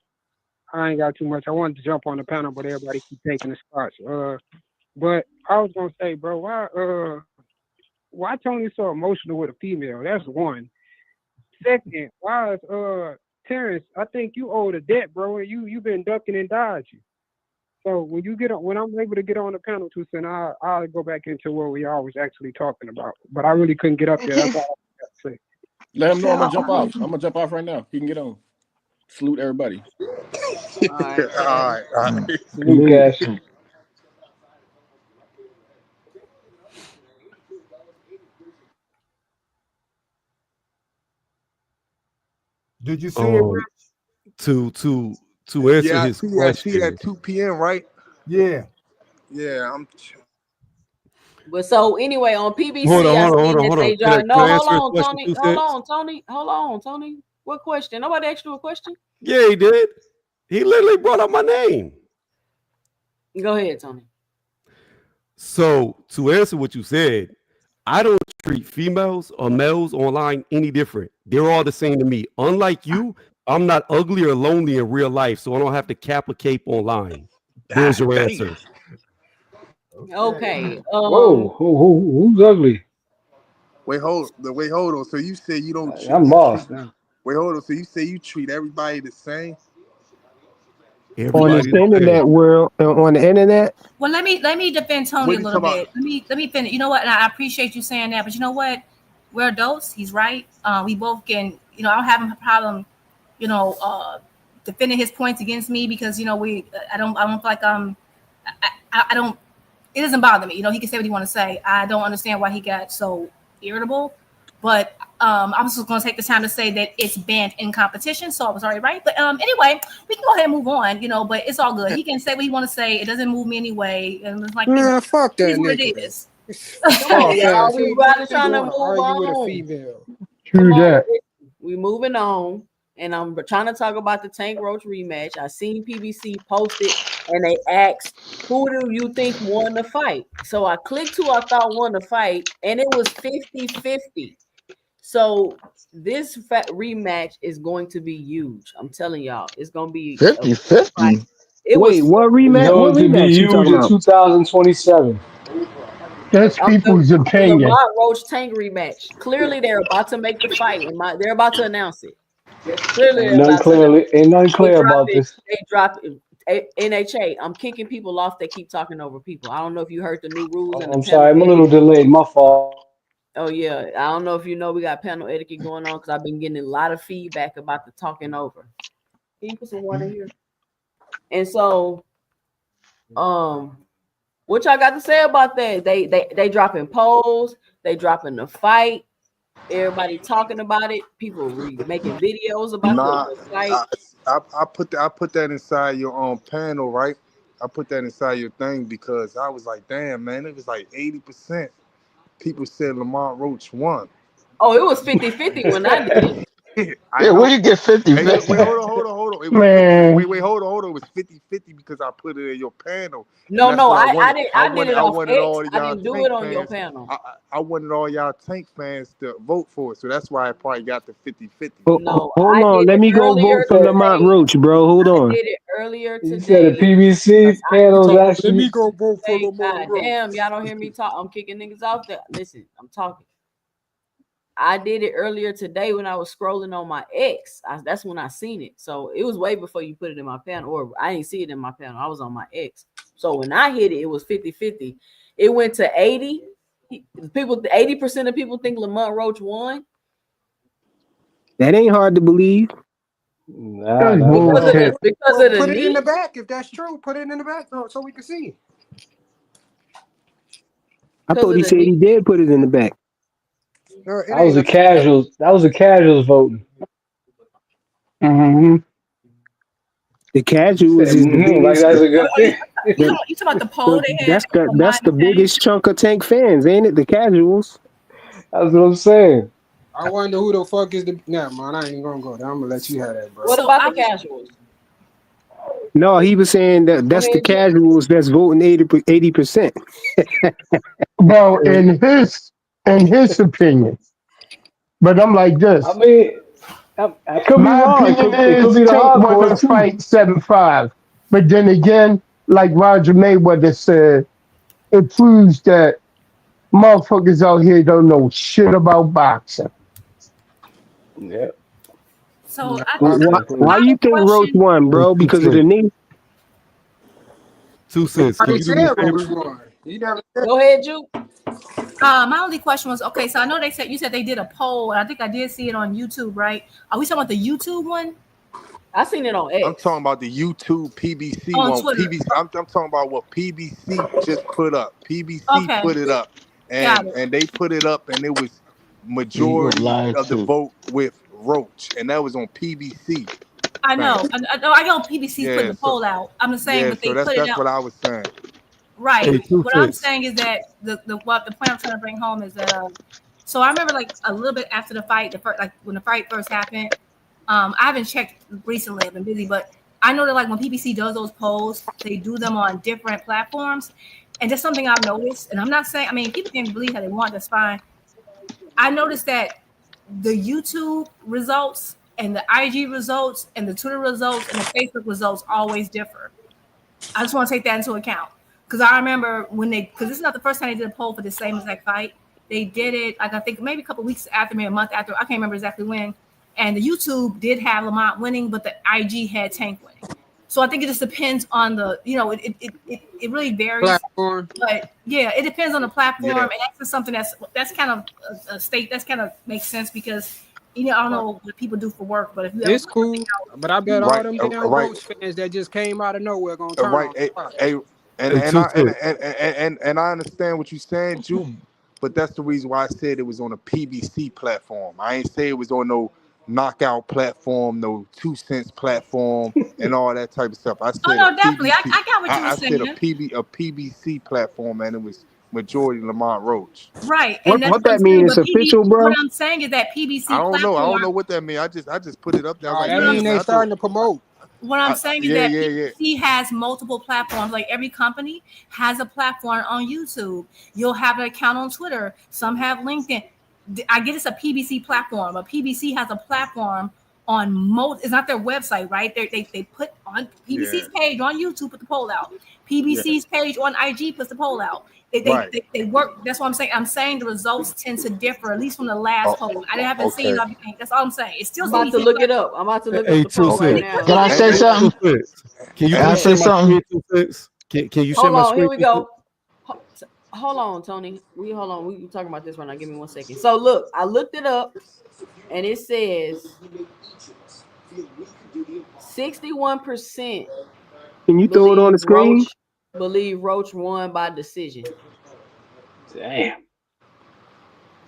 I ain't got too much. I wanted to jump on the panel, but everybody keep taking the spots. But I was gonna say, bro, why Tony so emotional with a female? That's one. Second, why is Terrence? I think you owe the debt, bro, and you've been ducking and dodging. So when I'm able to get on the panel 2 cents, I'll go back into what we all was actually talking about. But I really couldn't get up there. That's all I got to say. Let him know I'm gonna jump off. I'm gonna jump off right now. He can get on. Salute everybody. All right. All right. Salute, Cash. Did you see it, Rich? To answer Yeah, I his see question. that 2 p.m. right? Yeah. Yeah, I'm. But so anyway, on PBC, Hold I on. seen that they Can no, I hold answer his on, question, Tony. 2 cents? Hold on, Tony. What question? Nobody asked you a question? Yeah, he did. He literally brought up my name. Go ahead, Tony. So to answer what you said, I don't treat females or males online any different. They're all the same to me. Unlike you, I'm not ugly or lonely in real life, so I don't have to cap a cape online. There's your answer. Okay. Whoa, who's ugly? Wait, hold on. So you say you don't treat? I'm lost now. Wait, hold on. So you say you treat everybody the same? On this internet world, on the internet. Well, let me defend Tony What a you little talking bit. Let me finish. You know what? And I appreciate you saying that, but you know what? We're adults. He's right. We both can. You know, I don't have a problem. You know, defending his points against me because you know I don't feel like I don't. It doesn't bother me. You know, he can say what he want to say. I don't understand why he got so irritable, but I'm just going to take the time to say that it's banned in competition, so I was already right. But anyway, we can go ahead and move on. You know, but it's all good. He can say what he want to say. It doesn't move me anyway. And it's like, Fuck that it is what it nigga. is. Come on, y'all. We rather You trying to want move to argue with a on. female? True that. We moving on, and I'm trying to talk about the Tank Roach rematch. I seen PBC posted, and they asked, "Who do you think won the fight?" So I clicked who I thought won the fight, and it was 50-50. So this rematch is going to be huge. I'm telling y'all, it's going to be 50-50. It Wait, was what It's rematch? What going to be rematch you huge talking in about? 2027. That's people's the opinion. Lamont Roach Tank rematch. Clearly, they're about to make the fight. They're about to announce it. Clearly, Ain't they're nothing about to announce it. ain't nothing clear about this. They drop it. NHA. I'm kicking people off that keep talking over people. I don't know if you heard the new rules in the I'm panel sorry, I'm a little etiquette. delayed. My fault. Oh yeah, I don't know if you know we got panel etiquette going on because I've been getting a lot of feedback about the talking over. Can you put some water here? And so, what y'all got to say about that? They dropping polls. They dropping the fight. Everybody talking about it. People making videos about Nah, the fight. I put that inside your panel, right? I put that inside your thing because I was like, damn, man, it was like 80% people said Lamont Roach won. Oh, it was 50-50 when I did it. I Yeah, know. where you get 50? Hey, wait, hold on. It was Man. 50. Wait, hold on. It was 50-50 because I put it in your panel. No, And that's what I did. I did it I off wanted X. all I y'all didn't do Tank it on your fans. panel. I wanted all y'all Tank fans to vote for it. So that's why I probably got the 50-50. No, Hold I on, did let it me go earlier vote for Lamont today. Roach, bro. Hold I on. did it earlier You said the today. PBC panels Let actually. me go vote for Hey, Lamont God Roach. damn, y'all don't hear me talk. I'm kicking niggas off there. Listen, I'm talking. I did it earlier today when I was scrolling on my X. That's when I seen it. So it was way before you put it in my panel, or I didn't see it in my panel. I was on my X. So when I hit it, it was 50-50. It went to 80. People, 80% of people think Lamont Roach won. That ain't hard to believe. Nah, That's nah. Because of the Put it in knee. the back if that's true. Put it in the back so we can see. I thought he said he did put it in the back. It That was ain't a casuals. That was a casuals voting. Mm-hmm. The casuals is the Like biggest. that's a good thing. You talking about the poll they had? That's the biggest chunk of Tank fans, ain't it? The casuals. That's what I'm saying. I wonder who the fuck is the. Nah, man, I ain't gonna go there. I'm gonna let you have that, bro. What about the casuals? No, he was saying that that's the casuals that's voting 80%. Well, in his opinion. But I'm like this. I mean, I could be My wrong. opinion It could is be the Tank won hardcore the too. fight 7-5. But then again, like Roger Mayweather said, it proves that motherfuckers out here don't know shit about boxing. Yeah. So Why I you have a think Roach question. won, Hey, bro? two Because of the cents. knee? 2 cents. Can Nobody you do me said a favor? Roach won. He never said. Go ahead, Juke. My only question was, okay, so I know you said they did a poll, and I think I did see it on YouTube, right? Are we talking about the YouTube one? I seen it on I'm X. talking about the YouTube PBC On one. Twitter. I'm talking about what PBC just put up. PBC Okay, put it up, got and it. they put it up, and it was Yeah, you gonna majority lie of the too. vote with Roach, and that was on PBC. I Fam. know. I know PBC's putting Yeah, the so poll out. I'm just saying, yeah, but so they put it that's out. what I was saying. Right. Hey, 2 What I'm cents. saying is that the point I'm trying to bring home is that so I remember like a little bit after the fight, like when the fight first happened. I haven't checked recently. I've been busy, but I know that like when PBC does those polls, they do them on different platforms, and just something I've noticed. And I'm not saying, I mean, people can believe how they want. That's fine. I noticed that the YouTube results and the IG results and the Twitter results and the Facebook results always differ. I just want to take that into account because I remember because this is not the first time they did a poll for the same exact fight. They did it, like I think maybe a couple weeks after, maybe a month after. I can't remember exactly when. And the YouTube did have Lamont winning, but the IG had Tank winning. So I think it just depends on it really varies. Platform. But yeah, it depends on the platform, Yeah. and that's just something that's kind of a state that's kind of makes sense because I don't know what people do for work, but if you ever It's put something cool, out, but I bet all Right, them damn right, Roach fans that just came out of nowhere gonna turn right. on the spot. And Hey, and 2 I and cents. I understand what you're saying, Juke, but that's the reason why I said it was on a PBC platform. I ain't say it was on no knockout platform, no 2 cents platform, and all that type of stuff. I oh said a no, definitely, PBC. I got what you were I said saying. a PBC platform, and it was majority Lamont Roach. Right, and that's What what I'm that saying. mean? But It's official, what bro? I'm saying is that I PBC don't know. I don't know platform. what that means. I just put it up there. I was Oh, like, that What I'm mean damn, man. they I thought, starting to promote. what I'm saying is yeah, that yeah, yeah. PBC has multiple platforms. Like every company has a platform on YouTube. You'll have an account on Twitter. Some have LinkedIn. I get it's a PBC platform, but PBC has a platform on most. It's not their website, right? They put on Yeah, PBC's page on YouTube, put the poll out. yeah. PBC's page on IG puts the poll out. Right. They work. That's what I'm saying. I'm saying the results tend to differ, at least from the last Oh, poll. I haven't seen okay. everything. That's all I'm saying. It's still I'm about to PBC look it platform. up. I'm about to look up Hey, the 2 poll right cents. now. Can I say And, Hey, 2 something? cents. Can you Can I please Go say share ahead. my something? screen, 2 cents? Can you share Hold my on. Here screen, we 2 cents? go. Hold on, Tony. Hold on. We talking about this right now. Give me 1 second. So look, I looked it up, and it says 61% Can you throw it on the screen? believe Roach won by decision. Damn.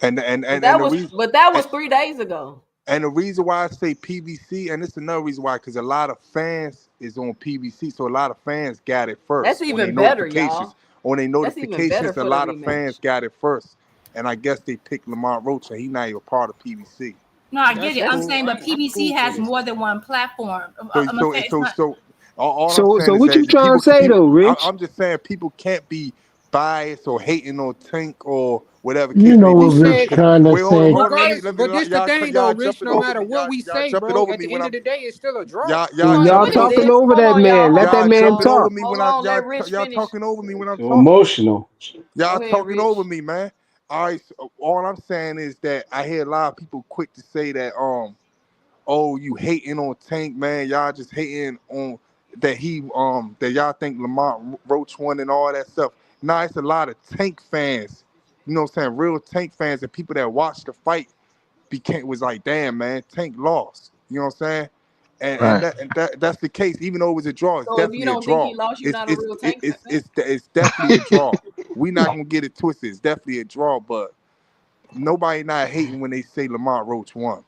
and But the reason that was 3 days ago. and the reason why I say PBC, and it's another reason why, because a lot of fans is on PBC, so a lot of fans got it That's first on their even better, notifications. y'all. On their That's even better notifications, a for the lot of fans rematch. got it first, and I guess they picked Lamont Roach, and he not even part of PBC. No, I get That's it. I'm cool. saying, but I'm PBC cool for has you. more than one platform. So I'm saying it's not. all I'm So saying is what you that the trying to say though, Rich? I'm just saying people can't be biased or hating on Tank or whatever You case know may what Who be. Rich said? trying to Wait, say. hold on. Regardless, Let me but this the thing though, y'all Rich. jumping No over matter me. what we Y'all say, jumping bro, over at me the when end of I'm the day, it's still a draw. y'all Hold on, Y'all what is jumping talking this? over Hold that on, y'all. man. Hold Let that on, man jumping y'all. over talk. me Hold when on. Let Rich y'all finish. talking over me when I'm So talking. emotional. Y'all Go ahead, talking Rich. over me, man. All right. So all I'm saying is that I hear a lot of people quick to say that oh, you hating on Tank, man. Y'all just hating on that that y'all think Lamont Roach won and all that stuff. Nah, it's a lot of Tank fans. You know what I'm saying? Real Tank fans and people that watched the fight was like, damn, man, Tank lost. You know what I'm saying? Right. That's the case. Even though it was a draw, it's So if you definitely a don't think draw. he lost, you're not a real Tank fan. It's definitely a draw. We not gonna get it twisted. It's definitely a draw, but nobody not hating when they say Lamont Roach won.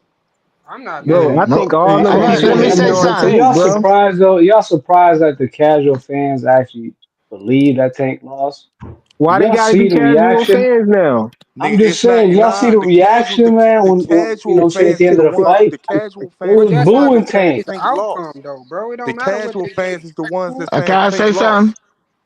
I'm not mad Bro, Yeah. I at it. No. think all Hey, them Rich, people let me hating say on So something. Tank, y'all bro. surprised though? Y'all surprised that the casual fans actually believe that Tank lost? Why they Y'all gotta see be the casual reaction? fans now? I'm Nigga, just it's not saying, y'all see the reaction, man, when you casual know, saying at fans the is end the of the ones fight, the casual they fans But was is the that's not ones the booing that's saying same Tank. Tank outcome, lost. though, bro. It The don't matter what casual they say. fans is the ones that Can saying I Tank say lost. something?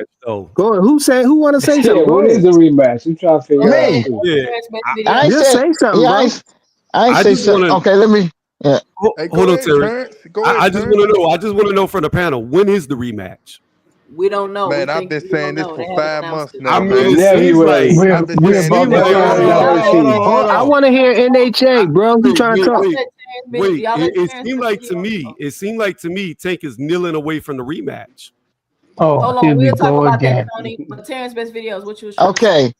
rematch though. Go ahead. Who want to say Yeah, something? Go what is ahead. the rematch? I'm trying to figure Me. out too. Yeah, I ain't Just say. say something, Yeah, bro. I ain't I say just something. want to Okay, let me. Yeah. Hey, hold go on, ahead, Terry. Terrence. Go I ahead, just Terrence. want to know. I just want to know from the panel, when is the rematch? We don't know. Man, We I've been think we don't saying this know. for They haven't 5 announced months it. I now, mean, man. it seems February. like I've been We're saying about this to for hold turn it on, five up. months. hold I on. want to hear NHA, bro. He trying to Wait, talk. wait. Y'all let It Terrence seemed finish like the to video. me, Tank is kneeling away from the rematch. Oh, Hold here on, we we'll talk go about that, again. Tony. But Terrence best videos, what you was trying to say? Okay.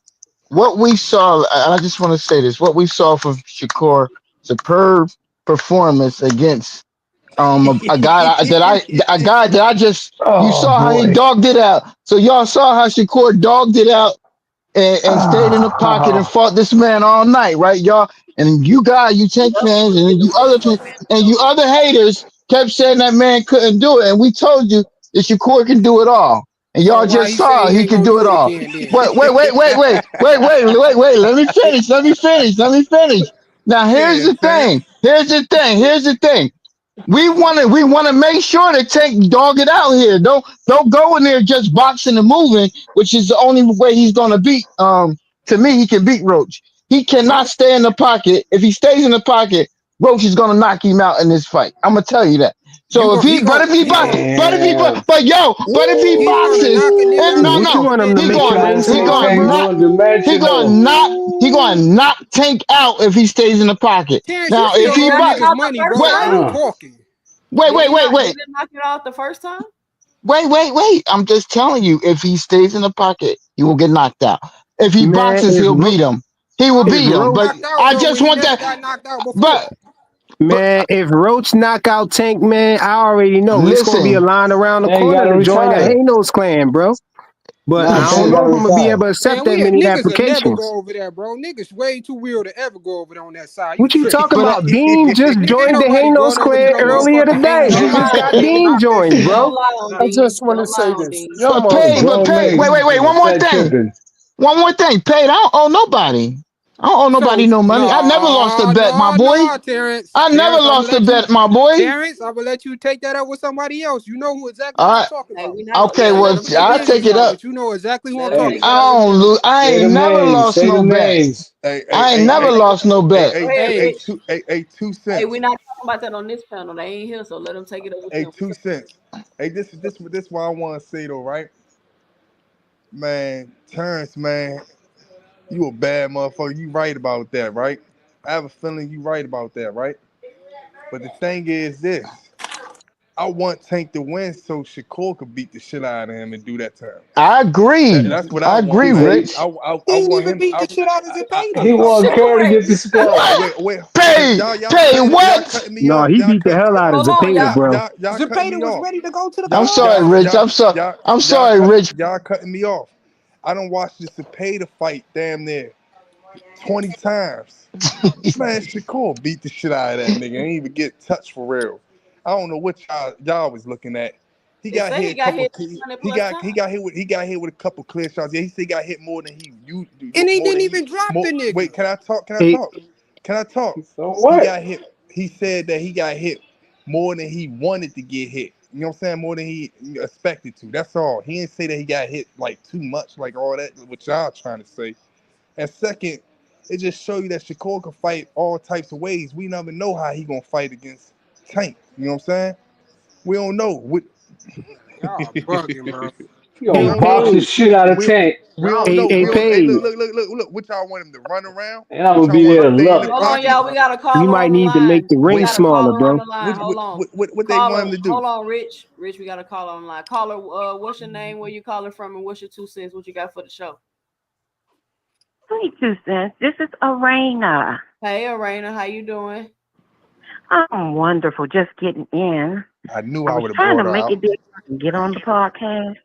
What we saw, I just want to say this. What we saw from Shakur, superb performance against a guy that I just you Oh saw how he boy. dogged it out. So y'all saw how Shakur dogged it out and stayed in the pocket and Ah, fought this man all night, right? and you guys, you Tank fans, and you other haters kept saying that man couldn't do it, and we told you that Shakur can do it all, and So y'all why just he say saw he he ain't could gonna do it do it all. again then? Wait. Let me finish. Now here's Yeah, the fam. thing. Here's the thing. We want to make sure that Tank dog it out here. Don't go in there just boxing and moving, which is the only way he's gonna beat. To me, he can beat Roach. He cannot stay in the pocket. If he stays in the pocket, Roach is gonna knock him out in this fight. I'm gonna tell you that. You So if gon' he, he gon' he gon' but if he he's gonna boxes, knock a nigga out What you want him to he make your going ring he smaller, going to bro? knock he going to knock Tank out if he stays in the pocket. Terrence, you Now still if he owe knock niggas out the money, first bro. Why time? are you talking? wait. Did it knock you out the first time? Wait. I'm just telling you, if he stays in the pocket, he will get knocked out. If he Man, boxes, he'll beat him. He will if beat him. Roach, But Knocked out I though just when he want never that. got knocked out before. But if Roach knock out Tank, man, I already know it's gonna be a listen, line around the Tank corner gotta to join the retire. Hanos clan, bro. But Nah, I don't Tank know gotta if I'm gonna be retire. able to Man, accept that many niggas will never applications. go over there, bro. Niggas way too real to ever go over there on that side. You What you tripping. talking but about? Dean just Nigga, ain't joined the nobody Hanos going over to clan no earlier motherfucking today. Hanos He Don't clan just lie to on got fucking Dean. Dean knock that joined, shit bro. Don't out. lie on I Dean. just want to Don't lie say on this. Dean. Y'all but grown pay. men. Wait. One more Start thing. tripping. One more thing. Pay. I don't owe nobody. I don't owe nobody So no money. I never lost a bet, my boy. Terrence. I never Terrence, I'm gonna lost a let you. bet, my boy. Terrence, I'm gonna let you take that up with somebody else. You know who exactly All who I'm right. talking Hey, about. we not gonna Okay. let Well, him Your take it I'll up with take business it out, you. up. but you know exactly who I'm Let him Hey, talking take it I about. up with don't you. lose. I say ain't them never names. lost Say no them bet. names. I ain't Go never ahead. lost no bet. Go ahead, Rich. 2 Hey, cents. we're not talking about that on this panel. They ain't here, so let them take it up with Hey, them. 2 cents. Hey, this what I want to say though, right? Man, Terrence, man, you a bad motherfucker. You right about that, right? I have a feeling you right about that, right? But the thing is this. I want Tank to win so Shakur could beat the shit out of him and do that to him. I agree. That's what I I want, agree, man. Rich. He I ain't want even him. beat the shit out of Zepeda. He want Kerr to Shakur get the scalp. What? Wait. Pay. Pay. Y'all What? cutting me No, off. he beat the hell out of Hold on, Zepeda, y'all. bro. Y'all cutting Zepeda me was off. ready to go to the I'm Y'all, sorry, y'all, bottom. Rich. y'all, I'm y'all, y'all sorry, Rich. y'all cutting me off. I don't watch the Cepeda fight damn near 20 times. Man, Shakur beat the shit out of that nigga. Ain't even get touched for real. I don't know what y'all was looking at. He They got say hit he a got couple. hit 200 plus times. He got hit with a couple clear shots. Yeah, he said he got hit more than he you And he more didn't than he even drop more. the nigga. Wait, can I talk? Hey, Can I talk? So He what? got hit. He said that he got hit more than he wanted to get hit. You know what I'm saying? More than he expected to. That's all. He didn't say that he got hit like too much, like all that, what y'all trying to say. And second, it just show you that Shakur can fight all types of ways. We never know how he gonna fight against Tank. You know what I'm saying? We don't know. Y'all bugging, bro. You We hey, gonna don't know. box the Paige. shit out of We Tank. we don't know. Hey, We don't. Hey, Paige. look. What y'all want him to run around? And I'm What gonna y'all be want there him to to stay in love the it. Hold on, pocket? y'all. We got a You caller might on the need to make line. the We ring got a smaller, caller on bro. the line. Hold on. What they want Caller, him to do? hold on, Rich. Rich, we got a caller on the line. Caller, what's your name? Where you calling from? And what's your 2 cents? What you got for the show? Hey, 2 cents. This is Arena. Hey, Arena, how you doing? I'm wonderful. Just getting in. I knew I I was would have trying to brought her make it out. big so I can get on the podcast,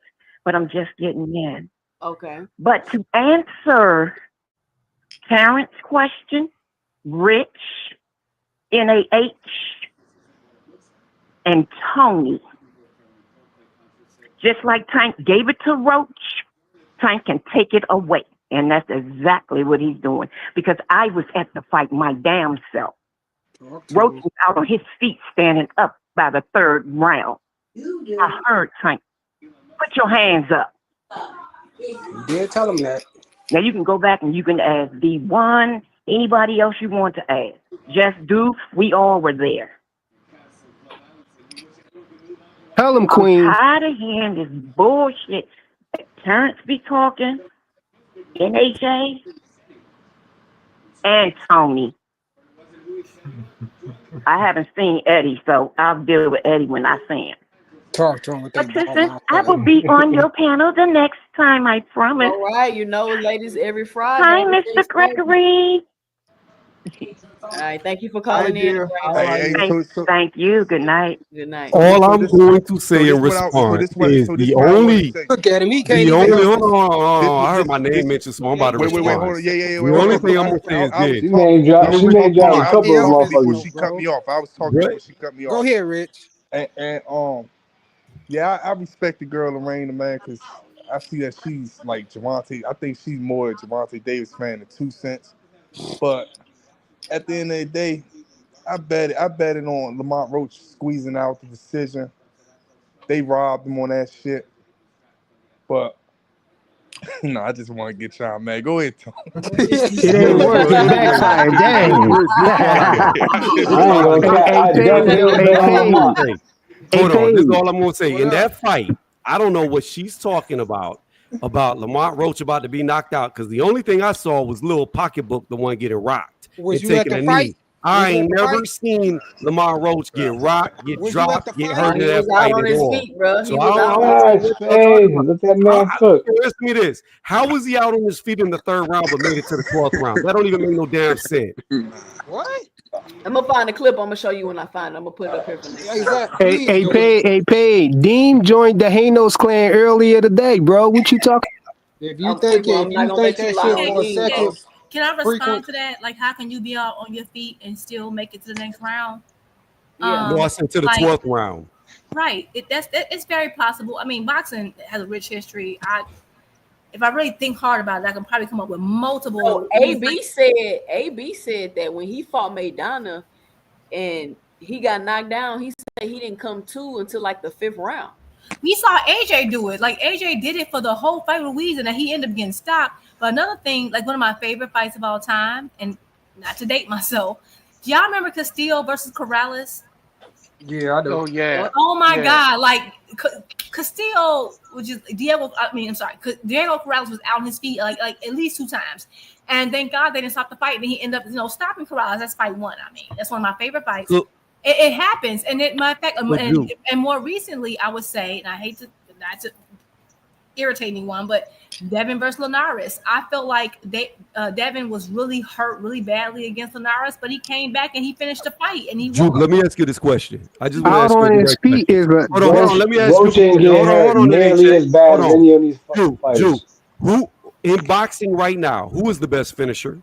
but I'm just getting in. Okay. But to answer Terrence's question, Rich, NAH, and Tony, just like Tank gave it to Roach, Tank can take it away. And that's exactly what he's doing. Because I was at the fight my damn self. Roach was out on his feet standing up by the third round. I heard Tank, put your hands up. You did tell him that. Now you can go back and you can ask D1, anybody else you want to ask. Just do, we all were there. Tell him, I'm Queen. tired of hearing this bullshit. Terrence be talking, NHA, and Tony. I haven't seen Eddie, so I'll deal with Eddie when I see him. Talk to him with But that ball since mouth. I will be on your panel the next time, I promise. All right, you know, ladies, every Friday. Hi, everything Mr. stays. Gregory. All right. Thank you for Hey, calling in. dear. Hey, Thank you. Good night. Good night. All so I'm this, going to so say this in what I, so response this what, is so this what I want to say. Look at him. He can't the even only, help hold on, himself. I heard my name mentioned, so I'm about to Wait, respond. hold on. Yeah, The hold only on. thing I'm going to say is I was this. She talking. name drop. I She was name drop a talking. I was couple of talking before motherfuckers. she cut me off. I was talking What? before she cut me Go off. ahead, Rich. And yeah, I respect the girl Lorraine, man, because I see that she's like Javante. I think she's more a Javante Davis fan in 2 cents. But at the end of the day, I bet it on Lamont Roach squeezing out the decision. They robbed him on that shit. But no, I just want to get y'all mad. Go ahead, Tom. It ain't work. It backfired. Dang. I ain't gonna Hey, cap. hey, I Paige. definitely Hey, bet on Paige. Lamont. Hey, Hold on, this is Paige. all I'm going to say. In that fight, I don't know what she's talking about Lamont Roach about to be knocked out, because the only thing I saw was little pocketbook, the one getting rocked Was and you at taking the a fight? knee. I Was you at ain't the never fight? seen Lamont Roach get rocked, get Was you at dropped, the get fight? hurt in He that was out fight on at his all. feet, bro. So He I was don't, out I on don't his know feet. That's what y'all talking crazy. about. Let that man cook. Ask me this. How was he out on his feet in the 3rd round but made it to the 12th round? That don't even make no damn sense. What? I'm gonna find the clip. I'm gonna show you when I find it. I'm gonna put it up here for next time. Exactly. Hey, Please hey, do it. Paige. Hey, Paige. Dean joined the Hanos clan earlier today, bro. What you talking? If you I'm think not gonna make you that lie shit on for a Dean, second, bro. Can I respond frequent. to that? Like, how can you be out on your feet and still make it to the next round? Yeah. No, I said to the Like, 12th round. right. It's very possible. I mean, boxing has a rich history. If I really think hard about it, I can probably come up with multiple. So AB said that when he fought Maidana and he got knocked down, he said he didn't come to until like the 5th round. We saw AJ do it. Like, AJ did it for the whole fight with Weezy, and then he ended up getting stopped. But another thing, like one of my favorite fights of all time, and not to date myself, do y'all remember Castillo versus Corrales? Yeah, I do. Oh yeah. Oh my Yeah. God! Like Castillo, which is Diego Corrales was out on his feet like at least 2 times, and thank God they didn't stop the fight. And he ended up stopping Corrales. That's fight 1. I mean, that's one of my favorite fights. So, it happens, and matter of fact, so and more recently, I would say, and I hate to not to irritate anyone, but Devin versus Linares. I felt like Devin was really hurt really badly against Linares, but he came back and he finished the fight and he Juke, won. let me ask you this question. I just want to Out ask you a on his direct feet question. is Hold on. Let me ask Roach you. ain't getting hurt Hold on, nearly NHA. as bad Hold as on. any of these Juke, fighters. who in boxing right now, who is the best finisher?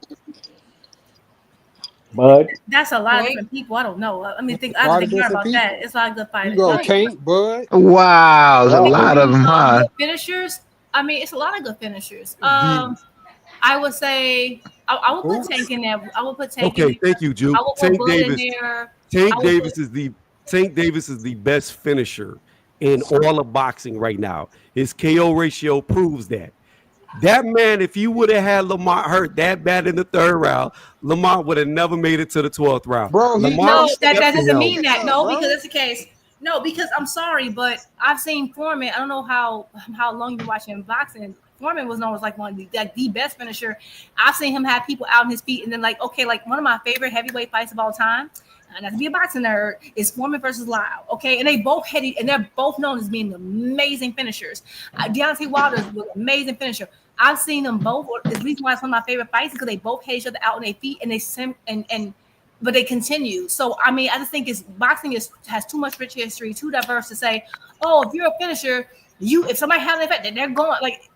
Bud. That's a lot of different people. I don't know. I mean, I A have lot to of think hard different about that. people. It's a lot of good You fighters. go Like, Tank, Bud. Wow, there's a lot of them, huh? good finishers. I mean, it's a lot of good finishers. I would say I would put Tank in there. I would put Tank in Okay, there. thank you, I Juke. would put Bud in there. Tank Davis is the best finisher in all of boxing right now. His KO ratio proves that. That man, if you would have had Lamont hurt that bad in the 3rd round, Lamont would have never made it to the 12th round. Bro, No, that stepped doesn't down. mean that. No, because that's the case. No, because I'm sorry, but I've seen Foreman. I don't know how long you've been watching boxing. Foreman was known as like one of the best finisher. I've seen him have people out on his feet, and then like one of my favorite heavyweight fights of all time. Not to be a boxing nerd, is Foreman versus Lyle. Okay, and they both and they're both known as being amazing finishers. Deontay Wilder was an amazing finisher. I've seen them both. The reason why it's one of my favorite fights is because they both hit each other out on their feet, and but they continue. So I mean, I just think boxing has too much rich history, too diverse to say, oh, if you're a finisher, if somebody has an effect, then they're going like.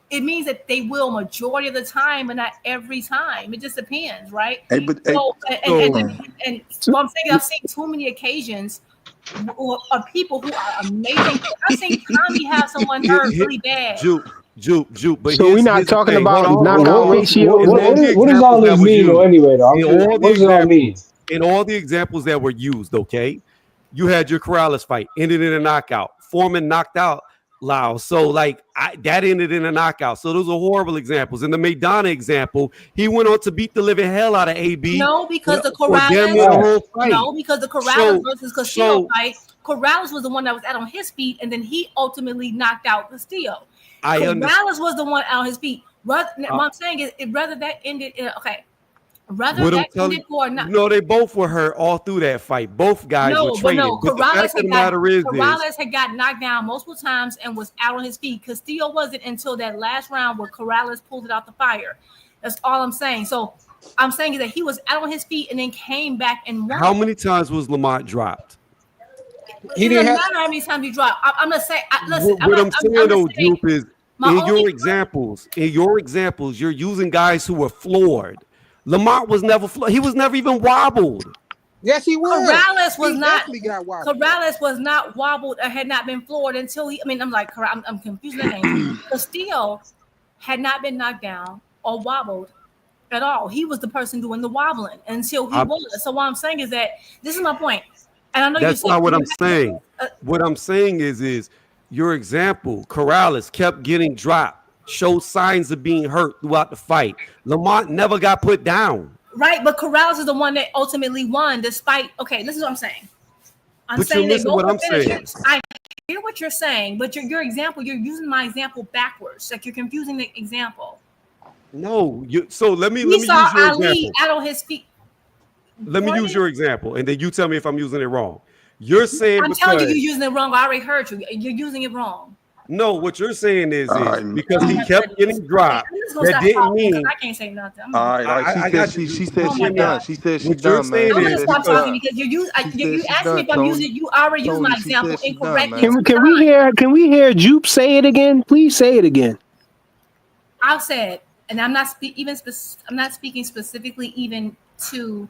It means that they will majority of the time, but not every time. It just depends, right? And what I'm saying, I've seen too many occasions of people who are amazing. I've seen Tommy have someone hurt really bad. Juke. But So we're not talking about knockout ratio. What does all this mean, though? Anyway, though, what does it all mean? In all the examples that were used, okay, you had your Corrales fight ended in a knockout. Foreman knocked out Lau. So that ended in a knockout. So those are horrible examples. In the Maidana example, he went on to beat the living hell out of AB. No, because the Corrales versus Castillo fight, Corrales was the one that was out on his feet, and then he ultimately knocked out Castillo. Corrales was the one out on his feet. What I'm saying is, rather that ended or not. No, they both were hurt all through that fight. Both guys were traded. But the fact of the matter is, Corrales had got knocked down multiple times and was out on his feet. Castillo wasn't until that last round where Corrales pulled it out the fire. That's all I'm saying. So I'm saying is that he was out on his feet and then came back and won. How many times was Lamont dropped? It doesn't matter how many times you drop. I'm not saying. Listen, What I'm saying though, Jupe, is in your examples, you're using guys who were floored. Lamont was never floored. He was never even wobbled. Yes, he was. Corrales was He not. definitely got wobbled. Corrales was not wobbled or had not been floored until he. I mean, I'm confused the name. Castillo had not been knocked down or wobbled at all. He was the person doing the wobbling until he was. So what I'm saying is that this is my point. And I know that's not what I'm saying. What I'm saying is your example. Corrales kept getting dropped, showed signs of being hurt throughout the fight. Lamont never got put down. Right, but Corrales is the one that ultimately won, despite. Okay, this is what I'm saying. I'm saying you're missing what I'm saying. I hear what you're saying, but your example, you're using my example backwards. Like you're confusing the example. No, so let me use your Ali example. out on his feet. Let me use your example, and then you tell me if I'm using it wrong. You're saying I'm telling you, you're using it wrong. I already heard you. You're using it wrong. No, what you're saying is because he kept getting dropped, that didn't mean. I can't say nothing. All right, she said she done. She said she done, man. I'm gonna stop talking because you asked me if I'm using. You already used my example incorrectly. Can we hear Jupe say it again? Please say it again. I've said, and I'm not I'm not speaking specifically even to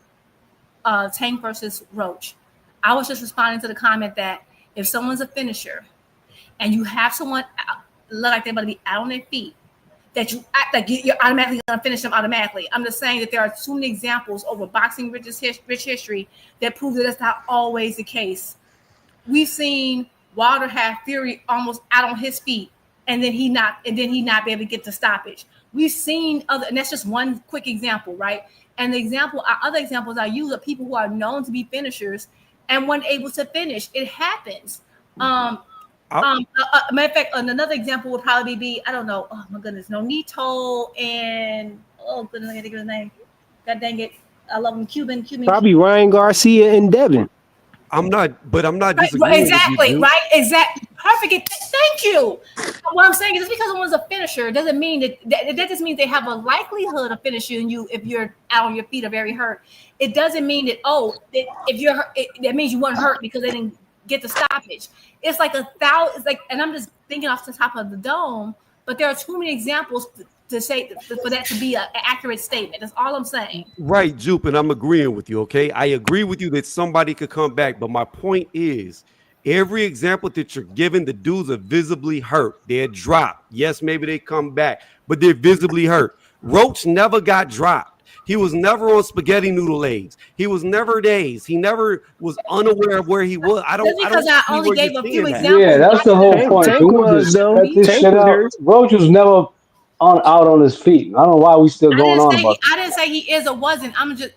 Tank versus Roach. I was just responding to the comment that if someone's a finisher and you have someone look like they're about to be out on their feet, that you act like you're automatically going to finish them automatically. I'm just saying that there are too many examples over boxing rich history that prove that that's not always the case. We've seen Wilder have Fury almost out on his feet, and then he not be able to get the stoppage. We've seen other, and that's just one quick example, right? And other examples I use are people who are known to be finishers and weren't able to finish. It happens. Matter of fact, another example would probably be, I don't know, oh my goodness, Nonito and oh goodness, I can't think of his name. God dang it. I love him. Cuban. Probably Ryan Garcia and Devin. I'm not disagreeing. Right, exactly, right? Exactly. Perfect. Thank you. What I'm saying is just because someone's a finisher doesn't mean that just means they have a likelihood of finishing you if you're out on your feet or very hurt. It doesn't mean that, if you're hurt, that means you weren't hurt because they didn't get the stoppage. It's like and I'm just thinking off the top of the dome, but there are too many examples to say for that to be an accurate statement. That's all I'm saying. Right, Jupe, and I'm agreeing with you, okay? I agree with you that somebody could come back, but my point is every example that you're giving, the dudes are visibly hurt. They're dropped. Yes, maybe they come back, but they're visibly hurt. Roach never got dropped. He was never on spaghetti noodle legs. He was never dazed. He never was unaware of where he was. I only gave a few examples. Yeah, that's the whole point. Roach was never out on his feet. I don't know why we still going on about I didn't say he is or wasn't. I'm just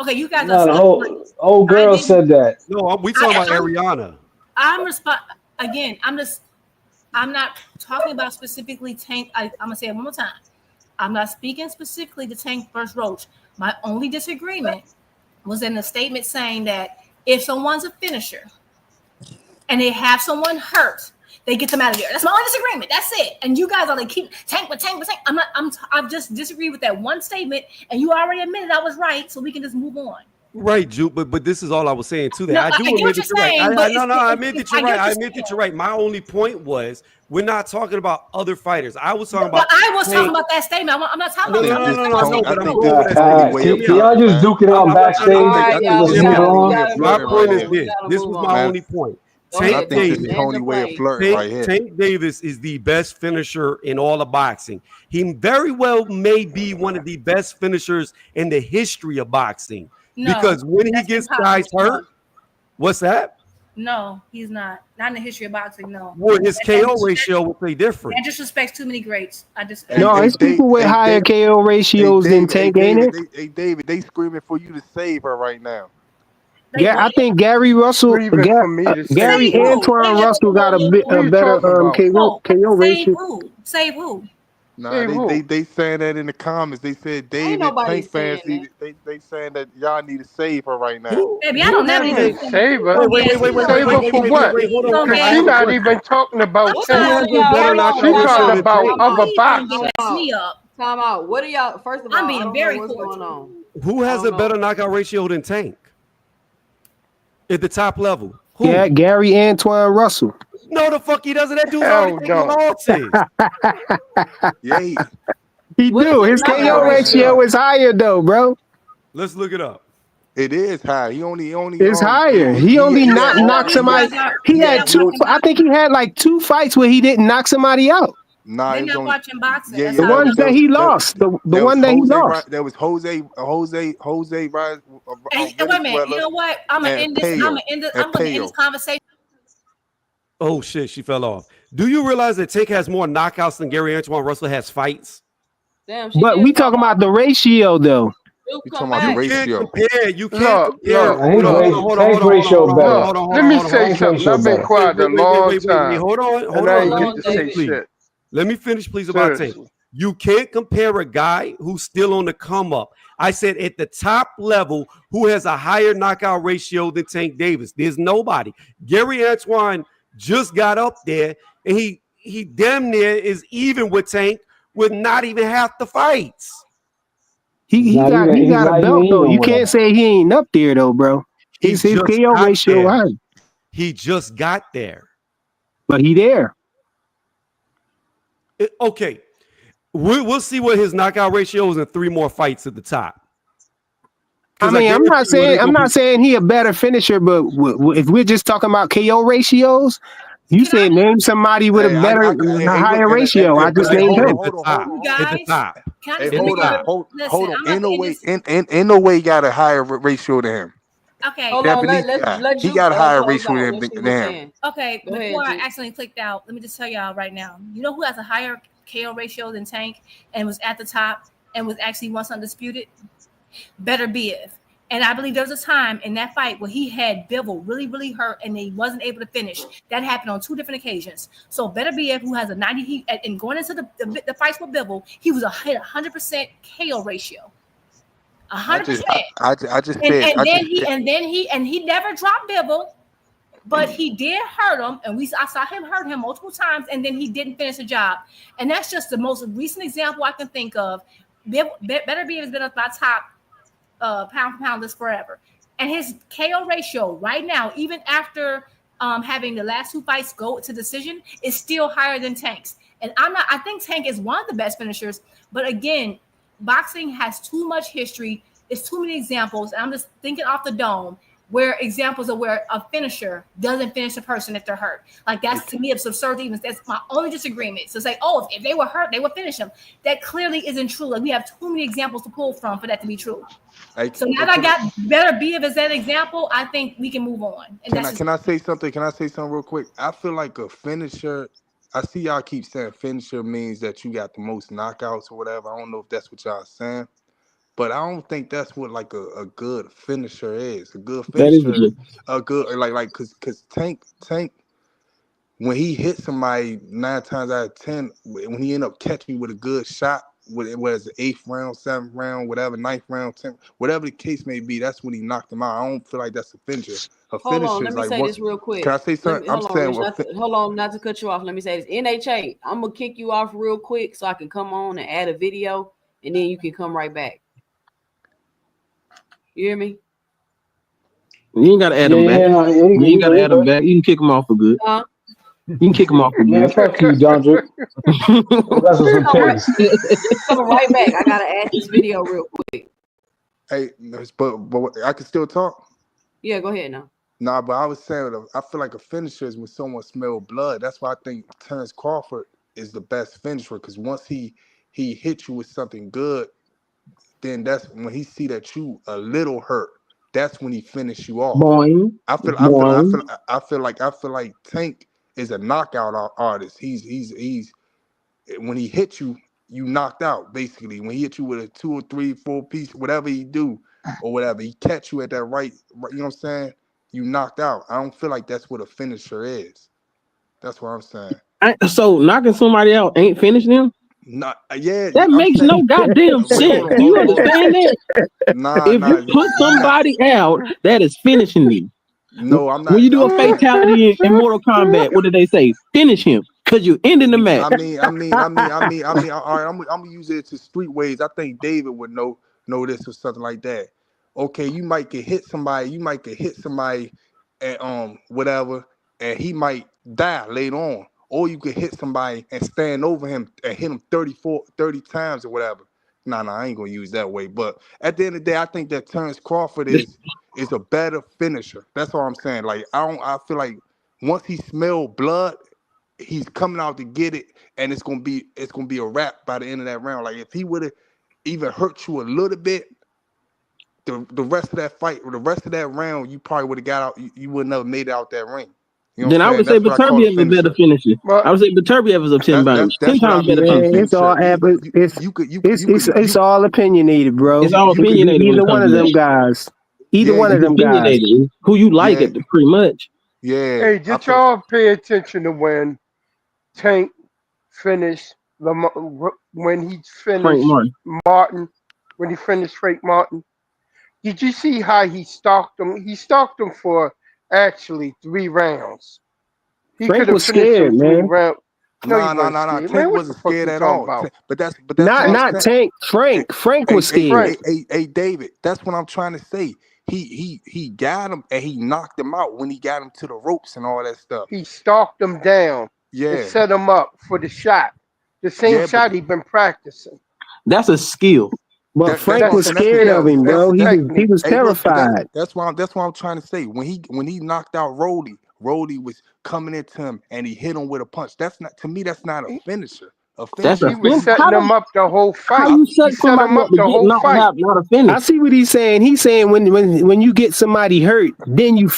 okay. You guys are the old girl said that. No, we talking about Ariana. I'm not talking about specifically Tank. I'm gonna say it one more time. I'm not speaking specifically to Tank versus Roach. My only disagreement was in the statement saying that if someone's a finisher and they have someone hurt, they get them out of there. That's my only disagreement. That's it. And you guys are like keep Tank. I've just disagreed with that one statement, and you already admitted I was right, so we can just move on. Right, Jupe, but this is all I was saying to that. No, I do admit that you're right. I admit that you're right. I admit that you're right. My only point was we're not talking about other fighters. I was talking about. But I was talking about that statement. I'm not talking about. Can y'all just duke it out backstage? My point is this. This was my only point. I think this is Tony way of flirting right here. Tank Davis is the best finisher in all of boxing. He very well may be one of the best finishers in the history of boxing. No, because when he gets guys hurt, what's that? No, he's not. Not in the history of boxing, no. Well, his KO ratio would be different. That disrespects too many greats. It's people with higher KO ratios than Tank, ain't it? Hey, David, they screaming for you to save her right now. Yeah, I think Gary Russell, Gary Antoine Russell got a better KO ratio. Save who? Nah, they saying that in the comments. They said David Tank fans. They saying that y'all need to save her right now. Baby, I don't never need to save her. Wait, save her for what? Because she's not even talking about Tank. She's talking about other boxers. Time out. What are y'all? First of all, I'm being very what's going on. Who has a better knockout ratio than Tank at the top level? Who? Yeah, Gary Antoine Russell. No, the fuck he doesn't. That dude's already taking losses. Yeah, he do. His KO ratio is higher though, bro. Let's look it up. It is high. He only. It's higher. He only knocked somebody. He had two. I think he had like 2 fights where he didn't knock somebody out. Nah, They're not watching boxing. Yeah, The ones that he lost. The one that he lost. There was Jose. Wait a minute. You know what? I'm gonna end this conversation. Oh shit, she fell off. Do you realize that Tank has more knockouts than Gary Antoine Russell has fights? Damn, But we talking about the ratio though. You talking about the ratio? You can't compare. Hold on. Let me say something. I've been quiet a long time. Hold on. Let me finish, please, about Tank. You can't compare a guy who's still on the come up. I said at the top level, who has a higher knockout ratio than Tank Davis? There's nobody. Gary Antoine just got up there, and he damn near is even with Tank with not even half the fights. He got a belt though. You can't say he ain't up there though, bro. His KO ratio high. He just got there, but he there. Okay, we'll see what his knockout ratio is in 3 more fights at the top. I mean, I'm not saying he a better finisher, but if we're just talking about KO ratios, you said name somebody with a better, higher ratio. I just named him. At the top. Hold on. In no way got a higher ratio than him. Okay. Hold on, let's he got a higher ratio than him. Okay, before I accidentally clicked out, let me just tell y'all right now. You know who has a higher KO ratio than Tank and was at the top and was actually once undisputed? Better Biev. And I believe there was a time in that fight where he had Bivol really, really hurt and he wasn't able to finish. That happened on 2 different occasions. So Better Biev, who has a 90, and going into the fights with Bivol, he was a 100% KO ratio. 100%. And he never dropped Bivol, but he did hurt him, and I saw him hurt him multiple times, and then he didn't finish the job. And that's just the most recent example I can think of. Better Biev has been at my top pound for pound list forever, and his KO ratio right now, even after having the last 2 fights go to decision, is still higher than Tank's. And I think Tank is one of the best finishers, but again, boxing has too much history. It's too many examples. And I'm just thinking off the dome where examples of where a finisher doesn't finish a person if they're hurt. Like that's to me, it's absurd. Even that's my only disagreement. So say, oh, if they were hurt, they would finish them. That clearly isn't true. Like we have too many examples to pull from for that to be true. So now that I got Better Biev as that example, I think we can move on. And can I say something? Can I say something real quick? I feel like a finisher. I see y'all keep saying finisher means that you got the most knockouts or whatever. I don't know if that's what y'all saying, but I don't think that's what like a good finisher is. A good finisher, because Tank, when he hit somebody 9 times out of 10, when he end up catching with a good shot, it was the 8th round, 7th round, whatever, 9th round, 10th, whatever the case may be, that's when he knocked him out. I don't feel like that's a finisher. Hold on, let me say this real quick. Can I say something? Hold on, not to cut you off. Let me say this. NHA, I'm gonna kick you off real quick so I can come on and add a video, and then you can come right back. You hear me? You ain't gotta add him back. You ain't gotta add him back. You can kick him off for good. You can kick him off for good. Man, fuck you, Dondrick. That's what's important. Coming right back. I gotta add this video real quick. Hey, but I can still talk. Yeah, go ahead now. Nah, but I was saying, I feel like a finisher is when someone smells blood. That's why I think Terrence Crawford is the best finisher, because once he hit you with something good, then that's when he see that you a little hurt. That's when he finish you off. Boing. I feel like Tank is a knockout artist. He's when he hits you, you knocked out basically. When he hit you with a 2 or 3, 4 piece, whatever he do or whatever, he catch you at that right, you know what I'm saying? You knocked out. I don't feel like that's what a finisher is. That's what I'm saying. So knocking somebody out ain't finishing them? That makes no goddamn sense. Do you understand that? If you put somebody out, that is finishing them. No, I'm not. When you do a fatality in Mortal Kombat, what do they say? Finish him, because you're ending the match. I mean. All right, I'm gonna use it to street ways. I think David would know know this or something like that. Okay, you might get hit somebody, and whatever, and he might die later on. Or you could hit somebody and stand over him and hit him 30 times or whatever. Nah, I ain't gonna use that way. But at the end of the day, I think that Terrence Crawford is a better finisher. That's all I'm saying. Like I feel like once he smelled blood, he's coming out to get it, and it's gonna be a wrap by the end of that round. Like if he would have even hurt you a little bit, the rest of that fight, or the rest of that round, you probably would have got out. You would never made it out that ring. You know Then I would say Beterbiev is a better finisher. I would say Beterbiev is a 10 times better finisher. It's all opinionated, bro. It's all opinionated. Either one of them guys. Either one of them guys. Who you like it pretty much. Yeah. Hey, did y'all pay attention to when Tank finished when he finished Martin? When he finished Frank Martin? Did you see how he stalked him? He stalked him for actually 3 rounds. He Frank was scared, man. No. Tank wasn't scared at all. But that's not Tank. Frank was scared. Hey, David, that's what I'm trying to say. He got him and he knocked him out when he got him to the ropes and all that stuff. He stalked him down. Yeah. And set him up for the shot. The same shot he'd been practicing. That's a skill. But Frank was scared of him, bro. He was terrified. That's what I'm trying to say. When he knocked out Rolly was coming into him and he hit him with a punch. That's not a finisher. He was setting him up the whole fight. How you set him up the whole fight? Not a finish. I see what he's saying. He's saying when you get somebody hurt, then you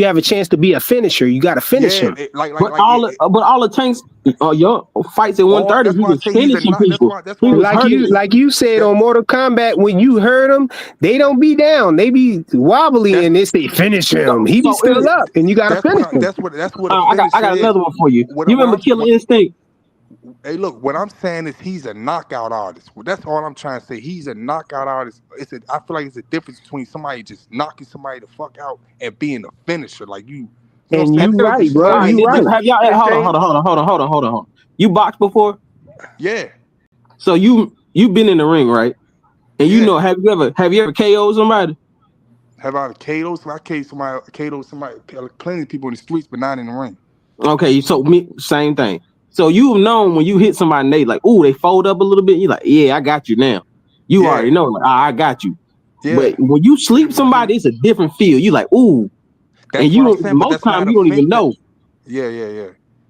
have a chance to be a finisher. You got to finish him. But all the Tanks, your fights at 130, he was finishing people. Like you said on Mortal Kombat, when you hurt them, they don't be down. They be wobbly and they say finish him. He be still up, and you got to finish him. That's what. I got another one for you. You remember Killer Instinct? Hey, look, what I'm saying is he's a knockout artist. That's all I'm trying to say. He's a knockout artist. I feel like it's a difference between somebody just knocking somebody the fuck out and being a finisher. Like you and you right, bro. You right. Have y'all hold on. You boxed before? Yeah. So you've been in the ring, right? And you know, have you ever KO'd somebody? Have I KO'd somebody? I KO'd somebody, plenty of people in the streets, but not in the ring. Okay, so same thing. So you've known when you hit somebody and they like, ooh, they fold up a little bit. You're like, yeah, I got you now. You already know, like, I got you. Yeah. But when you sleep somebody, it's a different feel. You like, ooh. That's and you most times you don't even know. Yeah.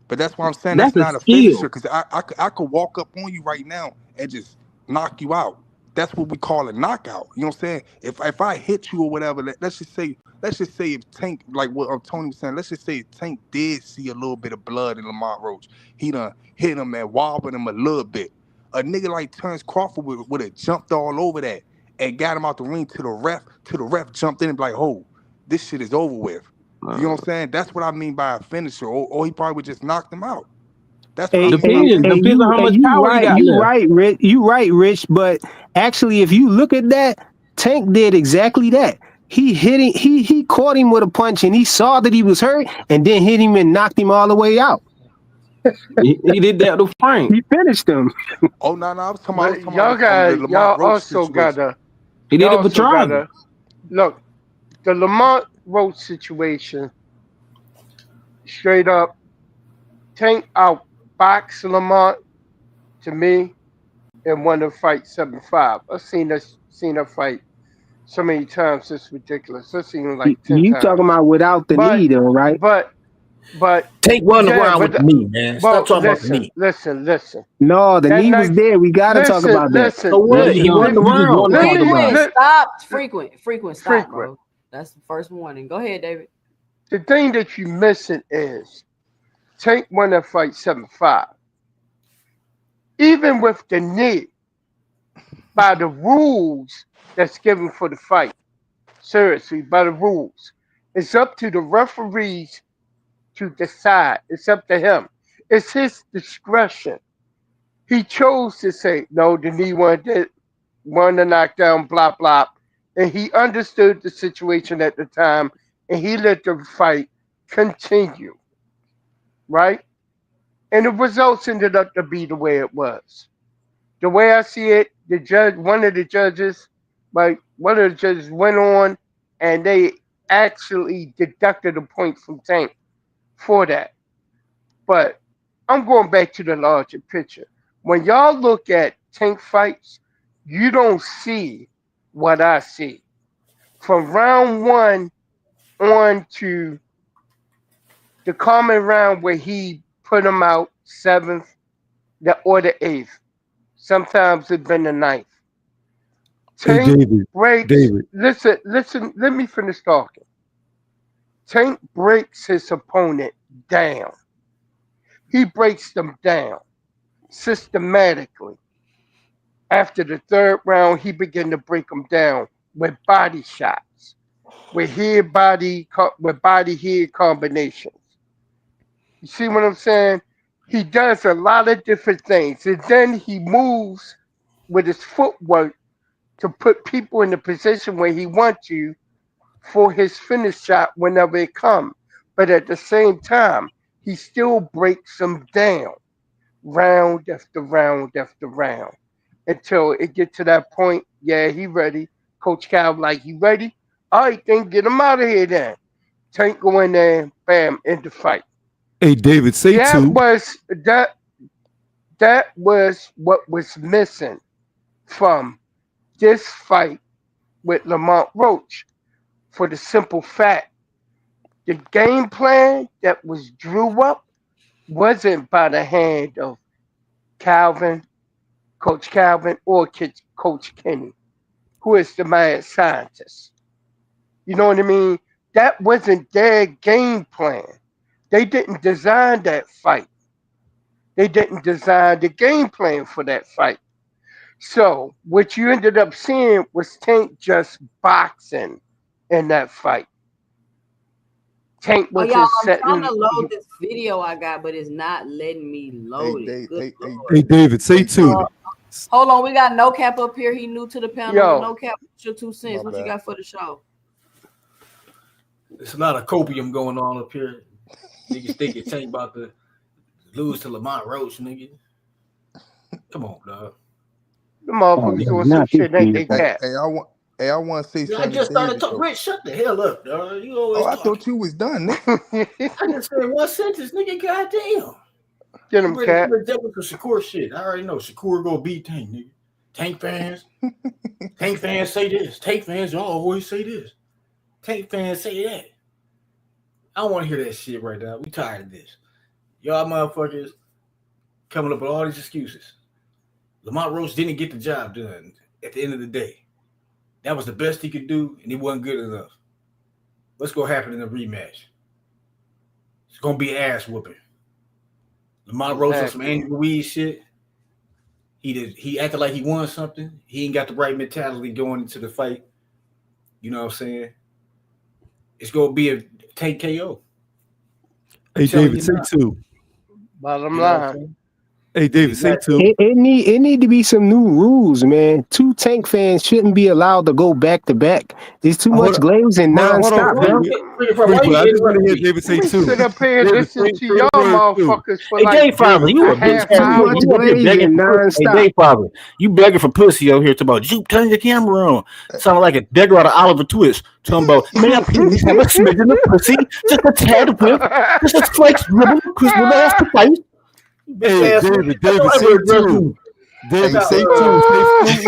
But that's what I'm saying. That's not a finisher, because I could walk up on you right now and just knock you out. That's what we call a knockout. You know what I'm saying? If I hit you or whatever, let's just say if Tank, like what Tony was saying, let's just say if Tank did see a little bit of blood in Lamont Roach, he done hit him and wobbled him a little bit. A nigga like Terrence Crawford would have jumped all over that and got him out the ring to the ref jumped in and be like, oh, this shit is over with. You know what I'm saying? That's what I mean by a finisher. Or he probably would just knock them out. That's what depends on how much power you right, Rich. You right, Rich. But actually, if you look at that, Tank did exactly that. He caught him with a punch and he saw that he was hurt and then hit him and knocked him all the way out. he did that to Frank. He finished him. Oh no, I was talking about y'all also gotta. He did it for trying. Look, the Lamont Roach situation. Straight up, Tank outboxed Lamont to me and won the fight 7-5. I've seen her fight so many times. It's ridiculous. I've seen her like 10 times. You talking about without the knee, though, right? But Tank won the round with the knee, man. Stop talking about the knee. Listen. No, the knee was there. We gotta talk about that. So what? He won the round. Stop. Frequent. Stop, bro. That's the first warning. Go ahead, David. The thing that you're missing is Tank won that fight 7-5. Even with the knee, by the rules that's given for the fight, seriously, by the rules, it's up to the referees to decide. It's up to him. It's his discretion. He chose to say, no, the knee won the knockdown, blah, blah. And he understood the situation at the time, and he let the fight continue. Right? And the results ended up to be the way it was. the way I see it, one of the judges went on and they actually deducted a point from Tank for that. But I'm going back to the larger picture. When y'all look at Tank fights, you don't see what I see. From round 1 on to the common round where he put him out 7th or the 8th. Sometimes it's been the 9th. Hey, Tank David. breaks. David. Listen. Let me finish talking. Tank breaks his opponent down. He breaks them down systematically. After the 3rd round, he began to break them down with body shots, with body head combinations. You see what I'm saying? He does a lot of different things, and then he moves with his footwork to put people in the position where he wants you for his finish shot whenever it comes. But at the same time, he still breaks them down round after round after round until it get to that point. Yeah, he ready. Coach Cal like, you ready? All right, then get him out of here then. Tank go in there, bam, end the fight. Hey, David, say That 2. was what was missing from this fight with Lamont Roach, for the simple fact the game plan that was drew up wasn't by the hand of Coach Calvin, or Coach Kenny, who is the mad scientist. You know what I mean? That wasn't their game plan. They didn't design that fight. They didn't design the game plan for that fight. So what you ended up seeing was Tank just boxing in that fight. Tank Oh, was y'all, just I'm trying setting. to load this video I got, but it's not letting me load it. Good Lord. Hey, David, say 2. Hold on, we got No Cap up here. He new to the panel. Yo. No Cap, what's your 2 cents? What you got for the show? It's a lot of copium going on up here. Niggas think it's Tank about to lose to Lamont Roach, nigga. Come on, dog. The motherfuckers doing some shit, ain't they, Cap? Hey, I want to say something. I just started David, talking. Rich, shut the hell up, dog. You always I talking. thought you was done, nigga. I just said one sentence, nigga. Goddamn. Get him, Cap. For Shakur shit. I already know Shakur gonna beat Tank, nigga. Tank fans say this. Tank fans y'all always say this. Tank fans say that. I don't want to hear that shit right now. We tired of this. Y'all motherfuckers coming up with all these excuses. Lamont Roach didn't get the job done at the end of the day. That was the best he could do, and he wasn't good enough. What's going to happen in the rematch? It's going to be ass whooping. Lamont Roach on some Andy Ruiz shit. He acted like he won something. He ain't got the right mentality going into the fight. You know what I'm saying? It's going to be a Tank KO. Hey, David, say 2. Bottom line. Hey, David, say 2. It need to be some new rules, man. 2 Tank fans shouldn't be allowed to go back to back. There's too much glazing nonstop, bro. I just want to hear David say 2. Sit up here and listen to y'all motherfuckers for Hey, like Dave Father, you a bitch. You up here begging for pussy. Hey, Dave Father, you begging for pussy over here. Talking about, you turn your camera on. Sounding like a beggar out of Oliver Twist. Talking about, may I please have a smidgen of pussy? Just a tad whip. Just a flakes dribble. Christmas ass to fight. Hey, David, say 2. David, say 2. Hey,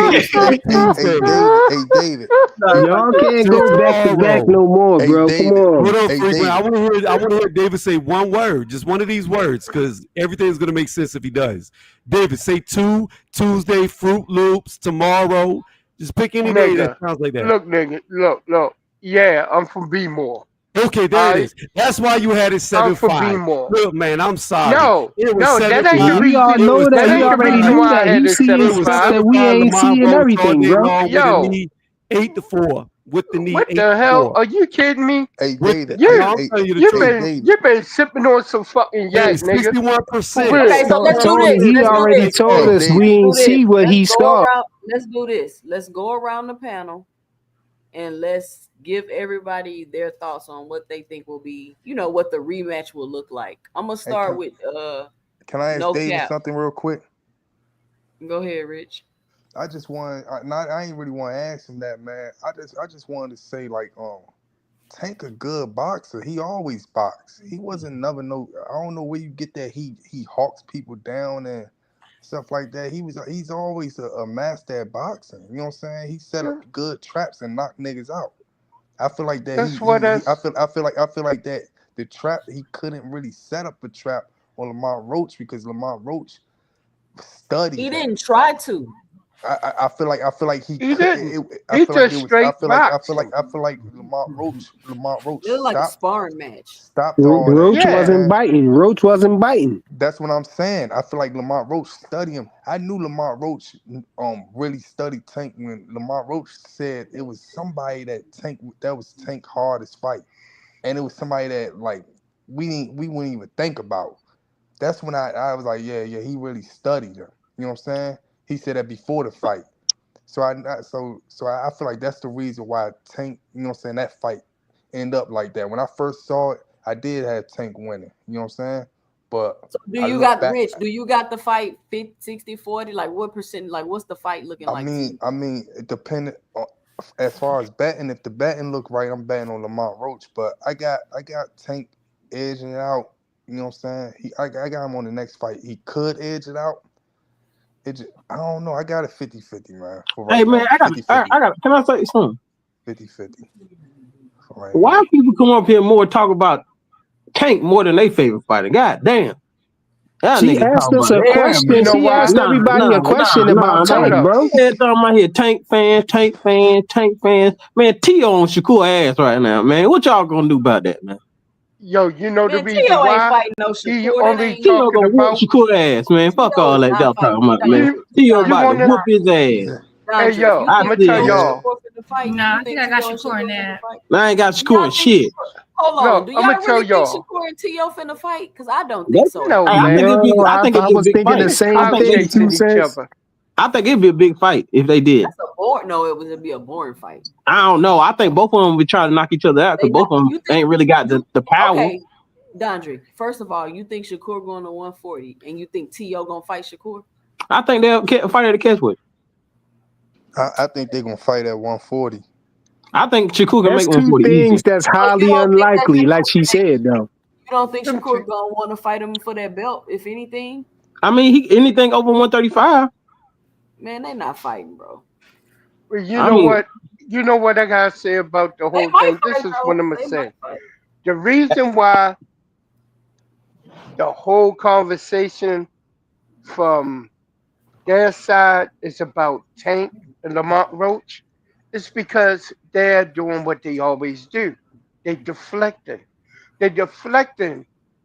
David. Y'all can't go back to back no more, bro. Come on. Hold on, Freakman. I want to hear David say one word, just one of these words, because everything's gonna make sense if he does. David, say 2 Tuesday, Fruit Loops, tomorrow. Just pick any day that sounds like that. Look, nigga. Look. Yeah, I'm from B-More. Okay, there it is. That's why you had it 7-5. Look, man, I'm sorry. No, that ain't the reason. We all know that. We already knew that. He seeing stuff that we ain't seeing everything, bro. Yo, 8-4 with the knee. What the hell? Are you kidding me? Hey, David. You've been sipping on some fucking yak, nigga. 61%. Okay, so let's do this. He already told us we ain't see what he saw. Let's do this. Let's go around the panel and let's give everybody their thoughts on what they think will be, what the rematch will look like. I'm gonna start with Can I ask David something real quick? Go ahead, Rich. I just want, I ain't really want to ask him that, man. I just wanted to say, like, Tank a good boxer. He always boxed. He wasn't never no. I don't know where you get that. He hawks people down and stuff like that. He's always a master at boxing. You know what I'm saying? He set up good traps and knocked niggas out. I feel like that. I feel like that the trap he couldn't really set up a trap on Lamont Roach because Lamont Roach studied. He didn't try to. I feel like he didn't. I feel like Lamont Roach It was like a sparring match. stopped all that. Roach wasn't biting. Roach wasn't biting. That's what I'm saying. I feel like Lamont Roach studied him. I knew Lamont Roach really studied Tank when Lamont Roach said it was somebody that was Tank hardest fight. And it was somebody that like we wouldn't even think about. That's when I was like, yeah, he really studied him. You know what I'm saying? He said that before the fight. So I feel like that's the reason why Tank, you know what I'm saying, that fight ended up like that. When I first saw it, I did have Tank winning. You know what I'm saying? But so do you got the fight 50, 60, 40? Like what percent? Like what's the fight looking like? I mean, it depended on, as far as betting. If the betting look right, I'm betting on Lamont Roach. But I got Tank edging it out. You know what I'm saying? I got him on the next fight. He could edge it out. I don't know. I got a 50-50, man. Hey, man, I got. Can I say something? 50-50. Why people come up here more talk about Tank more than they favorite fighter? God damn. She asked us a question. She asked everybody a question about Tank, bro. I'm out here Tank fans. Man, T.O. on Shakur ass right now, man. What y'all gonna do about that, man? Yo, you know the reason T.O. why ain't fighting no he Shakur. only T.O. talking gonna whoop about Shakur ass, man. Fuck all that y'all talking about, man. T.O. about to whoop his ass. Hey, yo, I'm gonna tell y'all. Nah, I think I got Shakur in that. I ain't got Shakur in shit. Hold No, on. Do y'all I'ma tell really think y'all. Shakur and T.O. finna fight? Because I don't think so. No, I think it'd be. I think I it'd be a big fight. the same thing. I think it'd be a big fight if they did. That's a boring. No, it would be a boring fight. I don't know. I think both of them be trying to knock each other out because both of them ain't really got the power. Okay, Dondre. First of all, you think Shakur going to 140, and you think T.O. gonna fight Shakur? I think they'll fight at the catchweight. I think they're gonna fight at 140. I think Shakur can That's make 140 two things easy. that's highly unlikely, like she said, though. You don't think Shakur gonna want to fight him for that belt, if anything? I mean, anything over 135. Man, they not fighting, bro. Well, you know what I gotta say about the whole thing. This is what I'm gonna say. The reason why the whole conversation from their side is about Tank and Lamont Roach is because they're doing what they always do. They're deflecting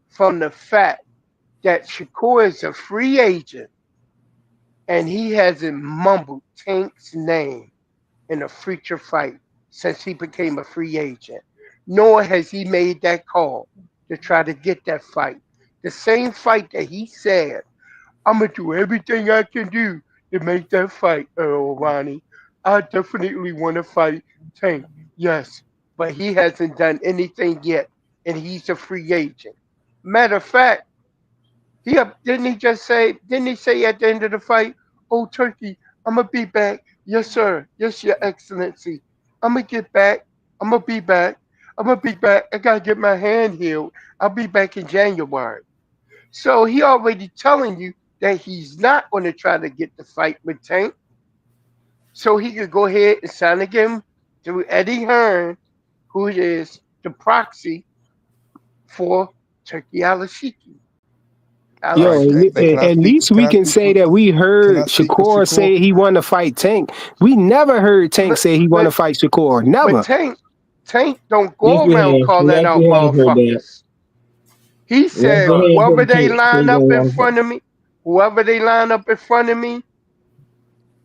from the fact that Shakur is a free agent and he hasn't mumbled Tank's name in a feature fight since he became a free agent. Nor has he made that call to try to get that fight. The same fight that he said, I'm going to do everything I can do to make that fight, Earl Ronnie. I definitely want to fight Tank. Yes, but he hasn't done anything yet, and he's a free agent. Matter of fact, didn't he say at the end of the fight, oh, Turkey, I'm going to be back. Yes, sir. Yes, Your Excellency. I'm going to get back. I'm going to be back. I got to get my hand healed. I'll be back in January. So he already telling you that he's not going to try to get the fight with Tank. So he could go ahead and sign again to Eddie Hearn, who is the proxy for Turkey Alashiki. Yo, at least we can say that we heard Shakur say he want to fight Tank. We never heard Tank say he want to fight Shakur. Never. But Tank don't go around calling out motherfuckers. He said, whoever they line up in front of me,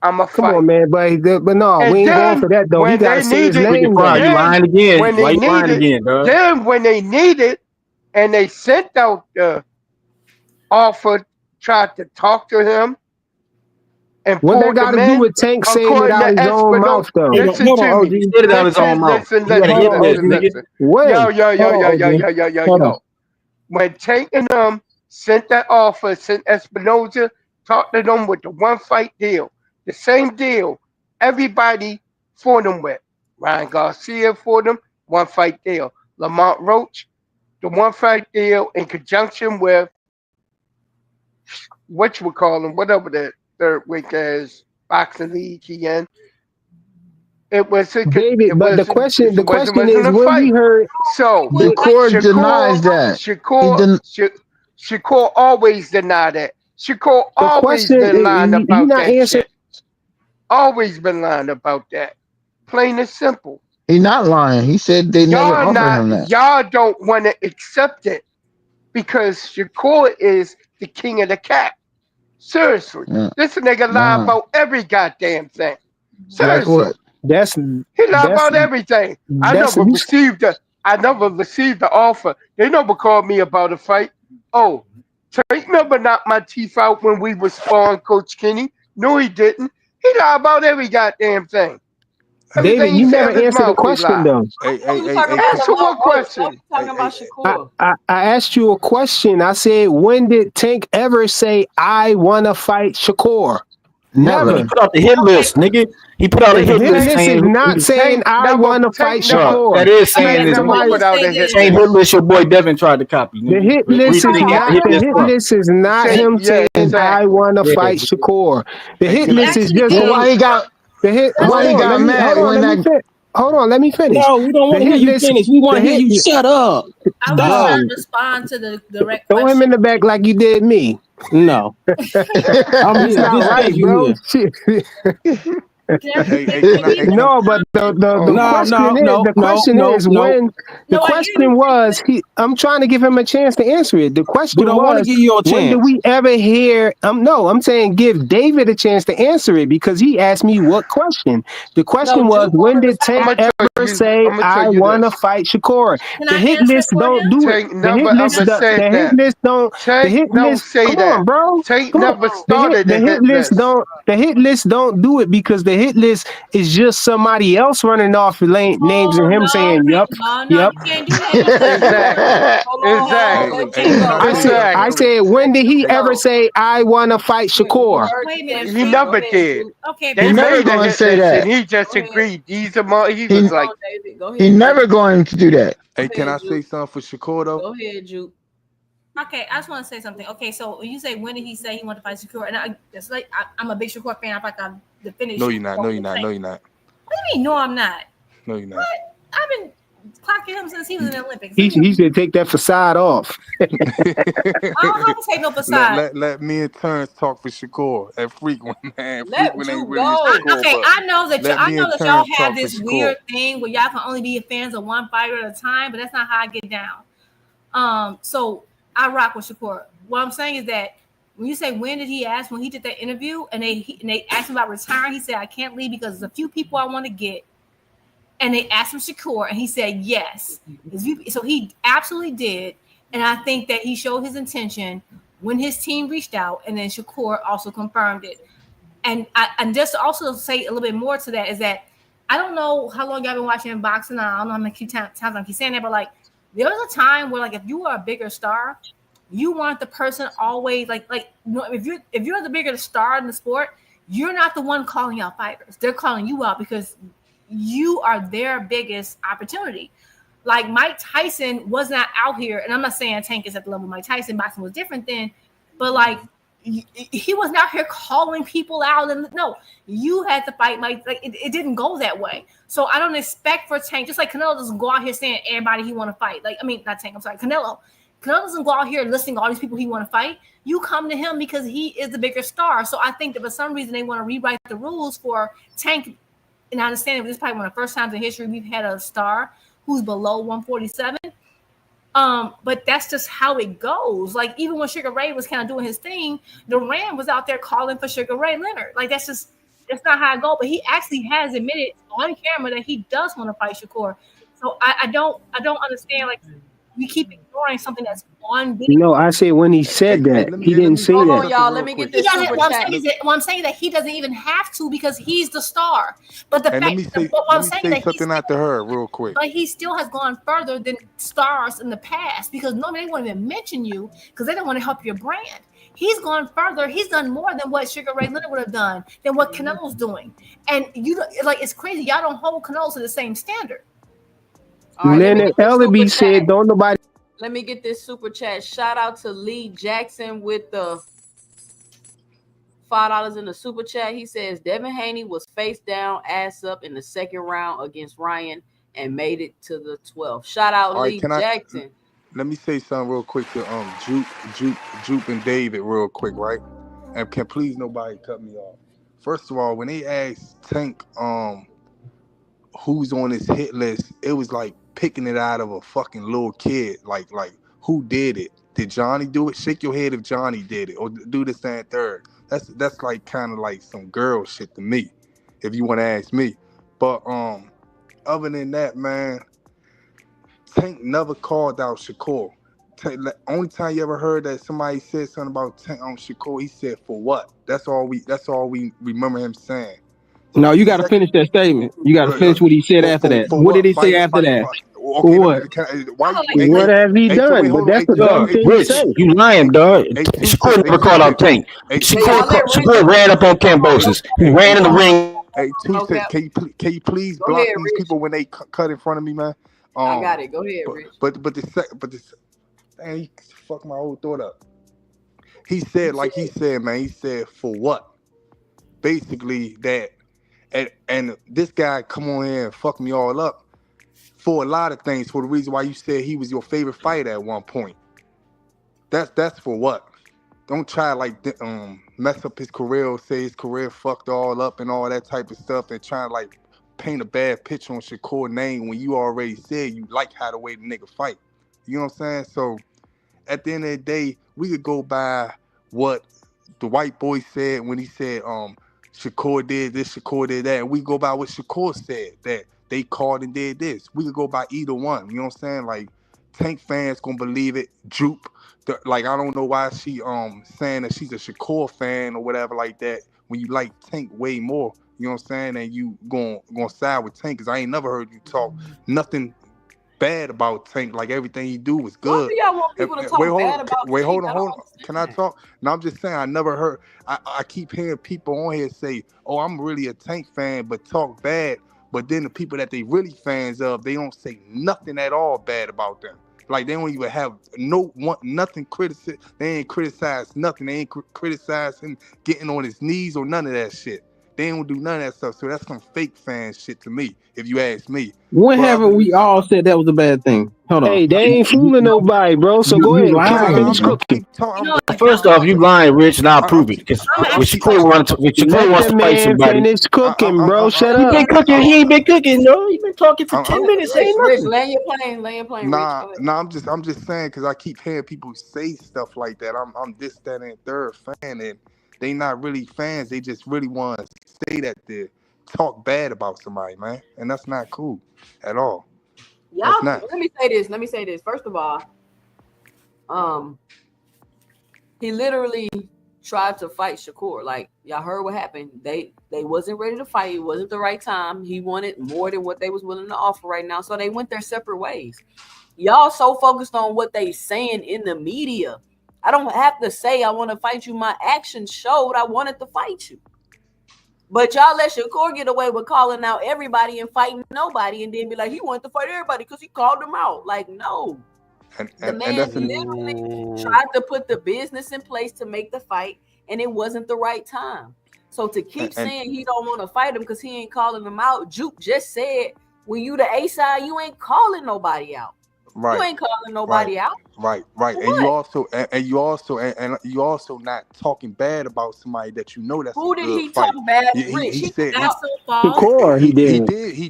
I'm a fight. Come on, man, but no, we ain't going for that though. He got to say his name. You lying again. Why you lying again, dog? Then when they need it, and they sent out the offer, tried to talk to him, and what they got to do with Tank saying it out his own mouth, though? Listen to me. He said it out his own mouth. Listen. Yo. When Tank and them sent that offer, sent Espinoza talked to them with the one fight deal, the same deal everybody fought them with. Ryan Garcia fought them, one fight deal. Lamont Roach, the one fight deal in conjunction with what you would call him, whatever the third week is, boxing league he in. It was a, David, it but the wasn't, question it is wasn't a when we fight. heard So The court denies that. Shakur always denied that. Shakur the always question, been lying you about not that answering. shit. Always been lying about that. Plain and simple. He's not lying. He said they never Y'all offered him that. y'all don't want to accept it because Shakur is the king of the cat. Seriously. Yeah. This nigga lie Nah. about every goddamn thing. Like Seriously. what? He lied about everything. I never received the offer. They never called me about a fight. Oh, Tank never knocked my teeth out when we was sparring Coach Kenny. No, he didn't. He lied about every goddamn thing. Everything David, he you said never out his answered the mouth, he question lied. though. Answer what question? Talking about Shakur. I asked you a question. I said, when did Tank ever say, I want to fight Shakur? Never. He put out the hit list, nigga. He put out The a hit hit list list saying is not saying, I want to fight Shakur. that is saying this. Somebody, Same hit list your boy Devin tried to copy. the Nigga. hit list is not him saying I want to fight Shakur. The hit list is just Well, why he got the hit. why he got mad when that Hold on, let me finish. No, we don't want to hear you finish. We want to hear you shut up. I was trying to respond to the direct Throw him in the back like you did me. No. I'm That's here not just right, because you bro. here. Shit. No, but the question is when the question was I'm trying to give him a chance to answer it. The question We don't want to was give you a when did chance. we ever hear I'm saying give David a chance to answer it because he asked me what question. The question was when did Tank ever say I want to fight Shakur? The hit list don't do it. The hit list the hit list don't the hit list come on, bro. Come on. The hit list don't do it because the hit list is just somebody else running off the names and him saying, "Yup, yup." You can't do that. I said, when did he ever say, "I want to fight Shakur"? Wait a minute. He never did. Okay, They He's never made going a to hit say list that. and he just agreed. He was like, He's never going to do that. Hey, can I say something for Shakur though? Go ahead, Juke. Okay, I just want to say something. Okay, so when you say when did he say he wanted to fight Shakur, and it's like I'm a big Shakur fan. I feel like I'm the finish. No, you're not. No, you're not. No, you're not. What do you mean? No, I'm not. No, you're not. What? I've been clocking him since he was in the Olympics. He should take that facade off. I don't have to take no facade. Let me and Terrence talk for Shakur. That frequent man. Let Frequent you ain't really go. Shakur. Okay, but I know that let me and y'all Terrence have talk for this Shakur. weird thing where y'all can only be fans of one fighter at a time, but that's not how I get down. So I rock with Shakur. What I'm saying is that when you say when did he ask when he did that interview and they asked him about retiring, he said I can't leave because there's a few people I want to get. And they asked him Shakur, and he said yes. So he absolutely did. And I think that he showed his intention when his team reached out, and then Shakur also confirmed it. And just to also say a little bit more to that is that I don't know how long y'all been watching boxing. I don't know how many times I keep saying that, but like there was a time where like if you were a bigger star, you want the person always like you know, if you're the bigger star in the sport, you're not the one calling out fighters. They're calling you out because you are their biggest opportunity. Like Mike Tyson was not out here, and I'm not saying Tank is at the level of Mike Tyson. Boxing was different then, but like he was not here calling people out. And no, you had to fight Mike. Like it didn't go that way. So I don't expect for Tank, just like Canelo doesn't go out here saying everybody he want to fight. Like I mean, not Tank. I'm sorry, Canelo. Canelo doesn't go out here listing all these people he want to fight. You come to him because he is the bigger star. So I think that for some reason they want to rewrite the rules for Tank. And I understand that this is probably one of the first times in history we've had a star who's below 147. But that's just how it goes. Like even when Sugar Ray was kind of doing his thing, Duran was out there calling for Sugar Ray Leonard. Like that's not how it goes. But he actually has admitted on camera that he does want to fight Shakur. So I don't understand. Like we keep ignoring something that's on video. No, I said when he said that, he didn't say Hold that. on, y'all. Let me get this super What chat. I'm saying that he doesn't even have to because he's the star. But the And fact, let me say something out to her real quick. but he still has gone further than stars in the past because normally they won't even mention you because they don't want to help your brand. He's gone further. He's done more than what Sugar Ray Leonard would have done, than what Canelo's doing. And it's crazy. Y'all don't hold Canelo to the same standard. All right, Leonard Ellaby said, "Don't nobody." Let me get this super chat. Shout out to Lee Jackson with the $5 in the super chat. He says Devin Haney was face down, ass up in the second round against Ryan and made it to the 12th. Shout out Lee Jackson. Let me say something real quick to Jupe and David real quick, right? And can please nobody cut me off. First of all, when they asked Tank who's on his hit list, it was like picking it out of a fucking little kid. Like who did it? Did Johnny do it? Shake your head if Johnny did it, or do this and third. That's like kind of like some girl shit to me, if you want to ask me. But other than that, man, Tank never called out Shakur. Only time you ever heard that somebody said something about Tank on Shakur, he said, "For what?" That's all we remember him saying. No, you got to finish that statement. You got to finish what he said after that. What did he say after that? Okay, what? What have he done? But that's the dumb thing to say. You lying, dog. Shakur never called out Tank. Shakur ran up on Cambosis. He ran in the ring. Hey, can you please block these people when they cut in front of me, man? I got it. Go ahead, Rich. But dang, he fucked my whole thought up. He said, man, he said, for what? Basically that, and this guy come on here and fuck me all up for a lot of things, for the reason why you said he was your favorite fighter at one point. That's for what? Don't try mess up his career or say his career fucked all up and all that type of stuff and try to paint a bad picture on Shakur's name when you already said you like how the way the nigga fight. You know what I'm saying? So at the end of the day, we could go by what the white boy said when he said Shakur did this, Shakur did that, and we go by what Shakur said, that they called and did this. We could go by either one. You know what I'm saying? Like, Tank fans gonna believe it. Jupe, I don't know why she saying that she's a Shakur fan or whatever like that when you like Tank way more. You know what I'm saying? And you gonna side with Tank, because I ain't never heard you talk nothing bad about Tank. Like, everything he do was good. Why do y'all want people to talk bad about Tank? Hold on. Can I talk? No, I'm just saying I never heard. I keep hearing people on here say, "Oh, I'm really a Tank fan," but talk bad. But then the people that they really fans of, they don't say nothing at all bad about them. Like, they don't even have nothing criticism. They ain't criticize nothing. They ain't criticize him getting on his knees or none of that shit. They don't do none of that stuff. So that's some fake fan shit to me, if you ask me. When haven't we all said that was a bad thing? Hold on. Hey, they ain't fooling nobody, bro. So go ahead. Finish cooking. First off, you lying, Rich, and I'll prove it. Because when Shakur wants to fight somebody, finish cooking, bro. Shut up. He ain't been cooking, no. He been talking for 10 minutes. Ain't Rich, nothing. land your plane. Nah, I'm just saying, because I keep hearing people say stuff like that. I'm this, that, and third fan, and they not really fans. They just really want to say that they talk bad about somebody, man, and that's not cool at all. Y'all, let me say this. First of all, he literally tried to fight Shakur. Like, y'all heard what happened. They wasn't ready to fight. It wasn't the right time. He wanted more than what they was willing to offer right now. So they went their separate ways. Y'all so focused on what they saying in the media. I don't have to say I want to fight you. My actions showed I wanted to fight you. But y'all let Shakur get away with calling out everybody and fighting nobody, and then be like, he wanted to fight everybody because he called them out. Like, no. The man literally tried to put the business in place to make the fight, and it wasn't the right time. So to keep saying he don't want to fight him because he ain't calling them out, Juke just said, when you the A side, you ain't calling nobody out. Right. You ain't calling nobody out. Right. And you also not talking bad about somebody that you know that's who a did good he fight. talk bad? He said Shakur, he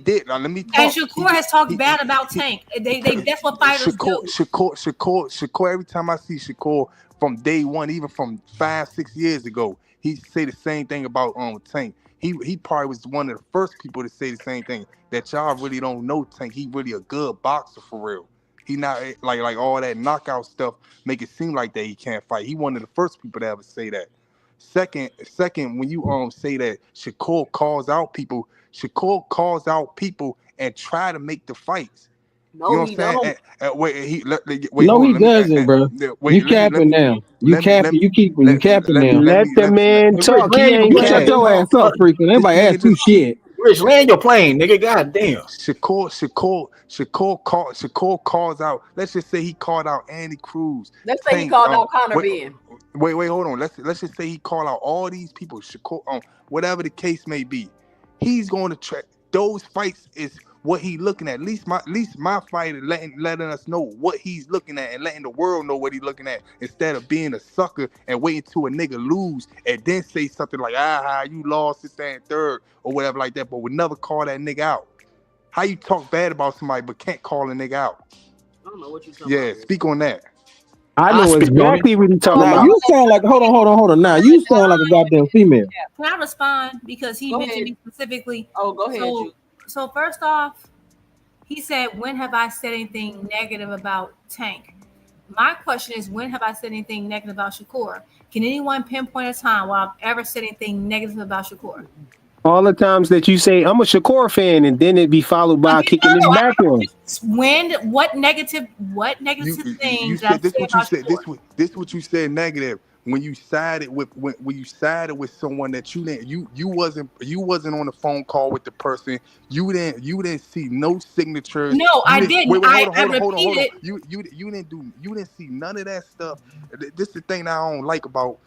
did. Now let me talk. And Shakur has talked bad about Tank. That's what fighters do. Shakur. Every time I see Shakur from day one, even from 5-6 years ago, he say the same thing about Tank. He probably was one of the first people to say the same thing, that y'all really don't know Tank. He really a good boxer for real. He not like all that knockout stuff make it seem like that he can't fight. He one of the first people to ever say that. Second, when you say that Shakur calls out people and try to make the fights. No, You know what he I'm saying? don't. Wait, No, hold he on. doesn't, bro. Wait, You capping now. You capping. You keeping. You capping now. Let the man Rich, talk. He land your ain't You plane, shut capping. your ass up, freaking. Everybody asked you shit. Rich, land your plane, nigga. God damn. Shakur calls out. Let's just say he called out Andy Cruz. Let's say he Tank. called out Connor Ben. Wait, hold on. Let's just say he called out all these people. Shakur, whatever the case may be, he's going to track those fights. Is what he looking at. At least my fighter letting us know what he's looking at and letting the world know what he's looking at, instead of being a sucker and waiting till a nigga lose and then say something like, you lost this and third or whatever like that, but would never call that nigga out. How you talk bad about somebody but can't call a nigga out? I don't know what you talking about. Speak on that. I know exactly what he's talking Now about. you sound like hold on. Now you sound like a goddamn female. Can I respond? Because he mentioned me specifically. Oh, go ahead. So first off, he said, when have I said anything negative about Tank? My question is, when have I said anything negative about Shakur? Can anyone pinpoint a time where I've ever said anything negative about Shakur? All the times that you say I'm a Shakur fan, and then it be followed by kicking his back on. What negative things you said this? What you said? This what you said negative when you sided with someone that you didn't you wasn't on the phone call with the person. You didn't see no signatures. No, I didn't. Wait, hold on. Repeated. You didn't see none of that stuff. This is the thing that I don't like about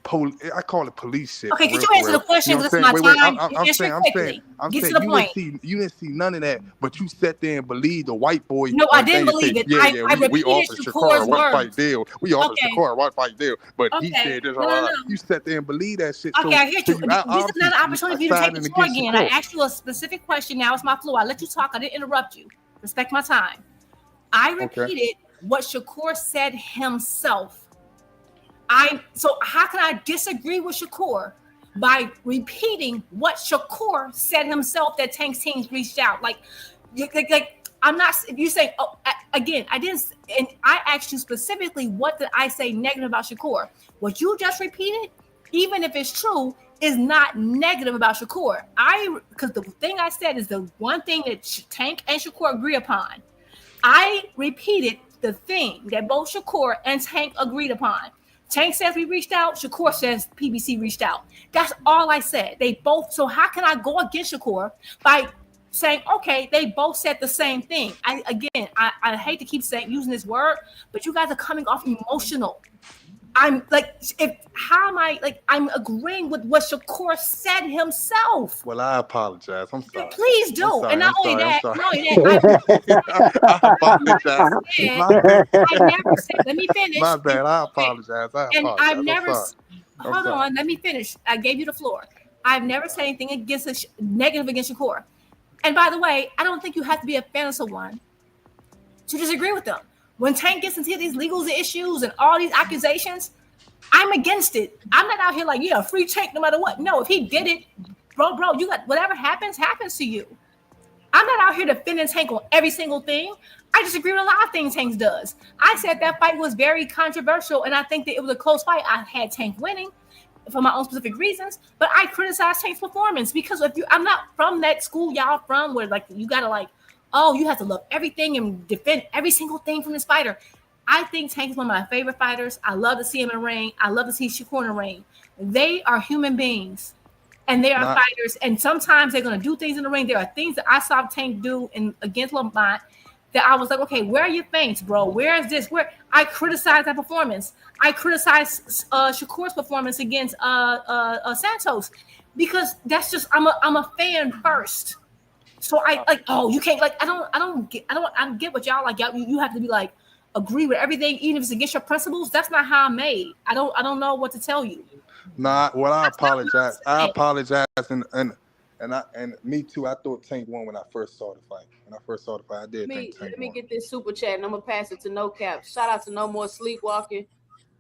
I call it police shit. Okay, could you answer the question? This is my time. I'm saying, you didn't see none of that, but you sat there and believed the white boy. No, I didn't believe it. We offered Shakur a one-fight deal. Shakur a one-fight deal, but he said this. No. You sat there and believed that shit. Okay, I hear you. This is not an opportunity for you to take the floor again. I asked you a specific question. Now it's my floor. I let you talk. I didn't interrupt you. Respect my time. I repeated what Shakur said himself. So how can I disagree with Shakur by repeating what Shakur said himself, that Tank's teams reached out? Like I'm not. If you say, again, I didn't, and I asked you specifically, what did I say negative about Shakur? What you just repeated, even if it's true, is not negative about Shakur. Because the thing I said is the one thing that Tank and Shakur agree upon. I repeated the thing that both Shakur and Tank agreed upon. Tank says we reached out. Shakur says PBC reached out. That's all I said. They both. So how can I go against Shakur by saying, okay, they both said the same thing? I hate to keep using this word, but you guys are coming off emotional. I'm like, I'm agreeing with what Shakur said himself. Well, I apologize. I'm sorry. Please do. Sorry, and not only that, I apologize. I never said, let me finish. My bad. I apologize. I've never, hold on, let me finish. I gave you the floor. I've never said anything negative against Shakur. And by the way, I don't think you have to be a fan of someone to disagree with them. When Tank gets into these legal issues and all these accusations, I'm against it. I'm not out here like, free Tank no matter what. No, if he did it, bro, you got whatever happens to you. I'm not out here defending Tank on every single thing. I disagree with a lot of things Tank does. I said that fight was very controversial, and I think that it was a close fight. I had Tank winning for my own specific reasons, but I criticized Tank's performance because I'm not from that school y'all from where you gotta you have to love everything and defend every single thing from this fighter. I think Tank is one of my favorite fighters. I love to see him in the ring. I love to see Shakur in the ring. They are human beings, and they are fighters. And sometimes they're going to do things in the ring. There are things that I saw Tank do against Lamont that I was like, okay, where are your feints, bro? Where is this? Where I criticized that performance. I criticized Shakur's performance against Santos because that's just I'm a fan first. So you can't I get what y'all like. You have to be like agree with everything, even if it's against your principles. That's not how I'm made. I don't know what to tell you. Nah, well, I apologize. I apologize, and me too. I thought Tank won when I first saw the fight. I did think Tank won. Let me get this super chat, and I'm gonna pass it to No Cap. Shout out to No More Sleepwalking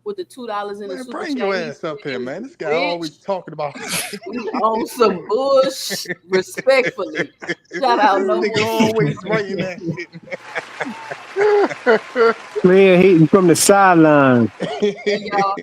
with the $2 in the super bring chat. Your ass up here, man. This guy always talking about on some bush. Respectfully, shout out No More. Always writing that shit. Man hating from the sideline. Hey, y'all,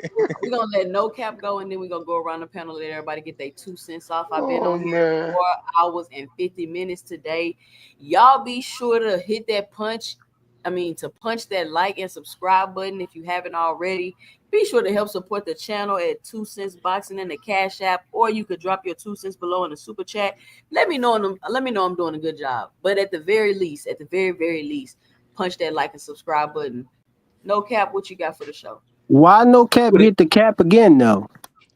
we're gonna let no cap go, and then we're gonna go around the panel, let everybody get their 2 cents off. I've been on here 4 hours and 50 minutes today. Y'all be sure to hit that punch that like and subscribe button if you haven't already. Be sure to help support the channel at 2 cents boxing in the Cash App, or you could drop your 2 cents below in the super chat. Let me know I'm doing a good job. But at the very least, very least, punch that like and subscribe button. No cap, what you got for the show? Why no cap hit the cap again though?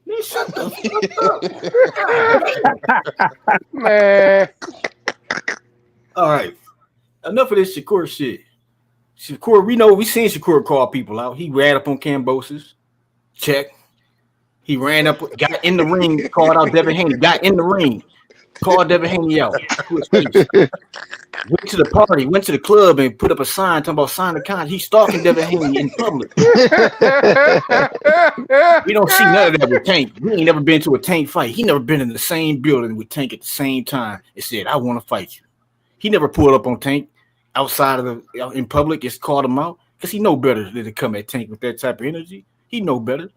Man, shut the fuck up. Man. All right. Enough of this Shakur shit. Shakur, we seen Shakur call people out. He ran up on Cambosis. Check. He ran up, got in the ring, called out Devin Haney. Got in the ring, called Devin Haney out. Went to the party, went to the club, and put up a sign talking about sign the contract. He's stalking Devin Haney in public. We don't see none of that with Tank. We ain't never been to a Tank fight. He never been in the same building with Tank at the same time and said, I want to fight you. He never pulled up on Tank outside of in public. It's called him out because he know better than to come at Tank with that type of energy. He know better.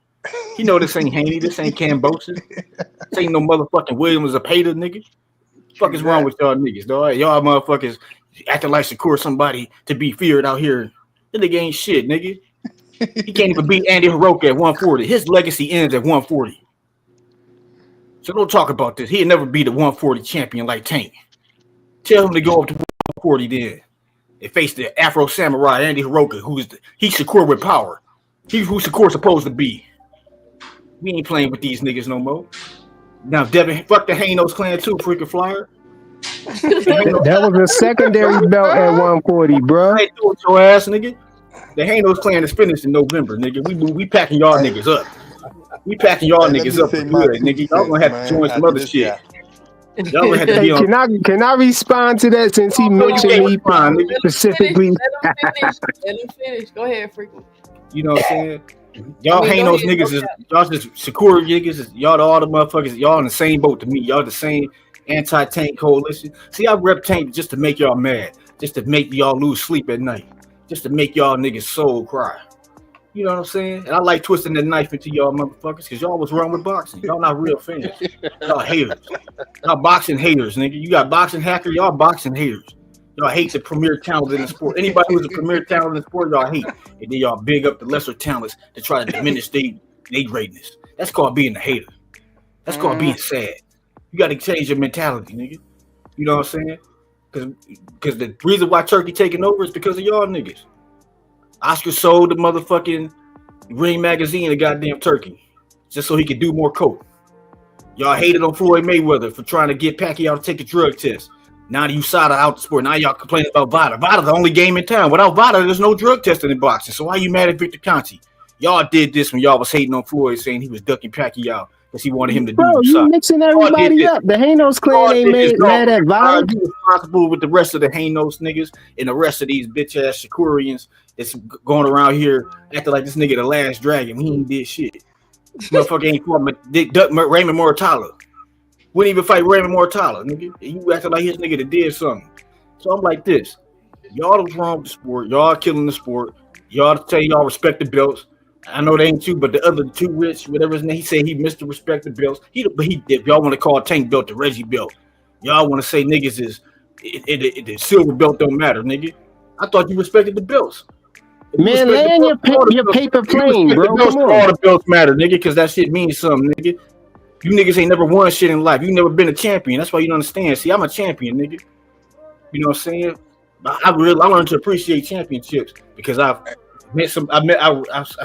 He know this ain't Haney. This ain't Cambosis. This ain't no motherfucking Williams or Pater, nigga. Fuck is wrong with y'all niggas, dog? Y'all motherfuckers acting like Shakur somebody to be feared out here. That nigga ain't shit, nigga. He can't even beat Andy Hiroka at 140. His legacy ends at 140. So don't talk about this. He'll never be the 140 champion like Tank. Tell him to go up to 140 then and face the Afro Samurai Andy Hiroka, he's Shakur with power. He's who Shakur's supposed to be. We ain't playing with these niggas no more. Now, Devin, fuck the Hanos clan too, freaking flyer. That was a secondary belt at 140, bro. I ain't doing your ass, nigga. The Hanos clan is finished in November, nigga. We packing y'all niggas up. We packing y'all niggas up for good, nigga. Y'all gonna have to join some other shit. Y'all gonna have to be on. Can I respond to that since he mentioned me specifically? Let him finish. Go ahead, freaking. You know what I'm saying? Y'all Hanos niggas is y'all just Shakur niggas. Y'all all the motherfuckers. Y'all in the same boat to me. Y'all the same anti-Tank coalition. See, I rep Tank just to make y'all mad, just to make y'all lose sleep at night, just to make y'all niggas soul cry. You know what I'm saying? And I like twisting the knife into y'all motherfuckers because y'all was wrong with boxing. Y'all not real fans. Y'all haters. Y'all boxing haters, nigga. You got boxing hacker. Y'all boxing haters. Y'all hate the premier talent in the sport. Anybody who's a premier talent in the sport, y'all hate. And then y'all big up the lesser talents to try to diminish their greatness. That's called being a hater. That's called being sad. You got to change your mentality, nigga. You know what I'm saying? Because the reason why Turkey taking over is because of y'all niggas. Oscar sold the motherfucking Ring magazine to goddamn Turkey just so he could do more coke. Y'all hated on Floyd Mayweather for trying to get Pacquiao to take a drug test. Now that USADA out the sport, now y'all complaining about VADA. VADA's the only game in town. Without VADA, there's no drug testing in boxing. So why you mad at Victor Conte? Y'all did this when y'all was hating on Floyd, saying he was ducking Pacquiao because he wanted him to do USADA. You mixing everybody up. The Hanos clan ain't mad at VADA. You responsible with the rest of the Hanos niggas and the rest of these bitch ass Shakurians that's going around here acting like this nigga the last dragon. He ain't did shit. Motherfucker ain't fought Raymond Mortala. Wouldn't even fight Raymond Mortala, nigga. You acting like his nigga that did something. So I'm like this. Y'all was wrong with the sport. Y'all killing the sport. Y'all tell y'all respect the belts. I know they ain't two, but the other two rich, whatever his name, he said he missed the respect the belts. He did. Y'all want to call Tank belt the Reggie belt. Y'all want to say niggas is the silver belt don't matter, nigga. I thought you respected the belts. Man, land your paper plane, bro. Come on. All the belts matter, nigga, because that shit means something, nigga. You niggas ain't never won shit in life. You never been a champion. That's why you don't understand. See, I'm a champion, nigga. You know what I'm saying? I learned to appreciate championships because I've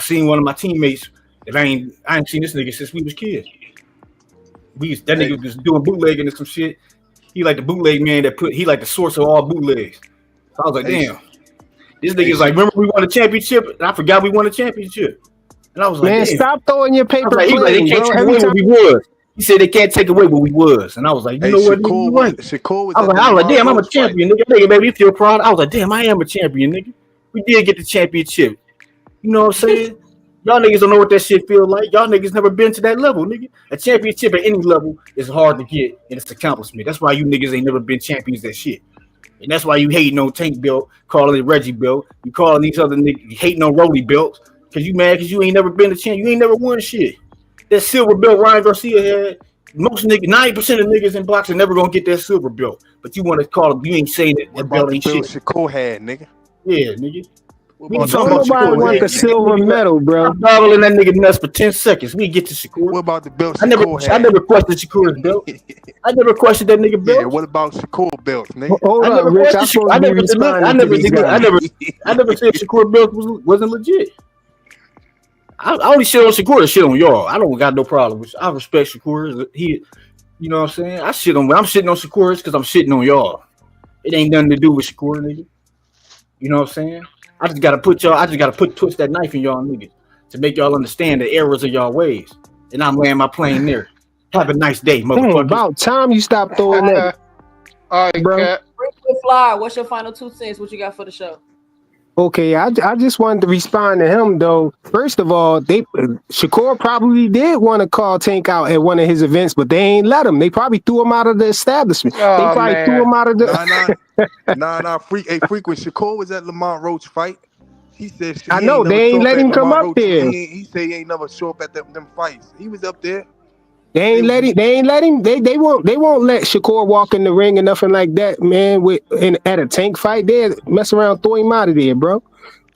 seen one of my teammates that I ain't seen this nigga since we was kids. That nigga was doing bootlegging and some shit. He like the bootleg man he like the source of all bootlegs. So I was like, damn. This nigga's like, remember we won a championship? And I forgot we won a championship. And I was like, man, damn. stop throwing your paper plane, they can't take away what we was. He said they can't take away what we was. And I was like, you know what? Shakur was I was like, damn, I'm a champion, nigga, baby, you feel proud? I was like, damn, I am a champion, nigga. We did get the championship. You know what I'm saying? Y'all niggas don't know what that shit feel like. Y'all niggas never been to that level, nigga. A championship at any level is hard to get, and it's an accomplishment. That's why you niggas ain't never been champions at shit. And that's why you hating on Tank Belt, calling it Reggie Belt. You calling these other niggas hating on Rolly Belts because you mad because you ain't never been a champ. You ain't never won shit. That silver belt Ryan Garcia had, most niggas, 90% of niggas in boxing never gonna get that silver belt. But you want to call it, you ain't saying that, that belt ain't shit. Shakur had, nigga? Yeah, nigga. We Don't nobody want the silver medal, bro. I'm boggling that nigga nuts for 10 seconds. We get to Shakur. What about the belt I never questioned Shakur's belt. I never questioned that nigga belt. Yeah, what about Shakur belt, nigga? Hold up, Rich. I'm supposed to be responding to these guys. I never said Shakur belt wasn't legit. I only shit on Shakur and shit on y'all. I don't got no problem with. I respect Shakur. He, you know what I'm saying. I'm shitting on Shakur because I'm shitting on y'all. It ain't nothing to do with Shakur, nigga. You know what I'm saying. I just gotta twist that knife in y'all niggas to make y'all understand the errors of y'all ways. And I'm laying my plane there. Have a nice day, motherfucker. Dang, about time you stop throwing that. All right, bro. Cat. Flyer, what's your final 2 cents? What you got for the show? Okay, I just wanted to respond to him though. First of all, Shakur probably did want to call Tank out at one of his events, but they ain't let him. They probably threw him out of the establishment. They probably threw him out of the. Frequent. Shakur was at Lamont Roach fight. He said I know they ain't let him come up there. He said he ain't never show up at them fights. He was up there. They ain't let him. They won't let Shakur walk in the ring or nothing like that, man. At a Tank fight, they mess around, throw him out of there, bro.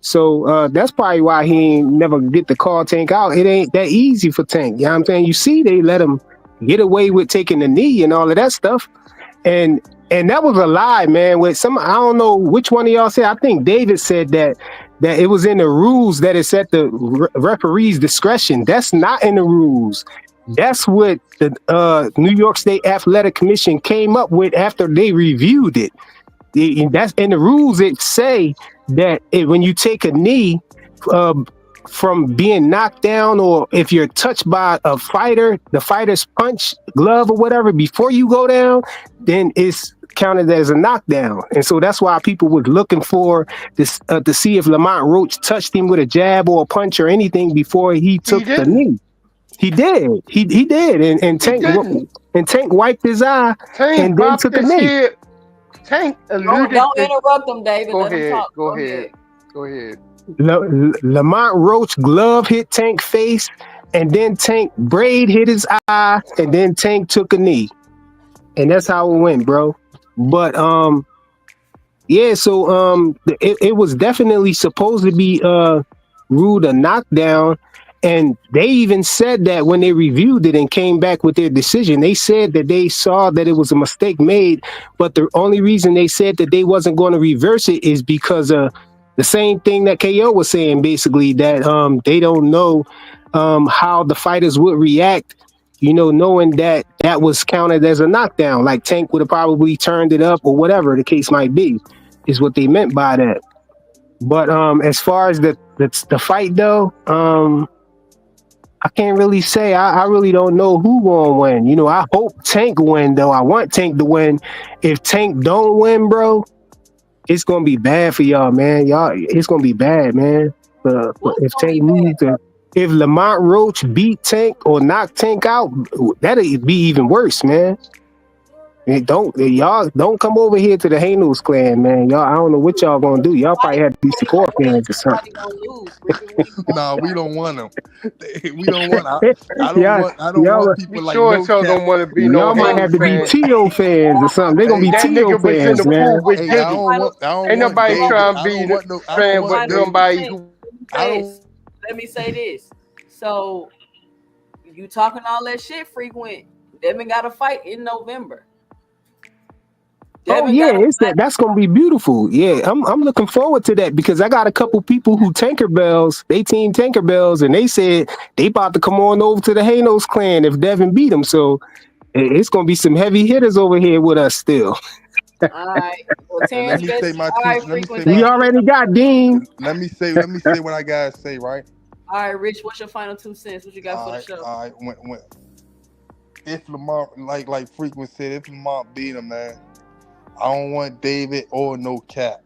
So that's probably why he ain't never get the call Tank out. It ain't that easy for Tank. You know what I'm saying? You see, they let him get away with taking the knee and all of that stuff, and that was a lie, man. With some, I don't know which one of y'all said. I think David said that it was in the rules that it's at the referee's discretion. That's not in the rules. That's what the New York State Athletic Commission came up with after they reviewed it. That's in the rules. It say that when you take a knee from being knocked down, or if you're touched by a fighter, the fighter's punch, glove, or whatever, before you go down, then it's counted as a knockdown. And so that's why people were looking for this to see if Lamont Roach touched him with a jab or a punch or anything before he took the knee. He did. He did. And Tank wiped his eye and then took a knee. Tank don't interrupt him, David. Let him talk. Go ahead. Lamont Roach glove hit Tank face, and then Tank braid hit his eye, and then Tank took a knee. And that's how it went, bro. But yeah, so it was definitely supposed to be ruled a knockdown. And they even said that when they reviewed it and came back with their decision, they said that they saw that it was a mistake made, but the only reason they said that they wasn't going to reverse it is because of the same thing that KO was saying, basically, that they don't know how the fighters would react, you know, knowing that that was counted as a knockdown, like Tank would have probably turned it up or whatever the case might be, is what they meant by that. But as far as the fight though, I can't really say. I really don't know who gonna win. You know, I hope Tank win though. I want Tank to win. If Tank don't win, bro, it's gonna be bad for y'all, man. It's gonna be bad, man. If Tank loses, if Lamont Roach beat Tank or knock Tank out, that'll be even worse, man. And y'all don't come over here to the Hanos clan, man. Y'all, I don't know what y'all gonna do. Y'all probably have to be Shakur fans or something. No, we don't want them. We don't want. I don't want people like sure don't want to be no. Y'all might have to be Tio fans or something. They gonna be Tio fans, man. Ain't nobody trying to be the fan with somebody who. Let me say this. So you talking all that shit, frequent. Devin got a fight in November. Oh yeah, that's gonna be beautiful. Yeah, I'm looking forward to that because I got a couple people who Tinkerbells, they team Tinkerbells, and they said they about to come on over to the Hanos clan if Devin beat them. So it's gonna be some heavy hitters over here with us still. All right. Well, let me say my we already got Dean. Let me say what I gotta say, right? All right, Rich, what's your final 2 cents? What you got for the show? All right, when if Lamont, like Frequent said, if Lamont beat him, man, I don't want David or no Cap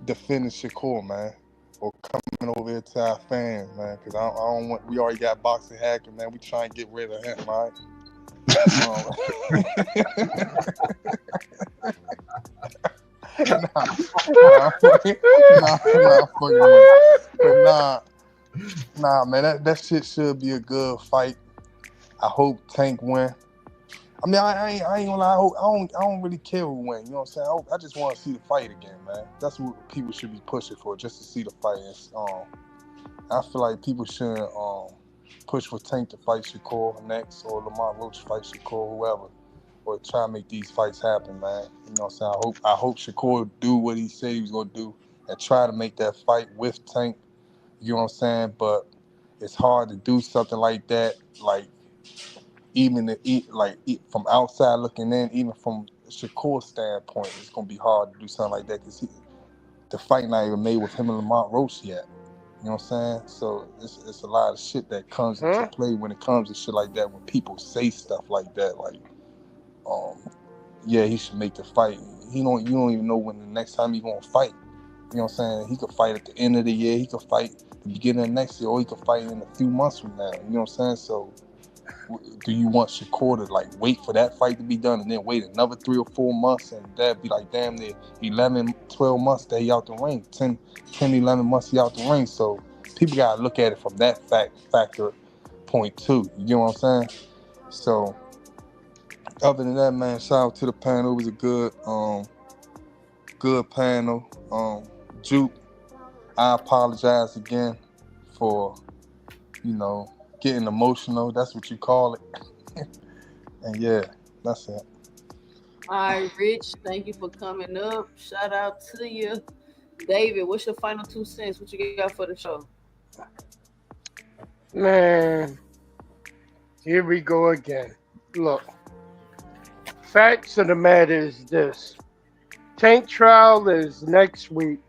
defending Shakur, man, or coming over here to our fans, man, because I don't want. We already got Boxing Hacker, man. We trying to get rid of him, right? fucking with it. But man, that shit should be a good fight. I hope Tank win. I mean, I ain't gonna lie. I don't really care who win. You know what I'm saying? I just want to see the fight again, man. That's what people should be pushing for, just to see the fight. I feel like people shouldn't push for Tank to fight Shakur next, or Lamont Roach fight Shakur, whoever, or try to make these fights happen, man. You know what I'm saying? I hope Shakur do what he said he was gonna do and try to make that fight with Tank. You know what I'm saying? But it's hard to do something like that, like. Even from outside looking in, even from Shakur's standpoint, it's gonna be hard to do something like that because the fight not even made with him and Lamont Roach yet. You know what I'm saying? So it's a lot of shit that comes into play when it comes to shit like that. When people say stuff like that, like, yeah, he should make the fight. You don't even know when the next time he gonna fight. You know what I'm saying? He could fight at the end of the year. He could fight the beginning of next year, or he could fight in a few months from now. You know what I'm saying? So. Do you want Shakur to like wait for that fight to be done and then wait another 3 or 4 months and that'd be like damn near 11, 12 months that he out the ring, 10, 11 months he out the ring. So people gotta look at it from that factor point too. You know what I'm saying? So other than that, man, shout out to the panel. It was a good panel. Juke, I apologize again for, getting emotional. That's what you call it. And yeah, that's it. All right, Rich, thank you for coming up. Shout out to you. David, what's your final 2 cents? What you got for the show? Man, here we go again. Look, facts of the matter is this. Tank trial is next week,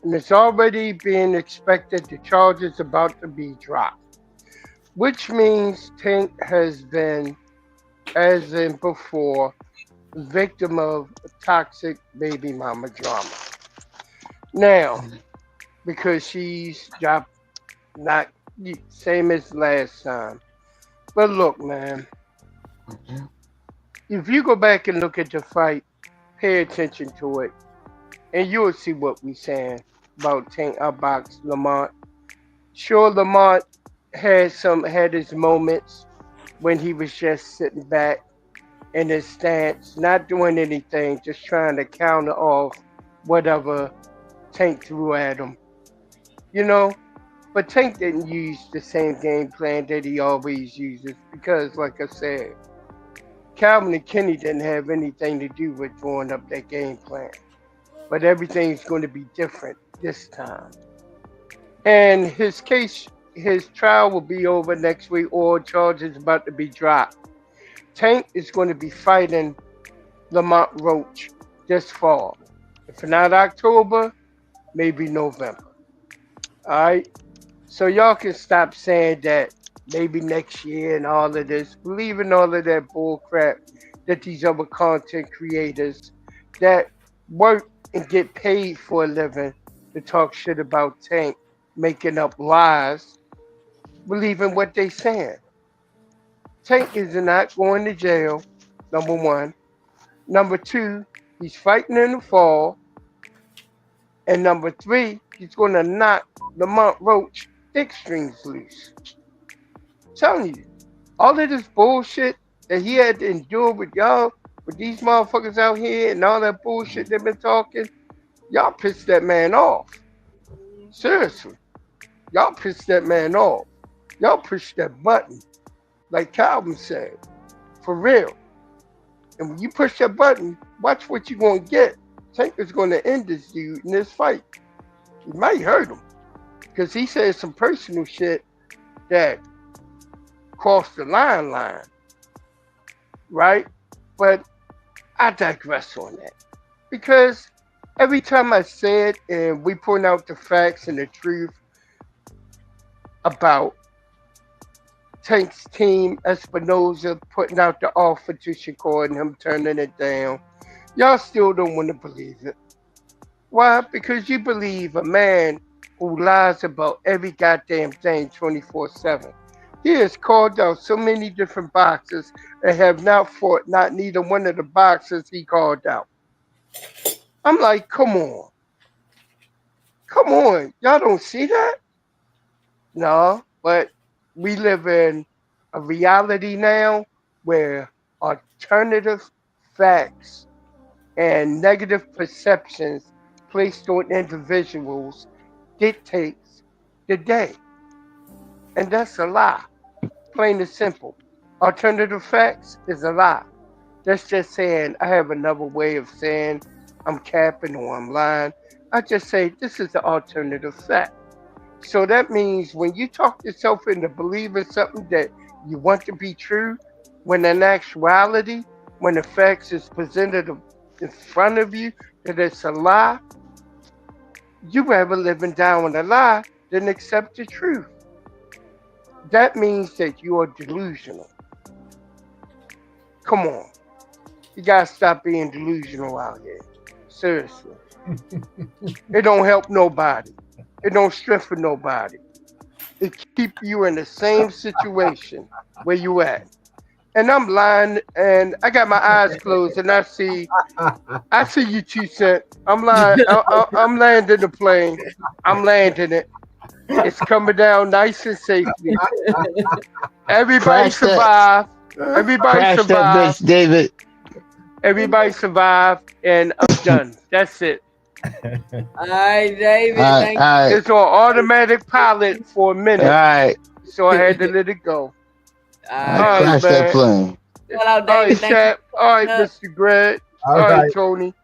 and it's already being expected the charges about to be dropped. Which means Tank has been, as in before, victim of toxic baby mama drama. Now, because she's dropped, not same as last time. But look, man, if you go back and look at the fight, pay attention to it, and you'll see what we're saying about Tank Box Lamont. Sure, Lamont had his moments when he was just sitting back in his stance, not doing anything, just trying to counter off whatever Tank threw at him. But Tank didn't use the same game plan that he always uses because, like I said, Calvin and Kenny didn't have anything to do with drawing up that game plan. But everything's going to be different this time. And his trial will be over next week, or charges about to be dropped. Tank is going to be fighting Lamont Roach this fall. If not October, maybe November. Alright? So y'all can stop saying that maybe next year and all of this. Believe in all of that bull crap that these other content creators that work and get paid for a living to talk shit about Tank, making up lies, believe in what they saying. Tank is not going to jail, number one. Number two, he's fighting in the fall. And number three, he's going to knock Lamont Roach dick strings loose. I'm telling you, all of this bullshit that he had to endure with y'all, with these motherfuckers out here and all that bullshit they've been talking, y'all pissed that man off. Seriously. Y'all pissed that man off. Y'all pushed that button. Like Calvin said. For real. And when you push that button, watch what you're going to get. Tank is going to end this dude in this fight. He might hurt him. Because he said some personal shit that crossed the line. Right? But I digress on that. Because every time I say it and we point out the facts and the truth about Tank's team, Espinoza putting out the offer to Shakur and him turning it down, y'all still don't want to believe it. Why? Because you believe a man who lies about every goddamn thing 24/7. He has called out so many different boxers and have not fought not neither one of the boxers he called out. I'm like, come on. Y'all don't see that? No, but we live in a reality now where alternative facts and negative perceptions placed on individuals dictates the day. And that's a lie. Plain and simple. Alternative facts is a lie. That's just saying I have another way of saying I'm capping or I'm lying. I just say this is the alternative fact. So that means when you talk yourself into believing something that you want to be true, when in actuality, when the facts is presented in front of you that it's a lie, you rather live and die on a lie than accept the truth. That means that you are delusional. Come on. You gotta stop being delusional out here. Seriously. It don't help nobody. It don't strengthen nobody. It keep you in the same situation where you at. And I'm lying and I got my eyes closed and I see you 2 Cent. I'm lying. I'm landing the plane. I'm landing it. It's coming down nice and safely. Everybody Crash that. survived. Everybody Crash that bitch, survived. David. Everybody survived, and I'm done. That's it. All right, David. All Thank right. It's on automatic pilot for a All minute, right. so I had to let it go. All All right, right, Crash that man. plane. shout out, All right, David. Thank you. Shaq. All right, Mr. Greg. All right, Tony.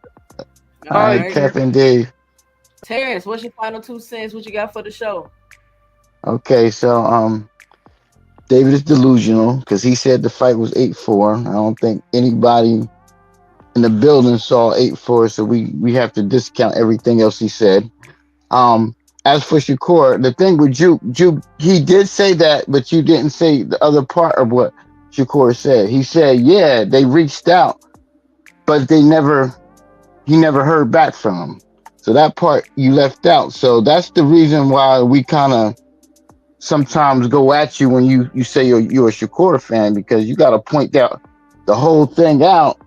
All right, Q. Captain Dave. Terrence, what's your final 2 cents? What you got for the show? Okay, so David is delusional because he said the fight was 8-4. I don't think anybody in the building saw 8-4, so we have to discount everything else he said. As for Shakur, the thing with Juke, he did say that, but you didn't say the other part of what Shakur said. He said, yeah, they reached out, but he never heard back from him. So that part you left out. So that's the reason why we kind of sometimes go at you when you say you're a Shakur fan, because you got to point out the whole thing out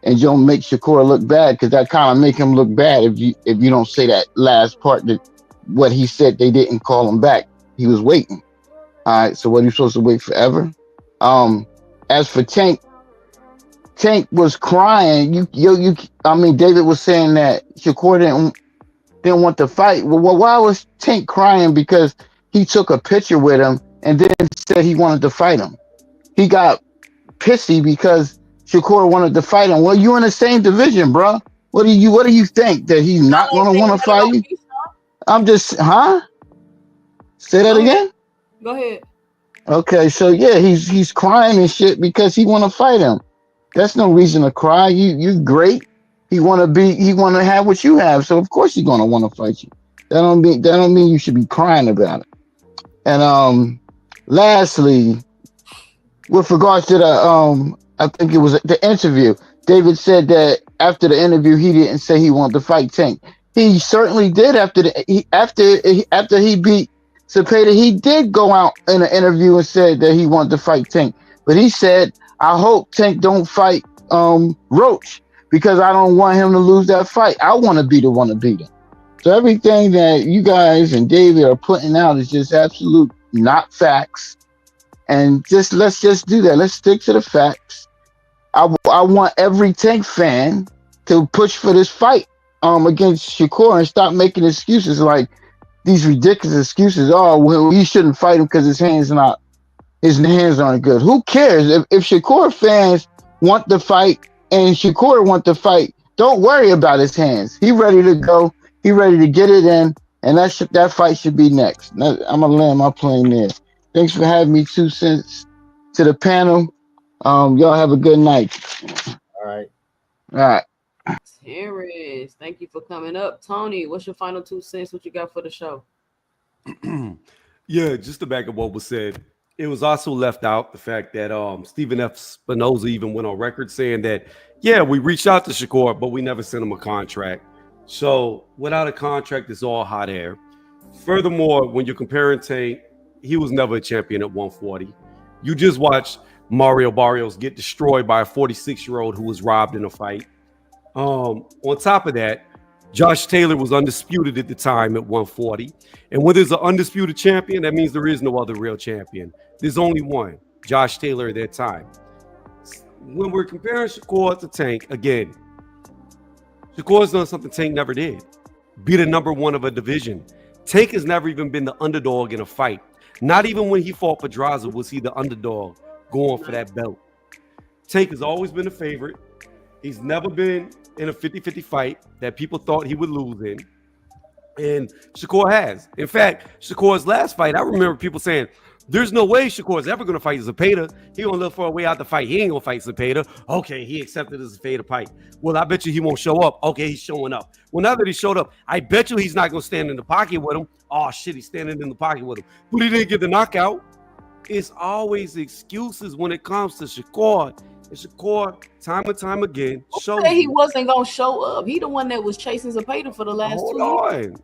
and you don't make Shakur look bad, because that kind of make him look bad if you don't say that last part, that what he said they didn't call him back. He was waiting. All right, so what, are you supposed to wait forever? As for Tank was crying. I mean, David was saying that Shakur didn't want to fight. Well, why was Tank crying? Because he took a picture with him and then said he wanted to fight him. He got pissy because Shakur wanted to fight him. Well, you in the same division, bro. What do you think, that he's not gonna want to fight you? I'm just, say that again. Go ahead. Okay, so yeah, he's crying and shit because he want to fight him. That's no reason to cry. You great. He want to have what you have, so of course he's gonna want to fight you. That don't mean you should be crying about it. And lastly, with regards to the I think it was the interview, David said that after the interview he didn't say he wanted to fight Tank. He certainly did after he beat Cepeda. He did go out in an interview and said that he wanted to fight Tank, but he said, I hope Tank don't fight Roach, because I don't want him to lose that fight. I want to be the one to beat him. So everything that you guys and David are putting out is just absolute not facts. And let's just do that. Let's stick to the facts. I want every Tank fan to push for this fight against Shakur and stop making excuses like these ridiculous excuses. Oh, well, he shouldn't fight him because his hands aren't good. Who cares? If Shakur fans want to fight and Shakur want to fight, don't worry about his hands. He ready to go. He ready to get it in, and that fight should be next. I'm gonna land my plane there. Thanks for having me. 2 cents to the panel. Y'all have a good night. All right. All right. Terrence, thank you for coming up. Tony, what's your final 2 cents? What you got for the show? Yeah, just to back up what was said, it was also left out the fact that Stephen F. Spinoza even went on record saying that, yeah, we reached out to Shakur, but we never sent him a contract. So without a contract, it's all hot air. Furthermore, when you're comparing Tank, he was never a champion at 140. You just watched Mario Barrios get destroyed by a 46-year-old who was robbed in a fight. On top of that, Josh Taylor was undisputed at the time at 140. And when there's an undisputed champion, that means there is no other real champion. There's only one, Josh Taylor at that time. When we're comparing Shakur to Tank, again, Shakur's done something Tank never did. Be the number one of a division. Tank has never even been the underdog in a fight. Not even when he fought Pedraza was he the underdog going for that belt. Tank has always been a favorite. He's never been in a 50-50 fight that people thought he would lose in. And Shakur has. In fact, Shakur's last fight, I remember people saying, there's no way Shakur's ever going to fight Zepeda. He going to look for a way out to fight. He ain't going to fight Zepeda. Okay, he accepted his Zepeda fight. Well, I bet you he won't show up. Okay, he's showing up. Well, now that he showed up, I bet you he's not going to stand in the pocket with him. Oh, shit, he's standing in the pocket with him. But he didn't get the knockout. It's always excuses when it comes to Shakur. And Shakur, time and time again, showed he wasn't gonna show up. He the one that was chasing Zepeda for the last 2 years.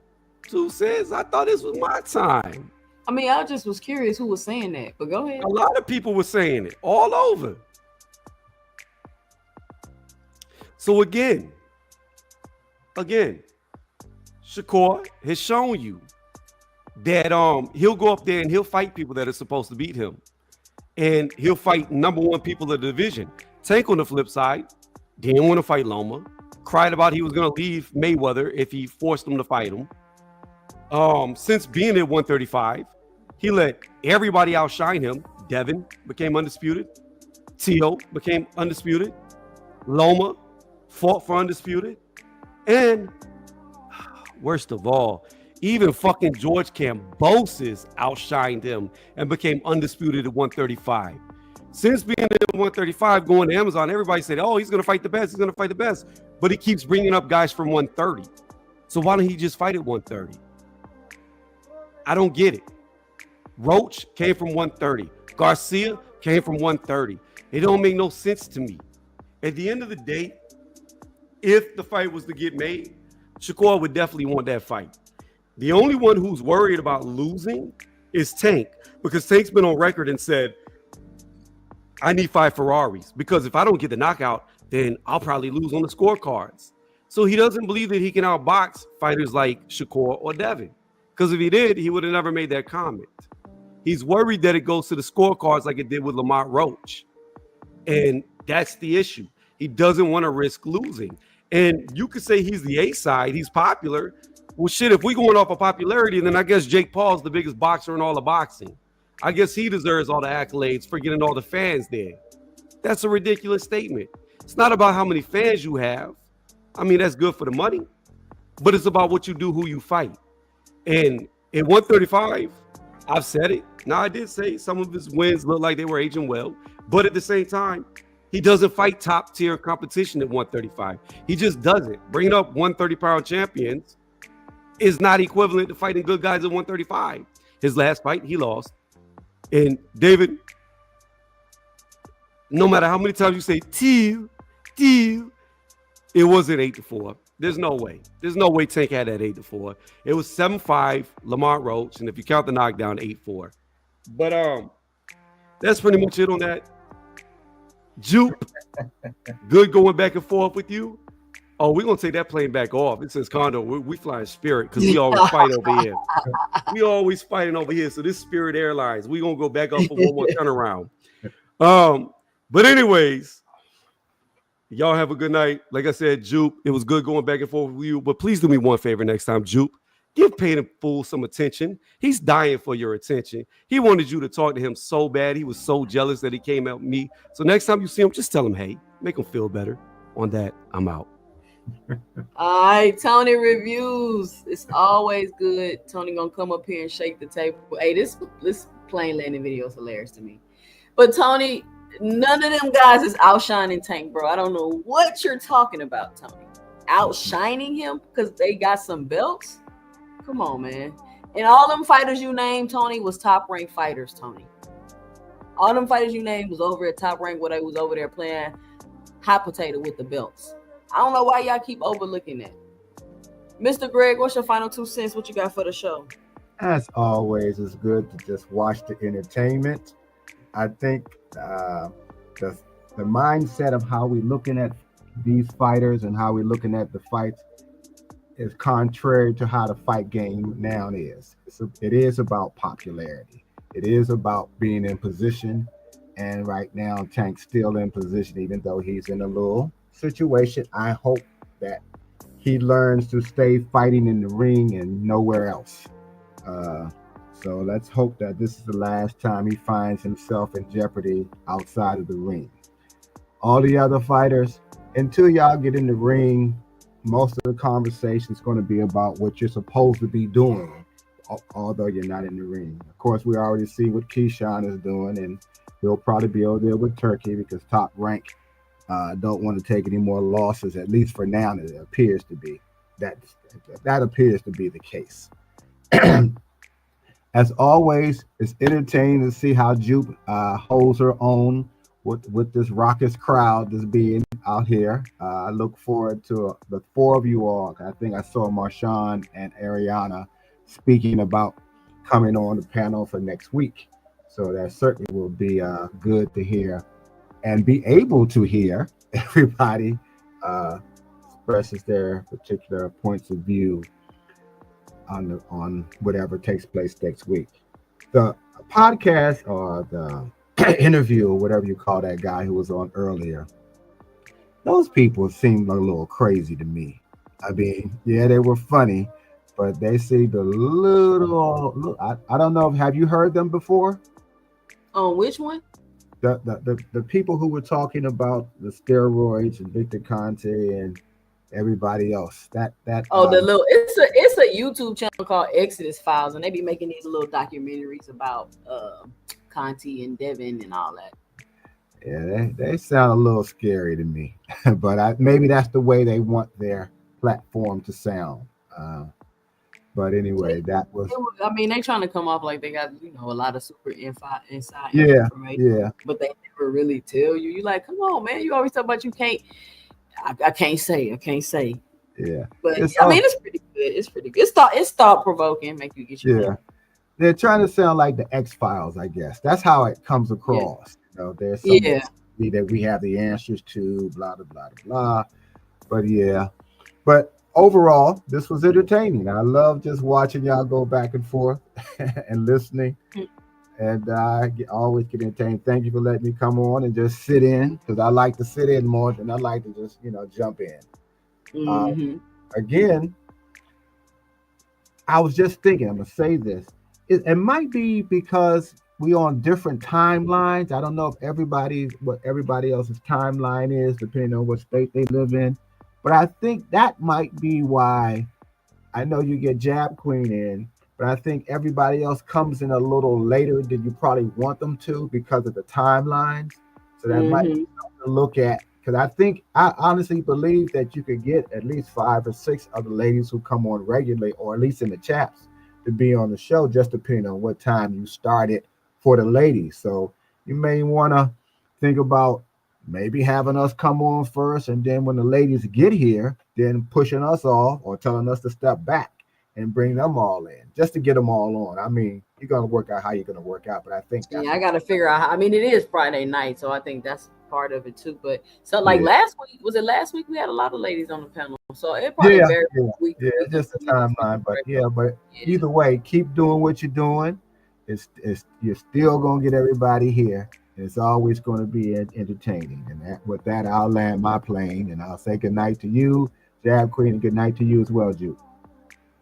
2 cents. I thought this was my time. I mean, I just was curious who was saying that, but go ahead. A lot of people were saying it all over. So again, Shakur has shown you that he'll go up there and he'll fight people that are supposed to beat him. And he'll fight number one people of the division. Tank on the flip side didn't want to fight Loma. Cried about he was going to leave Mayweather if he forced him to fight him. Since being at 135, he let everybody outshine him. Devin became undisputed. Teo became undisputed. Loma fought for undisputed. And worst of all, even fucking George Kambosos outshined him and became undisputed at 135. Since being at 135, going to Amazon, everybody said, oh, he's going to fight the best. He's going to fight the best. But he keeps bringing up guys from 130. So why don't he just fight at 130? I don't get it. Roach came from 130. Garcia came from 130. It don't make no sense to me. At the end of the day, if the fight was to get made, Shakur would definitely want that fight. The only one who's worried about losing is Tank, because Tank's been on record and said, I need 5 Ferraris, because if I don't get the knockout, then I'll probably lose on the scorecards. So he doesn't believe that he can outbox fighters like Shakur or Devin, because if he did, he would have never made that comment. He's worried that it goes to the scorecards like it did with Lamont Roach. And that's the issue. He doesn't want to risk losing. And you could say he's the A side, he's popular. Well, shit, if we going off of popularity, then I guess Jake Paul's the biggest boxer in all of boxing. I guess he deserves all the accolades for getting all the fans there. That's a ridiculous statement. It's not about how many fans you have. I mean, that's good for the money, but it's about what you do, who you fight. And at 135, I've said it. Now, I did say some of his wins look like they were aging well, but at the same time, he doesn't fight top tier competition at 135. He just doesn't. Bringing up 130-pound champions is not equivalent to fighting good guys at 135. His last fight, he lost. And David, no matter how many times you say Teo, it wasn't 8-4. There's no way. There's no way Tank had that 8-4. It was 7-5 Lamont Roach, and if you count the knockdown, 8-4. But that's pretty much it on that. Jupe, good going back and forth with you. Oh, we're going to take that plane back off. It says Condo. We flying Spirit because we always fight over here. We always fighting over here. So this Spirit Airlines, we're going to go back up for one more turnaround. But anyways, y'all have a good night. Like I said, Jupe, it was good going back and forth with you. But please do me one favor next time, Jupe. Give Paid in Full some attention. He's dying for your attention. He wanted you to talk to him so bad. He was so jealous that he came at me. So next time you see him, just tell him, hey, make him feel better. On that, I'm out. All right, Tony reviews. It's always good. Tony gonna come up here and shake the table. Hey, this plane landing video is hilarious to me. But Tony, none of them guys is outshining Tank, bro. I don't know what you're talking about, Tony. Outshining him because they got some belts? Come on, man. And all them fighters you named, Tony, was top-ranked fighters, Tony. All them fighters you named was over at top rank where they was over there playing hot potato with the belts. I don't know why y'all keep overlooking that. Mr. Greg, what's your final 2 cents? What you got for the show? As always, it's good to just watch the entertainment. I think the mindset of how we're looking at these fighters and how we're looking at the fights is contrary to how the fight game now is. It is about popularity. It is about being in position. And right now, Tank's still in position, even though he's in a little situation. I hope that he learns to stay fighting in the ring and nowhere else. So let's hope that this is the last time he finds himself in jeopardy outside of the ring. All the other fighters, until y'all get in the ring, most of the conversation is going to be about what you're supposed to be doing, although you're not in the ring. Of course, we already see what Keyshawn is doing, and he'll probably be over there with Turkey because Top Rank don't want to take any more losses, at least for now. It appears to be that appears to be the case. As always, it's entertaining to see how Jupe holds her own with this raucous crowd that's being out here. I look forward to the four of you all. I think I saw Marshawn and Ariana speaking about coming on the panel for next week. So that certainly will be good to hear and be able to hear everybody expresses their particular points of view on whatever takes place next week. The podcast or the interview or whatever you call that guy who was on earlier, those people seemed a little crazy to me. I mean, yeah, they were funny, but they seemed a little. I don't know. Have you heard them before? On which one? The people who were talking about the steroids and Victor Conte and everybody else. The little it's a YouTube channel called Exodus Files, and they be making these little documentaries about Conte and Devin and all that. Yeah, they sound a little scary to me, but maybe that's the way they want their platform to sound. But anyway, that was. I mean, they trying to come off like they got a lot of super inside information. Yeah. But they never really tell you. You like, come on, man. You always talk about you can't. I can't say. Yeah. But it's pretty good. It's pretty good. It's thought provoking. Make you get your. Yeah. They're trying to sound like the X-Files, I guess. That's how it comes across. Yeah. There's something that we have the answers to. Blah blah blah blah. But yeah. But overall, this was entertaining. I love just watching y'all go back and forth and listening. And I always get entertained. Thank you for letting me come on and just sit in, because I like to sit in more than I like to just, jump in. Mm-hmm. Again, I was just thinking, I'm going to say this. It might be because we on different timelines. I don't know if what everybody else's timeline is, depending on what state they live in. But I think that might be why. I know you get Jab Queen in, but I think everybody else comes in a little later than you probably want them to because of the timelines. So that might be something to look at. Because I honestly believe that you could get at least 5 or 6 of the ladies who come on regularly, or at least in the chats, to be on the show, just depending on what time you started for the ladies. So you may want to think about maybe having us come on first, and then when the ladies get here, then pushing us off or telling us to step back and bring them all in, just to get them all on. I mean, you're going to work out how you're going to work out, but I think I got to figure out how. I mean, it is Friday night, so I think that's part of it too. But so last week, was it last week? We had a lot of ladies on the panel, so it probably varies week. Yeah, just the timeline, but either way, keep doing what you're doing. It's you're still going to get everybody here. It's always going to be entertaining. And with that, I'll land my plane, and I'll say good night to you, Jab Queen, and good night to you as well, Jupe.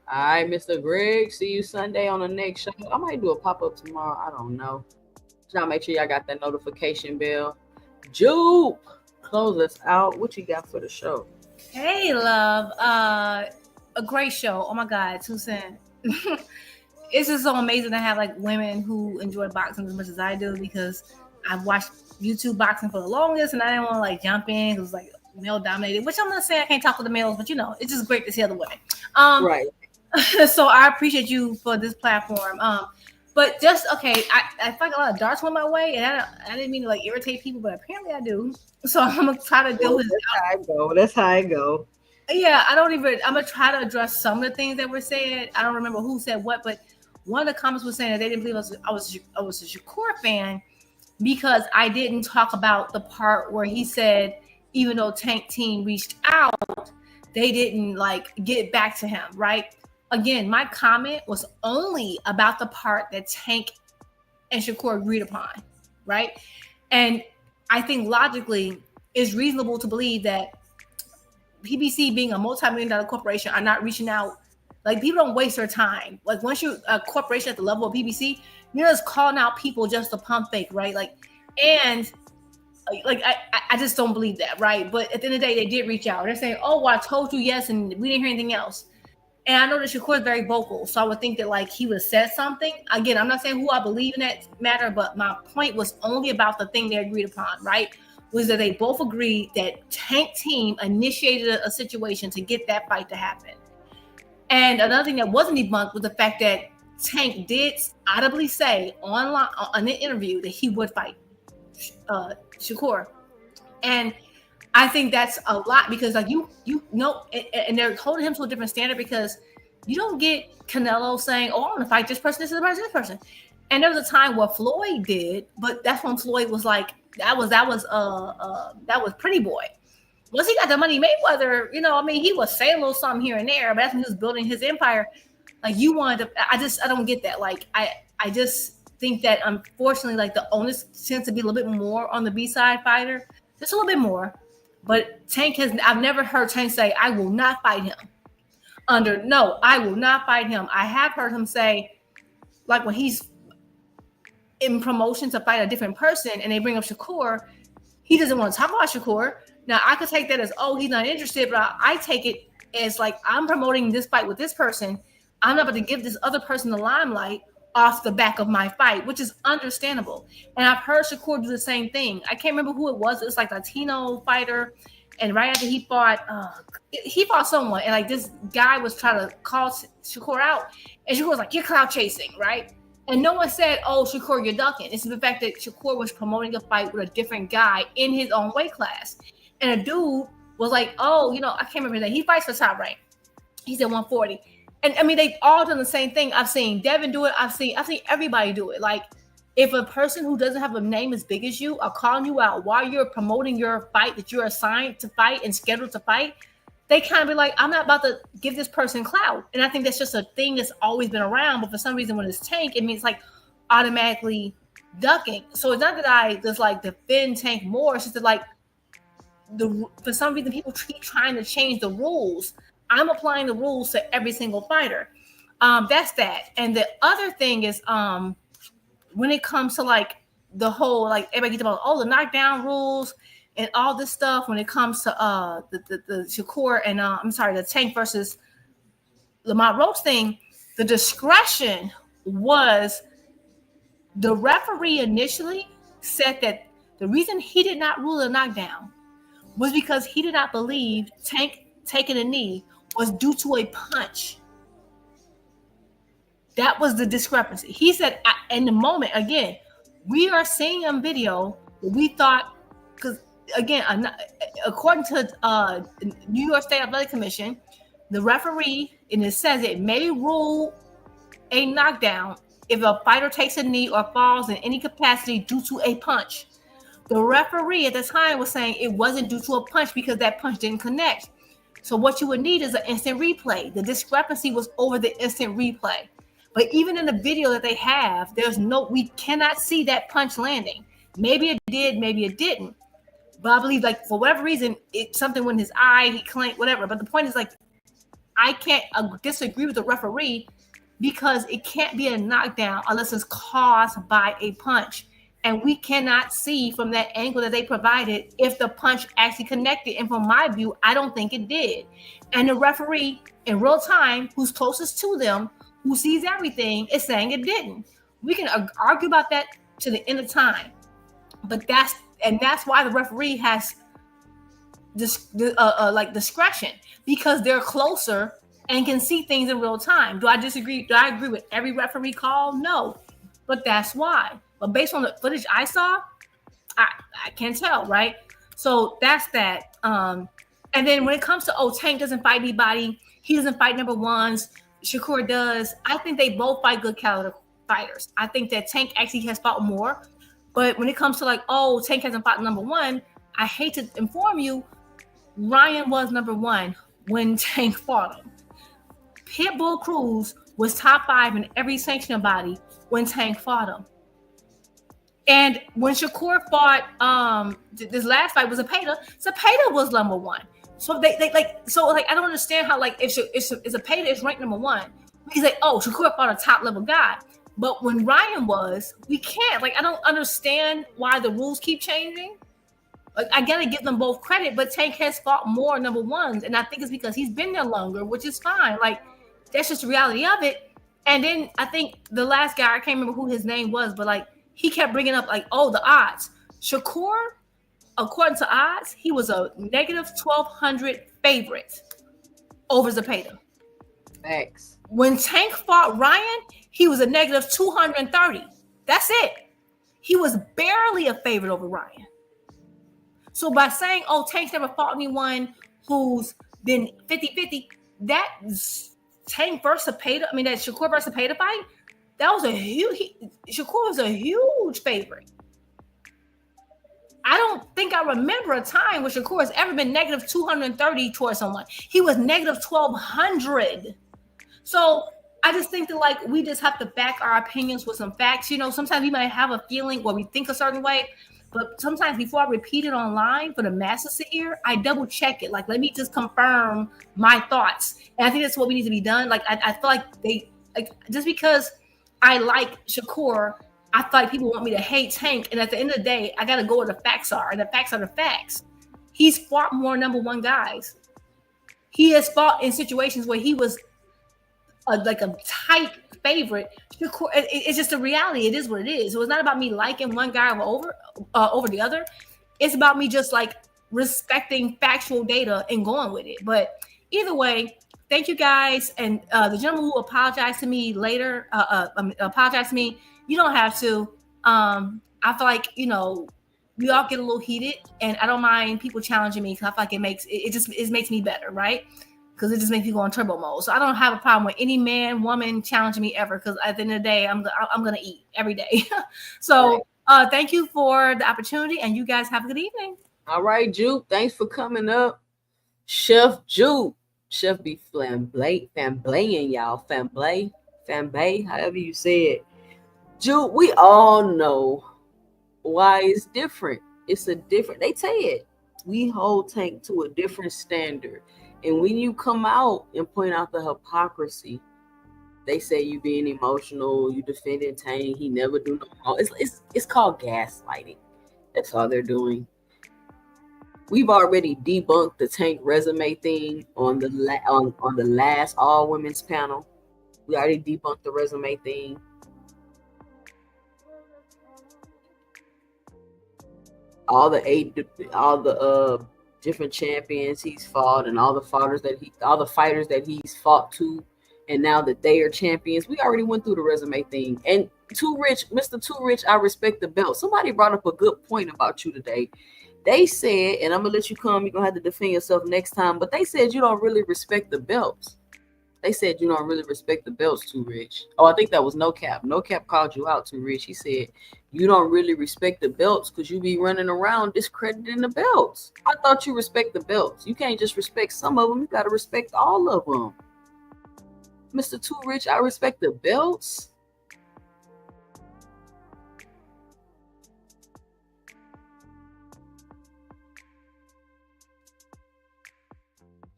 All right, Mr. Greg. See you Sunday on the next show. I might do a pop-up tomorrow. I don't know. Try to make sure y'all got that notification bell. Jupe, close us out. What you got for the show? Hey, love. A great show. Oh, my God. 2 cents. It's just so amazing to have, women who enjoy boxing as much as I do, because I've watched YouTube boxing for the longest, and I didn't want to jump in because it was male dominated, which I'm not saying I can't talk with the males, but it's just great to see other women. Right. So I appreciate you for this platform. But just okay, I feel like a lot of darts went my way, and I didn't mean to irritate people, but apparently I do. So I'm gonna try to deal with it. That's how I go. Yeah, I'm gonna try to address some of the things that were said. I don't remember who said what, but one of the comments was saying that they didn't believe I was a Shakur fan because I didn't talk about the part where he said, even though Tank Team reached out, they didn't like get back to him, right? Again, my comment was only about the part that Tank and Shakur agreed upon, right? And I think logically it's reasonable to believe that PBC, being a multi-million-dollar corporation, are not reaching out. Like, people don't waste their time. Like, once you're a corporation at the level of PBC, you're just calling out people just to pump fake, right? Like, and like I just don't believe that, right? But at the end of the day, they did reach out. They're saying, "Oh, well, I told you yes, and we didn't hear anything else." And I know that Shakur is very vocal, so I would think that like he would have said something. Again, I'm not saying who I believe in that matter, but my point was only about the thing they agreed upon, right? Was that they both agreed that Tank Team initiated a situation to get that fight to happen. And another thing that wasn't debunked was the fact that Tank did audibly say online on the interview that he would fight Shakur. And I think that's a lot because like you know, and they're holding him to a different standard because you don't get Canelo saying, "Oh, I'm gonna fight this person, this person." And there was a time where Floyd did, but that's when Floyd was like, that was Pretty Boy. Once he got the money, Mayweather, you know, I mean, he was saying a little something here and there, but that's when he was building his empire. Like you wanted to, I don't get that. Like I just think that unfortunately, like the onus tends to be a little bit more on the B-side fighter, just a little bit more. But Tank I've never heard Tank say, "I will not fight him." No, I will not fight him. I have heard him say, like when he's in promotion to fight a different person and they bring up Shakur, he doesn't want to talk about Shakur. Now, I could take that as, oh, he's not interested, but I take it as like, I'm promoting this fight with this person. I'm not about to give this other person the limelight off the back of my fight, which is understandable. And I've heard Shakur do the same thing. I can't remember who it was. It was like a Latino fighter. And right after he fought someone. And like this guy was trying to call Shakur out. And Shakur was like, "You're clout chasing," right? And no one said, "Oh, Shakur, you're ducking." It's the fact that Shakur was promoting a fight with a different guy in his own weight class. And a dude was like, "Oh, you know, I can't remember that. He fights for top rank." He said 140. And I mean, they all done the same thing. I've seen Devin do it. I've seen everybody do it. Like, if a person who doesn't have a name as big as you are calling you out while you're promoting your fight that you're assigned to fight and scheduled to fight, they kind of be like, "I'm not about to give this person clout." And I think that's just a thing that's always been around. But for some reason, when it's Tank, it means like automatically ducking. So it's not that I just like defend Tank more. It's just that like for some reason people keep trying to change the rules. I'm applying the rules to every single fighter. That's that. And the other thing is when it comes to like the whole, like everybody gets about the knockdown rules and all this stuff when it comes to the Shakur and the Tank versus Lamont Roach thing, the discretion was the referee initially said that the reason he did not rule a knockdown was because he did not believe Tank taking a knee was due to a punch. That was the discrepancy. He said in the moment, again, we are seeing on video, we thought, because again, according to New York State Athletic Commission, the referee, and it says it may rule a knockdown if a fighter takes a knee or falls in any capacity due to a punch. The referee at the time was saying it wasn't due to a punch because that punch didn't connect. So what you would need is an instant replay. The discrepancy was over the instant replay. But even in the video that they have, we cannot see that punch landing. Maybe it did, maybe it didn't. But I believe, like, for whatever reason, something went in his eye, he claimed, whatever. But the point is, like, I can't disagree with the referee because it can't be a knockdown unless it's caused by a punch. And we cannot see from that angle that they provided if the punch actually connected. And from my view, I don't think it did. And the referee in real time, who's closest to them, who sees everything, is saying it didn't. We can argue about that to the end of time. But that's why the referee has this discretion, because they're closer and can see things in real time. Do I disagree? Do I agree with every referee call? No. But that's why. But based on the footage I saw, I can't tell, right? So that's that. And then when it comes to, Tank doesn't fight anybody, he doesn't fight number ones, Shakur does. I think they both fight good caliber fighters. I think that Tank actually has fought more. But when it comes to like, Tank hasn't fought number one, I hate to inform you, Ryan was number one when Tank fought him. Pitbull Cruz was top 5 in every sanctioning body when Tank fought him. And when Shakur fought this last fight was Zepeda was number 1. So they I don't understand how like if Zepeda is ranked number 1, we can say, oh, Shakur fought a top level guy. But when Ryan was, we can't. Like, I don't understand why the rules keep changing. Like, I gotta give them both credit, but Tank has fought more number 1s, and I think it's because he's been there longer, which is fine. Like, that's just the reality of it. And then I think the last guy, I can't remember who his name was, but like he kept bringing up like, oh, the odds. Shakur, according to odds, he was a negative 1,200 favorite over Zepeda. Thanks. When Tank fought Ryan, he was a negative 230. That's it. He was barely a favorite over Ryan. So by saying, oh, Tank's never fought anyone who's been 50-50, that Tank versus Zepeda, I mean, that Shakur versus Zepeda fight, that was a huge, Shakur was a huge favorite. I don't think I remember a time where Shakur has ever been negative 230 towards someone. He was negative 1,200. So I just think that like we just have to back our opinions with some facts. You know, sometimes we might have a feeling or we think a certain way, but sometimes before I repeat it online for the masses to hear, I double check it. Like, let me just confirm my thoughts. And I think that's what we need to be done. Like, I feel like they like just because I like Shakur, I feel like people want me to hate Tank. And at the end of the day, I got to go where the facts are. And the facts are the facts. He's fought more number 1 guys. He has fought in situations where he was like a tight favorite. Shakur, it's just a reality. It is what it is. So it's not about me liking one guy over the other. It's about me just like respecting factual data and going with it. But either way, thank you guys. And the gentleman who apologized to me later, apologize to me. You don't have to. I feel like, you know, we all get a little heated, and I don't mind people challenging me because I feel like it makes me better, right? Because it just makes me go on turbo mode. So I don't have a problem with any man, woman challenging me ever. Because at the end of the day, I'm gonna eat every day. So thank you for the opportunity, and you guys have a good evening. All right, Juke. Thanks for coming up, Chef Juke. Chef be famblaying, y'all. Famblay, however you say it. Juke, we all know why it's different. It's a different. They say it. We hold Tank to a different standard. And when you come out and point out the hypocrisy, they say you being emotional, you defending Tank, he never do no wrong. It's called gaslighting. That's all they're doing. We've already debunked the Tank resume thing on the last all women's panel. We already debunked the resume thing. All the different champions he's fought and all the fighters that he's fought to, and now that they are champions, we already went through the resume thing. And Mr. Too Rich, I respect the belt. Somebody brought up a good point about you today. They said, and I'm gonna let you come, you're gonna have to defend yourself next time, but they said you don't really respect the belts. They said you don't really respect the belts, Too Rich. Oh, I think that was No Cap. No Cap called you out, Too Rich. He said you don't really respect the belts because you be running around discrediting the belts. I thought you respect the belts. You can't just respect some of them. You got to respect all of them. Mr. Too Rich, I respect the belts.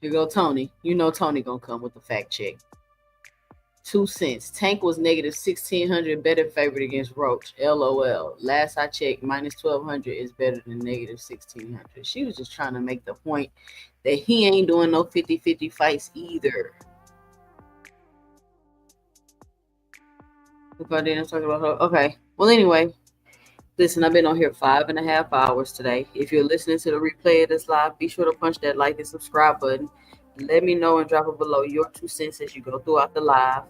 Here go Tony. You know Tony gonna come with the fact check. 2 cents. Tank was negative 1,600 better favorite against Roach. LOL. Last I checked, minus 1,200 is better than negative 1,600. She was just trying to make the point that he ain't doing no 50-50 fights either. If I didn't talk about her. Okay. Well, anyway. Listen, I've been on here 5.5 hours today. If you're listening to the replay of this live, be sure to punch that like and subscribe button. Let me know and drop it below your 2 cents as you go throughout the live.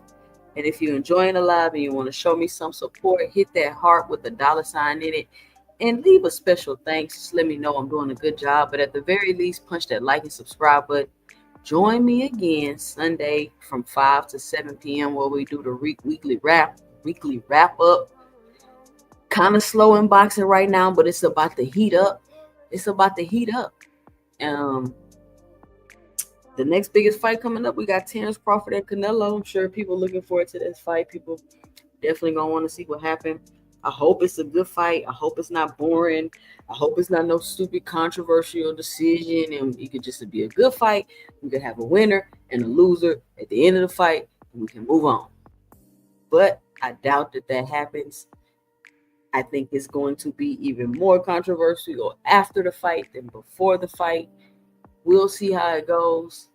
And if you're enjoying the live and you want to show me some support, hit that heart with the $sign in it and leave a special thanks. Just let me know I'm doing a good job. But at the very least, punch that like and subscribe button. Join me again Sunday from 5 to 7 p.m. where we do the weekly wrap up. Kind of slow in boxing right now, but it's about to heat up. The next biggest fight coming up, we got Terrence Crawford and Canelo. I'm sure people looking forward to this fight. People definitely gonna want to see what happened. I hope it's a good fight. I hope it's not boring. I hope it's not no stupid controversial decision, and it could just be a good fight. We could have a winner and a loser at the end of the fight, and we can move on. But I doubt that happens. I think it's going to be even more controversial after the fight than before the fight. We'll see how it goes.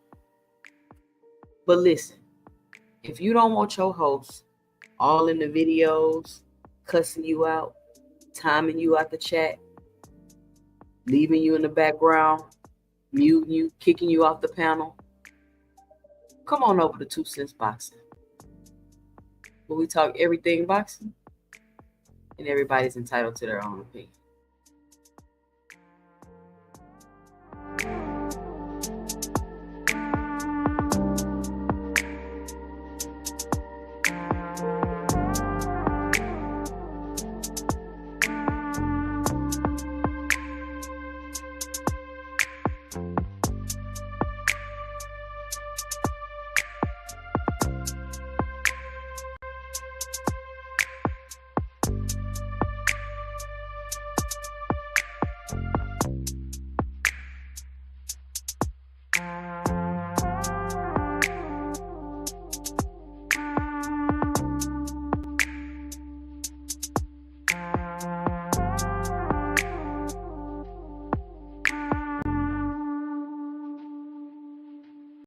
But listen, if you don't want your host all in the videos, cussing you out, timing you out the chat, leaving you in the background, muting you, kicking you off the panel, come on over to 2 Cents Boxing, where we talk everything boxing, and everybody's entitled to their own opinion.